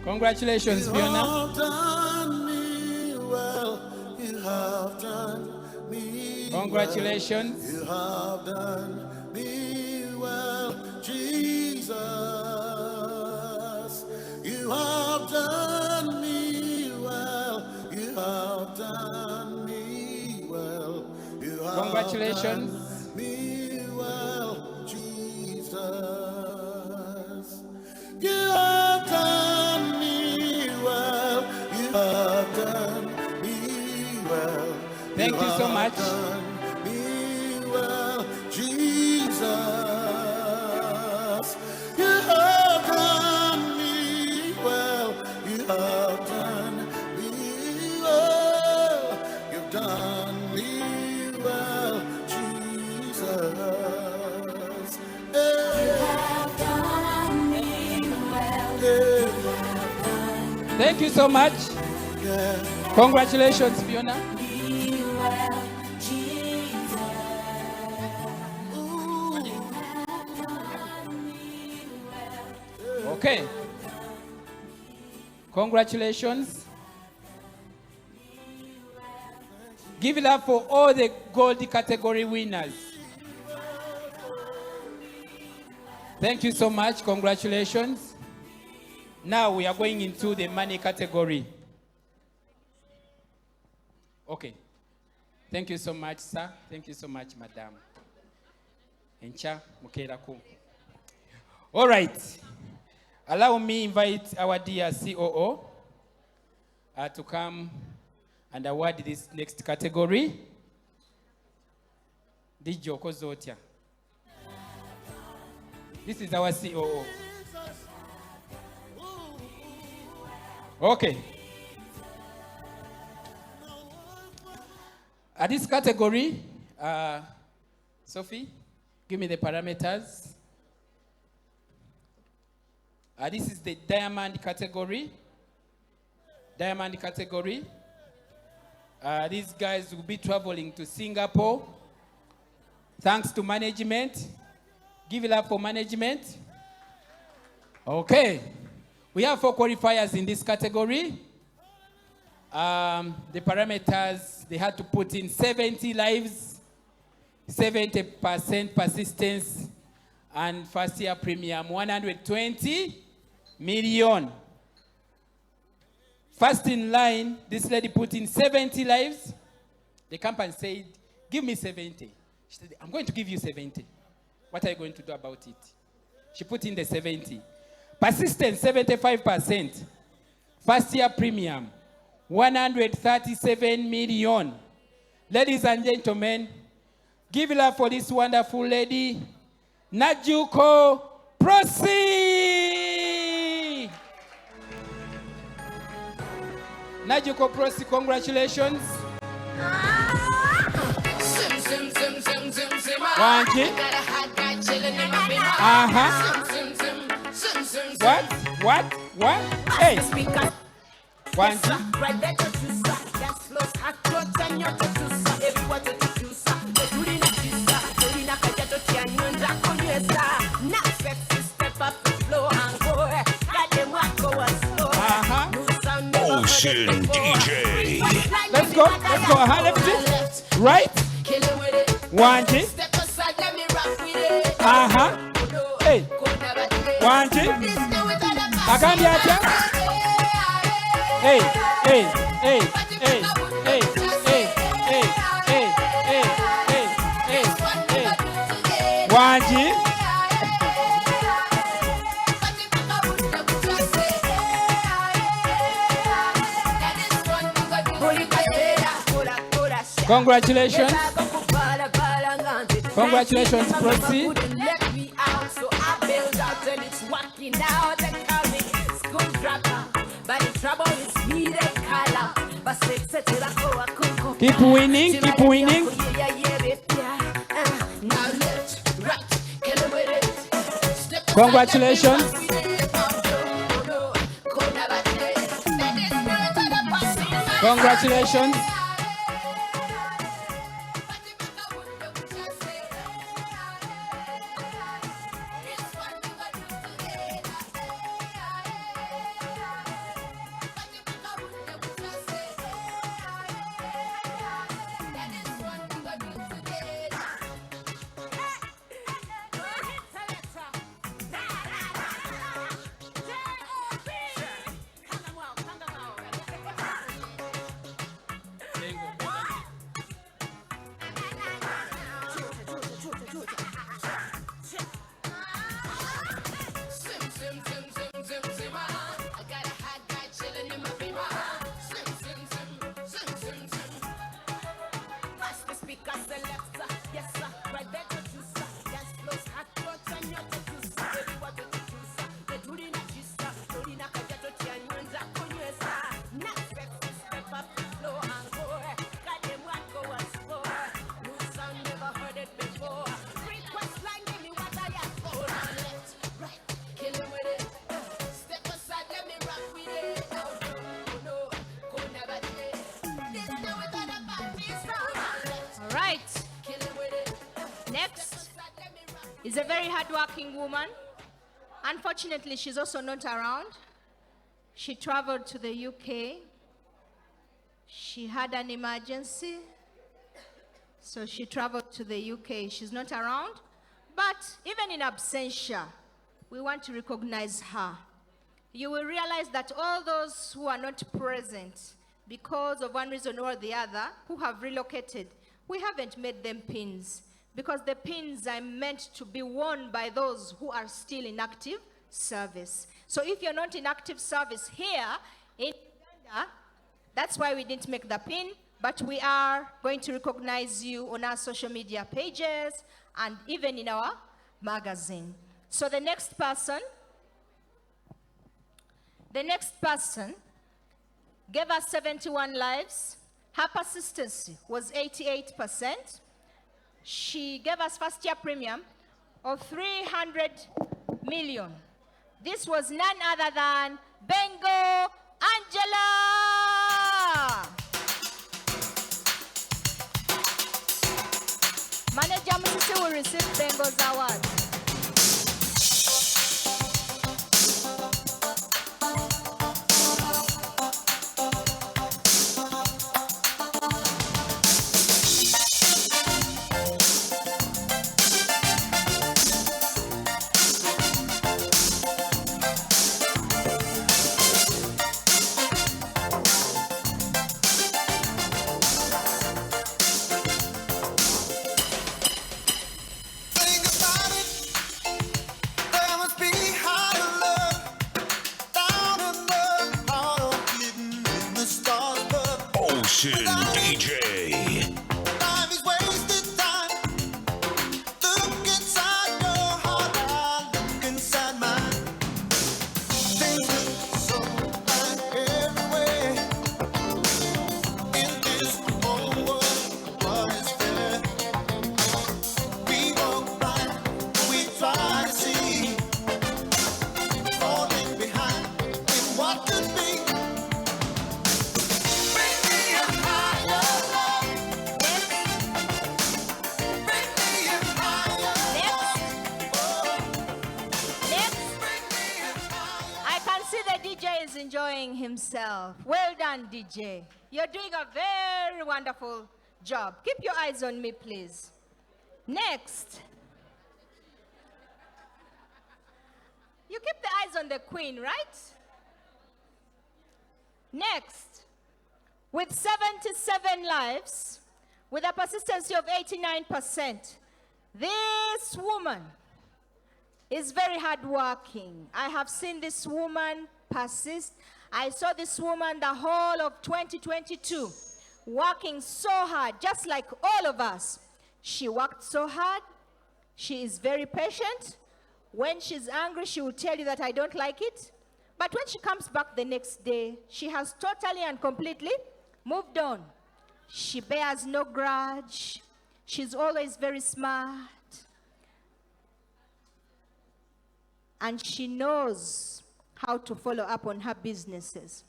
Congratulations, You Fiona. have done me well. You have done me Congratulations. well. You have done me well, Jesus. You have done me well. You have done me well. You have Congratulations. done me well, Jesus. You have done me well. You have done me well. Thank you so much. Done me well, Jesus. You have done me well. You have done me well. You've done me well, Jesus. You have done me well. Thank you so much. Congratulations, Fiona. Okay. Congratulations. Give it up for all the gold category winners. Thank you so much. Congratulations. Now we are going into the money category. Okay. Thank you so much, sir. Thank you so much, madam. Encha Mukeraku. All right. Allow me invite our dear COO to come and award this next category. DJ Okozotia. This is our COO. Okay. This category, Sophie, give me the parameters. This is the diamond category. Diamond category. These guys will be traveling to Singapore. Thanks to management. Give it up for management. Okay. We have 4 qualifiers in this category. The parameters, they had to put in 70 lives, 70% persistence, and first year premium, 120 million. First in line, this lady put in 70 lives. The company said, give me 70. She said, I'm going to give you 70. What are you going to do about it? She put in the 70. Persistence, 75%. First year premium, 137 million. Ladies and gentlemen, give it up for this wonderful lady, Najuko Prosi. Najuko Prosi, congratulations. Wanji. What? Hey. Wanji. Ocean DJ. Let's go. Left, right. Wanji. Hey. Wanji. Akandiacha. Hey. Wanji. Congratulations. Congratulations, Proceed. Keep winning. Congratulations. Congratulations. Right. Next is a very hardworking woman. Unfortunately, she's also not around. She traveled to the UK. She had an emergency, so she traveled to the UK. She's not around, but even in absentia, we want to recognize her. You will realize that all those who are not present because of one reason or the other, who have relocated, we haven't made them pins, because the pins are meant to be worn by those who are still in active service. So if you're not in active service here in Uganda, that's why we didn't make the pin, but we are going to recognize you on our social media pages and even in our magazine. So the next person gave us 71 lives. Her persistency was 88%. She gave us first year premium of 300 million. This was none other than Bengo Angela. Manager Musisi will receive Bengo's award. Ocean DJ. Time is wasted time. Look inside your heart, I look inside mine. Things look so fine everywhere. In this whole world, what is there? We walk by, we try to see, falling behind in what could be. Enjoying himself. Well done, DJ. You're doing a very wonderful job. Keep your eyes on me, please. Next. You keep the eyes on the queen, right? Next. With 77 lives, with a persistency of 89%, this woman is very hardworking. I have seen this woman persist. I saw this woman the whole of 2022 working so hard, just like all of us. She worked so hard. She is very patient. When she's angry, she will tell you that I don't like it. But when she comes back the next day, she has totally and completely moved on. She bears no grudge. She's always very smart. And she knows how to follow up on her businesses.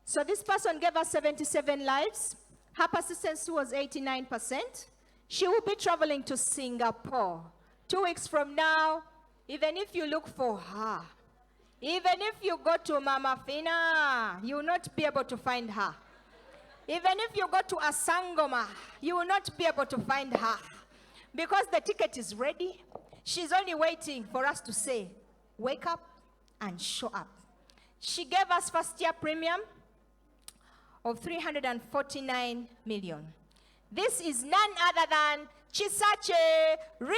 So this person gave us 77 lives. Her persistency was 89%. She will be traveling to Singapore 2 weeks from now. Even if you look for her, even if you go to Mama Fina, you will not be able to find her. Even if you go to Asangoma, you will not be able to find her, because the ticket is ready. She's only waiting for us to say, wake up and show up. She gave us first year premium of 349 million. This is none other than Chisache Reader.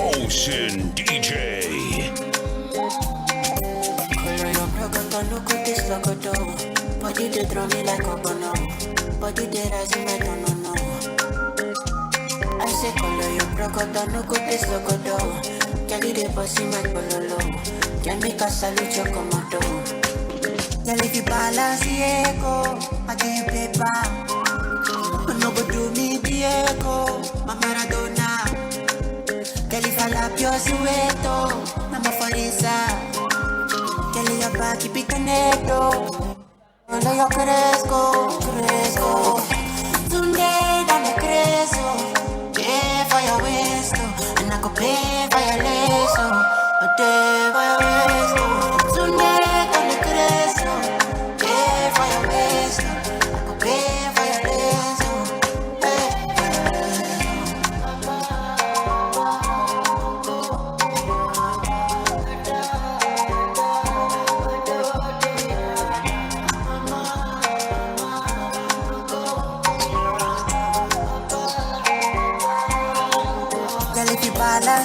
Ocean DJ. Look at this logo, body they draw me like a bono, body they rise in my no. I say color your crocodile, look at this logo, carry the bossy my pololo, can make a salute your commando. Tell if you balance the echo, I give you paper, no go do me the echo, my Maradona. lapio sueto, mama farisa. Que le llama aquí picaneto. Cuando yo crezco, crezco. Tunde dame crezo. Que falla esto. Anaco pe falla leso. Te falla esto. Tunde dame crezo. Que falla esto. Anaco pe falla leso.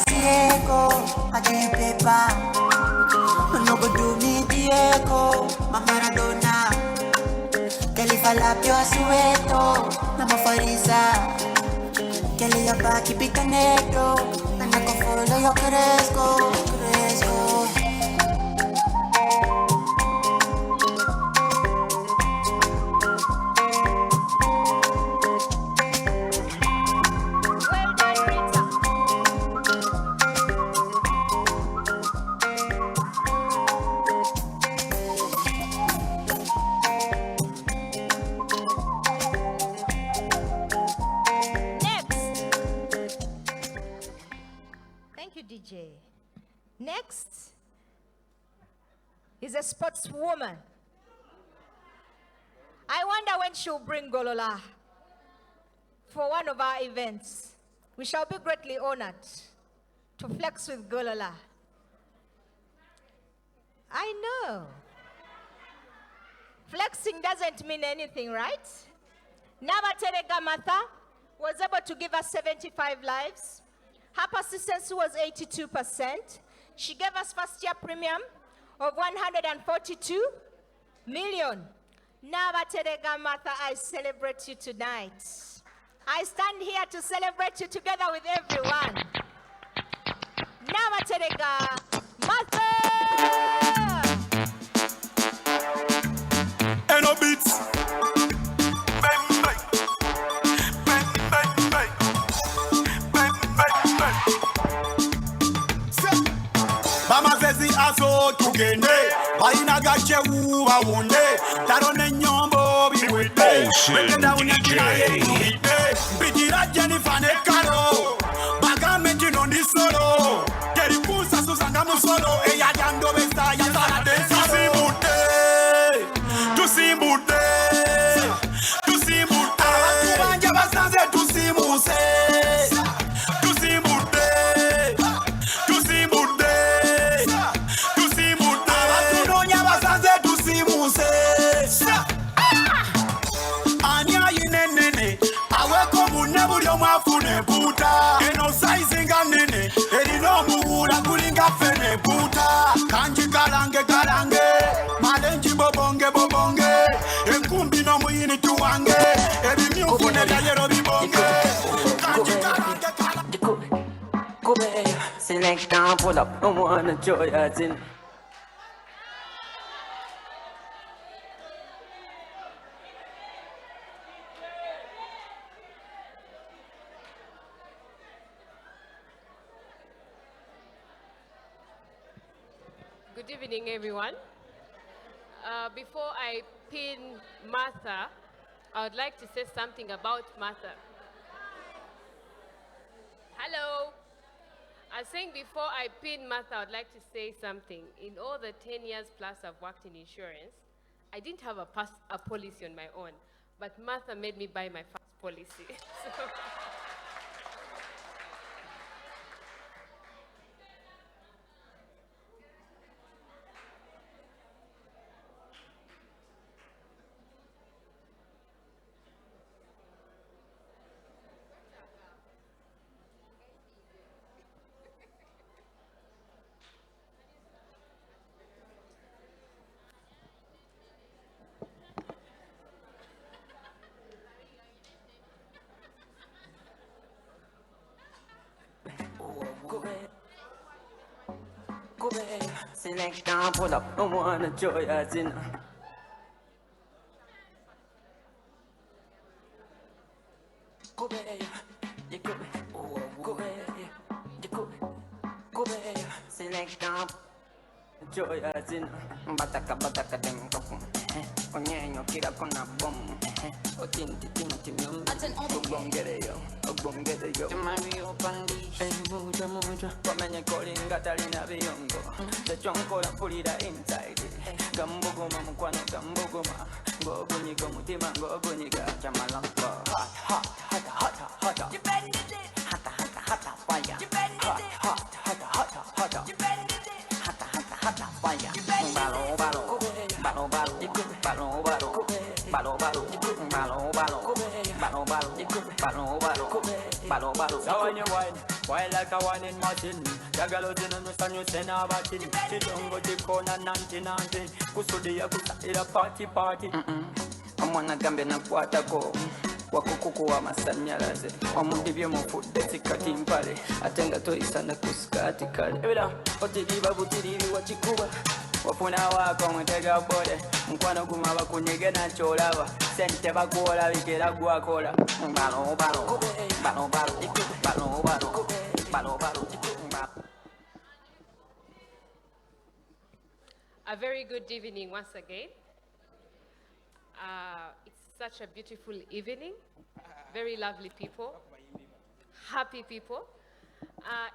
Ciego, I give paper. No go do me Diego, my Maradona. Que le fa lapio sueto, mama farisa. Que le llama aquí picaneto. Anaco follow yo crezco, crezco. DJ. Next is a sportswoman. I wonder when she'll bring Golola for one of our events. We shall be greatly honored to flex with Golola. I know. Flexing doesn't mean anything, right? Nabatere Gamatha was able to give us 75 lives. Her persistency was 82%. She gave us first year premium of 142 million. Nabatere Gamatha, I celebrate you tonight. I stand here to celebrate you together with everyone. Nabatere Gamatha! And no beats. Mama says he aso tugende, baina gache uwa wonde, tarone nyombo biwede, wekenda unyakinaye bijira Jennifer ne karo, baga menji nondi solo, keri kusa susanga musolo, eya jando besta ya sara densa. Tusimute, tusimute, tubanje basanze tusimuse. Eno sizing nene, eri no muula kulinga fene puta. Kanji kalange kalange, malenji bobonge bobonge, enkumbi no muyini tuwange, ebi myufu ne yero bibonge. Kanji kalange kalange. Kube, select down, pull up, no wanna joy as in. Good evening, everyone. Before I pin Martha, I would like to say something about Martha. Hello. I was saying before I pin Martha, I would like to say something. In all the 10 years plus I've worked in insurance, I didn't have a policy on my own, but Martha made me buy my first policy. So select down, pull up, no wanna joy as in. make up. Joy as in bataka bataka dem kokum. Onyenyo kira kona bom. Otinti tinti myum. Ogbongere yo. Mario Pandi. Muja muja. Komenye kolinga talina biyongo. The chonkola pulira inside. Gambogoma mukwano gambogoma. Ngogunyiga mutima ngogunyiga chamalamba. Hot. You bend it. Hot fire. You bend it. Hot. You bend it. Hot fire. Balo. So when you wine like a wine in Martin. Jagalo didn't understand you send her back in. She don't go to corner 19. Kusudia kusa party. Omwana gambe na kwatako. Wakukuku wa masanyalaze omudibye mufudde tikati mpale atenga toyisana kusikati kale ebera otiriba butiribi wakikuba wafuna wako mwetega bode mkwano gumaba kunyege nakyolaba sente bakuwola bikera gwakola balo. A very good evening once again. It's such a beautiful evening. Very lovely people. Happy people.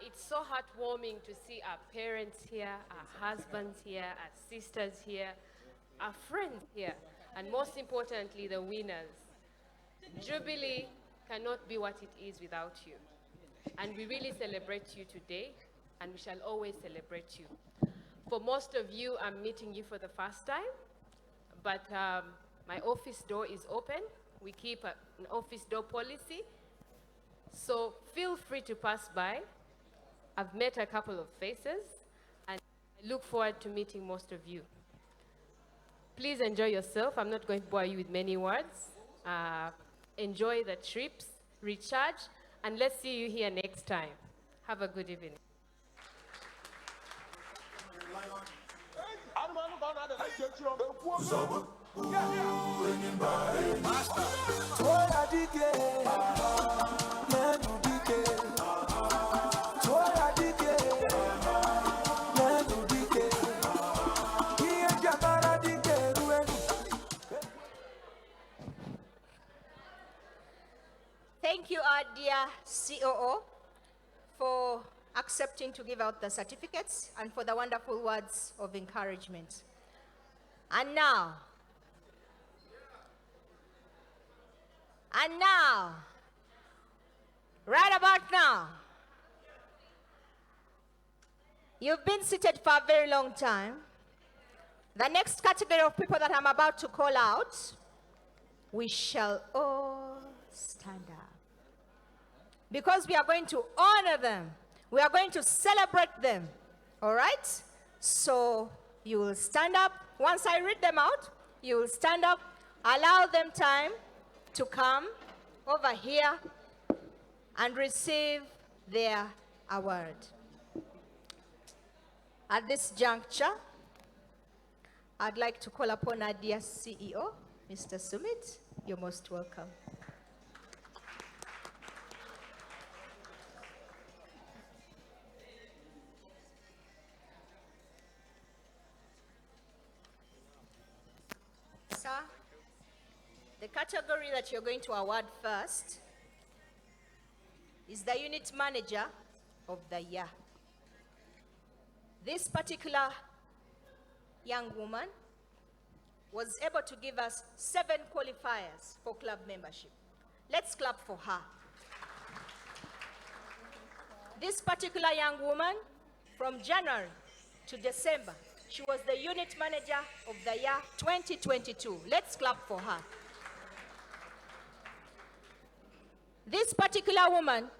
It's so heartwarming to see our parents here, our husbands here, our sisters here, our friends here, and most importantly, the winners. Jubilee cannot be what it is without you. And we really celebrate you today, and we shall always celebrate you. For most of you, I'm meeting you for the first time, but my office door is open. We keep an office door policy. So feel free to pass by. I've met a couple of faces, and I look forward to meeting most of you. Please enjoy yourself. I'm not going to bore you with many words. Enjoy the trips, recharge, and let's see you here next time. Have a good evening. Thank you, our dear COO, for accepting to give out the certificates and for the wonderful words of encouragement. And now, right about now, you've been seated for a very long time. The next category of people that I'm about to call out, we shall all stand up. Because we are going to honor them. We are going to celebrate them. All right? So you will stand up. Once I read them out, you will stand up. Allow them time to come over here and receive their award. At this juncture, I'd like to call upon our dear CEO, Mr. Sumit. You're most welcome. Sir, the category that you're going to award first is the unit manager of the year. This particular young woman was able to give us 7 qualifiers for club membership. Let's clap for her. This particular young woman, from January to December, she was the unit manager of the year 2022. Let's clap for her. This particular woman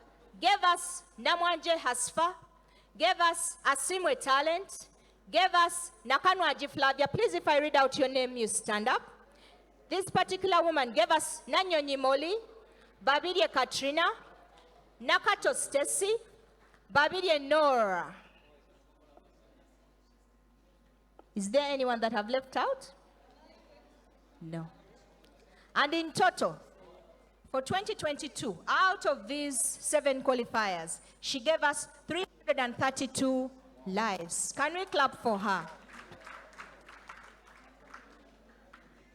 gave us Namwanje Hasfa, gave us Asimwe Talent, gave us Nakanwaji Flavia. Please, if I read out your name, you stand up. This particular woman gave us Nanyonyi Moli, Babirie Katrina, Nakato Stacy, Babirie Nora. Is there anyone that have left out? No. And in total, for 2022, out of these 7 qualifiers, she gave us 332 lives. Can we clap for her?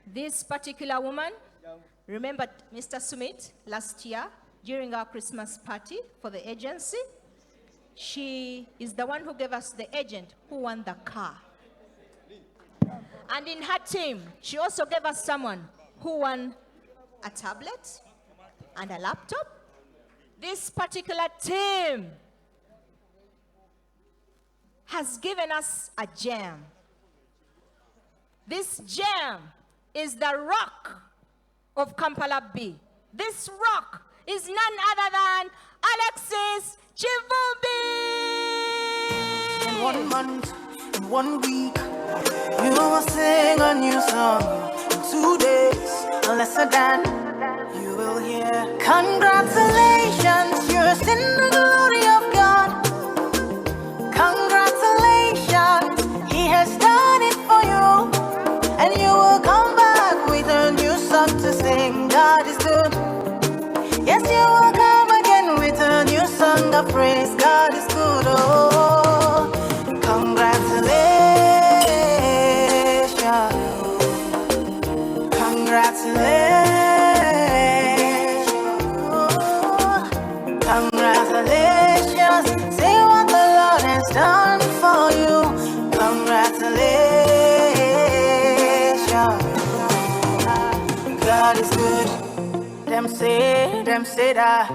This particular woman, remember Mr. Sumit last year during our Christmas party for the agency? She is the one who gave us the agent who won the car. And in her team, she also gave us someone who won a tablet and a laptop. This particular team has given us a gem. This gem is the rock of Kampala B. This rock is none other than Alexis Chivumbi. In 1 month, in 1 week, you will sing a new song. In 2 days, lesser than you will hear. Congratulations, you're in the glory of God. Congratulations, He has done it for you. And you will come back with a new song to sing. God is good. Yes, you will come again with a new song of praise. God is good. Oh, congratulations. Congratulations. Congratulations. Say what the Lord has done for you. Congratulations. God is good. Them say that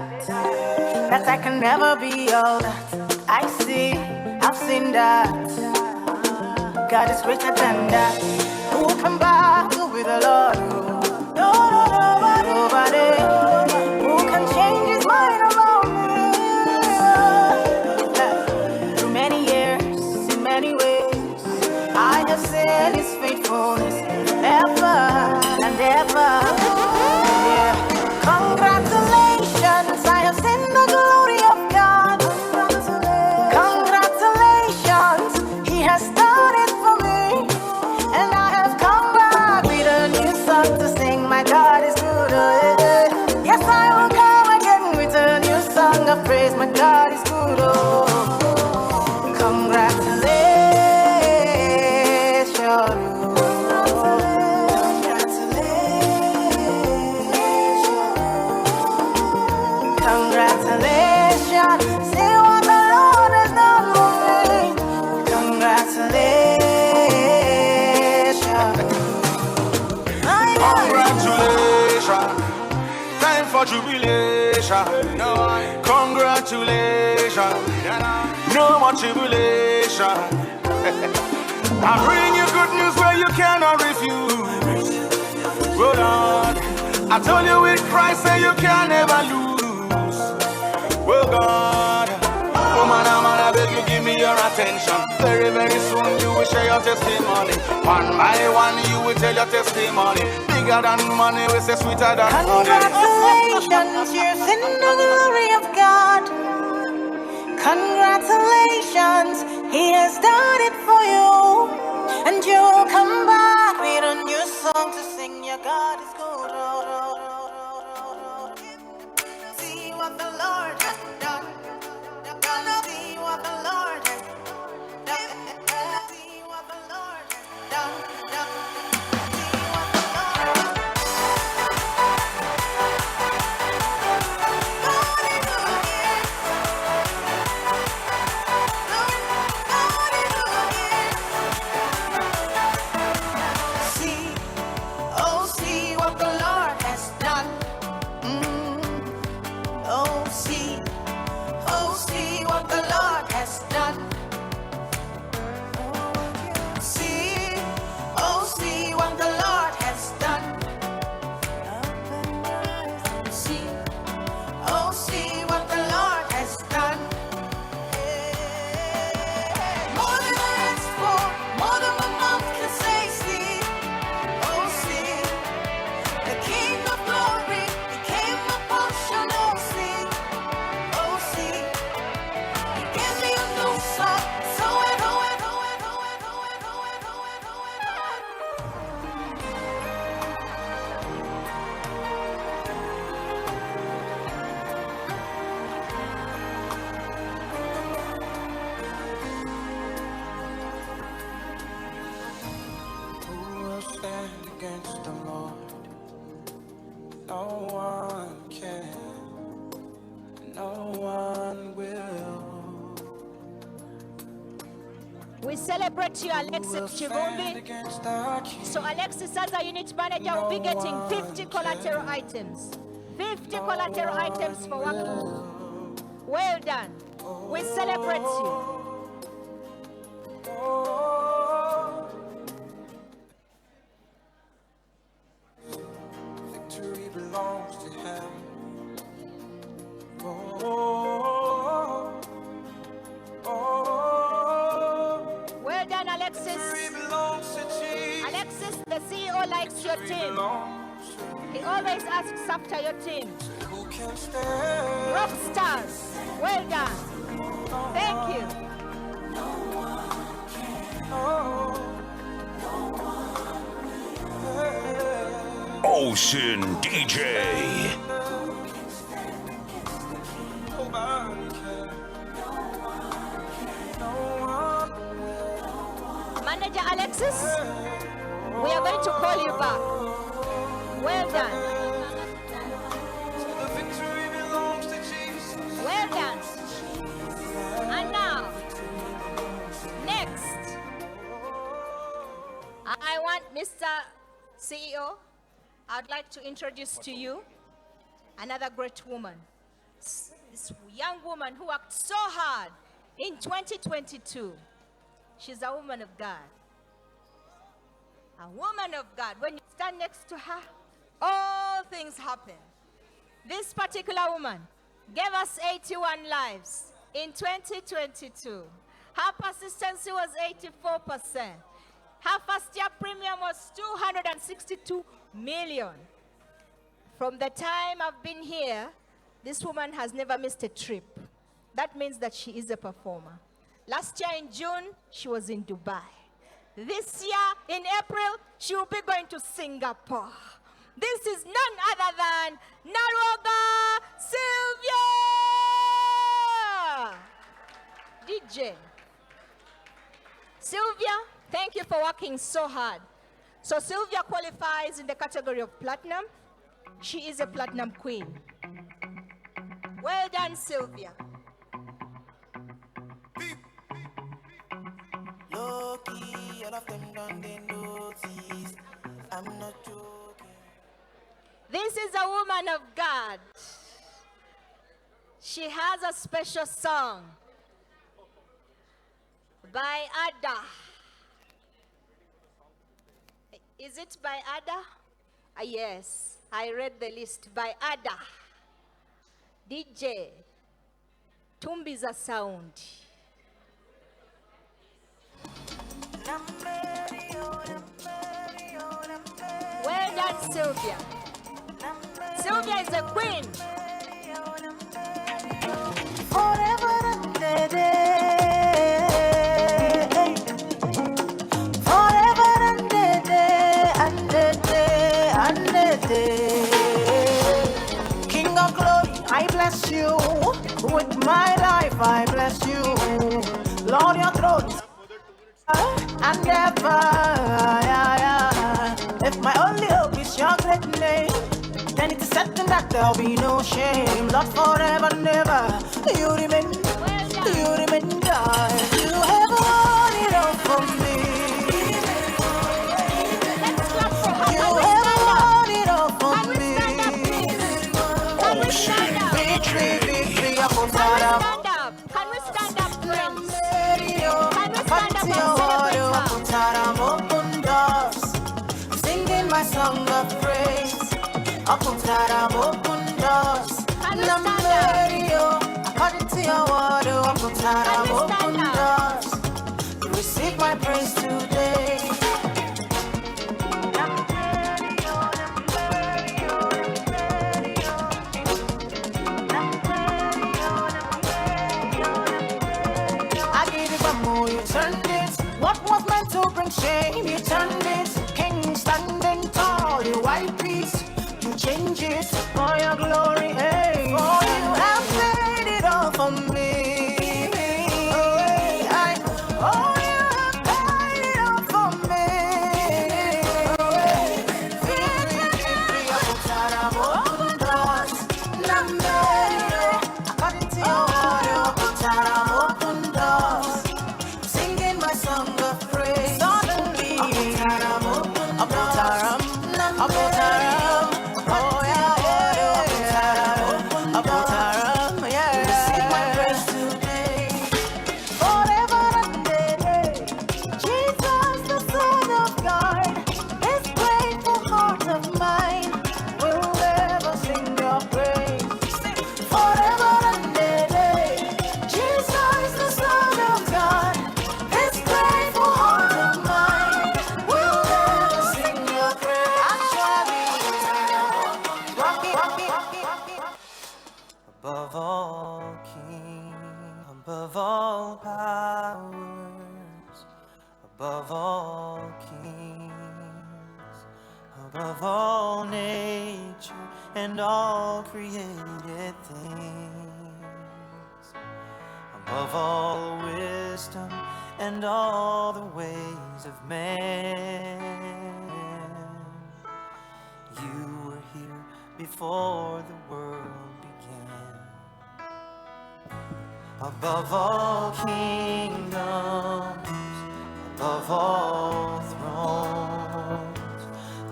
I can never be all that I see. I've seen that God is greater than that. Who can battle with the Lord? Nobody. Who can change His mind about me? Through many years, in many ways, I have seen His faithfulness ever and ever. Yeah. Congratulations, I have seen the glory of God. Congratulations, He has done it for me. And I have come back with a new song to sing. My God is good. Yes, I will come again with a new song of praise. My God is good. Oh, congratulations. Congratulations, see what the Lord has done for me. Congratulations. Congratulations, time for jubilation. Congratulations, no more tribulation. I bring you good news where you cannot refuse. Well Lord, I told you with Christ say you can never lose. Well God, oh man, I beg you give me your attention. Very, very soon you will share your testimony. One by one you will tell your testimony. Bigger than money, we say sweeter than honey. Congratulations, you're in the glory of God. Congratulations, He has done it for you. And you will come back with a new song to sing. Your God is good. See what the Lord has done. See what the Lord has done. See what the Lord has done. We celebrate you, Alexis Chivumbi. So Alexis, as a unit manager, will be getting 50 collateral items. 50 collateral items for working. Well done. We celebrate you. Victory belongs to him. Well done, Alexis. Alexis, the CEO likes your team. He always asks after your team. Rock stars. Well done. Thank you. Ocean DJ. Manager Alexis, we are going to call you back. Well done. Well done. And now, next, I want Mr. CEO, I'd like to introduce to you another great woman. This young woman who worked so hard in 2022. She's a woman of God. A woman of God. When you stand next to her, all things happen. This particular woman gave us 81 lives in 2022. Her persistency was 84%. Her first year premium was 262 million. From the time I've been here, this woman has never missed a trip. That means that she is a performer. Last year in June, she was in Dubai. This year in April, she will be going to Singapore. This is none other than Naroga Sylvia! DJ. Sylvia, thank you for working so hard. So Sylvia qualifies in the category of platinum. She is a platinum queen. Well done, Sylvia. Low-key, all of them done they notice. I'm not joking. This is a woman of God. She has a special song by Ada. Is it by Ada? Yes, I read the list. By Ada. DJ. Tumbiza Sound. Well done, Sylvia. Sylvia is a queen. Forever and a day. Forever and a day, and a day, and a day. King of glory, I bless you. With my life, I bless you. Lord, your throne is and ever. If my only hope is your great name, then it is certain that there'll be no shame. Lord, forever and ever, you remain God. You have won it all for me. You have won it all for me. Victory, victory, upon Sarah. Can we stand up, friends? I'm singing my song of praise. Open doors. According to your word, open doors. Receive my praise today. You turned it. What was meant to bring shame, you turned it. King standing tall, you white peace. You change it for your glory, hey. For you have made it all for me. You have made it all for me. Open doors. According to your word, open doors. Singing my song above all powers, above all kings, above all nature and all created things, above all wisdom and all the ways of man. You were here before the world began. Above all kingdoms, above all thrones,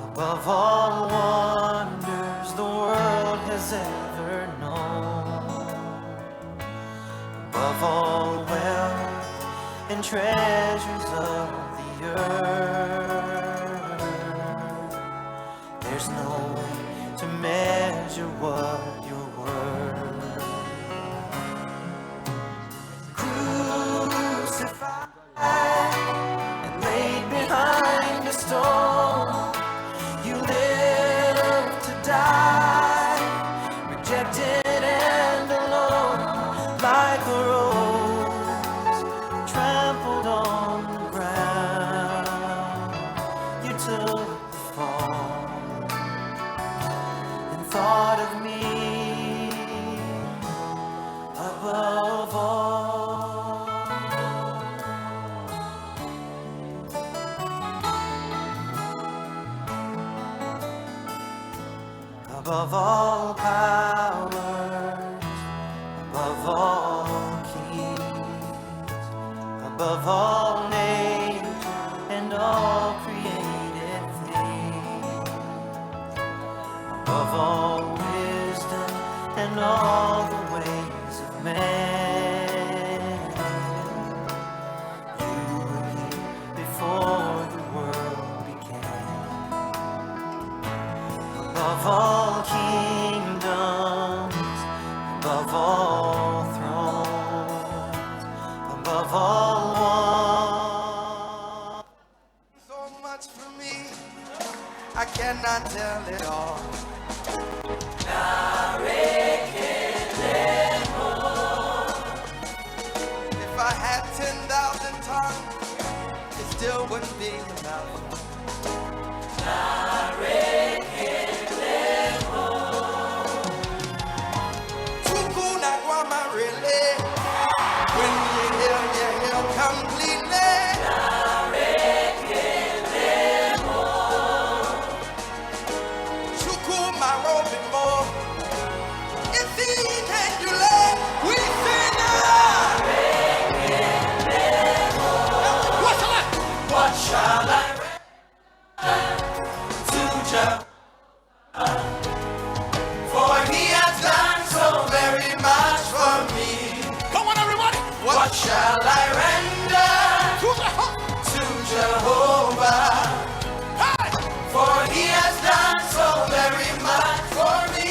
above all wonders the world has ever known, above all wealth and treasures of the earth, there's no way to measure what you're worth. Crucified and laid behind a stone, you lived to die, rejected and alone, like a rose trampled on the ground. You took the fall and thought of me above all. Above all powers, above all kings, above all nature and all created things, above all wisdom and all the ways of man. You were here before the world began. Above all kingdoms, above all thrones, above all one. So much for me, I cannot tell it all. If I had 10,000 tongues, it still wouldn't be enough. When you hear completely. Chukuma robi mo. If he can do that, we say now. What shall I to Jehovah? For he has done so very much for me. Come on, everybody. What shall I render to Jehovah? Hey! For he has done so very much for me.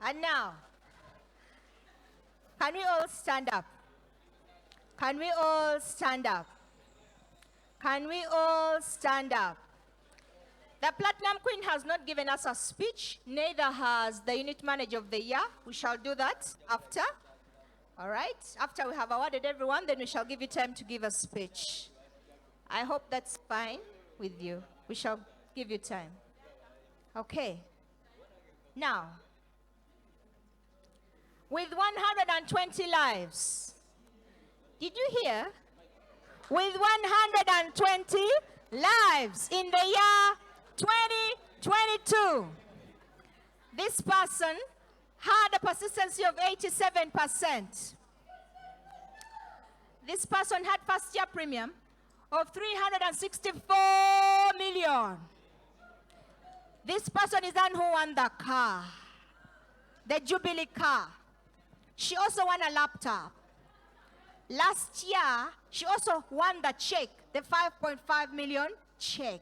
And now, can we all stand up? Can we all stand up? Can we all stand up? The Platinum Queen has not given us a speech, neither has the Unit Manager of the Year. We shall do that after. All right? After we have awarded everyone, then we shall give you time to give a speech. I hope that's fine with you. We shall give you time. Okay. Now, with 120 lives. Did you hear? With 120 lives in the year 2022. This person had a persistency of 87%. This person had first year premium of 364 million. This person is the one who won the car. the Jubilee car. She also won a laptop. Last year, she also won the check, the 5.5 million check.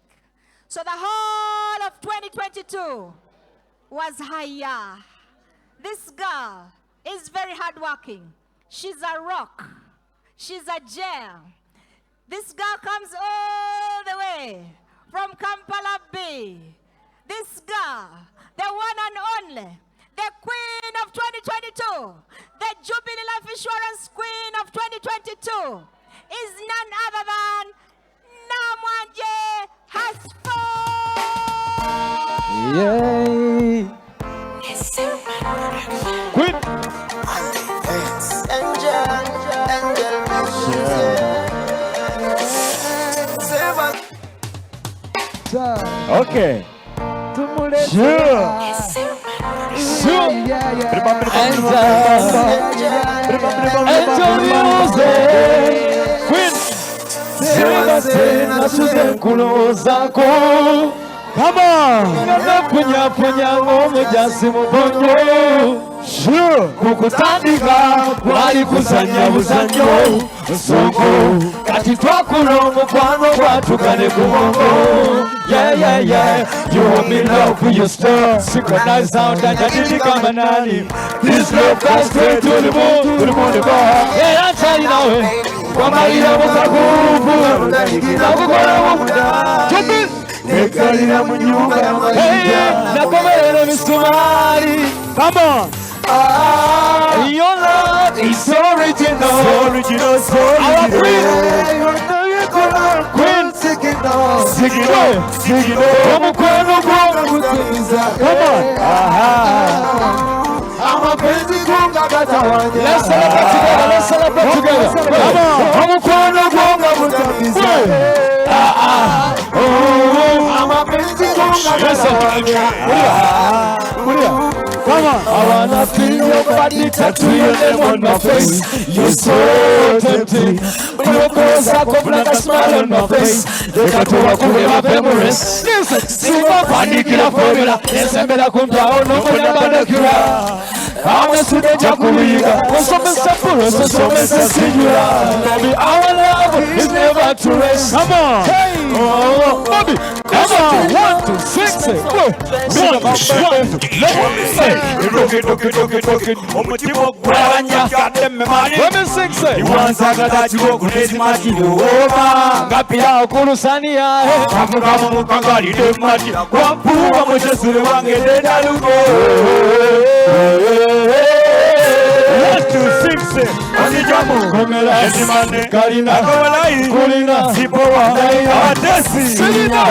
So the whole of 2022 was her year. This girl is very hardworking. She's a rock. She's a gem. This girl comes all the way from Kampala Bay. This girl, the one and only, the queen of 2022, the Jubilee Life Insurance queen of 2022, is none other than Namwanje Hasfo. Yay! Queen. Okay. Sure. Come on! Sure! Kukutandika wali kusanya buzanyo Soko kati twakulo mukwano gwatukane kubongo Yeah, yeah, yeah You want me love for your star Synchronize sound and jadidika manani This love goes straight to the moon To the moon, the bar Yeah, I'm telling you now Kwa maria mukakufu Ndakikina kukora wamuda Jubilee Nekalina munyumba ya maisha Hey, nakomerele misumari Come on your love is original, so original. Our queen, sing it on, sing it on, sing it on. Come on, I'm a crazy conga gata. Let's celebrate together. Let's celebrate together. Come on, I'm a conga I'm a crazy conga gata. Come on, I wanna feel your body, tattoo your name on my face. You're so tempting. When your clothes are up like a smile on my face. Look at what I my memories. See my panic in a formula. Yes, I'm gonna come down. No one ever I was to the Jaculiga. Was some simple, so singular. Baby, our love is never to rest. Come on, hey, oh, baby, come on. 1, 2, 6, 7. Let me sing, say. You want to that you go crazy, Martin. Oh, Gapia, Kurusania. I'm going to Martin. One poor, I'm just the one get One, 2, 6, Anijamu, Komela, Karina, Kulina, Zipora, Adesi, Selina,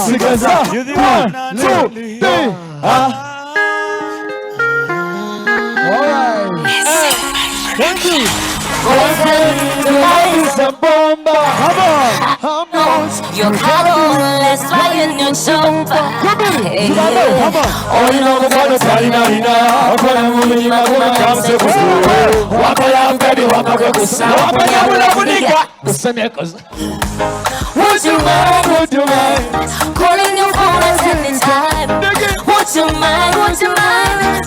Sigaza, 1, 2, 3, All right. Thank you. Your carol, let's fly in your jumper. Oh, you know the water, Salina, I'm gonna move in my woman, come to Wapaya, baby, Wapaya, would you mind, calling your phone at any time? Would you mind,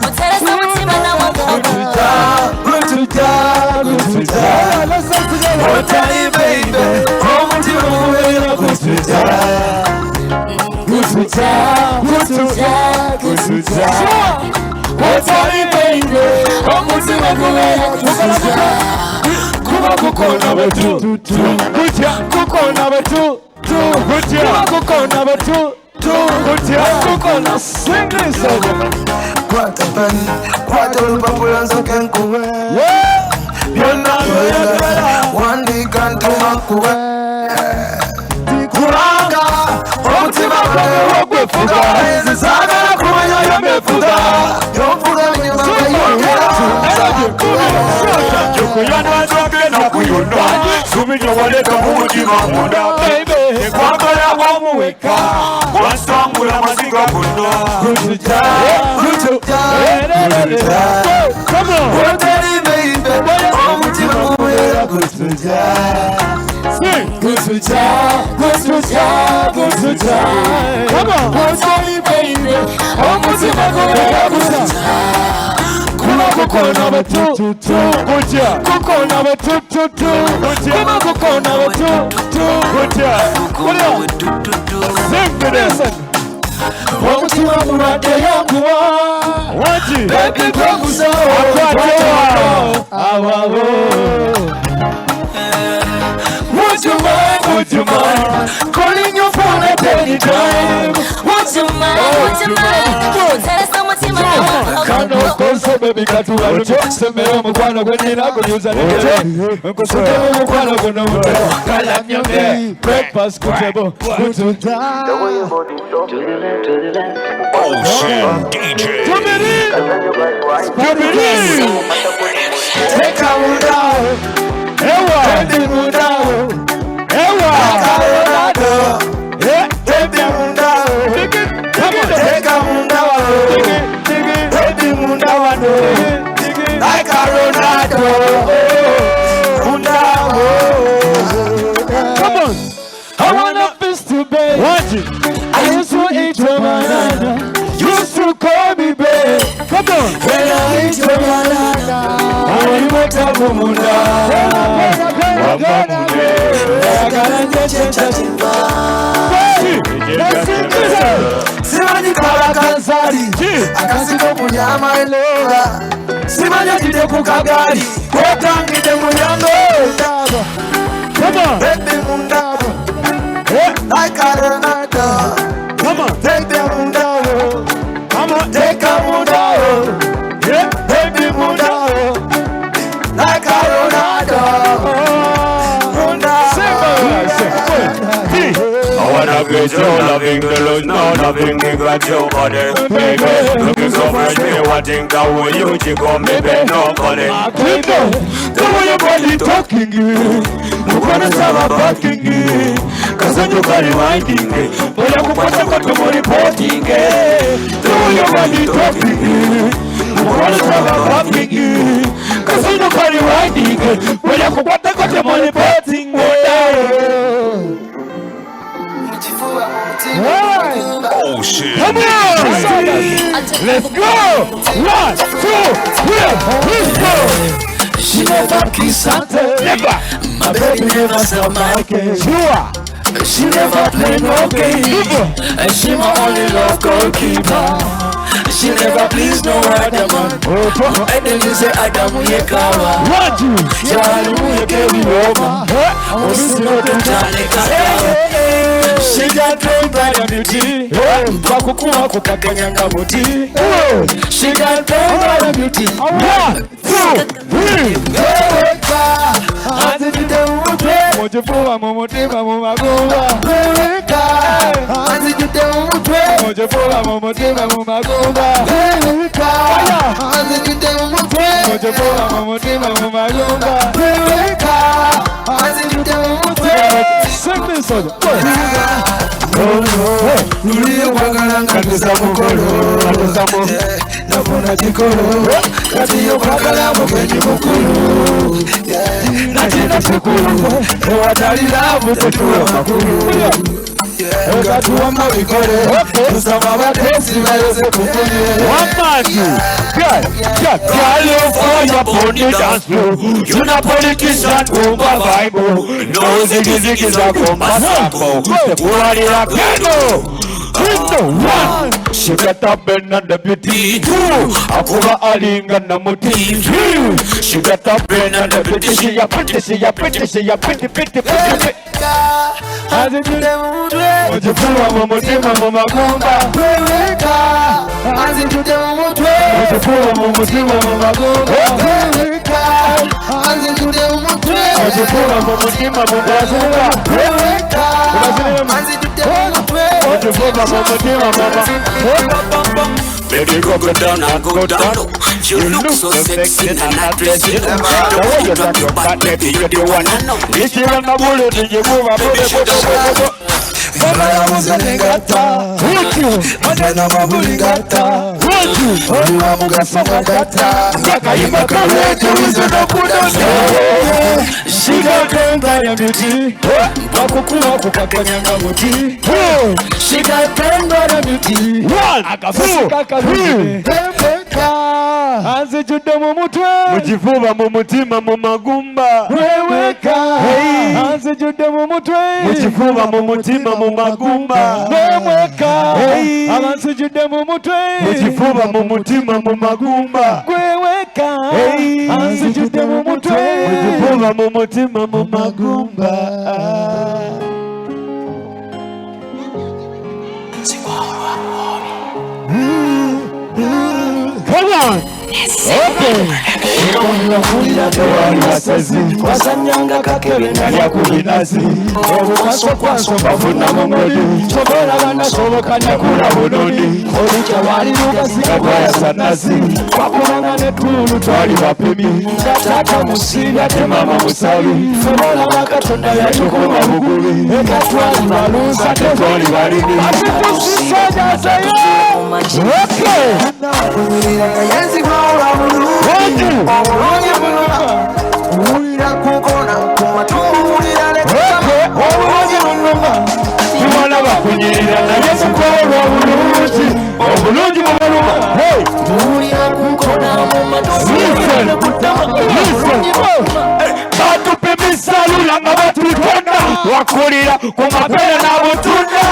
but tell us how much time I want to let's sing together. Oh, tell baby, how much you want What's all baby? How much you Kuko number 2, Kuko number 2, Kuko number 2, Kuko na sing this song. Quatro papulanzo que encube. One day can to Makube. Kuranga, Otima, Fuga, Zaga, Kumaya, Fuga, Yofuga, Yukuyana, Kuyuna, Sumino, Munda, baby, the Kwambara, Wamweka, one song with a Masiga Bunda, come on, what daddy baby, sing, good to come on, what daddy baby, kuko number 2 2 good job kuko number 2 2 2 good job come on kuko number 2 2 good job sing to this Wamutima murade yakuwa Waji Baby kwamusa Awawo Would you mind calling your phone at any time? Would you mind? Tell us how much you mind. Kano koso baby katu walucho Semero mkwano kwenye nako nyuza nike Nkosote mkwano kuna mute Kala mnyonge Breakfast kutebo Kututa Oh shit, DJ Jubilee Take a muda Ewa Take muda Ewa Take muda Come on Take a muda Take muda Like a Ronaldo Come on I want a fist to bed I used to eat your banana Used to call me babe Come on When I eat your banana I want a mumunda Simani Kalakansari Akasiko Munyama Elora Simani Jide Kukagari Kotangi de Munyango Come on Baby Mundabo Like a Ronaldo Come on Take the Mundabo Come on Take a Mundabo Baby Mundabo Like a Ronaldo I wanna get you loving the lose, no nothing got your body. Baby, looking so fresh, me wanting that way you chick on me, baby, no calling. The way your body talking, no one is ever backing it. Cause when you got it winding, but you can put up to money reporting. The way your body talking, no one is ever backing it. Cause when you got it winding, but you can put up to money reporting. Oh shit. Come on! Let's go! 1, 2, 3, let's go! She never kiss and tell. Never! My baby never sell my cake. She never play no game. And she my only love goalkeeper. She never please no other man. And then you say Adam Yekawa. What you? Yalu Yekewi Roma. She got trained by the beauty. Bakukua kukakanyanga muti. She got trained by the beauty. 1, 2, 3. Mojefuwa momotima mumagumba. Mojefuwa momotima mumagumba. Mojefuwa momotima mumagumba. Sing this song. Nuliye kwagalanga tusamukolo nafuna chikolo kati yo kwagala mugenyi mukulu nachina sikulu ewatalira butetuwa makulu Ekatuwa mabikole tusama batesi bayose kufunye Girl, you fire upon the dance floor. You not politician, over vibe. No ziggy zako masambo. The party la piano. 1, she got up and on the beauty. 2, Akuba Alinga Namuti. 3, she got up and on the beauty. She a pretty. As it do them way. Mojefuwa momotima mumagumba. As it do them way. Mojefuwa momotima mumagumba. As it do them way. Mojefuwa momotima mumagumba. Mojefuwa momotima mumagumba. Baby, go down and go down. You look so sexy and not dressed. The way you rock your back, baby, you're the one I know. If you run a bullet, then you move a bullet. Mama ya muzelengata, Madena mabulingata, Oruwa mugasongata, Sakaima karete wizono kudose. She got trained by the beauty, Bakukuwa kukakanyanga muti. She got trained by the beauty, Akafusika karuti. anzijjudde mu mutwe mu kifuba mu mutima mu magumba weweka anzijjudde mu mutwe mu kifuba mu mutima mu magumba weweka abanzijjudde mu mutwe mu kifuba mu mutima mu magumba weweka anzijjudde mu mutwe mu kifuba mu mutima mu magumba. Come on. Okay. wasanyanga kakebe nalya ku binazi obukwaso bafuna mu ngodi tobola banasoboka nakula bunoni olukya wali lugasiga gwayasa nazi wakulanga nettulu twali bapimi nga taata musiibya te mama musabi tobola bakatonda yatukuma bugubi ekatwali balunza te twali balimi atitusisojazeyo obulungi buno owulira kukona kumatuwulira obulungi buno tubona bakunyirira naye sikoolwa obulungi obulungi bubaluma owulira kukona batupimisa lula nga batutonda wakulira ku mapera n'abutunda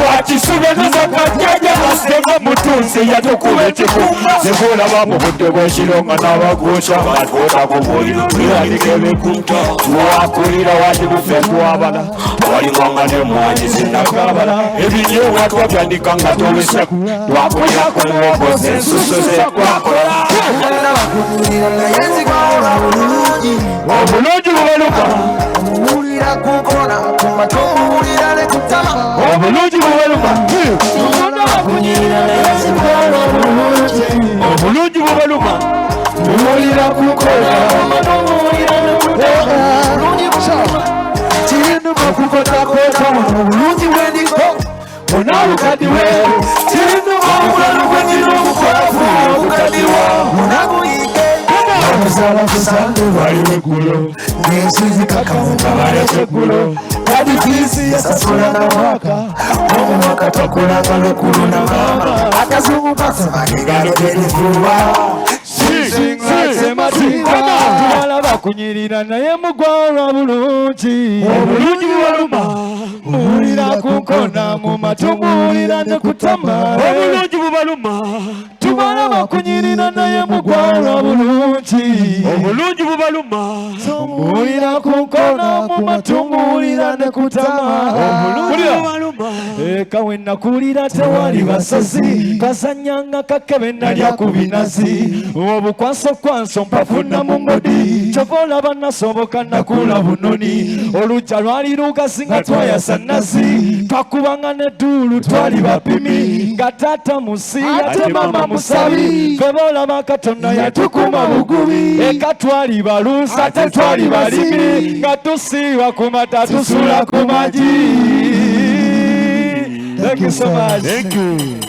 wakisubenuza kajaja basema mutunzi yatukuba ekikuma zekulaba mu budde bw'ekironga n'abagusha batwota ku buliro tulandika ebikunta wakulira wati bufe twabala walinganga nemwanyi zinakabala ebinyewa twabyandika nga tubiseku twakulira ku muwogo zensusu zekwakola obulungi bubaluka owulira kukona kumatuwulira ne kutama obulungi bubaluka obulungi bubaluma buwulira kukola kirinduka okukotakota obulungi bwendiko onabukadiwe kirinduka obulalukwendira obukwafu obukadiwa onabuyike okusala kusange bali eggulo ng'ensizi kakawunga baleka eggulo kadi fiisi yasasula na mwaka omwaka twakolanga lukulu na maama akazungu kasaba engalo erifuba tubala bakunyirira naye mugwalwa bulungi obulungi bubaluma muwulira kunkona mu matu muwulira ne kutama obulungi bubaluma tubala bakunyirira naye mugwalwa bulungi obulungi bubaluma muwulira kunkona mu matu muwulira ne kutama obulungi bubaluma eka we nakulira tewali basazi kasanyanga kakebe nalya ku binazi obukwaso mpafuna mu ngodi kyova olaba nasoboka nakula bunoni olujja lwali lugasi nga twayasa nazi twakubanga nedduulu twali bapimi nga taata musiiya te mama musabi feba olaba katonda yatukuma bugubi eka twali balunsa te twali balimi nga tusiiba ku mata tusula ku magi. Thank you so much. Thank you.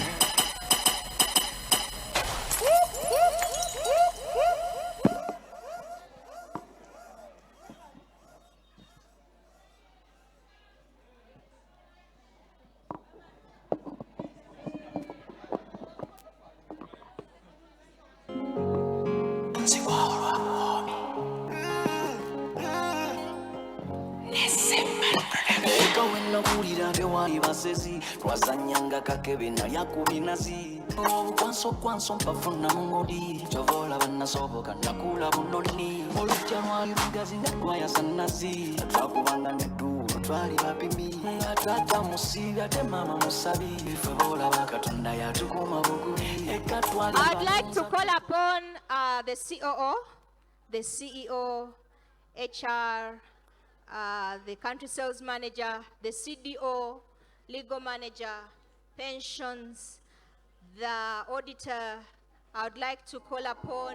twazanyanga kakebe nalya ku binazi obukwanso mpafuna mu ngodi kyova olaba nasoboka nakula bunoni olujja lwali lugazi nga twayasa nazi twakubanga nedduulu twali bapimi nga taata musiibya te mama musabi feba olaba katonda yatukuma bugubi eka twali. I'd like to call upon the COO, the CEO, HR, the country sales manager, the CDO, legal manager, pensions, the auditor. I would like to call upon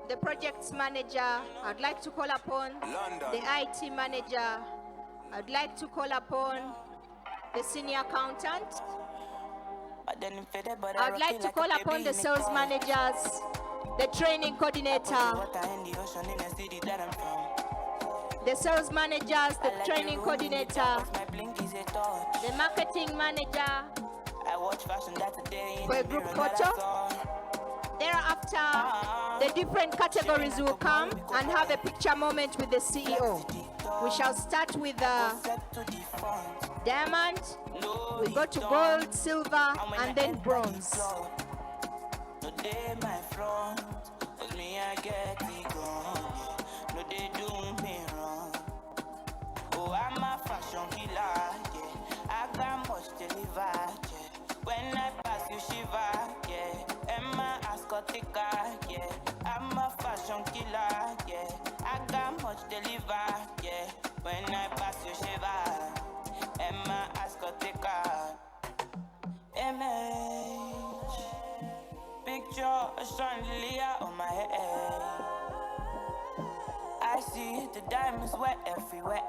the projects manager. I'd like to call upon the IT manager. I'd like to call upon the senior accountant. I'd like to call upon the sales managers, the training coordinator, the sales managers, the training coordinator, the marketing manager, for a group photo. Thereafter, the different categories will come and have a picture moment with the CEO. We shall start with diamond, we go to gold, silver, and then bronze. No day my front, 'cause me I get it gone. No they do me wrong. Oh, I'm a fashion killer, yeah. I got much to live at, yeah. When I pass you shiver, yeah. Emma Ascotica, yeah. I'm a fashion killer, yeah. I got much to live at, yeah. When I pass you shiver, Emma Ascotica. Image, picture a chandelier on my head. I see the diamonds wet everywhere.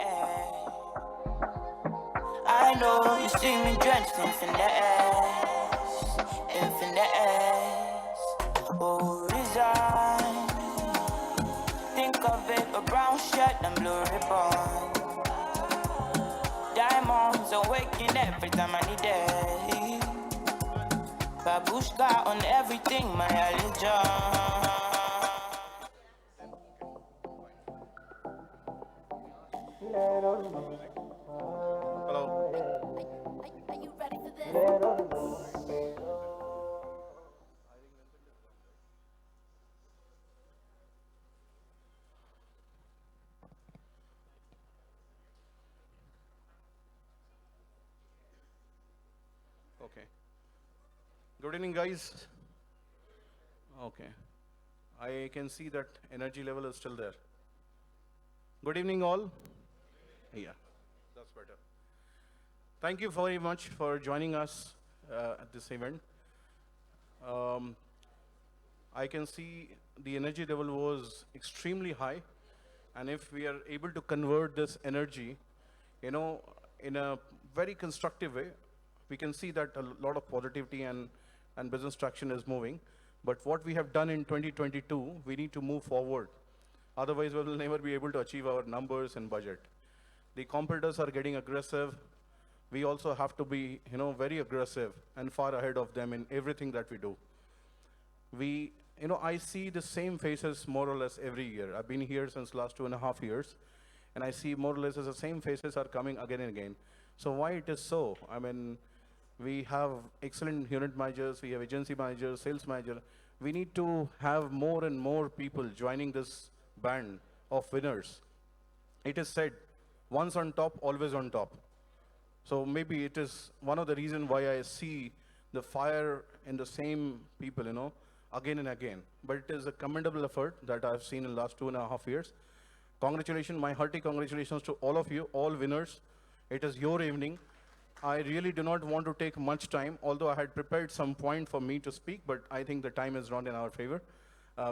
I know you see me drenched in finesse, in finesse. Oh, resign. Think of it, a brown shirt and blue ribbon. Diamonds are waking every time I need it. Babushka on everything, my religion. Hello. Are you ready for this? Okay. Good evening, guys. Okay. I can see that energy level is still there. Good evening, all. Yeah, that's better. Thank you very much for joining us at this event. I can see the energy level was extremely high, and if we are able to convert this energy, in a very constructive way, we can see that a lot of positivity and business traction is moving. But what we have done in 2022, we need to move forward. Otherwise, we will never be able to achieve our numbers and budget. The competitors are getting aggressive. We also have to be, very aggressive and far ahead of them in everything that we do. I see the same faces more or less every year. I've been here since last 2.5 years, and I see more or less the same faces are coming again and again. So why it is so? I mean, we have excellent unit managers, we have agency managers, sales manager. We need to have more and more people joining this band of winners. It is said, once on top, always on top. So maybe it is one of the reasons why I see the fire in the same people, again and again. But it is a commendable effort that I've seen in the last 2.5 years. Congratulations, my hearty congratulations to all of you, all winners. It is your evening. I really do not want to take much time, although I had prepared some point for me to speak, but I think the time is not in our favor.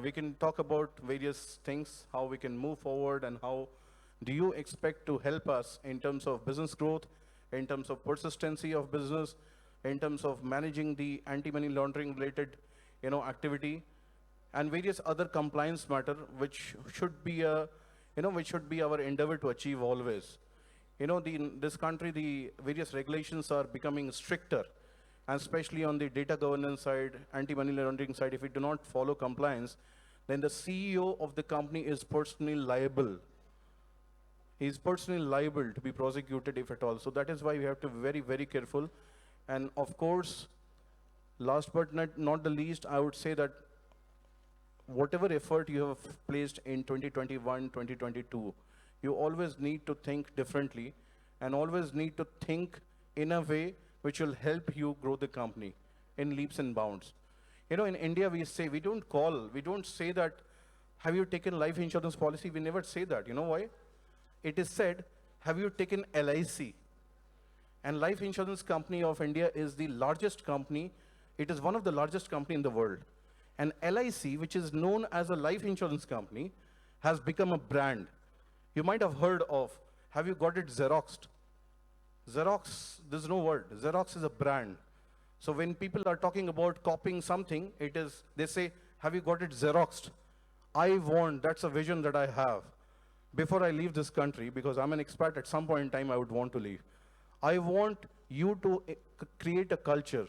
We can talk about various things, how we can move forward, and how do you expect to help us in terms of business growth, in terms of persistency of business, in terms of managing the anti-money laundering related, activity, and various other compliance matter, which should be our endeavor to achieve always. In this country, the various regulations are becoming stricter, and especially on the data governance side, anti-money laundering side. If we do not follow compliance, then the CEO of the company is personally liable. He is personally liable to be prosecuted if at all. So that is why we have to be very, very careful. And of course, last but not the least, I would say that whatever effort you have placed in 2021, 2022, you always need to think differently and always need to think in a way which will help you grow the company in leaps and bounds. In India, we don't say that, have you taken life insurance policy? We never say that. You know why? It is said, have you taken LIC? And Life Insurance Company of India is the largest company. It is one of the largest company in the world. And LIC, which is known as a life insurance company, has become a brand. You might have heard of, have you got it Xeroxed? Xerox, there's no word. Xerox is a brand. So when people are talking about copying something, they say, have you got it Xeroxed? That's a vision that I have. Before I leave this country, because I'm an expat, at some point in time I would want to leave. I want you to create a culture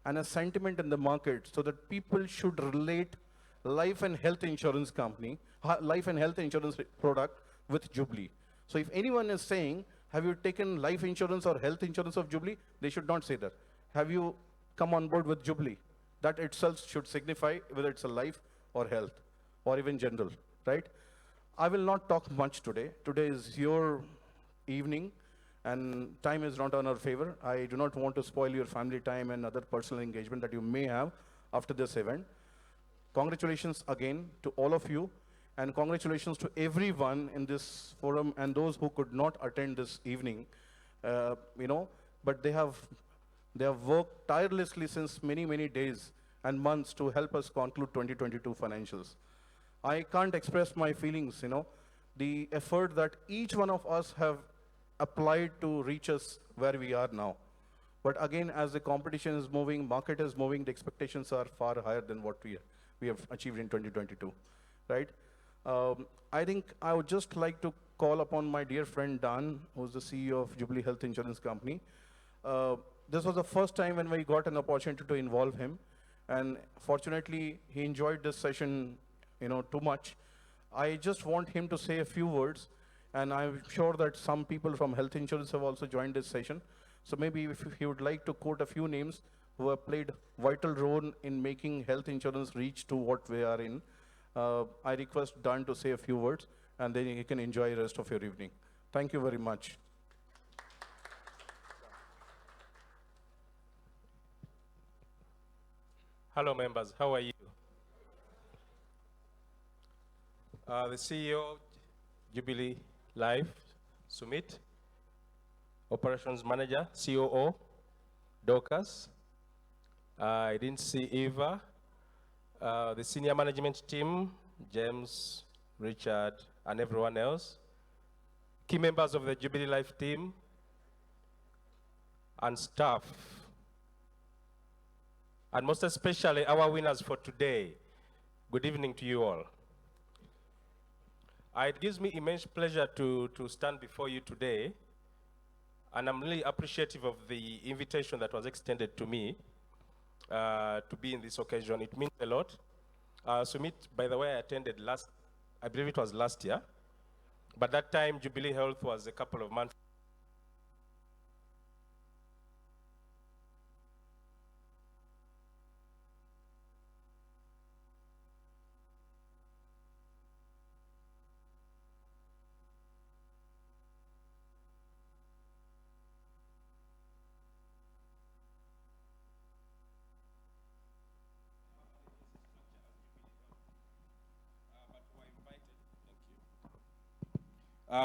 and a sentiment in the market so that people should relate life and health insurance company, life and health insurance product with Jubilee. So if anyone is saying, have you taken life insurance or health insurance of Jubilee? They should not say that. Have you come on board with Jubilee? That itself should signify whether it's a life or health or even general, right? I will not talk much today. Today is your evening and time is not on our favor. I do not want to spoil your family time and other personal engagement that you may have after this event. Congratulations again to all of you, and congratulations to everyone in this forum and those who could not attend this evening. But they have worked tirelessly since many days and months to help us conclude 2022 financials. I can't express my feelings, the effort that each one of us have applied to reach us where we are now. But again, as the competition is moving, market is moving, the expectations are far higher than what we have achieved in 2022, right? I think I would just like to call upon my dear friend Dan, who's the CEO of Jubilee Health Insurance Company. This was the first time when we got an opportunity to involve him, and fortunately, he enjoyed this session, too much. I just want him to say a few words, and I'm sure that some people from health insurance have also joined this session. So maybe if he would like to quote a few names who have played vital role in making health insurance reach to what we are in, I request Dan to say a few words, and then you can enjoy the rest of your evening. Thank you very much. Hello members, how are you? The CEO, Jubilee Life, Sumit, Operations Manager, COO, Dorcas. I didn't see Eva. The senior management team, James, Richard, and everyone else. Key members of the Jubilee Life team, and staff. And most especially our winners for today. Good evening to you all. It gives me immense pleasure to stand before you today, and I'm really appreciative of the invitation that was extended to me to be in this occasion. It means a lot. Sumit, by the way, I attended I believe it was last year, but that time Jubilee Health was a couple of months.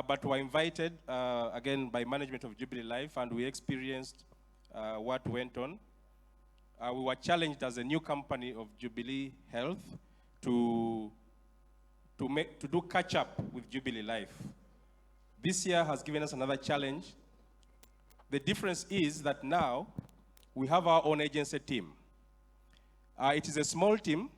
But were invited again by management of Jubilee Life, and we experienced what went on. We were challenged as a new company of Jubilee Health to do catch up with Jubilee Life. This year has given us another challenge. The difference is that now we have our own agency team. It is a small team,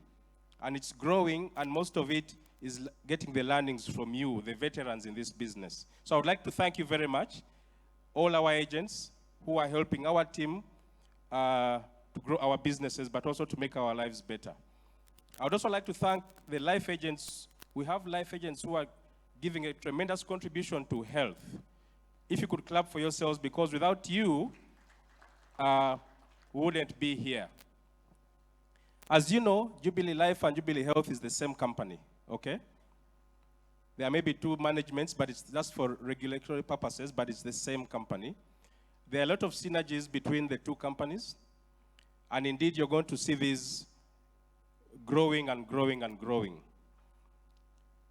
and it's growing, and most of it is getting the learnings from you, the veterans in this business. So I would like to thank you very much, all our agents who are helping our team to grow our businesses, but also to make our lives better. I would also like to thank the life agents. We have life agents who are giving a tremendous contribution to health. If you could clap for yourselves, because without you, we wouldn't be here. As you know, Jubilee Life and Jubilee Health is the same company. Okay? There may be two managements, but it's just for regulatory purposes, but it's the same company. There are a lot of synergies between the two companies, and indeed you're going to see these growing and growing and growing.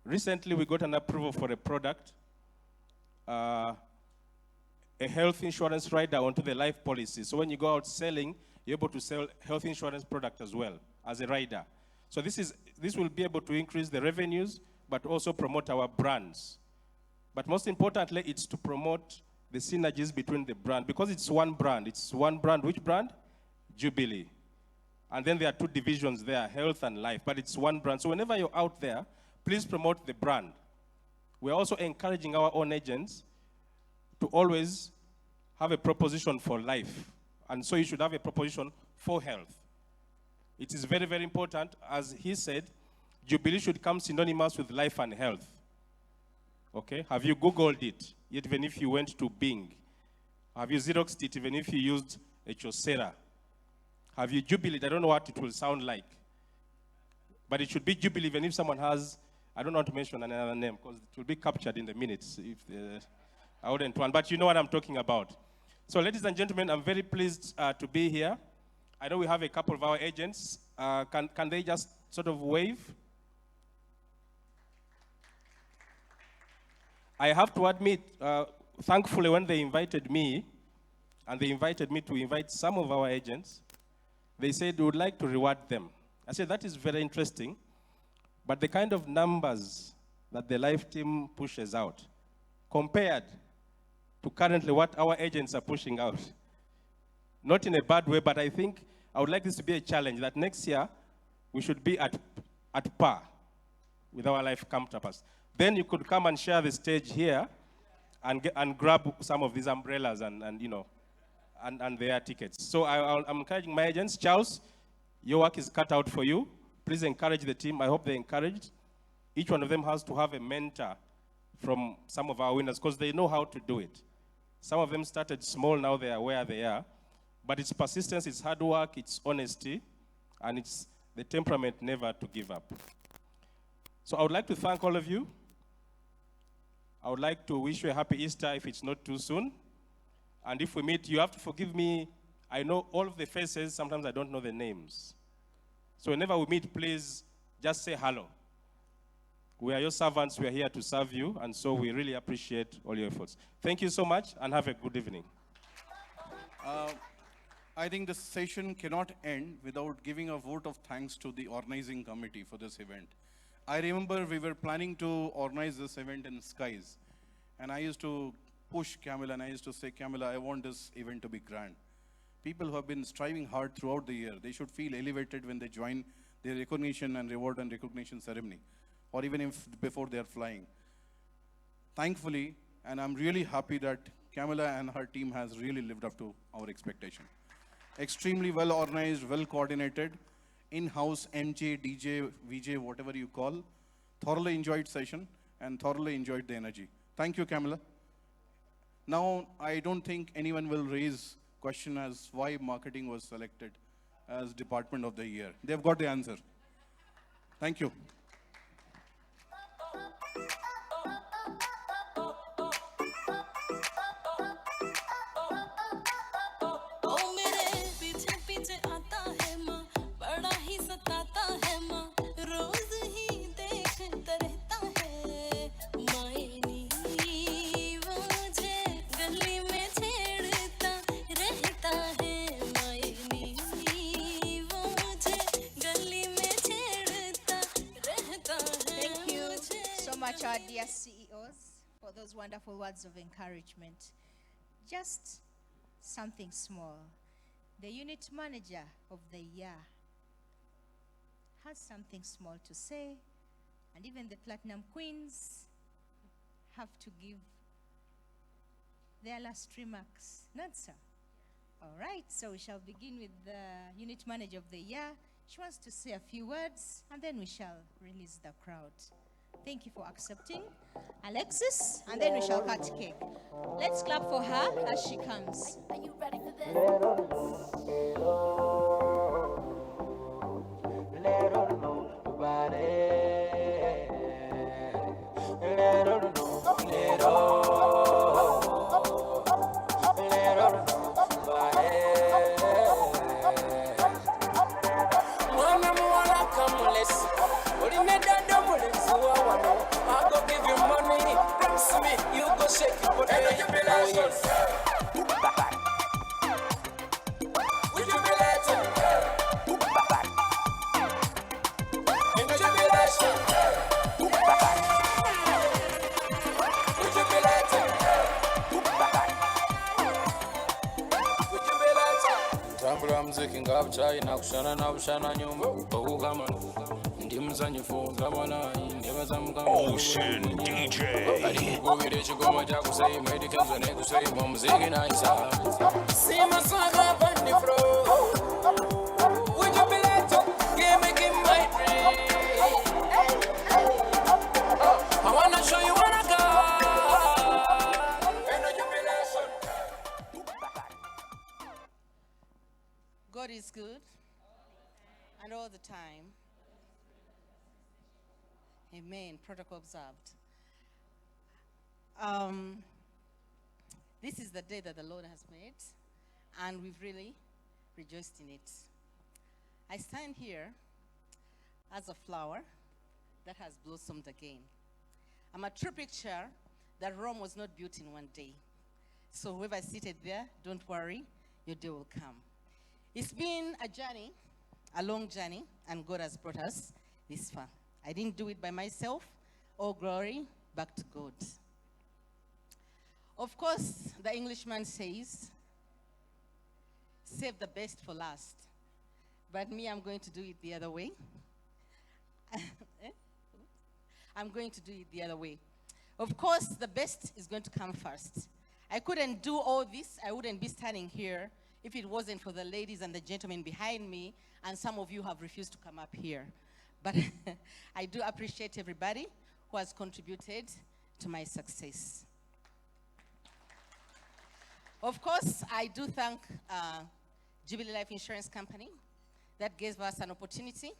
Recently we got an approval for a product, a health insurance rider onto the life policy. So when you go out selling, you're able to sell health insurance product as well as a rider. So this will be able to increase the revenues, but also promote our brands. But most importantly, it's to promote the synergies between the brand, because it's one brand. It's one brand. Which brand? Jubilee. And then there are two divisions there, health and life, but it's one brand. So whenever you're out there, please promote the brand. We're also encouraging our own agents to always have a proposition for life. And so you should have a proposition for health. It is very, very important. As he said, Jubilee should come synonymous with life and health. Okay? Have you Googled it, even if you went to Bing? Have you Xeroxed it, even if you used a Chaucera? Have you Jubilee? I don't know what it will sound like. But it should be Jubilee, even if someone has, I don't want to mention another name, because it will be captured in the minutes if I wouldn't want. But you know what I'm talking about. So, ladies and gentlemen, I'm very pleased to be here. I know we have a couple of our agents. Can they just sort of wave? I have to admit, thankfully, when they invited me, and they invited me to invite some of our agents, they said we would like to reward them. I said, that is very interesting, but the kind of numbers that the Life team pushes out, compared to currently what our agents are pushing out, not in a bad way, but I think I would like this to be a challenge, that next year we should be at par with our Life counterparts. Then you could come and share the stage here and grab some of these umbrellas and you know, and their tickets. So I'm encouraging my agents. Charles, your work is cut out for you. Please encourage the team. I hope they're encouraged. Each one of them has to have a mentor from some of our winners because they know how to do it. Some of them started small, now they are where they are. But it's persistence, it's hard work, it's honesty, and it's the temperament never to give up. So I would like to thank all of you. I would like to wish you a happy Easter if it's not too soon. And if we meet, you have to forgive me. I know all of the faces, sometimes I don't know the names. So whenever we meet, please just say hello. We are your servants, we are here to serve you, and so we really appreciate all your efforts. Thank you so much, and have a good evening. I think this session cannot end without giving a vote of thanks to the organizing committee for this event. I remember we were planning to organize this event in Skies, and I used to push Camilla, and I used to say, Camilla, I want this event to be grand. People who have been striving hard throughout the year, they should feel elevated when they join their recognition and reward and recognition ceremony, or even if before they are flying. Thankfully, and I'm really happy that Camilla and her team has really lived up to our expectation. Extremely well organized, well coordinated, in-house MJ, DJ, VJ, whatever you call. Thoroughly enjoyed session and thoroughly enjoyed the energy. Thank you, Camilla. Now, I don't think anyone will raise question as why marketing was selected as Department of the Year. They've got the answer. Thank you. Our dear CEOs, for those wonderful words of encouragement. Just something small. The unit manager of the year has something small to say, and even the platinum queens have to give their last remarks. Not so. All right, so we shall begin with the unit manager of the year. She wants to say a few words, and then we shall release the crowd. Thank you for accepting, Alexis, and then we shall cut cake. Let's clap for her as she comes. Are you ready for this? I go give you money, promise me, you go shake it, but hey, you be like yes. Would you be like in the jubilation? Would you be like would you be like Tambula mziki ngabcha inakushana na bushana nyumba ukama ndimuzanyifu ngabana Ocean DJ. See my son up on the floor. God is good and all the time. Amen. Protocol observed. This is the day that the Lord has made, and we've really rejoiced in it. I stand here as a flower that has blossomed again. I'm a true picture that Rome was not built in one day. So whoever is seated there, don't worry, your day will come. It's been a journey, a long journey, and God has brought us this far. I didn't do it by myself. All glory back to God. Of course, the Englishman says, save the best for last. But me, I'm going to do it the other way. I'm going to do it the other way. Of course, the best is going to come first. I couldn't do all this. I wouldn't be standing here if it wasn't for the ladies and the gentlemen behind me, and some of you have refused to come up here. But I do appreciate everybody who has contributed to my success. Of course, I do thank Jubilee Life Insurance Company that gave us an opportunity,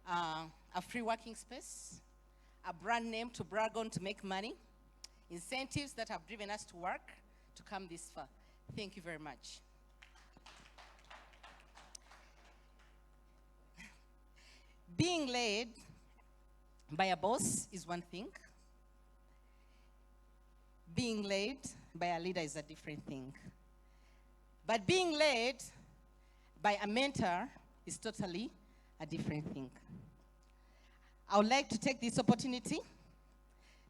a free working space, a brand name to brag on to make money, incentives that have driven us to work to come this far. Thank you very much. Being led by a boss is one thing. Being led by a leader is a different thing. But being led by a mentor is totally a different thing. I would like to take this opportunity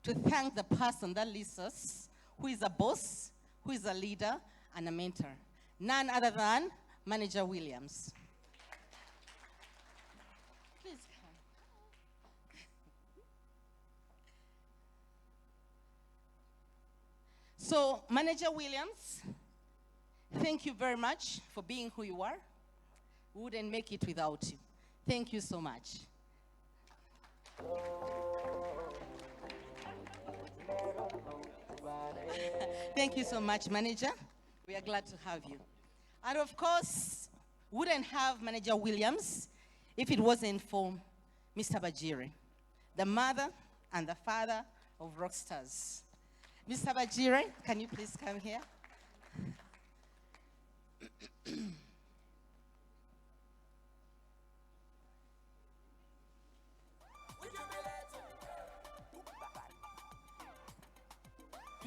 to thank the person that leads us, who is a boss, who is a leader, and a mentor. None other than Manager Williams. Please come. So, Manager Williams, thank you very much for being who you are. We wouldn't make it without you. Thank you so much. Thank you so much, Manager. We are glad to have you. And of course, wouldn't have Manager Williams if it wasn't for Mr. Bajiri, the mother and the father of Rockstars. Mr. Bajiri, can you please come here?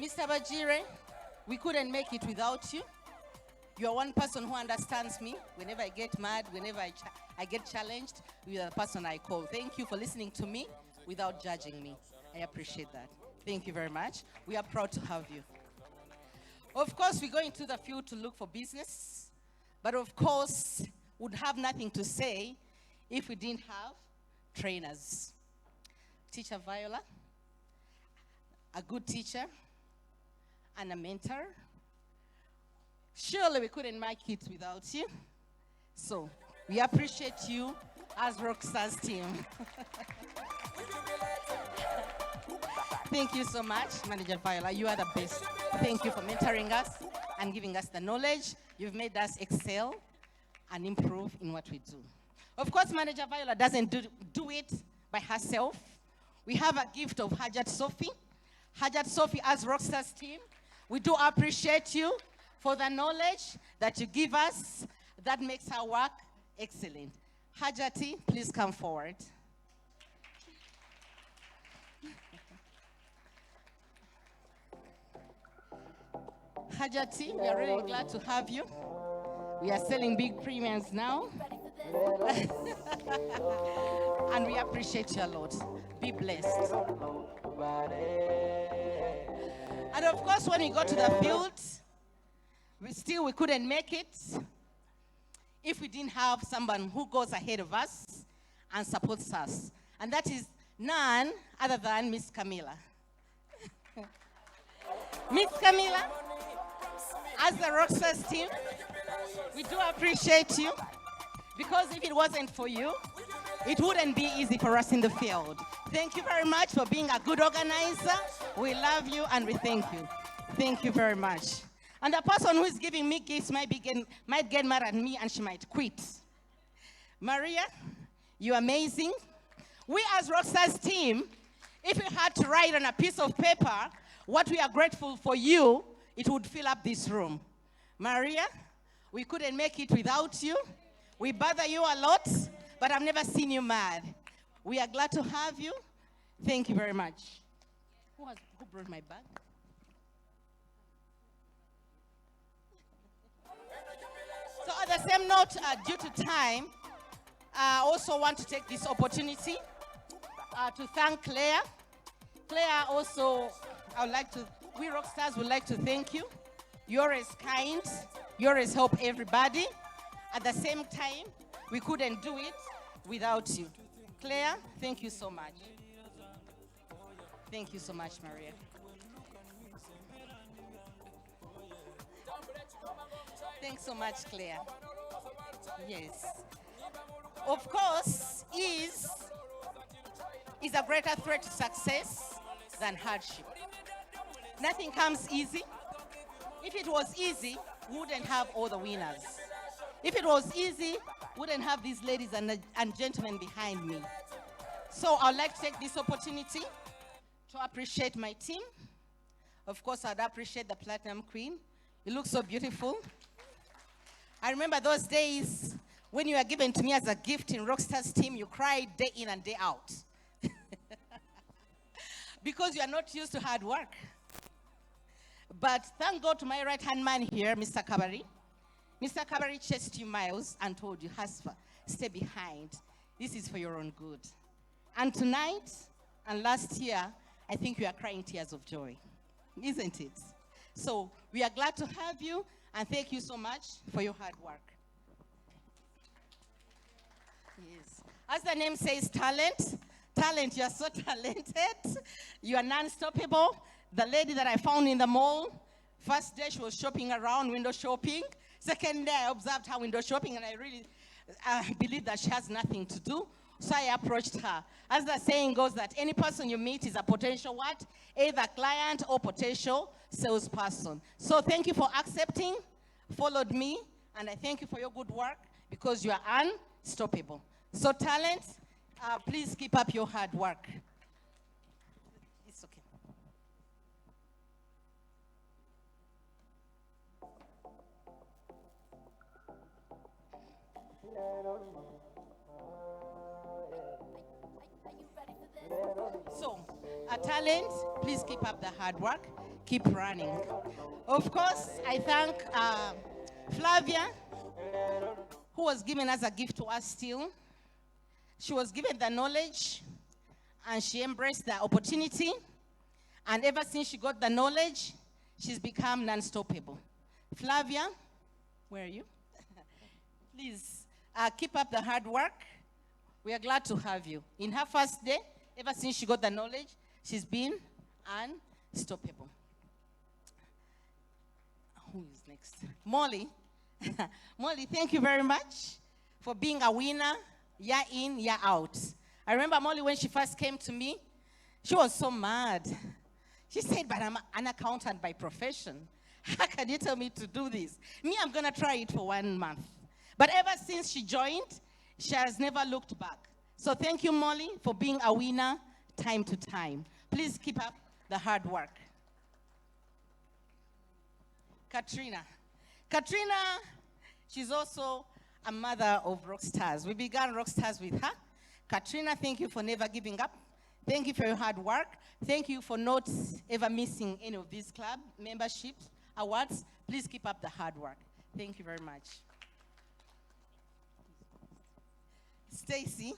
Mr. Bajiri, we couldn't make it without you. You're one person who understands me. Whenever I get mad, whenever I get challenged, you're the person I call. Thank you for listening to me without judging me. I appreciate that. Thank you very much. We are proud to have you. Of course, we go into the field to look for business, but of course, would have nothing to say if we didn't have trainers. Teacher Viola, a good teacher, and a mentor. Surely we couldn't make it without you. So we appreciate you as Rockstars team. Thank you so much, Manager Viola. You are the best. Thank you for mentoring us and giving us the knowledge. You've made us excel and improve in what we do. Of course, Manager Viola doesn't do it by herself. We have a gift of Hajat Sophie. Hajat Sophie as Rockstars team. We do appreciate you for the knowledge that you give us that makes our work excellent. Hajati, please come forward. Hajati, we are really glad to have you. We are selling big premiums now. And we appreciate you a lot. Be blessed. And of course, when we go to the field, we couldn't make it if we didn't have someone who goes ahead of us and supports us. And that is none other than Miss Camilla. Miss Camilla, as the Rockstars team, we do appreciate you, because if it wasn't for you, it wouldn't be easy for us in the field. Thank you very much for being a good organizer. We love you and we thank you. Thank you very much. And the person who is giving me gifts might get mad at me and she might quit. Maria, you're amazing. We as Rockstars team, if we had to write on a piece of paper what we are grateful for you, it would fill up this room. Maria, we couldn't make it without you. We bother you a lot, but I've never seen you mad. We are glad to have you. Thank you very much. Who brought my bag? So on the same note, due to time, I also want to take this opportunity to thank Claire. Claire also, we Rockstars would like to thank you. You're as kind, you're as help everybody. At the same time, we couldn't do it without you. Claire, thank you so much. Thank you so much, Maria. Thanks so much, Claire. Yes. Of course, ease is a greater threat to success than hardship. Nothing comes easy. If it was easy, we wouldn't have all the winners. If it was easy, we wouldn't have these ladies and gentlemen behind me. So I'd like to take this opportunity to appreciate my team. Of course, I'd appreciate the Platinum Queen. You look so beautiful. I remember those days when you were given to me as a gift in Rockstars team, you cried day in and day out. Because you are not used to hard work. But thank God to my right-hand man here, Mr. Kabari. Mr. Kabari chased you miles and told you, Hasfa, stay behind. This is for your own good. And tonight and last year, I think you are crying tears of joy, isn't it? So we are glad to have you, and thank you so much for your hard work. Yes. As the name says, talent. Talent, you are so talented. You are non-stoppable. The lady that I found in the mall, first day she was shopping around, window shopping. Second day I observed her window shopping, and I really believe that she has nothing to do. So I approached her. As the saying goes, that any person you meet is a potential what? Either client or potential salesperson. So thank you for accepting, followed me, and I thank you for your good work because you are unstoppable. So talent, please keep up your hard work. It's okay. So, talent, please keep up the hard work. Keep running. Of course, I thank Flavia, who was given as a gift to us still. She was given the knowledge, and she embraced the opportunity. And ever since she got the knowledge, she's become non-stoppable. Flavia, where are you? Please keep up the hard work. We are glad to have you. In her first day, ever since she got the knowledge, she's been unstoppable. Who is next? Molly. Molly, thank you very much for being a winner, year in, year out. I remember Molly, when she first came to me, she was so mad. She said, but I'm an accountant by profession. How can you tell me to do this? Me, I'm going to try it for 1 month. But ever since she joined, she has never looked back. So thank you, Molly, for being a winner time to time. Please keep up the hard work. Katrina. Katrina, she's also a mother of Rockstars. We began Rockstars with her. Katrina, thank you for never giving up. Thank you for your hard work. Thank you for not ever missing any of these club membership awards. Please keep up the hard work. Thank you very much. Stacy.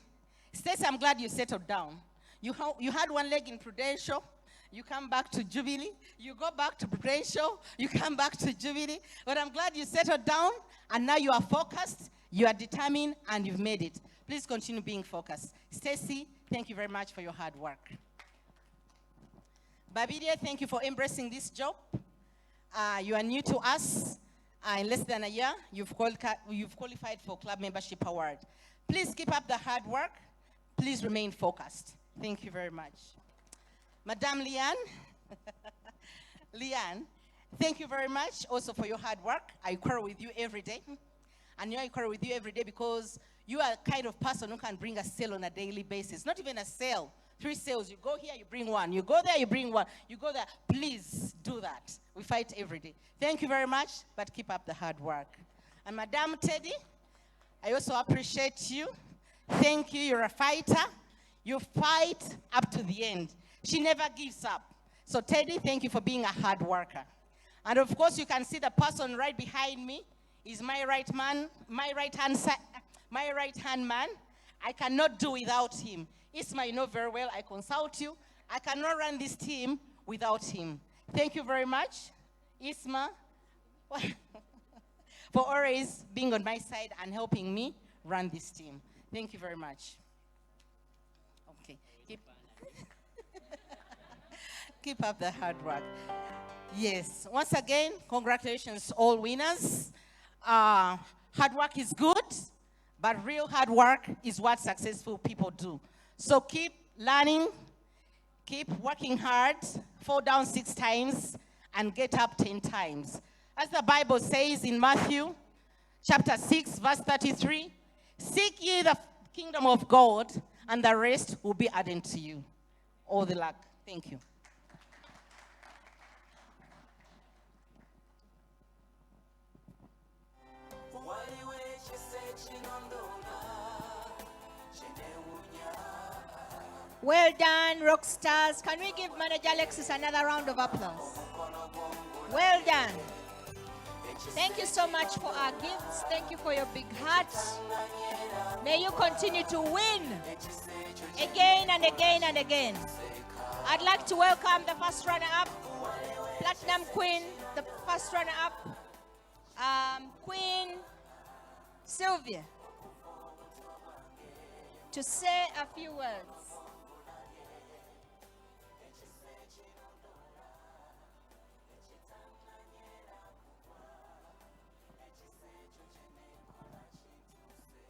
Stacy, I'm glad you settled down. You had one leg in Prudential. You come back to Jubilee. You go back to Prudential. You come back to Jubilee. But I'm glad you settled down, and now you are focused, you are determined, and you've made it. Please continue being focused. Stacy, thank you very much for your hard work. Babidia, thank you for embracing this job. You are new to us. In less than a year, you've qualified for Club Membership Award. Please keep up the hard work. Please remain focused. Thank you very much. Madame Leanne. Leanne, Thank you very much also for your hard work. I quarrel with you every day. And I quarrel with you every day because you are the kind of person who can bring a sale on a daily basis. Not even a sale. 3 sales. You go here, you bring one. You go there, you bring one. You go there. Please do that. We fight every day. Thank you very much, but keep up the hard work. And Madam Teddy, I also appreciate you. Thank you. You're a fighter. You fight up to the end. She never gives up. So Teddy, thank you for being a hard worker. And of course, you can see the person right behind me is my right man, my right hand man. I cannot do without him. Isma, you know very well, I consult you. I cannot run this team without him. Thank you very much, Isma, for always being on my side and helping me run this team. Thank you very much. Okay. Keep up the hard work. Yes. Once again, congratulations, all winners. Hard work is good, but real hard work is what successful people do. So keep learning, keep working hard, fall down 6 times, and get up 10 times. As the Bible says in Matthew chapter 6, verse 33, seek ye the kingdom of God, and the rest will be added to you. All the luck. Thank you. Well done, rock stars. Can we give Manager Alexis another round of applause? Well done. Thank you so much for our gifts. Thank you for your big hearts. May you continue to win again and again and again. I'd like to welcome the first runner-up, Platinum Queen, the first runner-up, Queen Sylvia, to say a few words.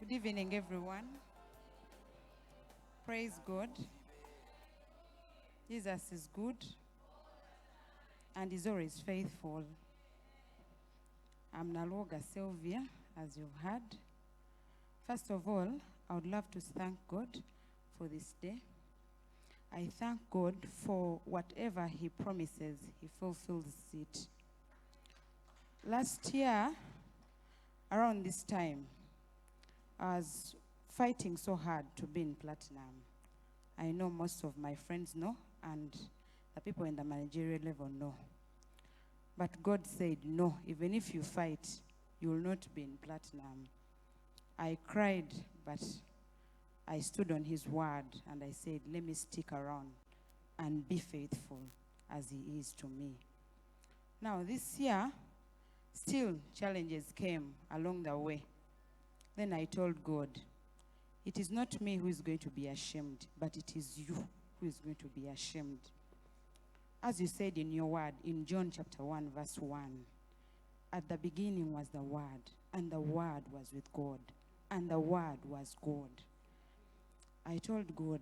Good evening, everyone. Praise God. Jesus is good and is always faithful. I'm Naloga Sylvia, as you've heard. First of all, I would love to thank God for this day. I thank God for whatever He promises, He fulfills it. Last year, around this time, I was fighting so hard to be in platinum. I know most of my friends know, and the people in the managerial level know. But God said, no, even if you fight, you will not be in platinum. I cried, but I stood on His word, and I said, let me stick around and be faithful as He is to me. Now, this year, still challenges came along the way. Then I told God, it is not me who is going to be ashamed, but it is you who is going to be ashamed. As you said in your word, in John chapter 1, verse 1, at the beginning was the Word, and the Word was with God, and the Word was God. I told God,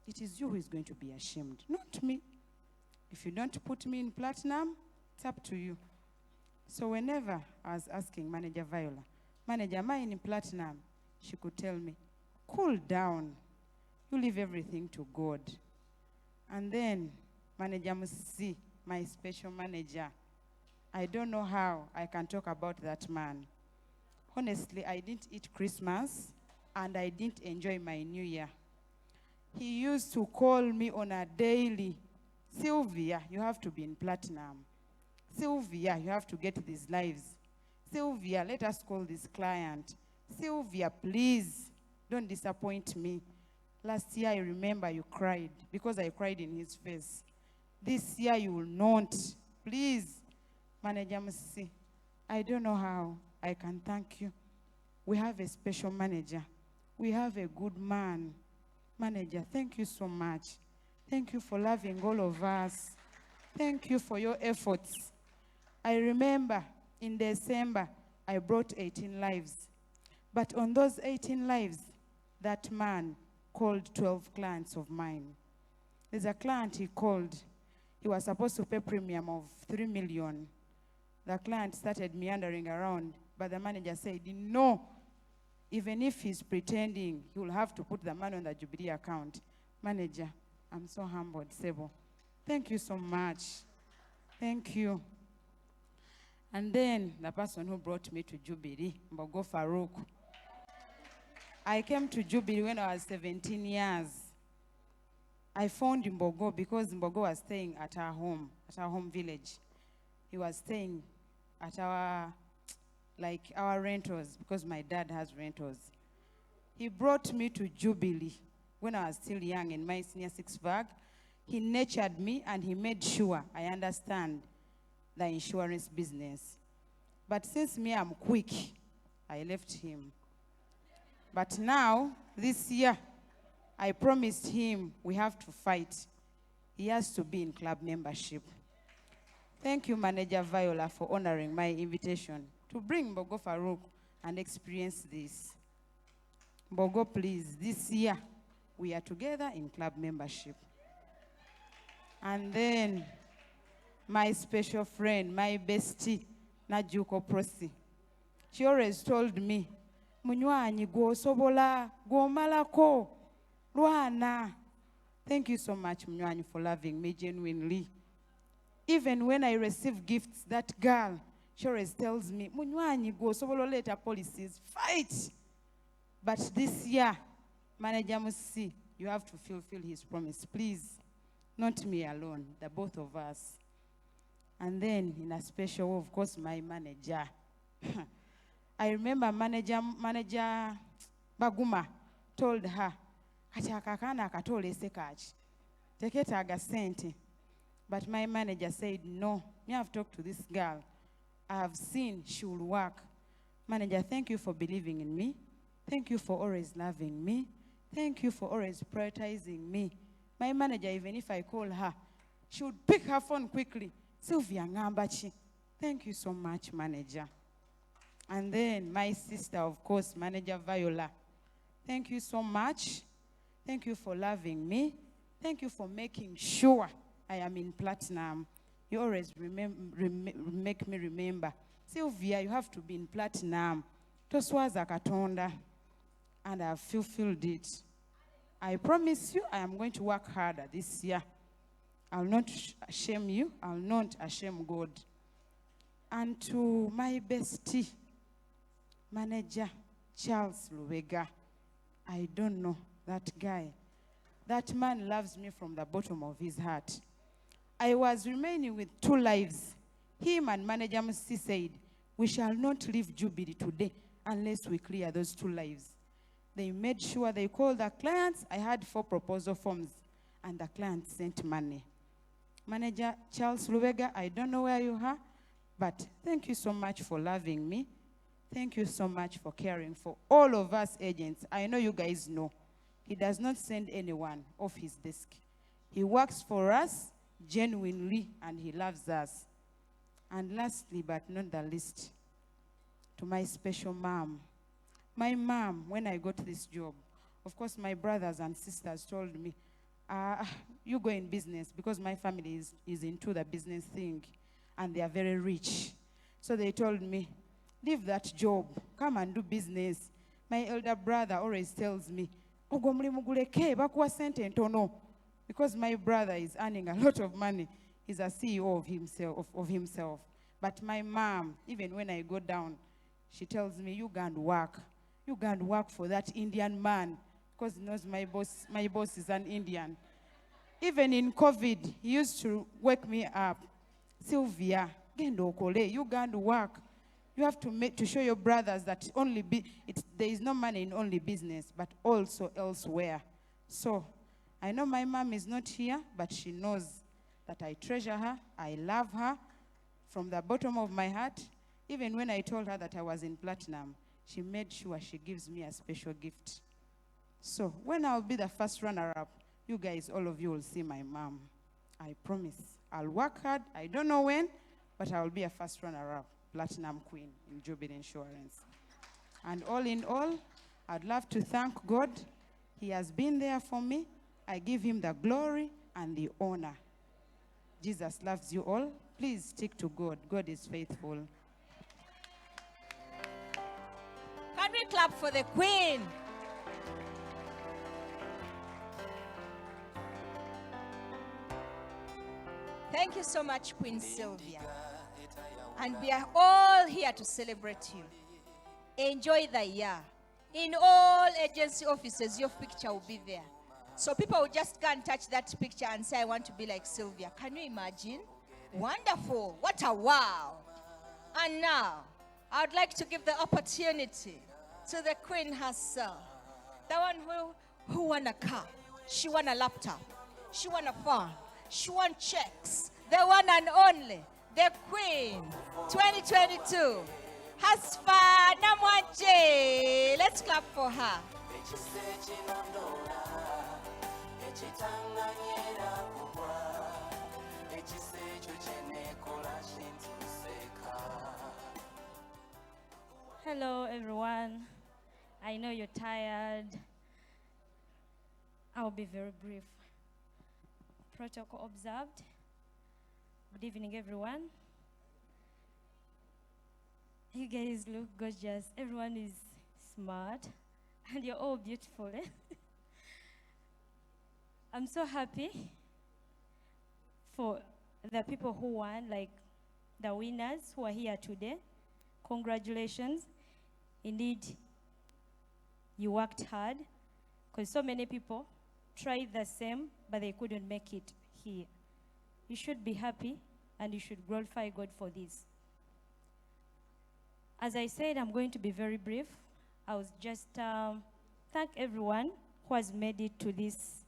it is you who is going to be ashamed, not me. If you don't put me in platinum, it's up to you. So whenever I was asking Manager Viola, Manager, am I in platinum? She could tell me, cool down. You leave everything to God. And then Manager Musi, my special manager, I don't know how I can talk about that man. Honestly, I didn't eat Christmas and I didn't enjoy my New Year. He used to call me on a daily, Sylvia, you have to be in platinum. Sylvia, you have to get these lives. Sylvia, let us call this client. Sylvia, please, don't disappoint me. Last year, I remember you cried because I cried in his face. This year, you will not. Please, Manager Musi, I don't know how I can thank you. We have a special manager. We have a good man. Manager, thank you so much. Thank you for loving all of us. Thank you for your efforts. I remember in December, I brought 18 lives. But on those 18 lives, that man called 12 clients of mine. There's a client he called. He was supposed to pay premium of 3 million. the client started meandering around, but the manager said, no, even if he's pretending, he will have to put the money on the Jubilee account. Manager, I'm so humbled, Sebo. Thank you so much. Thank you. And then the person who brought me to Jubilee, Mbogo Farouk. I came to Jubilee when I was 17 years. I found Mbogo because Mbogo was staying at our home village. He was staying at our rentals because my dad has rentals. He brought me to Jubilee when I was still young in my senior six bag. He nurtured me and he made sure I understand the insurance business. But since me, I'm quick, I left him. But now, this year, I promised him we have to fight. He has to be in club membership. Thank you, Manager Viola, for honoring my invitation to bring Mbogo Farouk and experience this. Mbogo, please, this year, we are together in club membership. And then, my special friend, my bestie, Najuko Prosi, she always told me, Munywanyi go sobola, go malako, Luana. Thank you so much, Munywanyi, for loving me genuinely. Even when I receive gifts, that girl, she always tells me, Munywanyi go sobola later policies, fight. But this year, Manager Musi, you have to fulfill his promise, please. Not me alone, the both of us. And then, in a special way, of course, my manager. I remember manager Baguma told her, Kachakakana katole sekach. Teketaga sente. But my manager said, no, me have talked to this girl. I have seen she will work. Manager, thank you for believing in me. Thank you for always loving me. Thank you for always prioritizing me. My manager, even if I call her, she would pick her phone quickly. Sylvia Ngambachi. Thank you so much, manager. And then my sister, of course, Manager Viola. Thank you so much. Thank you for loving me. Thank you for making sure I am in platinum. You always make me remember. Sylvia, you have to be in platinum. Toswaza Katonda. And I have fulfilled it. I promise you I am going to work harder this year. I'll not shame you. I'll not shame God. And to my bestie, Manager Charles Lubega, I don't know that guy. That man loves me from the bottom of his heart. I was remaining with 2 lives. Him and Manager Musi said, we shall not leave Jubilee today unless we clear those 2 lives. They made sure they called the clients. I had 4 proposal forms, and the clients sent money. Manager Charles Lubega, I don't know where you are, but thank you so much for loving me. Thank you so much for caring for all of us agents. I know you guys know. He does not send anyone off his desk. He works for us genuinely, and he loves us. And lastly, but not the least, to my special mom. My mom, when I got this job, of course, my brothers and sisters told me, you go in business, because my family is into the business thing, and they are very rich. So they told me, leave that job, come and do business. My elder brother always tells me, because my brother is earning a lot of money. He's a CEO of himself. But my mom, even when I go down, she tells me, you go and work. You go and work for that Indian man, because he knows my boss is an Indian. Even in COVID, he used to wake me up. Sylvia, you go and work. You have to show your brothers that there is no money in only business, but also elsewhere. So, I know my mom is not here, but she knows that I treasure her, I love her from the bottom of my heart. Even when I told her that I was in platinum, she made sure she gives me a special gift. So, when I'll be the first runner-up, you guys, all of you will see my mom. I promise. I'll work hard. I don't know when, but I'll be a first runner-up, platinum queen in Jubilee Insurance. And all in all, I'd love to thank God. He has been there for me. I give him the glory and the honor. Jesus loves you all. Please stick to God. God is faithful. Can we clap for the Queen? Thank you so much, Queen Sylvia. And we are all here to celebrate you. Enjoy the year. In all agency offices, your picture will be there. So people will just go and touch that picture and say, I want to be like Sylvia. Can you imagine? Wonderful. What a wow. And now, I would like to give the opportunity to the Queen herself. The one who won a car. She won a laptop. She won a phone. She won checks. The one and only. The Queen 2022. Hasfa Namwanje. Let's clap for her. Hello, everyone. I know you're tired. I'll be very brief. Protocol observed. Good evening, everyone. You guys look gorgeous. Everyone is smart. And you're all beautiful, eh? I'm so happy for the people who won, like the winners who are here today. Congratulations. Indeed, you worked hard, because so many people tried the same, but they couldn't make it here. You should be happy, and you should glorify God for this. As I said, I'm going to be very brief. I was just thank everyone who has made it to this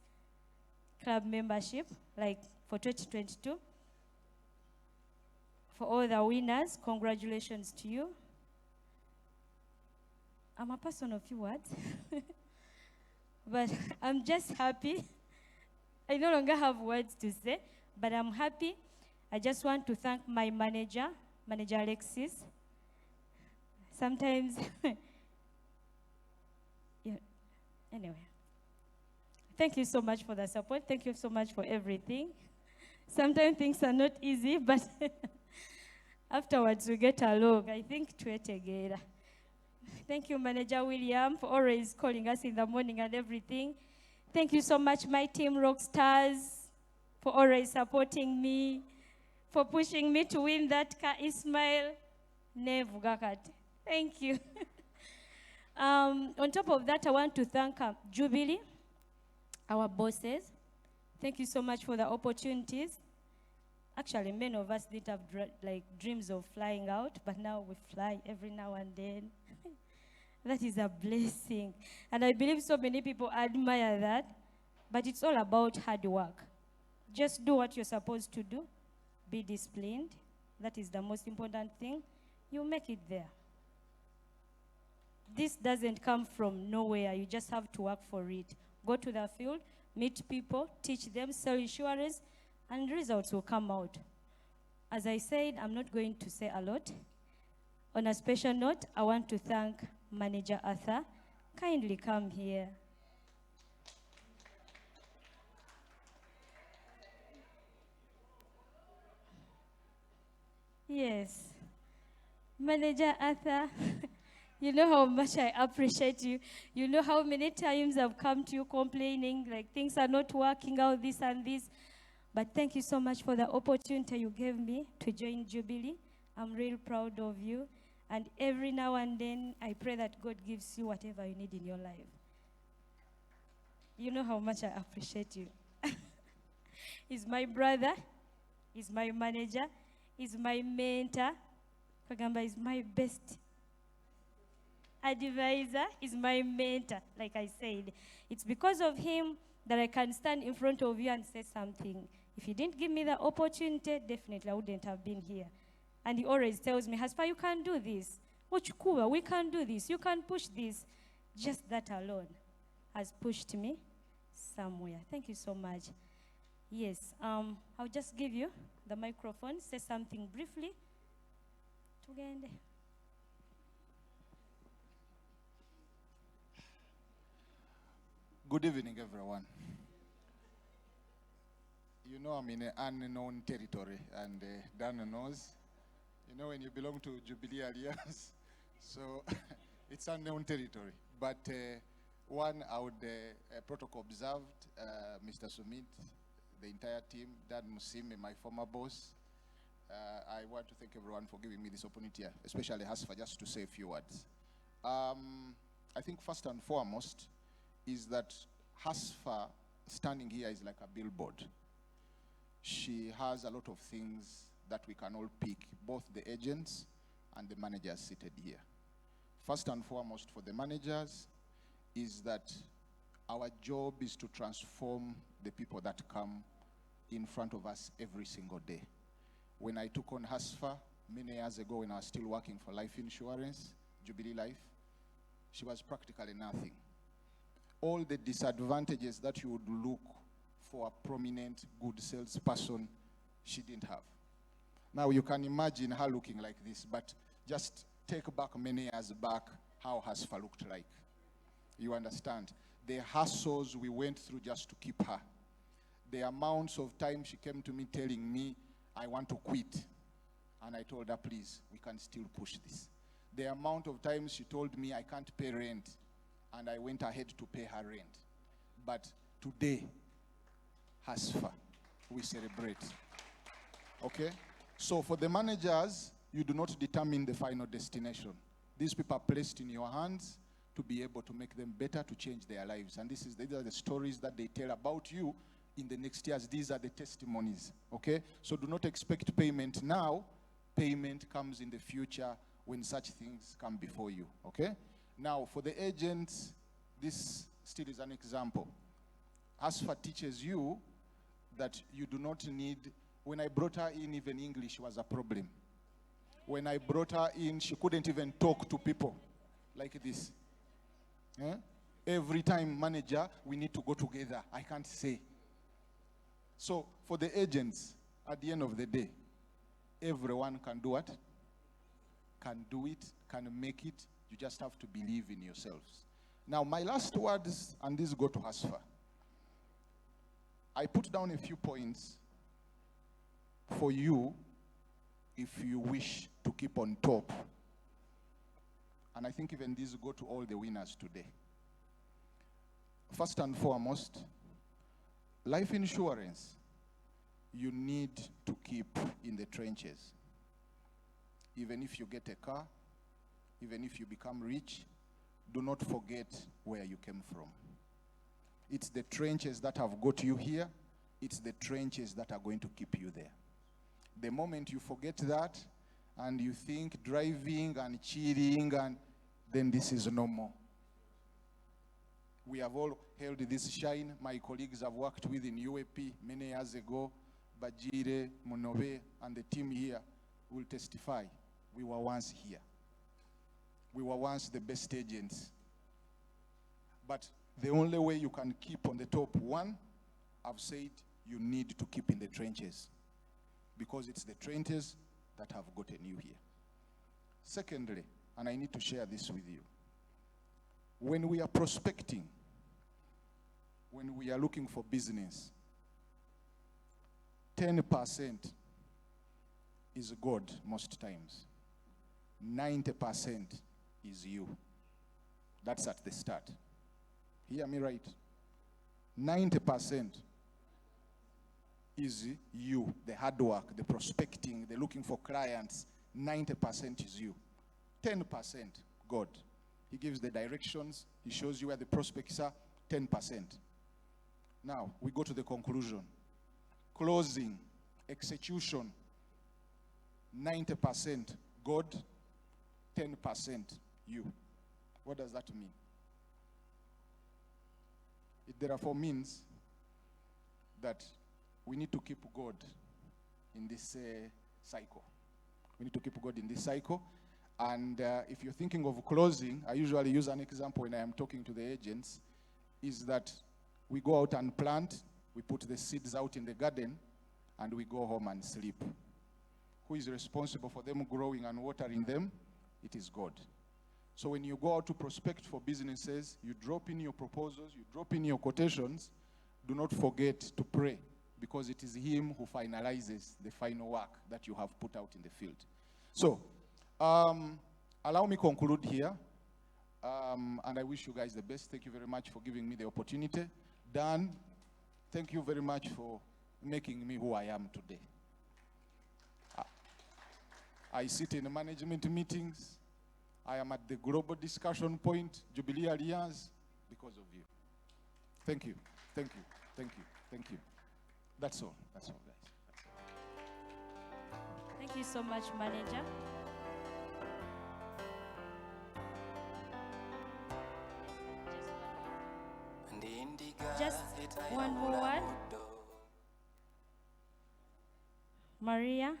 club membership, like for 2022. For all the winners, congratulations to you. I'm a person of few words, but I'm just happy. I no longer have words to say, but I'm happy. I just want to thank my manager, Manager Alexis. Sometimes, yeah, anyway. Thank you so much for the support. Thank you so much for everything. Sometimes things are not easy, but afterwards we get along. I think together. Thank you, Manager William, for always calling us in the morning and everything. Thank you so much, my team Rockstars, for always supporting me, for pushing me to win that car. Ismail Nevugakat. Thank you. On top of that, I want to thank Jubilee, our bosses. Thank you so much for the opportunities. Actually, many of us didn't have dreams of flying out, but now we fly every now and then. That is a blessing. And I believe so many people admire that, but it's all about hard work. Just do what you're supposed to do. Be disciplined. That is the most important thing. You'll make it there. This doesn't come from nowhere. You just have to work for it. Go to the field, meet people, teach them, sell insurance, and results will come out. As I said, I'm not going to say a lot. On a special note, I want to thank Manager Arthur. Kindly come here. Yes. Manager Arthur, you know how much I appreciate you. You know how many times I've come to you complaining, like things are not working out, this and this. But thank you so much for the opportunity you gave me to join Jubilee. I'm really proud of you. And every now and then, I pray that God gives you whatever you need in your life. You know how much I appreciate you. He's my brother. He's my manager. He's my mentor. Kagamba is my best advisor. He's my mentor, like I said. It's because of him that I can stand in front of you and say something. If he didn't give me the opportunity, definitely I wouldn't have been here. And he always tells me, Haspa, you can do this. Ochukua, we can do this. You can push this. Just that alone has pushed me somewhere. Thank you so much. Yes, I'll just give you the microphone. Say something briefly. Tugende. Good evening, everyone. you know I'm in an unknown territory, and Dan knows. You know when you belong to Jubilee Alliance, so it's unknown territory. But one, I would protocol observed, Mr. Sumit, the entire team, Dan Musime, my former boss. I want to thank everyone for giving me this opportunity, especially Hasfa, just to say a few words. I think first and foremost is that Hasfa standing here is like a billboard. She has a lot of things that we can all pick, both the agents and the managers seated here. First and foremost for the managers is that our job is to transform the people that come in front of us every single day. When I took on Hasfa many years ago when I was still working for life insurance, Jubilee Life, she was practically nothing. All the disadvantages that you would look for a prominent, good salesperson, she didn't have. Now you can imagine her looking like this, but just take back many years back how Hasfa looked like. You understand? The hassles we went through just to keep her. The amounts of time she came to me telling me, I want to quit. And I told her, please, we can still push this. The amount of times she told me I can't pay rent, and I went ahead to pay her rent. But today, Hasfa, we celebrate. Okay? So for the managers, you do not determine the final destination. These people are placed in your hands to be able to make them better, to change their lives. And these are the stories that they tell about you in the next years. These are the testimonies, okay? So do not expect payment now. Payment comes in the future when such things come before you, okay? Now, for the agents, this still is an example. Asfa teaches you that you do not need, when I brought her in, even English was a problem. When I brought her in, she couldn't even talk to people like this. Eh? Every time, manager, we need to go together. I can't say. So, for the agents, at the end of the day, everyone can do what? Can do it, can make it. You just have to believe in yourselves. Now, my last words, and these go to Hasfa. I put down a few points for you if you wish to keep on top. And I think even these go to all the winners today. First and foremost, life insurance, you need to keep in the trenches. Even if you get a car, even if you become rich, do not forget where you came from. It's the trenches that have got you here. It's the trenches that are going to keep you there. The moment you forget that and you think driving and cheating, and then this is no more. We have all held this shine. My colleagues have worked with in UAP many years ago. Bajire, Munobe, and the team here will testify. We were once here. We were once the best agents. But the only way you can keep on the top, one, I've said you need to keep in the trenches, because it's the trenches that have gotten you here. Secondly, and I need to share this with you, when we are prospecting, when we are looking for business, 10% is God most times. 90% is you. That's at the start. Hear me right. 90% is you, the hard work, the prospecting, the looking for clients. 90% is you. 10% God. He gives the directions. He shows you where the prospects are. 10%. Now, we go to the conclusion. Closing, execution, 90% God, 10% you. What does that mean? It therefore means that we need to keep God in this cycle. We need to keep God in this cycle. And if you're thinking of closing, I usually use an example when I am talking to the agents, is that we go out and plant, we put the seeds out in the garden, and we go home and sleep. Who is responsible for them growing and watering them? It is God. So when you go out to prospect for businesses, you drop in your proposals, you drop in your quotations, do not forget to pray because it is him who finalizes the final work that you have put out in the field. So, allow me conclude here, and I wish you guys the best. Thank you very much for giving me the opportunity. Dan, thank you very much for making me who I am today. I sit in management meetings. I am at the global discussion point, Jubilee Alliance, because of you. Thank you, thank you, thank you, thank you. That's all, guys. Thank you so much, Manager. Just one more word. Maria,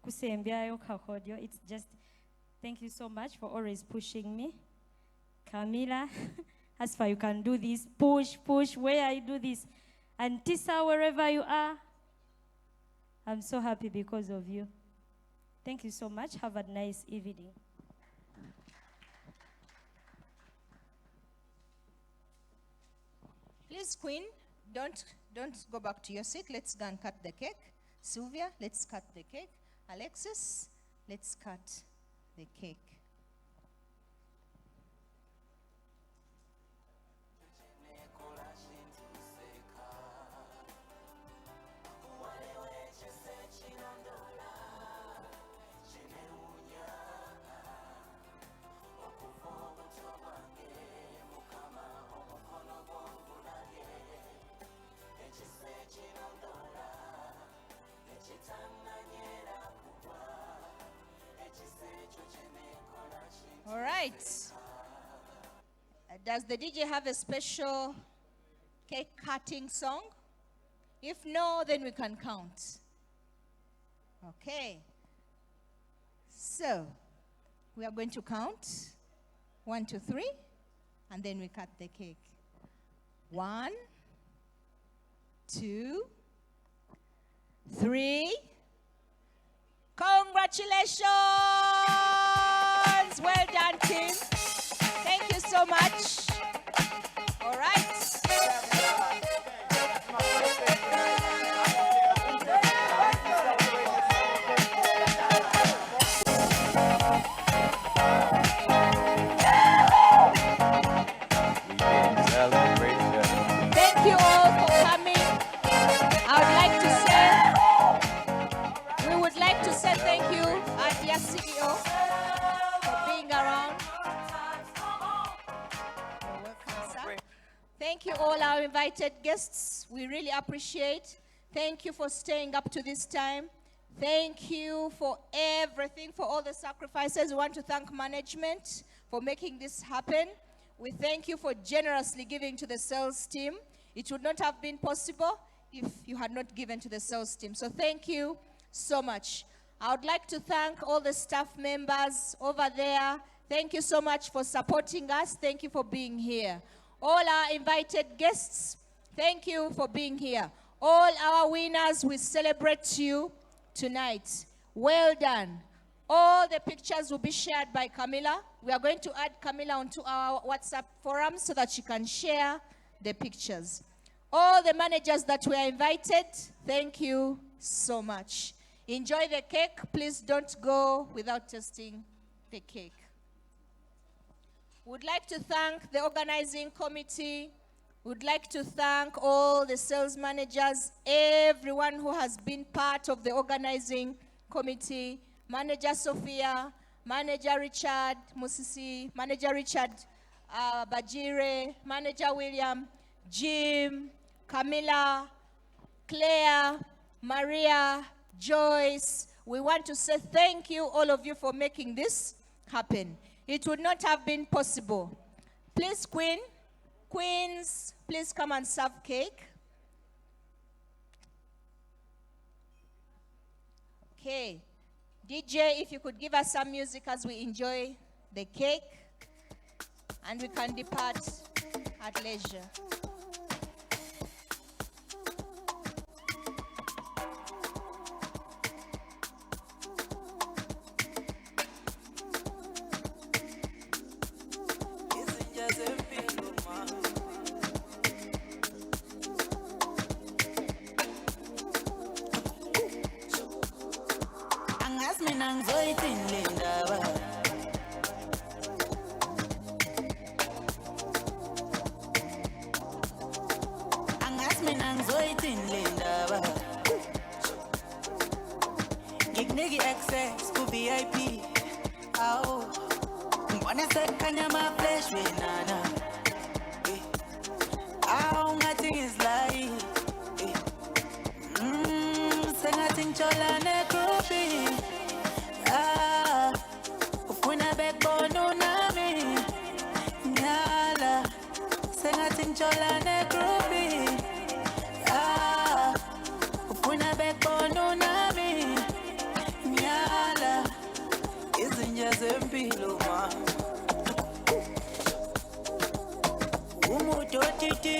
kusembyayo kakodyo. It's just, thank you so much for always pushing me. Camila, as far you can do this, push, where I do this. And Tisa, wherever you are, I'm so happy because of you. Thank you so much. Have a nice evening. Please, Queen, don't go back to your seat. Let's go and cut the cake. Sylvia, let's cut the cake. Alexis, let's cut the cake. All right. Does the DJ have a special cake cutting song? If no, then we can count. Okay. So, we are going to count 1, 2, 3, and then we cut the cake. 1, 2, 3. Congratulations! Well done, team. Thank you so much. All right. Thank you all for coming. We would like to say thank you, our dear CEO, for being around. You're welcome, sir. Thank you all our invited guests. We really appreciate. Thank you for staying up to this time. Thank you for everything, for all the sacrifices. We want to thank management for making this happen. We thank you for generously giving to the sales team. It would not have been possible if you had not given to the sales team. So thank you so much. I would like to thank all the staff members over there. Thank you so much for supporting us. Thank you for being here. All our invited guests, thank you for being here. All our winners, we celebrate you tonight. Well done. All the pictures will be shared by Camila. We are going to add Camila onto our WhatsApp forum so that she can share the pictures. All the managers that were invited, thank you so much. Enjoy the cake. Please don't go without tasting the cake. Would like to thank the organizing committee. Would like to thank all the sales managers, everyone who has been part of the organizing committee. Manager Sophia, Manager Richard Musisi, Manager Richard Bajire, Manager William, Jim, Camila, Claire, Maria, Joyce. We want to say thank you, all of you, for making this happen. It would not have been possible. Please, Queens, please come and serve cake. Okay. DJ, if you could give us some music as we enjoy the cake, and we can depart at leisure. nangizoyithini le ndaba ngikunika access ku VIP awu ngibona sekukhanya ama-flash wenana awu ngathi ngizlayi sengathi ngitshola negrupi ufuna bekubona unami nyala sengathi ngitshola negrupi ufuna bekubona unami nyala izinja zempilo ma umuntu otiti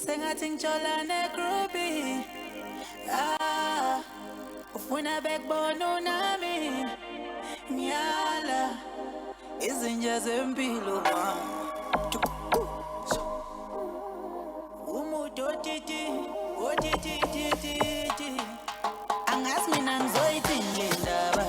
sengathi ngitshola negrupi ufuna bekubona unami nyala izinja zempilo ma umuntu otiti angazi mina ngizoyithini le ndaba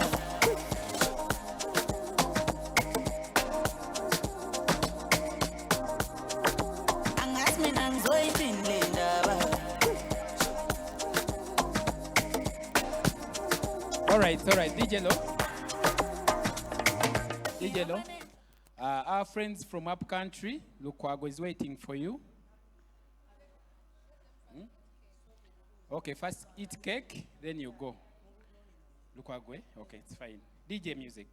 All right, DJ Lo. Our friends from up country, Lukwago is waiting for you. Okay, first eat cake, then you go. Lukwago, okay, it's fine. DJ music.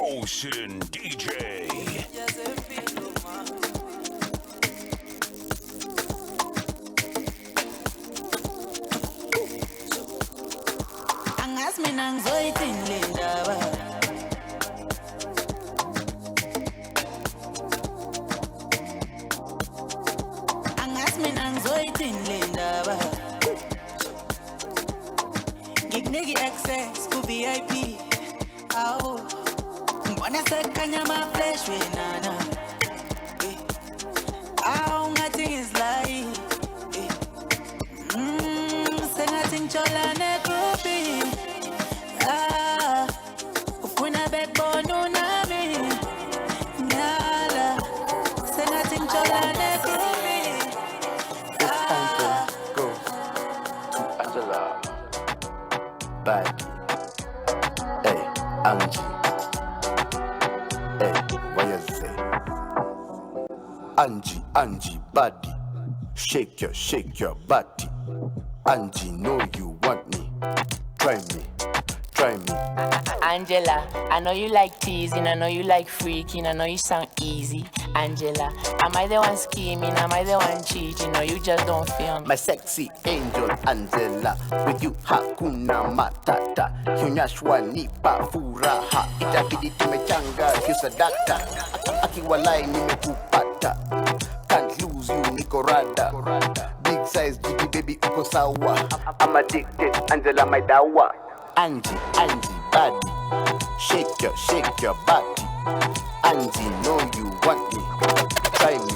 Ocean DJ. angazi mina ngizoyithini le ndaba angazi mina ngizoyithini le ndaba ngikunika access ku VIP awu ngibona sekukhanya ama-flash wenana awu ngathi ngizlayi sengathi ngitshola negrupi ufuna bekubona unami nyala sengathi ngitshola negrupi Go to Angela Bad Hey Angie what you say? Angie, body. Shake your body. Angie, know you want me. Try me. Angela, I know you like teasing, I know you like freaking, I know you sound easy. Angela, am I the one scheming? Am I the one cheating? No, you just don't feel me. My sexy angel Angela, with you hakuna matata. Hunyashwa nipa furaha, itabidi tumechanga kisadata. Akiwalai nimekupata, can't lose you niko rada. Big size jiggy baby uko sawa. I'm addicted, Angela my dawa. Angie, body, shake your body. Angie, know you want me. Try me.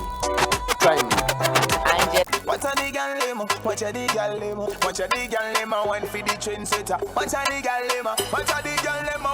What a nigga limo, what a nigga limo, what a nigga limo, one for the trendsetter. What a nigga limo, what a nigga limo,